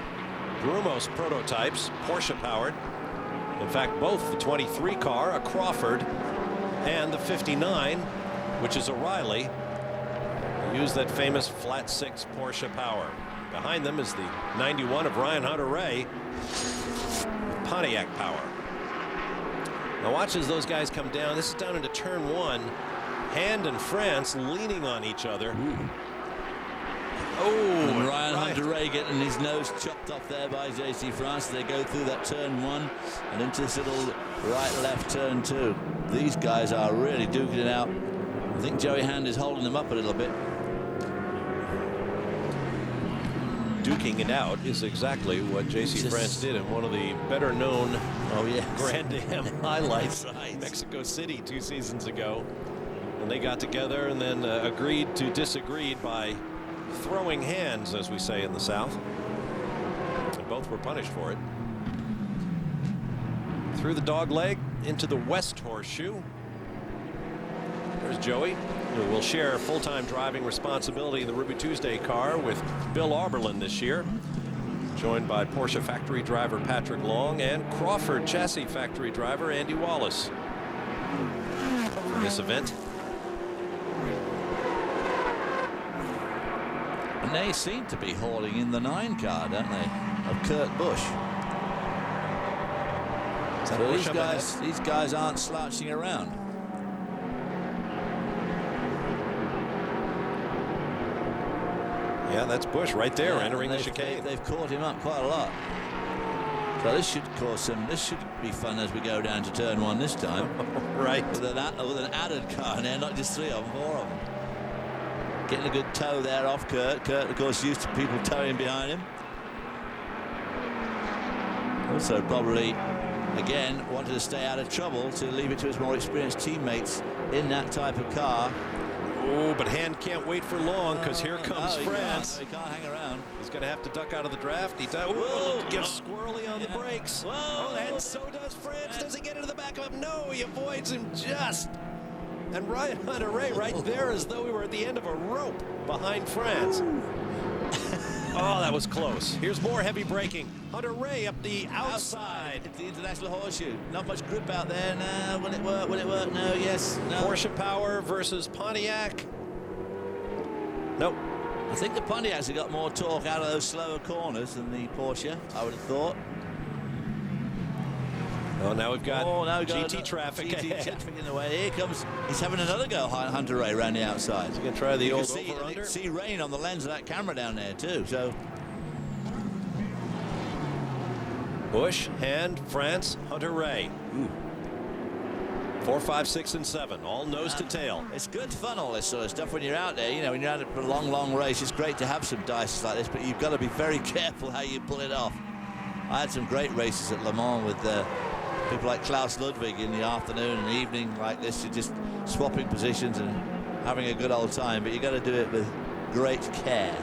Brumos prototypes, Porsche powered. In fact, both the 23 car, a Crawford, and the 59, which is a Riley, use that famous flat six Porsche power. Behind them is the 91 of Ryan Hunter-Reay, Pontiac power. Now watch as those guys come down. This is down into turn 1. Hand and France leaning on each other. Oh, and Ryan Hunter-Reay getting his nose chopped off there by J.C. France. They go through that turn 1 and into this little right-left turn 2. These guys are really duking it out. I think Joey Hand is holding them up a little bit. Duking it out is exactly what J.C. France did in one of the better-known Grand Am highlights, Mexico City 2 seasons ago. And they got together and then agreed to disagree by throwing hands, as we say in the South. And both were punished for it. Through the dog leg into the West Horseshoe. There's Joey, who will share full-time driving responsibility in the Ruby Tuesday car with Bill Auberlin this year, joined by Porsche factory driver Patrick Long and Crawford chassis factory driver Andy Wallace for this event. And they seem to be hauling in the 9 car, don't they, of Kurt Busch. So these guys aren't slouching around. Yeah, that's Busch right there, entering the chicane. They've caught him up quite a lot. So this should cause some. This should be fun as we go down to turn 1 this time. Right. With an added car in there, not just 3 of them, 4 of them. Getting a good tow there off Kurt. Kurt, of course, used to people towing behind him. Also, probably, again, wanted to stay out of trouble to leave it to his more experienced teammates in that type of car. Oh, but Hand can't wait for long because here comes France. He can't hang around. He's going to have to duck out of the draft. He does. Gets squirrely on the brakes. Whoa. And so does France. Does he get into the back of him? No, he avoids him just. And Ryan Hunter-Reay right there as though we were at the end of a rope behind France. Oh, that was close. Here's more heavy braking. Hunter-Reay up the outside. The International Horseshoe. Not much grip out there. No, will it work? Will it work? No, yes, no. Porsche power versus Pontiac. Nope. I think the Pontiacs have got more torque out of those slower corners than the Porsche, I would have thought. Oh, now we've got GT traffic ahead. Traffic in the way. Here comes, he's having another go, Hunter-Reay, around the outside. He's going to try the old over-under. You can see rain on the lens of that camera down there, too. So Busch, Hand, France, Hunter-Reay. 4, 5, 6, and 7, all nose to tail. It's good fun, all this sort of stuff, when you're out there. You know, when you're out for a long, long race, it's great to have some dice like this, but you've got to be very careful how you pull it off. I had some great races at Le Mans with people like Klaus Ludwig in the afternoon and evening like this. You're just swapping positions and having a good old time, but you got to do it with great care.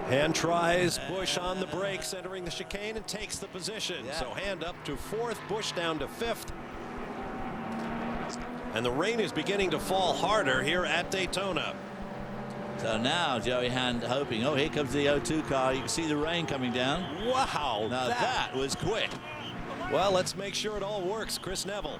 Hand tries, Busch on the brakes, entering the chicane and takes the position. So Hand up to 4th, Busch down to 5th. And the rain is beginning to fall harder here at Daytona. So now Joey Hand hoping, oh, here comes the O2 car. You can see the rain coming down. Wow, now that was quick. Well, let's make sure it all works. Chris Neville.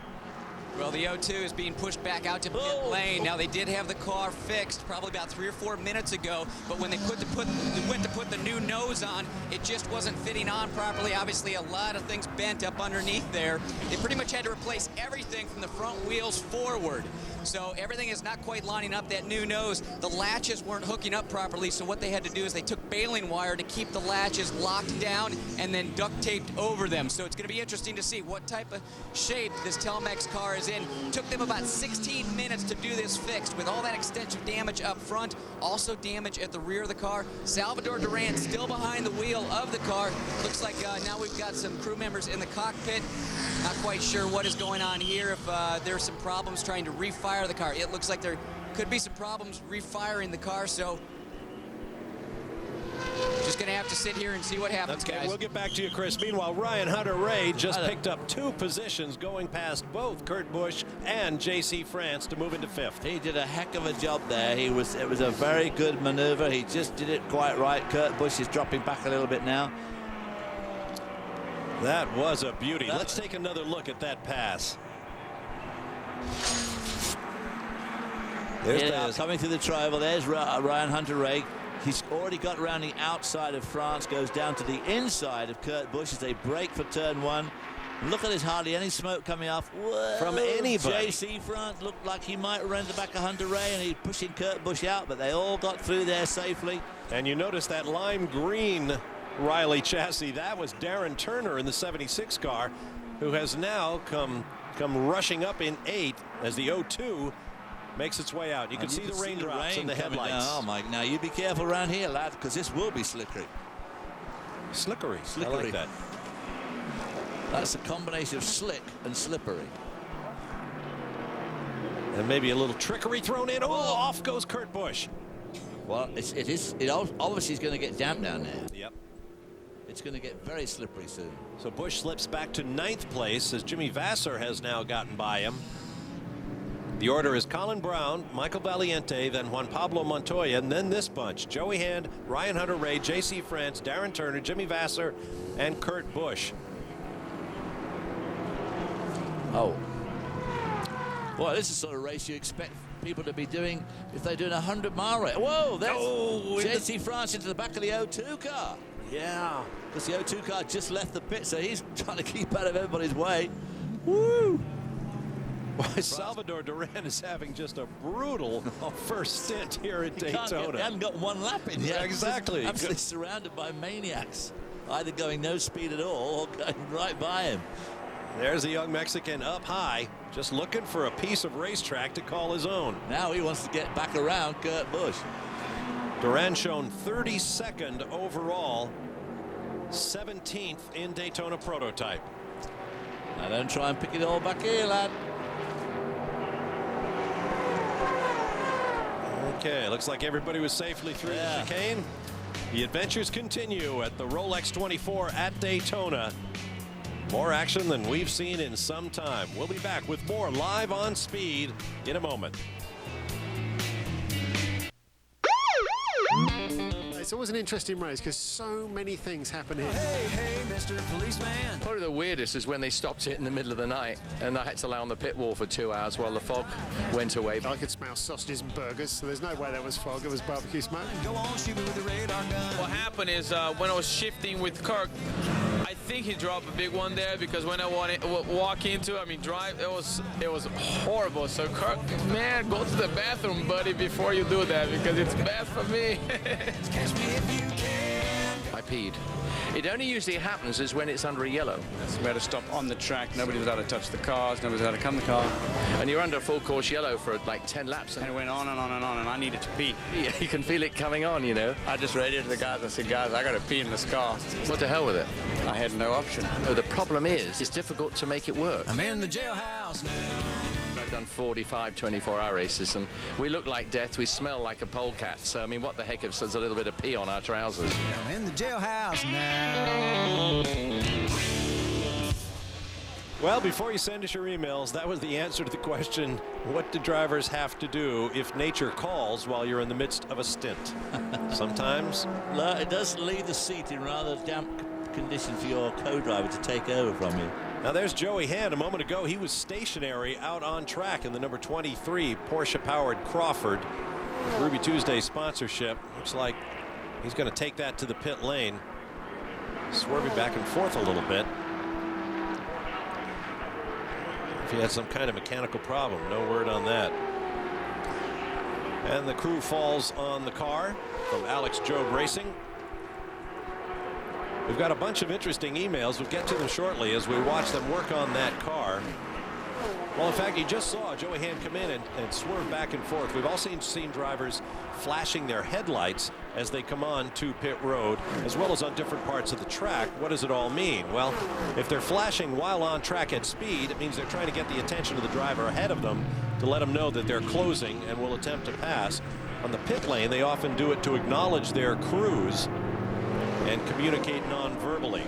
Well, the O2 is being pushed back out to pit lane. Now, they did have the car fixed probably about 3 or 4 minutes ago, but when they went to put the new nose on, it just wasn't fitting on properly. Obviously, a lot of things bent up underneath there. They pretty much had to replace everything from the front wheels forward. So everything is not quite lining up. That new nose, the latches weren't hooking up properly, so what they had to do is they took baling wire to keep the latches locked down and then duct taped over them. So it's going to be interesting to see what type of shape this Telmex car is in. Took them about 16 minutes to do this fixed with all that extensive damage up front, also damage at the rear of the car. Salvador Duran still behind the wheel of the car. Looks like now we've got some crew members in the cockpit. Not quite sure what is going on here, if there's some problems trying to refire the car. It looks like there could be some problems refiring the car, so just going to have to sit here and see what happens, Okay, guys. we'll get back to you, Chris. Meanwhile, Ryan Hunter-Reay just picked up 2 positions, going past both Kurt Busch and J.C. France to move into 5th. He did a heck of a job there. It was a very good maneuver. He just did it quite right. Kurt Busch is dropping back a little bit now. That was a beauty. Let's take another look at that pass. There's coming through the trioval. There's Ryan Hunter-Reay. He's already got around the outside of France, goes down to the inside of Kurt Busch as they break for turn 1. Look at this, hardly any smoke coming off. Whoa. From anybody. J.C. France looked like he might run the back of Hunter-Reay, and he's pushing Kurt Busch out, but they all got through there safely. And you notice that lime green Riley chassis, that was Darren Turner in the 76 car, who has now come rushing up in 8th as the 02 makes its way out. You can see the raindrops in the headlights. Oh my! Now you be careful around here, lad, because this will be slickery. Slickery. I like that. That's a combination of slick and slippery. And maybe a little trickery thrown in. Oh, off goes Kurt Busch. Well, it obviously is going to get damp down there. Yep. It's going to get very slippery soon. So Busch slips back to 9th place as Jimmy Vasser has now gotten by him. The order is Colin Brown, Michael Valiente, then Juan Pablo Montoya, and then this bunch: Joey Hand, Ryan Hunter-Reay, J.C. France, Darren Turner, Jimmy Vasser, and Kurt Busch. Oh. Boy, this is the sort of race you expect people to be doing if they're doing a 100-mile race. Whoa, that's J.C. France into the back of the 02 car. Yeah. Because the 02 car just left the pit, so he's trying to keep out of everybody's way. Woo! Why, Salvador Duran is having just a brutal first stint here at Daytona. He hasn't got one lap in yet. Yeah, exactly. He's absolutely surrounded by maniacs, either going no speed at all or going right by him. There's the young Mexican up high, just looking for a piece of racetrack to call his own. Now he wants to get back around Kurt Busch. Duran shown 32nd overall, 17th in Daytona prototype. Now don't try and pick it all back here, lad. Okay, looks like everybody was safely through the chicane. The adventures continue at the Rolex 24 at Daytona. More action than we've seen in some time. We'll be back with more Live on Speed in a moment. It's always an interesting race because so many things happen here. Hey, Mr. Policeman. Probably the weirdest is when they stopped it in the middle of the night and I had to lay on the pit wall for 2 hours while the fog went away. I could smell sausages and burgers, so there's no way there was fog. It was barbecue smoke. Go on, shoot me with the radar gun. What happened is when I was shifting with Kirk, I think he dropped a big one there because when I walk into, drive, it was horrible. So Kirk, man, go to the bathroom, buddy, before you do that because it's bad for me. I peed. It only usually happens is when it's under a yellow. We had to stop on the track. Nobody was allowed to touch the cars. Nobody was allowed to come the car. And you're under full course yellow for like 10 laps. And it went on and on and on, and I needed to pee. Yeah, you can feel it coming on, you know. I just radioed to the guys. I said, guys, I got to pee in this car. What the hell with it? I had no option. No, the problem is, it's difficult to make it work. I'm in the jailhouse now. I've done 45 24-hour races, and we look like death. We smell like a polecat. So, what the heck if there's a little bit of pee on our trousers? I'm in the jailhouse now. Well, before you send us your emails, that was the answer to the question, what do drivers have to do if nature calls while you're in the midst of a stint? Sometimes it does leave the seat in rather damp condition for your co-driver to take over from you. Now there's Joey Hand. A moment ago, he was stationary out on track in the number 23 Porsche-powered Crawford. Ruby Tuesday sponsorship. Looks like he's going to take that to the pit lane. Swerving back and forth a little bit. If he had some kind of mechanical problem, no word on that. And the crew falls on the car from Alex Job Racing. We've got a bunch of interesting emails. We'll get to them shortly as we watch them work on that car. Well, in fact, you just saw Joey Hand come in and swerve back and forth. We've all seen drivers flashing their headlights as they come on to pit road, as well as on different parts of the track. What does it all mean? Well, if they're flashing while on track at speed, it means they're trying to get the attention of the driver ahead of them to let them know that they're closing and will attempt to pass. On the pit lane, they often do it to acknowledge their crews and communicate non-verbally.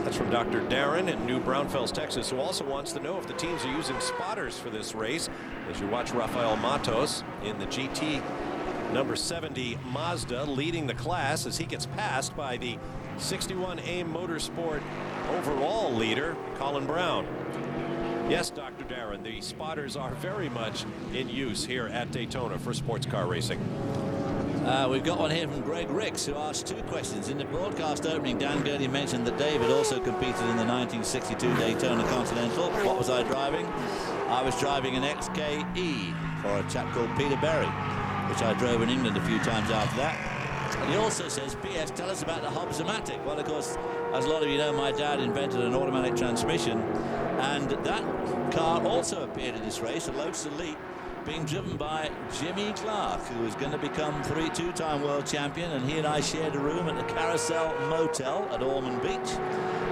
That's from Dr. Darren in New Braunfels, Texas, who also wants to know if the teams are using spotters for this race. As you watch Rafael Matos in the GT number 70 Mazda leading the class as he gets passed by the 61 AIM Motorsport overall leader, Colin Brown. Yes, Dr. Darren, the spotters are very much in use here at Daytona for sports car racing. We've got one here from Greg Ricks, who asked 2 questions. In the broadcast opening, Dan Gurney mentioned that David also competed in the 1962 Daytona Continental. What was I driving? I was driving an XKE for a chap called Peter Berry, which I drove in England a few times after that. And he also says, P.S., tell us about the Hobbs-O-Matic. Well, of course, as a lot of you know, my dad invented an automatic transmission, and that car also appeared in this race, a Lotus Elite, being driven by Jimmy Clark, who is going to become 2-time world champion, and he and I shared a room at the Carousel Motel at Ormond Beach,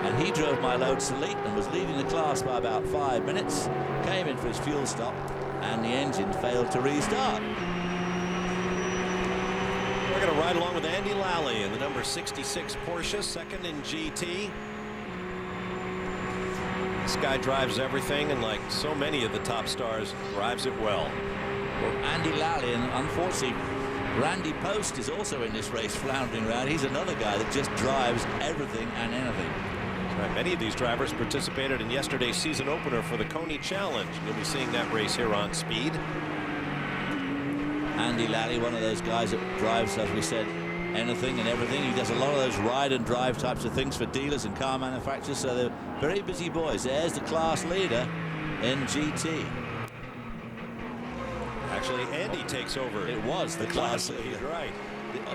and he drove my Lotus Elite and was leading the class by about 5 minutes, came in for his fuel stop, and the engine failed to restart. We're going to ride along with Andy Lally in the number 66 Porsche, second in GT. This guy drives everything, and like so many of the top stars, drives it well. Well, Andy Lally, and unfortunately, Randy Post is also in this race floundering around. He's another guy that just drives everything and anything. Right, many of these drivers participated in yesterday's season opener for the Coney Challenge. You'll be seeing that race here on Speed. Andy Lally, one of those guys that drives, as we said, anything and everything. He does a lot of those ride and drive types of things for dealers and car manufacturers, so they're very busy boys. There's the class leader in GT. Actually, Andy takes over. It was the class leader. He's right.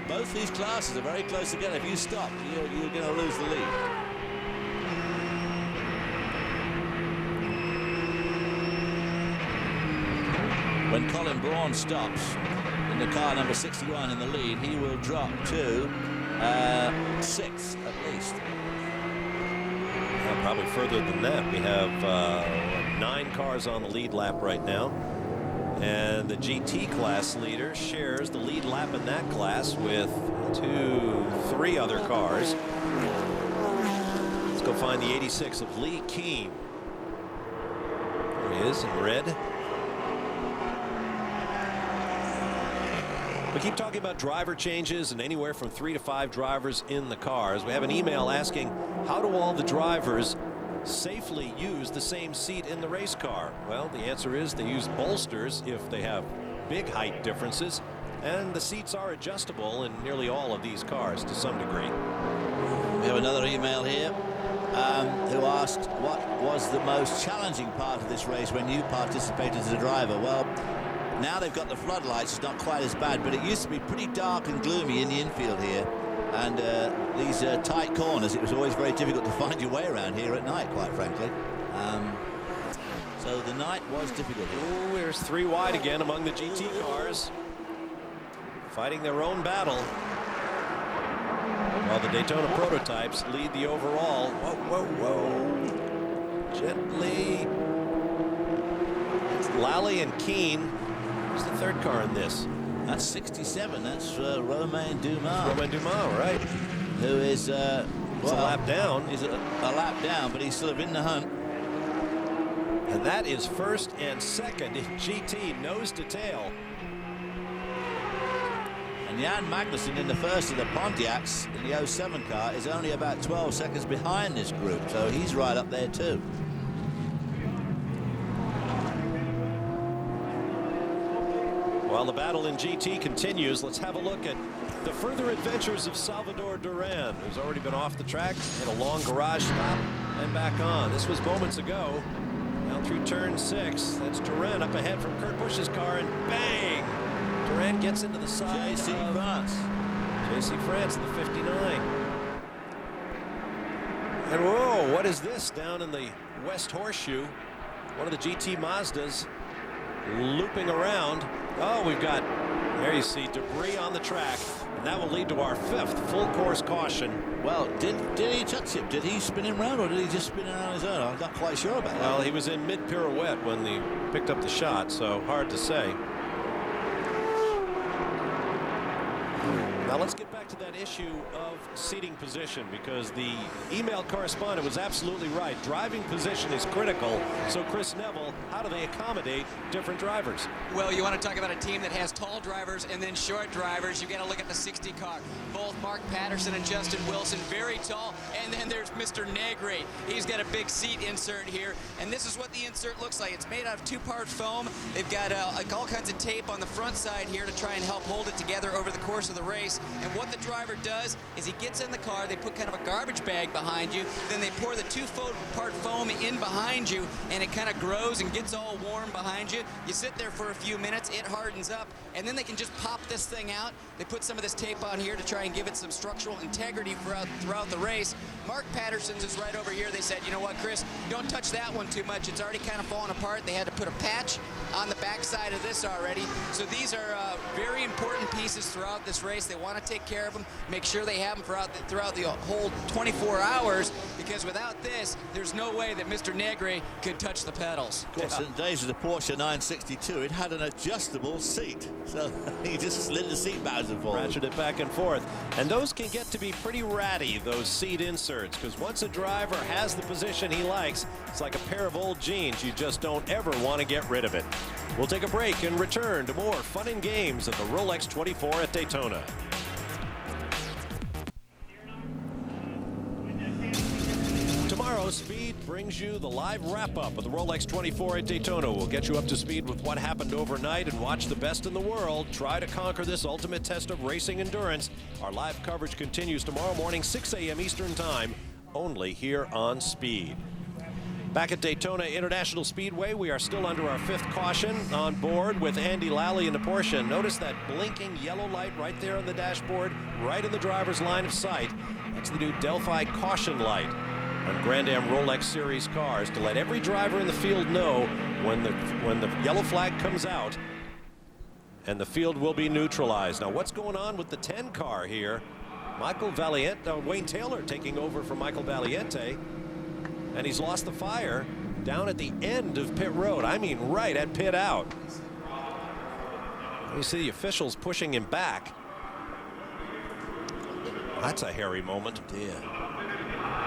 Both these classes are very close together. If you stop, you're going to lose the lead. When Colin Braun stops in the car number 61 in the lead, he will drop to 6th at least. Probably further than that. We have 9 cars on the lead lap right now. And the GT class leader shares the lead lap in that class with 3 other cars. Let's go find the 86 of Lee Keene. There he is in red. We keep talking about driver changes and anywhere from 3 to 5 drivers in the cars. We have an email asking, how do all the drivers safely use the same seat in the race car? Well, the answer is they use bolsters if they have big height differences, and the seats are adjustable in nearly all of these cars to some degree. We have another email here who asked what was the most challenging part of this race when you participated as a driver. Well, now they've got the floodlights, it's not quite as bad, but it used to be pretty dark and gloomy in the infield here. And these tight corners, it was always very difficult to find your way around here at night, quite frankly. So the night was difficult. Oh, there's 3 wide again among the GT cars, fighting their own battle. While the Daytona prototypes lead the overall. Whoa, whoa, whoa. Gently. It's Lally and Keene. Who's the 3rd car in this? That's 67. That's Romain Dumas. Romain Dumas, right. Who is a lap down. He's a lap down, but he's sort of in the hunt. And that is 1st and 2nd in GT, nose to tail. And Jan Magnussen in the first of the Pontiacs in the 07 car is only about 12 seconds behind this group, so he's right up there too. While the battle in GT continues, let's have a look at the further adventures of Salvador Duran, who's already been off the track, hit a long garage stop, and back on. This was moments ago. Now through turn 6, that's Duran up ahead from Kurt Busch's car, and bang! and gets into the side J.C. of France. J.C. France, the 59. And whoa, what is this down in the West Horseshoe? One of the GT Mazdas looping around. Oh, we've got, there you see, debris on the track. And that will lead to our 5th full course caution. Well, did he touch him? Did he spin him round, or did he just spin it on his own? I'm not quite sure about that. Well, he was in mid-pirouette when he picked up the shot, so hard to say. Now let's get back to that issue of seating position, because the email correspondent was absolutely right. Driving position is critical. So Chris Neville, how do they accommodate different drivers? Well, you want to talk about a team that has tall drivers and then short drivers. You got to look at the 60 car. Both Mark Patterson and Justin Wilson, very tall. And then there's Mr. Negri. He's got a big seat insert here. And this is what the insert looks like. It's made out of 2-part foam. They've got like all kinds of tape on the front side here to try and help hold it together over the course of the race. And what the driver does is he gets in the car, they put kind of a garbage bag behind you, then they pour the 2-part foam in behind you, and it kind of grows and gets all warm behind you. You sit there for a few minutes, it hardens up, and then they can just pop this thing out. They put some of this tape on here to try and give it some structural integrity throughout the race. Mark Patterson's is right over here. They said, you know what, Chris, don't touch that one too much. It's already kind of falling apart. They had to put a patch on the backside of this already. So these are very important pieces throughout this race. They want to take care of them, make sure they have them throughout the whole 24 hours, because without this, there's no way that Mr. Negri could touch the pedals. Of course, in the days of the Porsche 962, it had an adjustable seat. So he just slid the seat backwards and forwards. Ratchet it back and forth. And those can get to be pretty ratty, those seat inserts, because once a driver has the position he likes, it's like a pair of old jeans. You just don't ever want to get rid of it. We'll take a break and return to more fun and games at the Rolex 24 at Daytona. Tomorrow, Speed brings you the live wrap-up of the Rolex 24 at Daytona. We'll get you up to speed with what happened overnight and watch the best in the world try to conquer this ultimate test of racing endurance. Our live coverage continues tomorrow morning, 6 a.m. Eastern Time, only here on Speed. Back at Daytona International Speedway, we are still under our 5th caution on board with Andy Lally in the Porsche. Notice that blinking yellow light right there on the dashboard, right in the driver's line of sight. That's the new Delphi caution light on Grand Am Rolex Series cars to let every driver in the field know when the yellow flag comes out, and the field will be neutralized. Now, what's going on with the 10 car here? Wayne Taylor taking over for Michael Valiente, and he's lost the fire down at the end of pit road. I mean, right at pit out. You see the officials pushing him back. That's a hairy moment.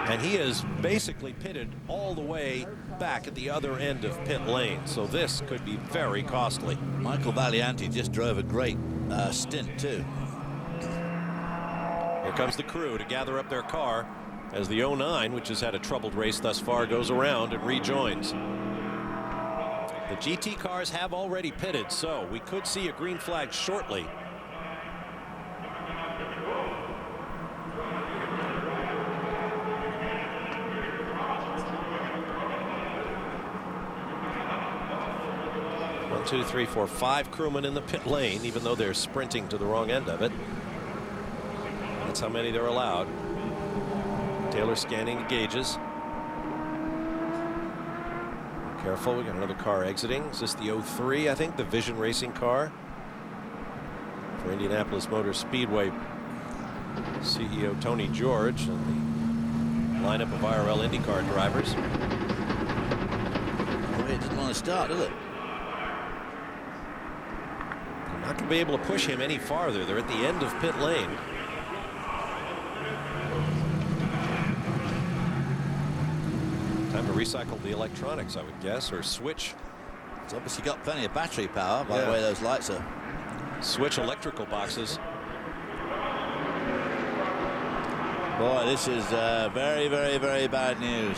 And he is basically pitted all the way back at the other end of pit lane. So this could be very costly. Michael Valiante just drove a great stint too. Here comes the crew to gather up their car as the 09, which has had a troubled race thus far, goes around and rejoins. The GT cars have already pitted, so we could see a green flag shortly. One, two, three, four, 5 crewmen in the pit lane, even though they're sprinting to the wrong end of it. That's how many they're allowed. Taylor scanning the gauges. Careful, we got another car exiting. Is this the 03, I think, the Vision Racing car for Indianapolis Motor Speedway CEO Tony George and the lineup of IRL IndyCar drivers. Well, it didn't want to start, did it? They're not going to be able to push him any farther. They're at the end of pit lane. Time to recycle the electronics, I would guess, or switch. It's obviously got plenty of battery power by the way those lights are. Switch electrical boxes. Boy, this is very, very, very bad news.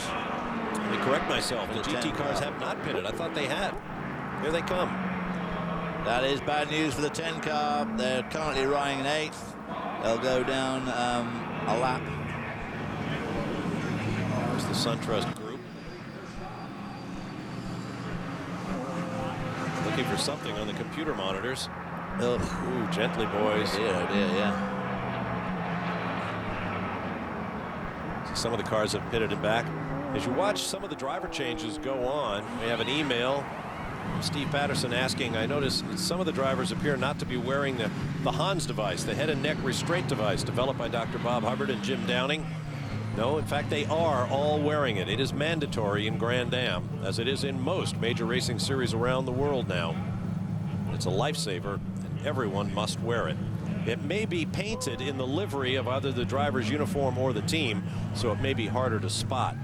Let me correct myself. The GT cars have not pitted. I thought they had. Here they come. That is bad news for the 10 car. They're currently riding in 8th. They'll go down a lap. There's the SunTrust group. Looking for something on the computer monitors. Ugh. Ooh, gently, boys. Dear, oh dear, yeah. Some of the cars have pitted him back. As you watch some of the driver changes go on, we have an email from Steve Patterson asking, I noticed that some of the drivers appear not to be wearing the Hans device, the head and neck restraint device developed by Dr. Bob Hubbard and Jim Downing. No, in fact, they are all wearing it. It is mandatory in Grand Am, as it is in most major racing series around the world now. It's a lifesaver, and everyone must wear it. It may be painted in the livery of either the driver's uniform or the team, so it may be harder to spot.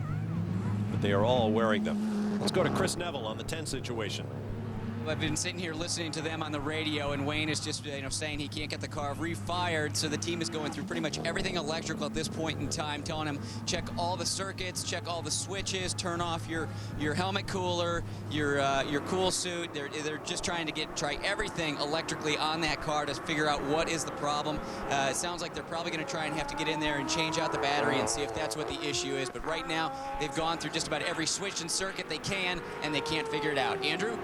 But they are all wearing them. Let's go to Chris Neville on the 10 situation. I've been sitting here listening to them on the radio, and Wayne is just saying he can't get the car refired, so the team is going through pretty much everything electrical at this point in time, telling him check all the circuits, check all the switches, turn off your helmet cooler, your cool suit. They're just trying to try everything electrically on that car to figure out what is the problem. It sounds like they're probably going to try and have to get in there and change out the battery and see if that's what the issue is. But right now, they've gone through just about every switch and circuit they can, and they can't figure it out. Andrew?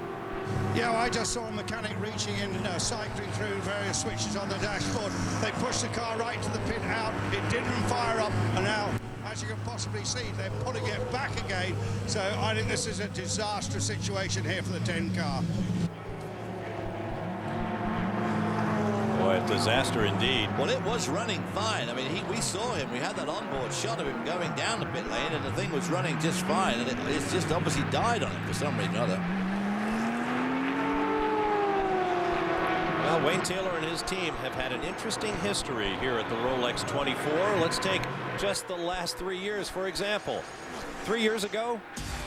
Yeah, well, I just saw a mechanic reaching in, cycling through various switches on the dashboard. They pushed the car right to the pit out. It didn't fire up, and now, as you can possibly see, they're pulling it back again. So I think this is a disastrous situation here for the 10 car. Boy, a disaster indeed. Well, it was running fine. I mean, we saw him. We had that onboard shot of him going down the pit lane, and the thing was running just fine. And it's just obviously died on him for some reason or other. Well, Wayne Taylor and his team have had an interesting history here at the Rolex 24. Let's take just the last 3 years, for example. 3 years ago,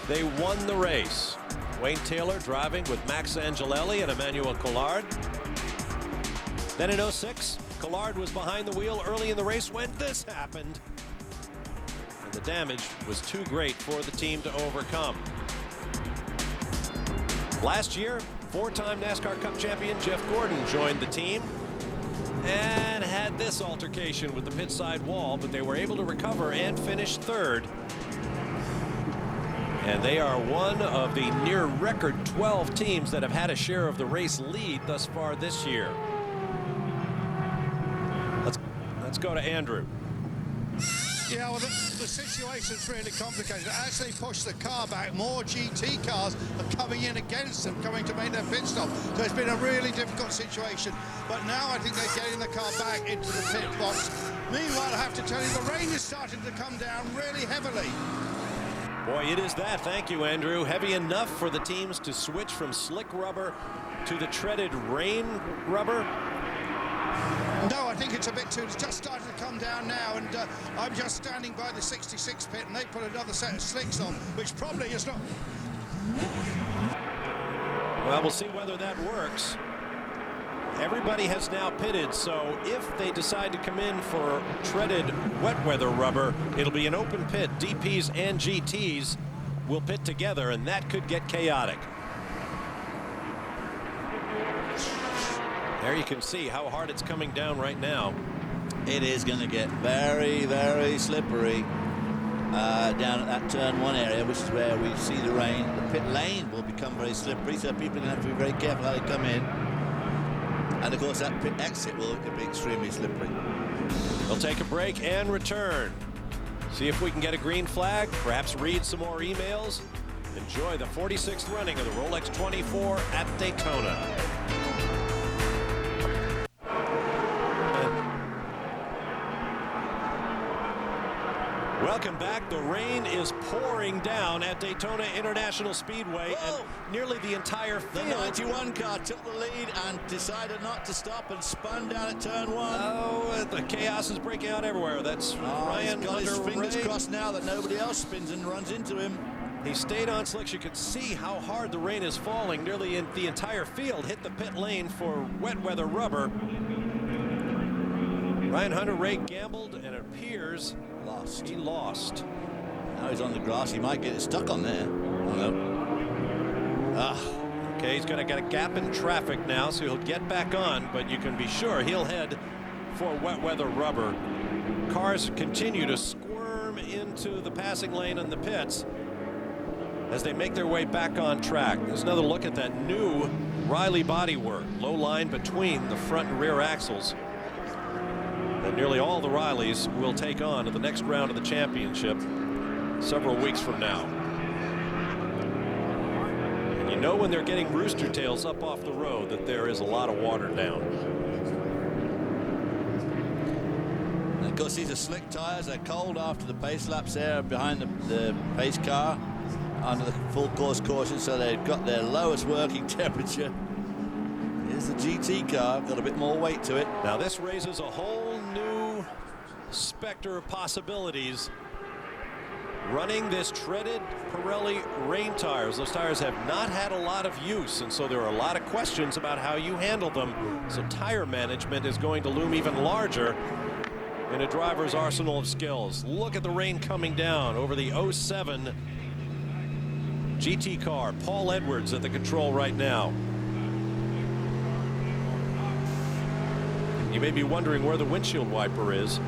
they won the race. Wayne Taylor driving with Max Angelelli and Emmanuel Collard. Then in 06, Collard was behind the wheel early in the race when this happened. And the damage was too great for the team to overcome. Last year, four-time NASCAR Cup champion Jeff Gordon joined the team and had this altercation with the pit side wall, but they were able to recover and finish third. And they are one of the near record 12 teams that have had a share of the race lead thus far this year. Let's go to Andrew. Yeah, well, the situation's really complicated. It actually pushed the car back. More GT cars are coming in against them, coming to make their pit stop. So it's been a really difficult situation. But now I think they're getting the car back into the pit box. Meanwhile, I have to tell you, the rain is starting to come down really heavily. Boy, it is that. Thank you, Andrew. Heavy enough for the teams to switch from slick rubber to the treaded rain rubber. No, I think it's a bit too. It's just starting to come down now, and I'm just standing by the 66 pit, and they put another set of slicks on, which probably is not. Well, we'll see whether that works. Everybody has now pitted, so if they decide to come in for treaded wet weather rubber, it'll be an open pit. DPs and GTs will pit together, and that could get chaotic. There you can see how hard it's coming down right now. It is going to get very, very slippery down at that turn 1 area, which is where we see the rain. The pit lane will become very slippery, so people are going to have to be very careful how they come in. And of course, that pit exit will be extremely slippery. We'll take a break and return. See if we can get a green flag, perhaps read some more emails. Enjoy the 46th running of the Rolex 24 at Daytona. Welcome back. The rain is pouring down at Daytona International Speedway, and nearly the entire field. The 91 car took the lead and decided not to stop and spun down at turn 1. Oh, the chaos is breaking out everywhere. That's Ryan He's got his fingers Ray. crossed now that nobody else spins and runs into him. He stayed on slicks. You could see how hard the rain is falling. Nearly the entire field hit the pit lane for wet weather rubber. Ryan Hunter-Ray gambled, and it appears he lost. Now he's on the grass. He might get it stuck on there. Oh, no. Okay, he's going to get a gap in traffic now, so he'll get back on, but you can be sure he'll head for wet weather rubber. Cars continue to squirm into the passing lane in the pits as they make their way back on track. There's another look at that new Riley bodywork, low line between the front and rear axles. And nearly all the Rileys will take on in the next round of the championship several weeks from now. And you know when they're getting rooster tails up off the road that there is a lot of water down. And of course, these are slick tires. They're cold after the pace laps there behind the pace car under the full course caution, so they've got their lowest working temperature. Here's the GT car, got a bit more weight to it. Now this raises a whole new specter of possibilities. Running this treaded Pirelli rain tires. Those tires have not had a lot of use, and so there are a lot of questions about how you handle them. So tire management is going to loom even larger in a driver's arsenal of skills. Look at the rain coming down over the 07 GT car. Paul Edwards at the control right now. You may be wondering where the windshield wiper is.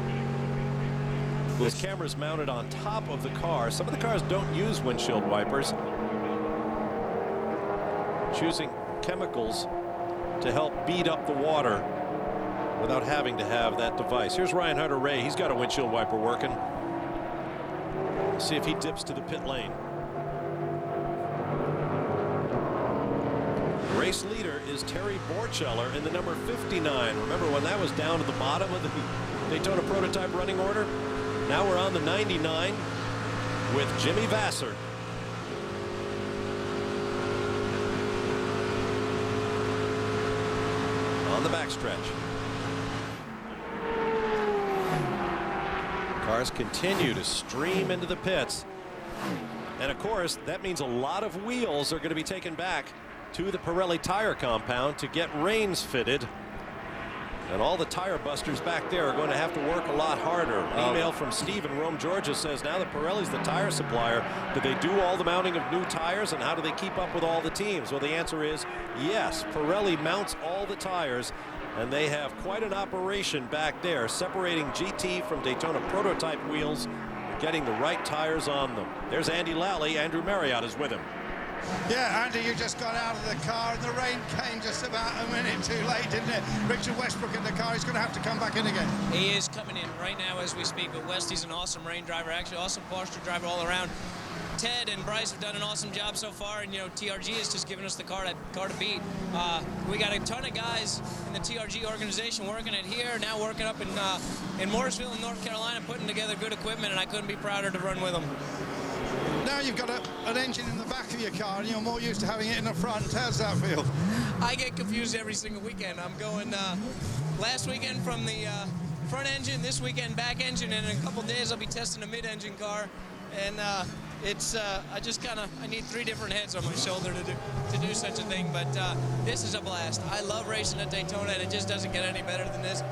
This camera's mounted on top of the car. Some of the cars don't use windshield wipers, choosing chemicals to help beat up the water without having to have that device. Here's Ryan Hunter-Reay. He's got a windshield wiper working. See if he dips to the pit lane. Race leader is Terry Borcheller in the number 59. Remember when that was down to the bottom of the Daytona prototype running order? Now we're on the 99 with Jimmy Vasser. On the backstretch. Cars continue to stream into the pits. And of course, that means a lot of wheels are going to be taken back to the Pirelli tire compound to get rains fitted. And all the tire busters back there are going to have to work a lot harder. An email from Steve in Rome, Georgia says now that Pirelli's the tire supplier, do they do all the mounting of new tires, and how do they keep up with all the teams? Well, the answer is yes. Pirelli mounts all the tires, and they have quite an operation back there, separating GT from Daytona prototype wheels and getting the right tires on them. There's Andy Lally. Andrew Marriott is with him. Yeah, Andy, you just got out of the car and the rain came just about a minute too late, didn't it? Richard Westbrook in the car, he's going to have to come back in again. He is coming in right now as we speak, but Westy's an awesome rain driver, actually awesome posture driver all around. Ted and Bryce have done an awesome job so far, and you know TRG is just giving us the car to beat. We got a ton of guys in the TRG organization working it here, now working up in Morrisville in North Carolina, putting together good equipment, and I couldn't be prouder to run with them. Now you've got an engine in the back of your car and you're more used to having it in the front. How's that feel? I get confused every single weekend. I'm going last weekend from the front engine, this weekend back engine, and in a couple days I'll be testing a mid-engine car. And I need 3 different heads on my shoulder to do such a thing. But this is a blast. I love racing at Daytona, and it just doesn't get any better than this.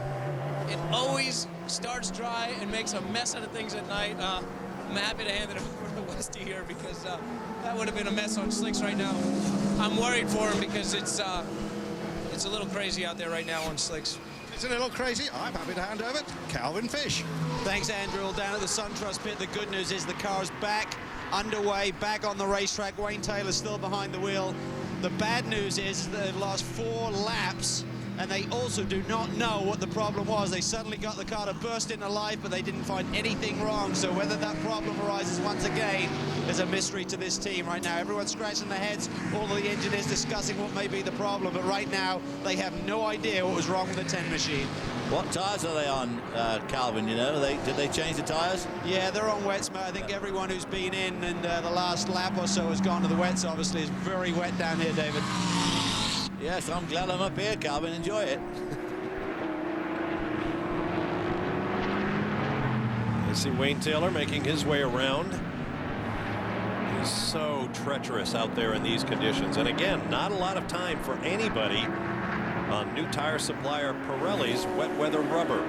It always starts dry and makes a mess out of things at night. I'm happy to hand it over to Westy here because that would have been a mess on slicks right now. I'm worried for him because it's a little crazy out there right now on slicks. It's a little crazy. I'm happy to hand over to Calvin Fish. Thanks, Andrew. Down at the SunTrust pit, the good news is the car's back underway, back on the racetrack. Wayne Taylor's still behind the wheel. The bad news is that they've lost 4 laps, and they also do not know what the problem was. They suddenly got the car to burst into life, but they didn't find anything wrong. So whether that problem arises once again is a mystery to this team right now. Everyone's scratching their heads, all of the engineers discussing what may be the problem, but right now they have no idea what was wrong with the 10 machine. What tires are they on, Calvin? You know, did they change the tires? Yeah, they're on wets, mate. I think everyone who's been in the last lap or so has gone to the wets. Obviously, it's very wet down here, David. Yes, I'm glad I'm up here, Calvin. Enjoy it. You see Wayne Taylor making his way around. He's so treacherous out there in these conditions. And again, not a lot of time for anybody on new tire supplier Pirelli's wet weather rubber.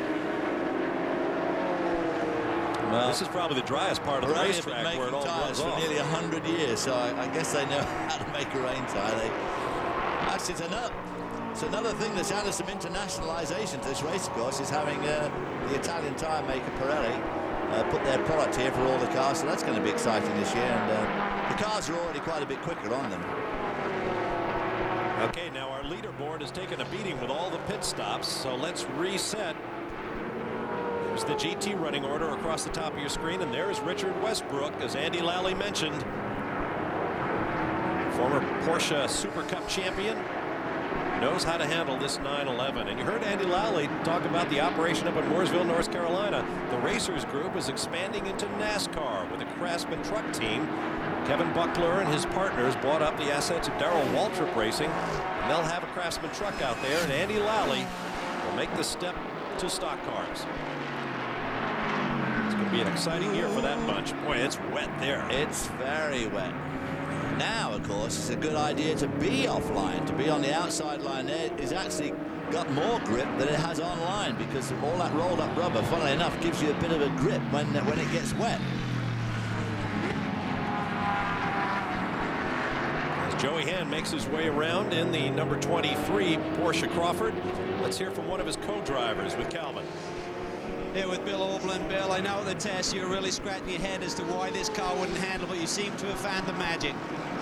Well, this is probably the driest part of the racetrack where it all runs off. For nearly 100 years, so I guess they know how to make a rain tire. Actually, it's another thing that's added some internationalization to this race, of course, is having the Italian tire maker Pirelli put their product here for all the cars, so that's going to be exciting this year. And the cars are already quite a bit quicker on them. Okay, now our leaderboard has taken a beating with all the pit stops, so let's reset. There's the GT running order across the top of your screen, and there's Richard Westbrook, as Andy Lally mentioned. Former Porsche Super Cup champion, knows how to handle this 911. And you heard Andy Lally talk about the operation up in Mooresville, North Carolina. The Racers group is expanding into NASCAR with a Craftsman truck team. Kevin Buckler and his partners bought up the assets of Darrell Waltrip Racing, and they'll have a Craftsman truck out there, and Andy Lally will make the step to stock cars. It's going to be an exciting year for that bunch. Boy, it's wet there. It's very wet. Now, of course, it's a good idea to be offline, to be on the outside line there. It's actually got more grip than it has online, because all that rolled up rubber, funnily enough, gives you a bit of a grip when it gets wet. As Joey Hand makes his way around in the number 23 Porsche Crawford, let's hear from one of his co-drivers with Calvin. Here with Bill Aublin. Bill, I know at the test you were really scratching your head as to why this car wouldn't handle, but you seem to have found the magic.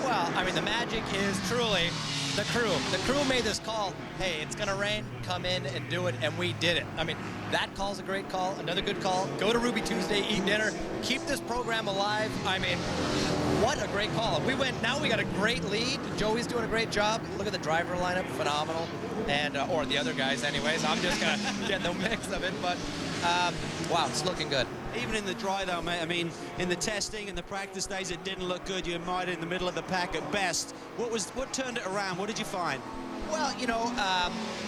Well, I mean, the magic is truly the crew. The crew made this call, hey, it's going to rain, come in and do it, and we did it. I mean, that call's a great call, another good call. Go to Ruby Tuesday, eat dinner, keep this program alive. I mean, what a great call. Now we got a great lead. Joey's doing a great job. Look at the driver lineup, phenomenal. And, or the other guys anyways. I'm just going to get the mix of it, but wow, it's looking good. Even in the dry, though, mate, I mean, in the testing and the practice days, it didn't look good. You might in the middle of the pack at best. What turned it around? What did you find? Well, you know,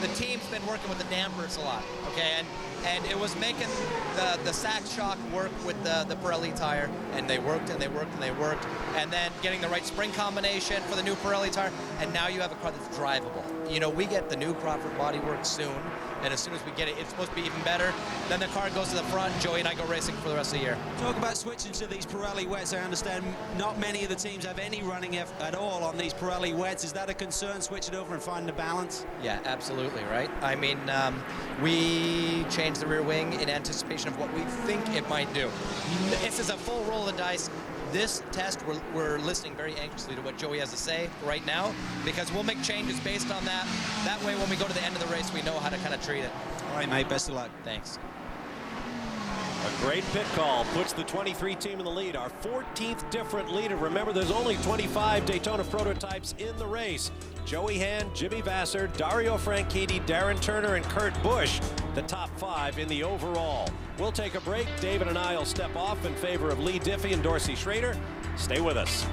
the team's been working with the dampers a lot, okay, and it was making the Sachs shock work with the Pirelli tire, and they worked and they worked and they worked, and then getting the right spring combination for the new Pirelli tire, and now you have a car that's drivable. You know, we get the new Crawford bodywork soon, and as soon as we get it, it's supposed to be even better. Then the car goes to the front, Joey and I go racing for the rest of the year. Talk about switching to these Pirelli wets. I understand not many of the teams have any running at all on these Pirelli wets. Is that a concern, switching over and finding the balance? Yeah, absolutely, right? I mean, we changed the rear wing in anticipation of what we think it might do. This is a full roll of the dice. This test, we're listening very anxiously to what Joey has to say right now, because we'll make changes based on that. That way, when we go to the end of the race, we know how to kind of treat it. All right, mate, best of luck. Thanks. A great pit call puts the 23 team in the lead. Our 14th different leader. Remember, there's only 25 Daytona prototypes in the race. Joey Hand, Jimmy Vasser, Dario Franchitti, Darren Turner, and Kurt Busch, the top 5 in the overall. We'll take a break. David and I will step off in favor of Lee Diffie and Dorsey Schrader. Stay with us.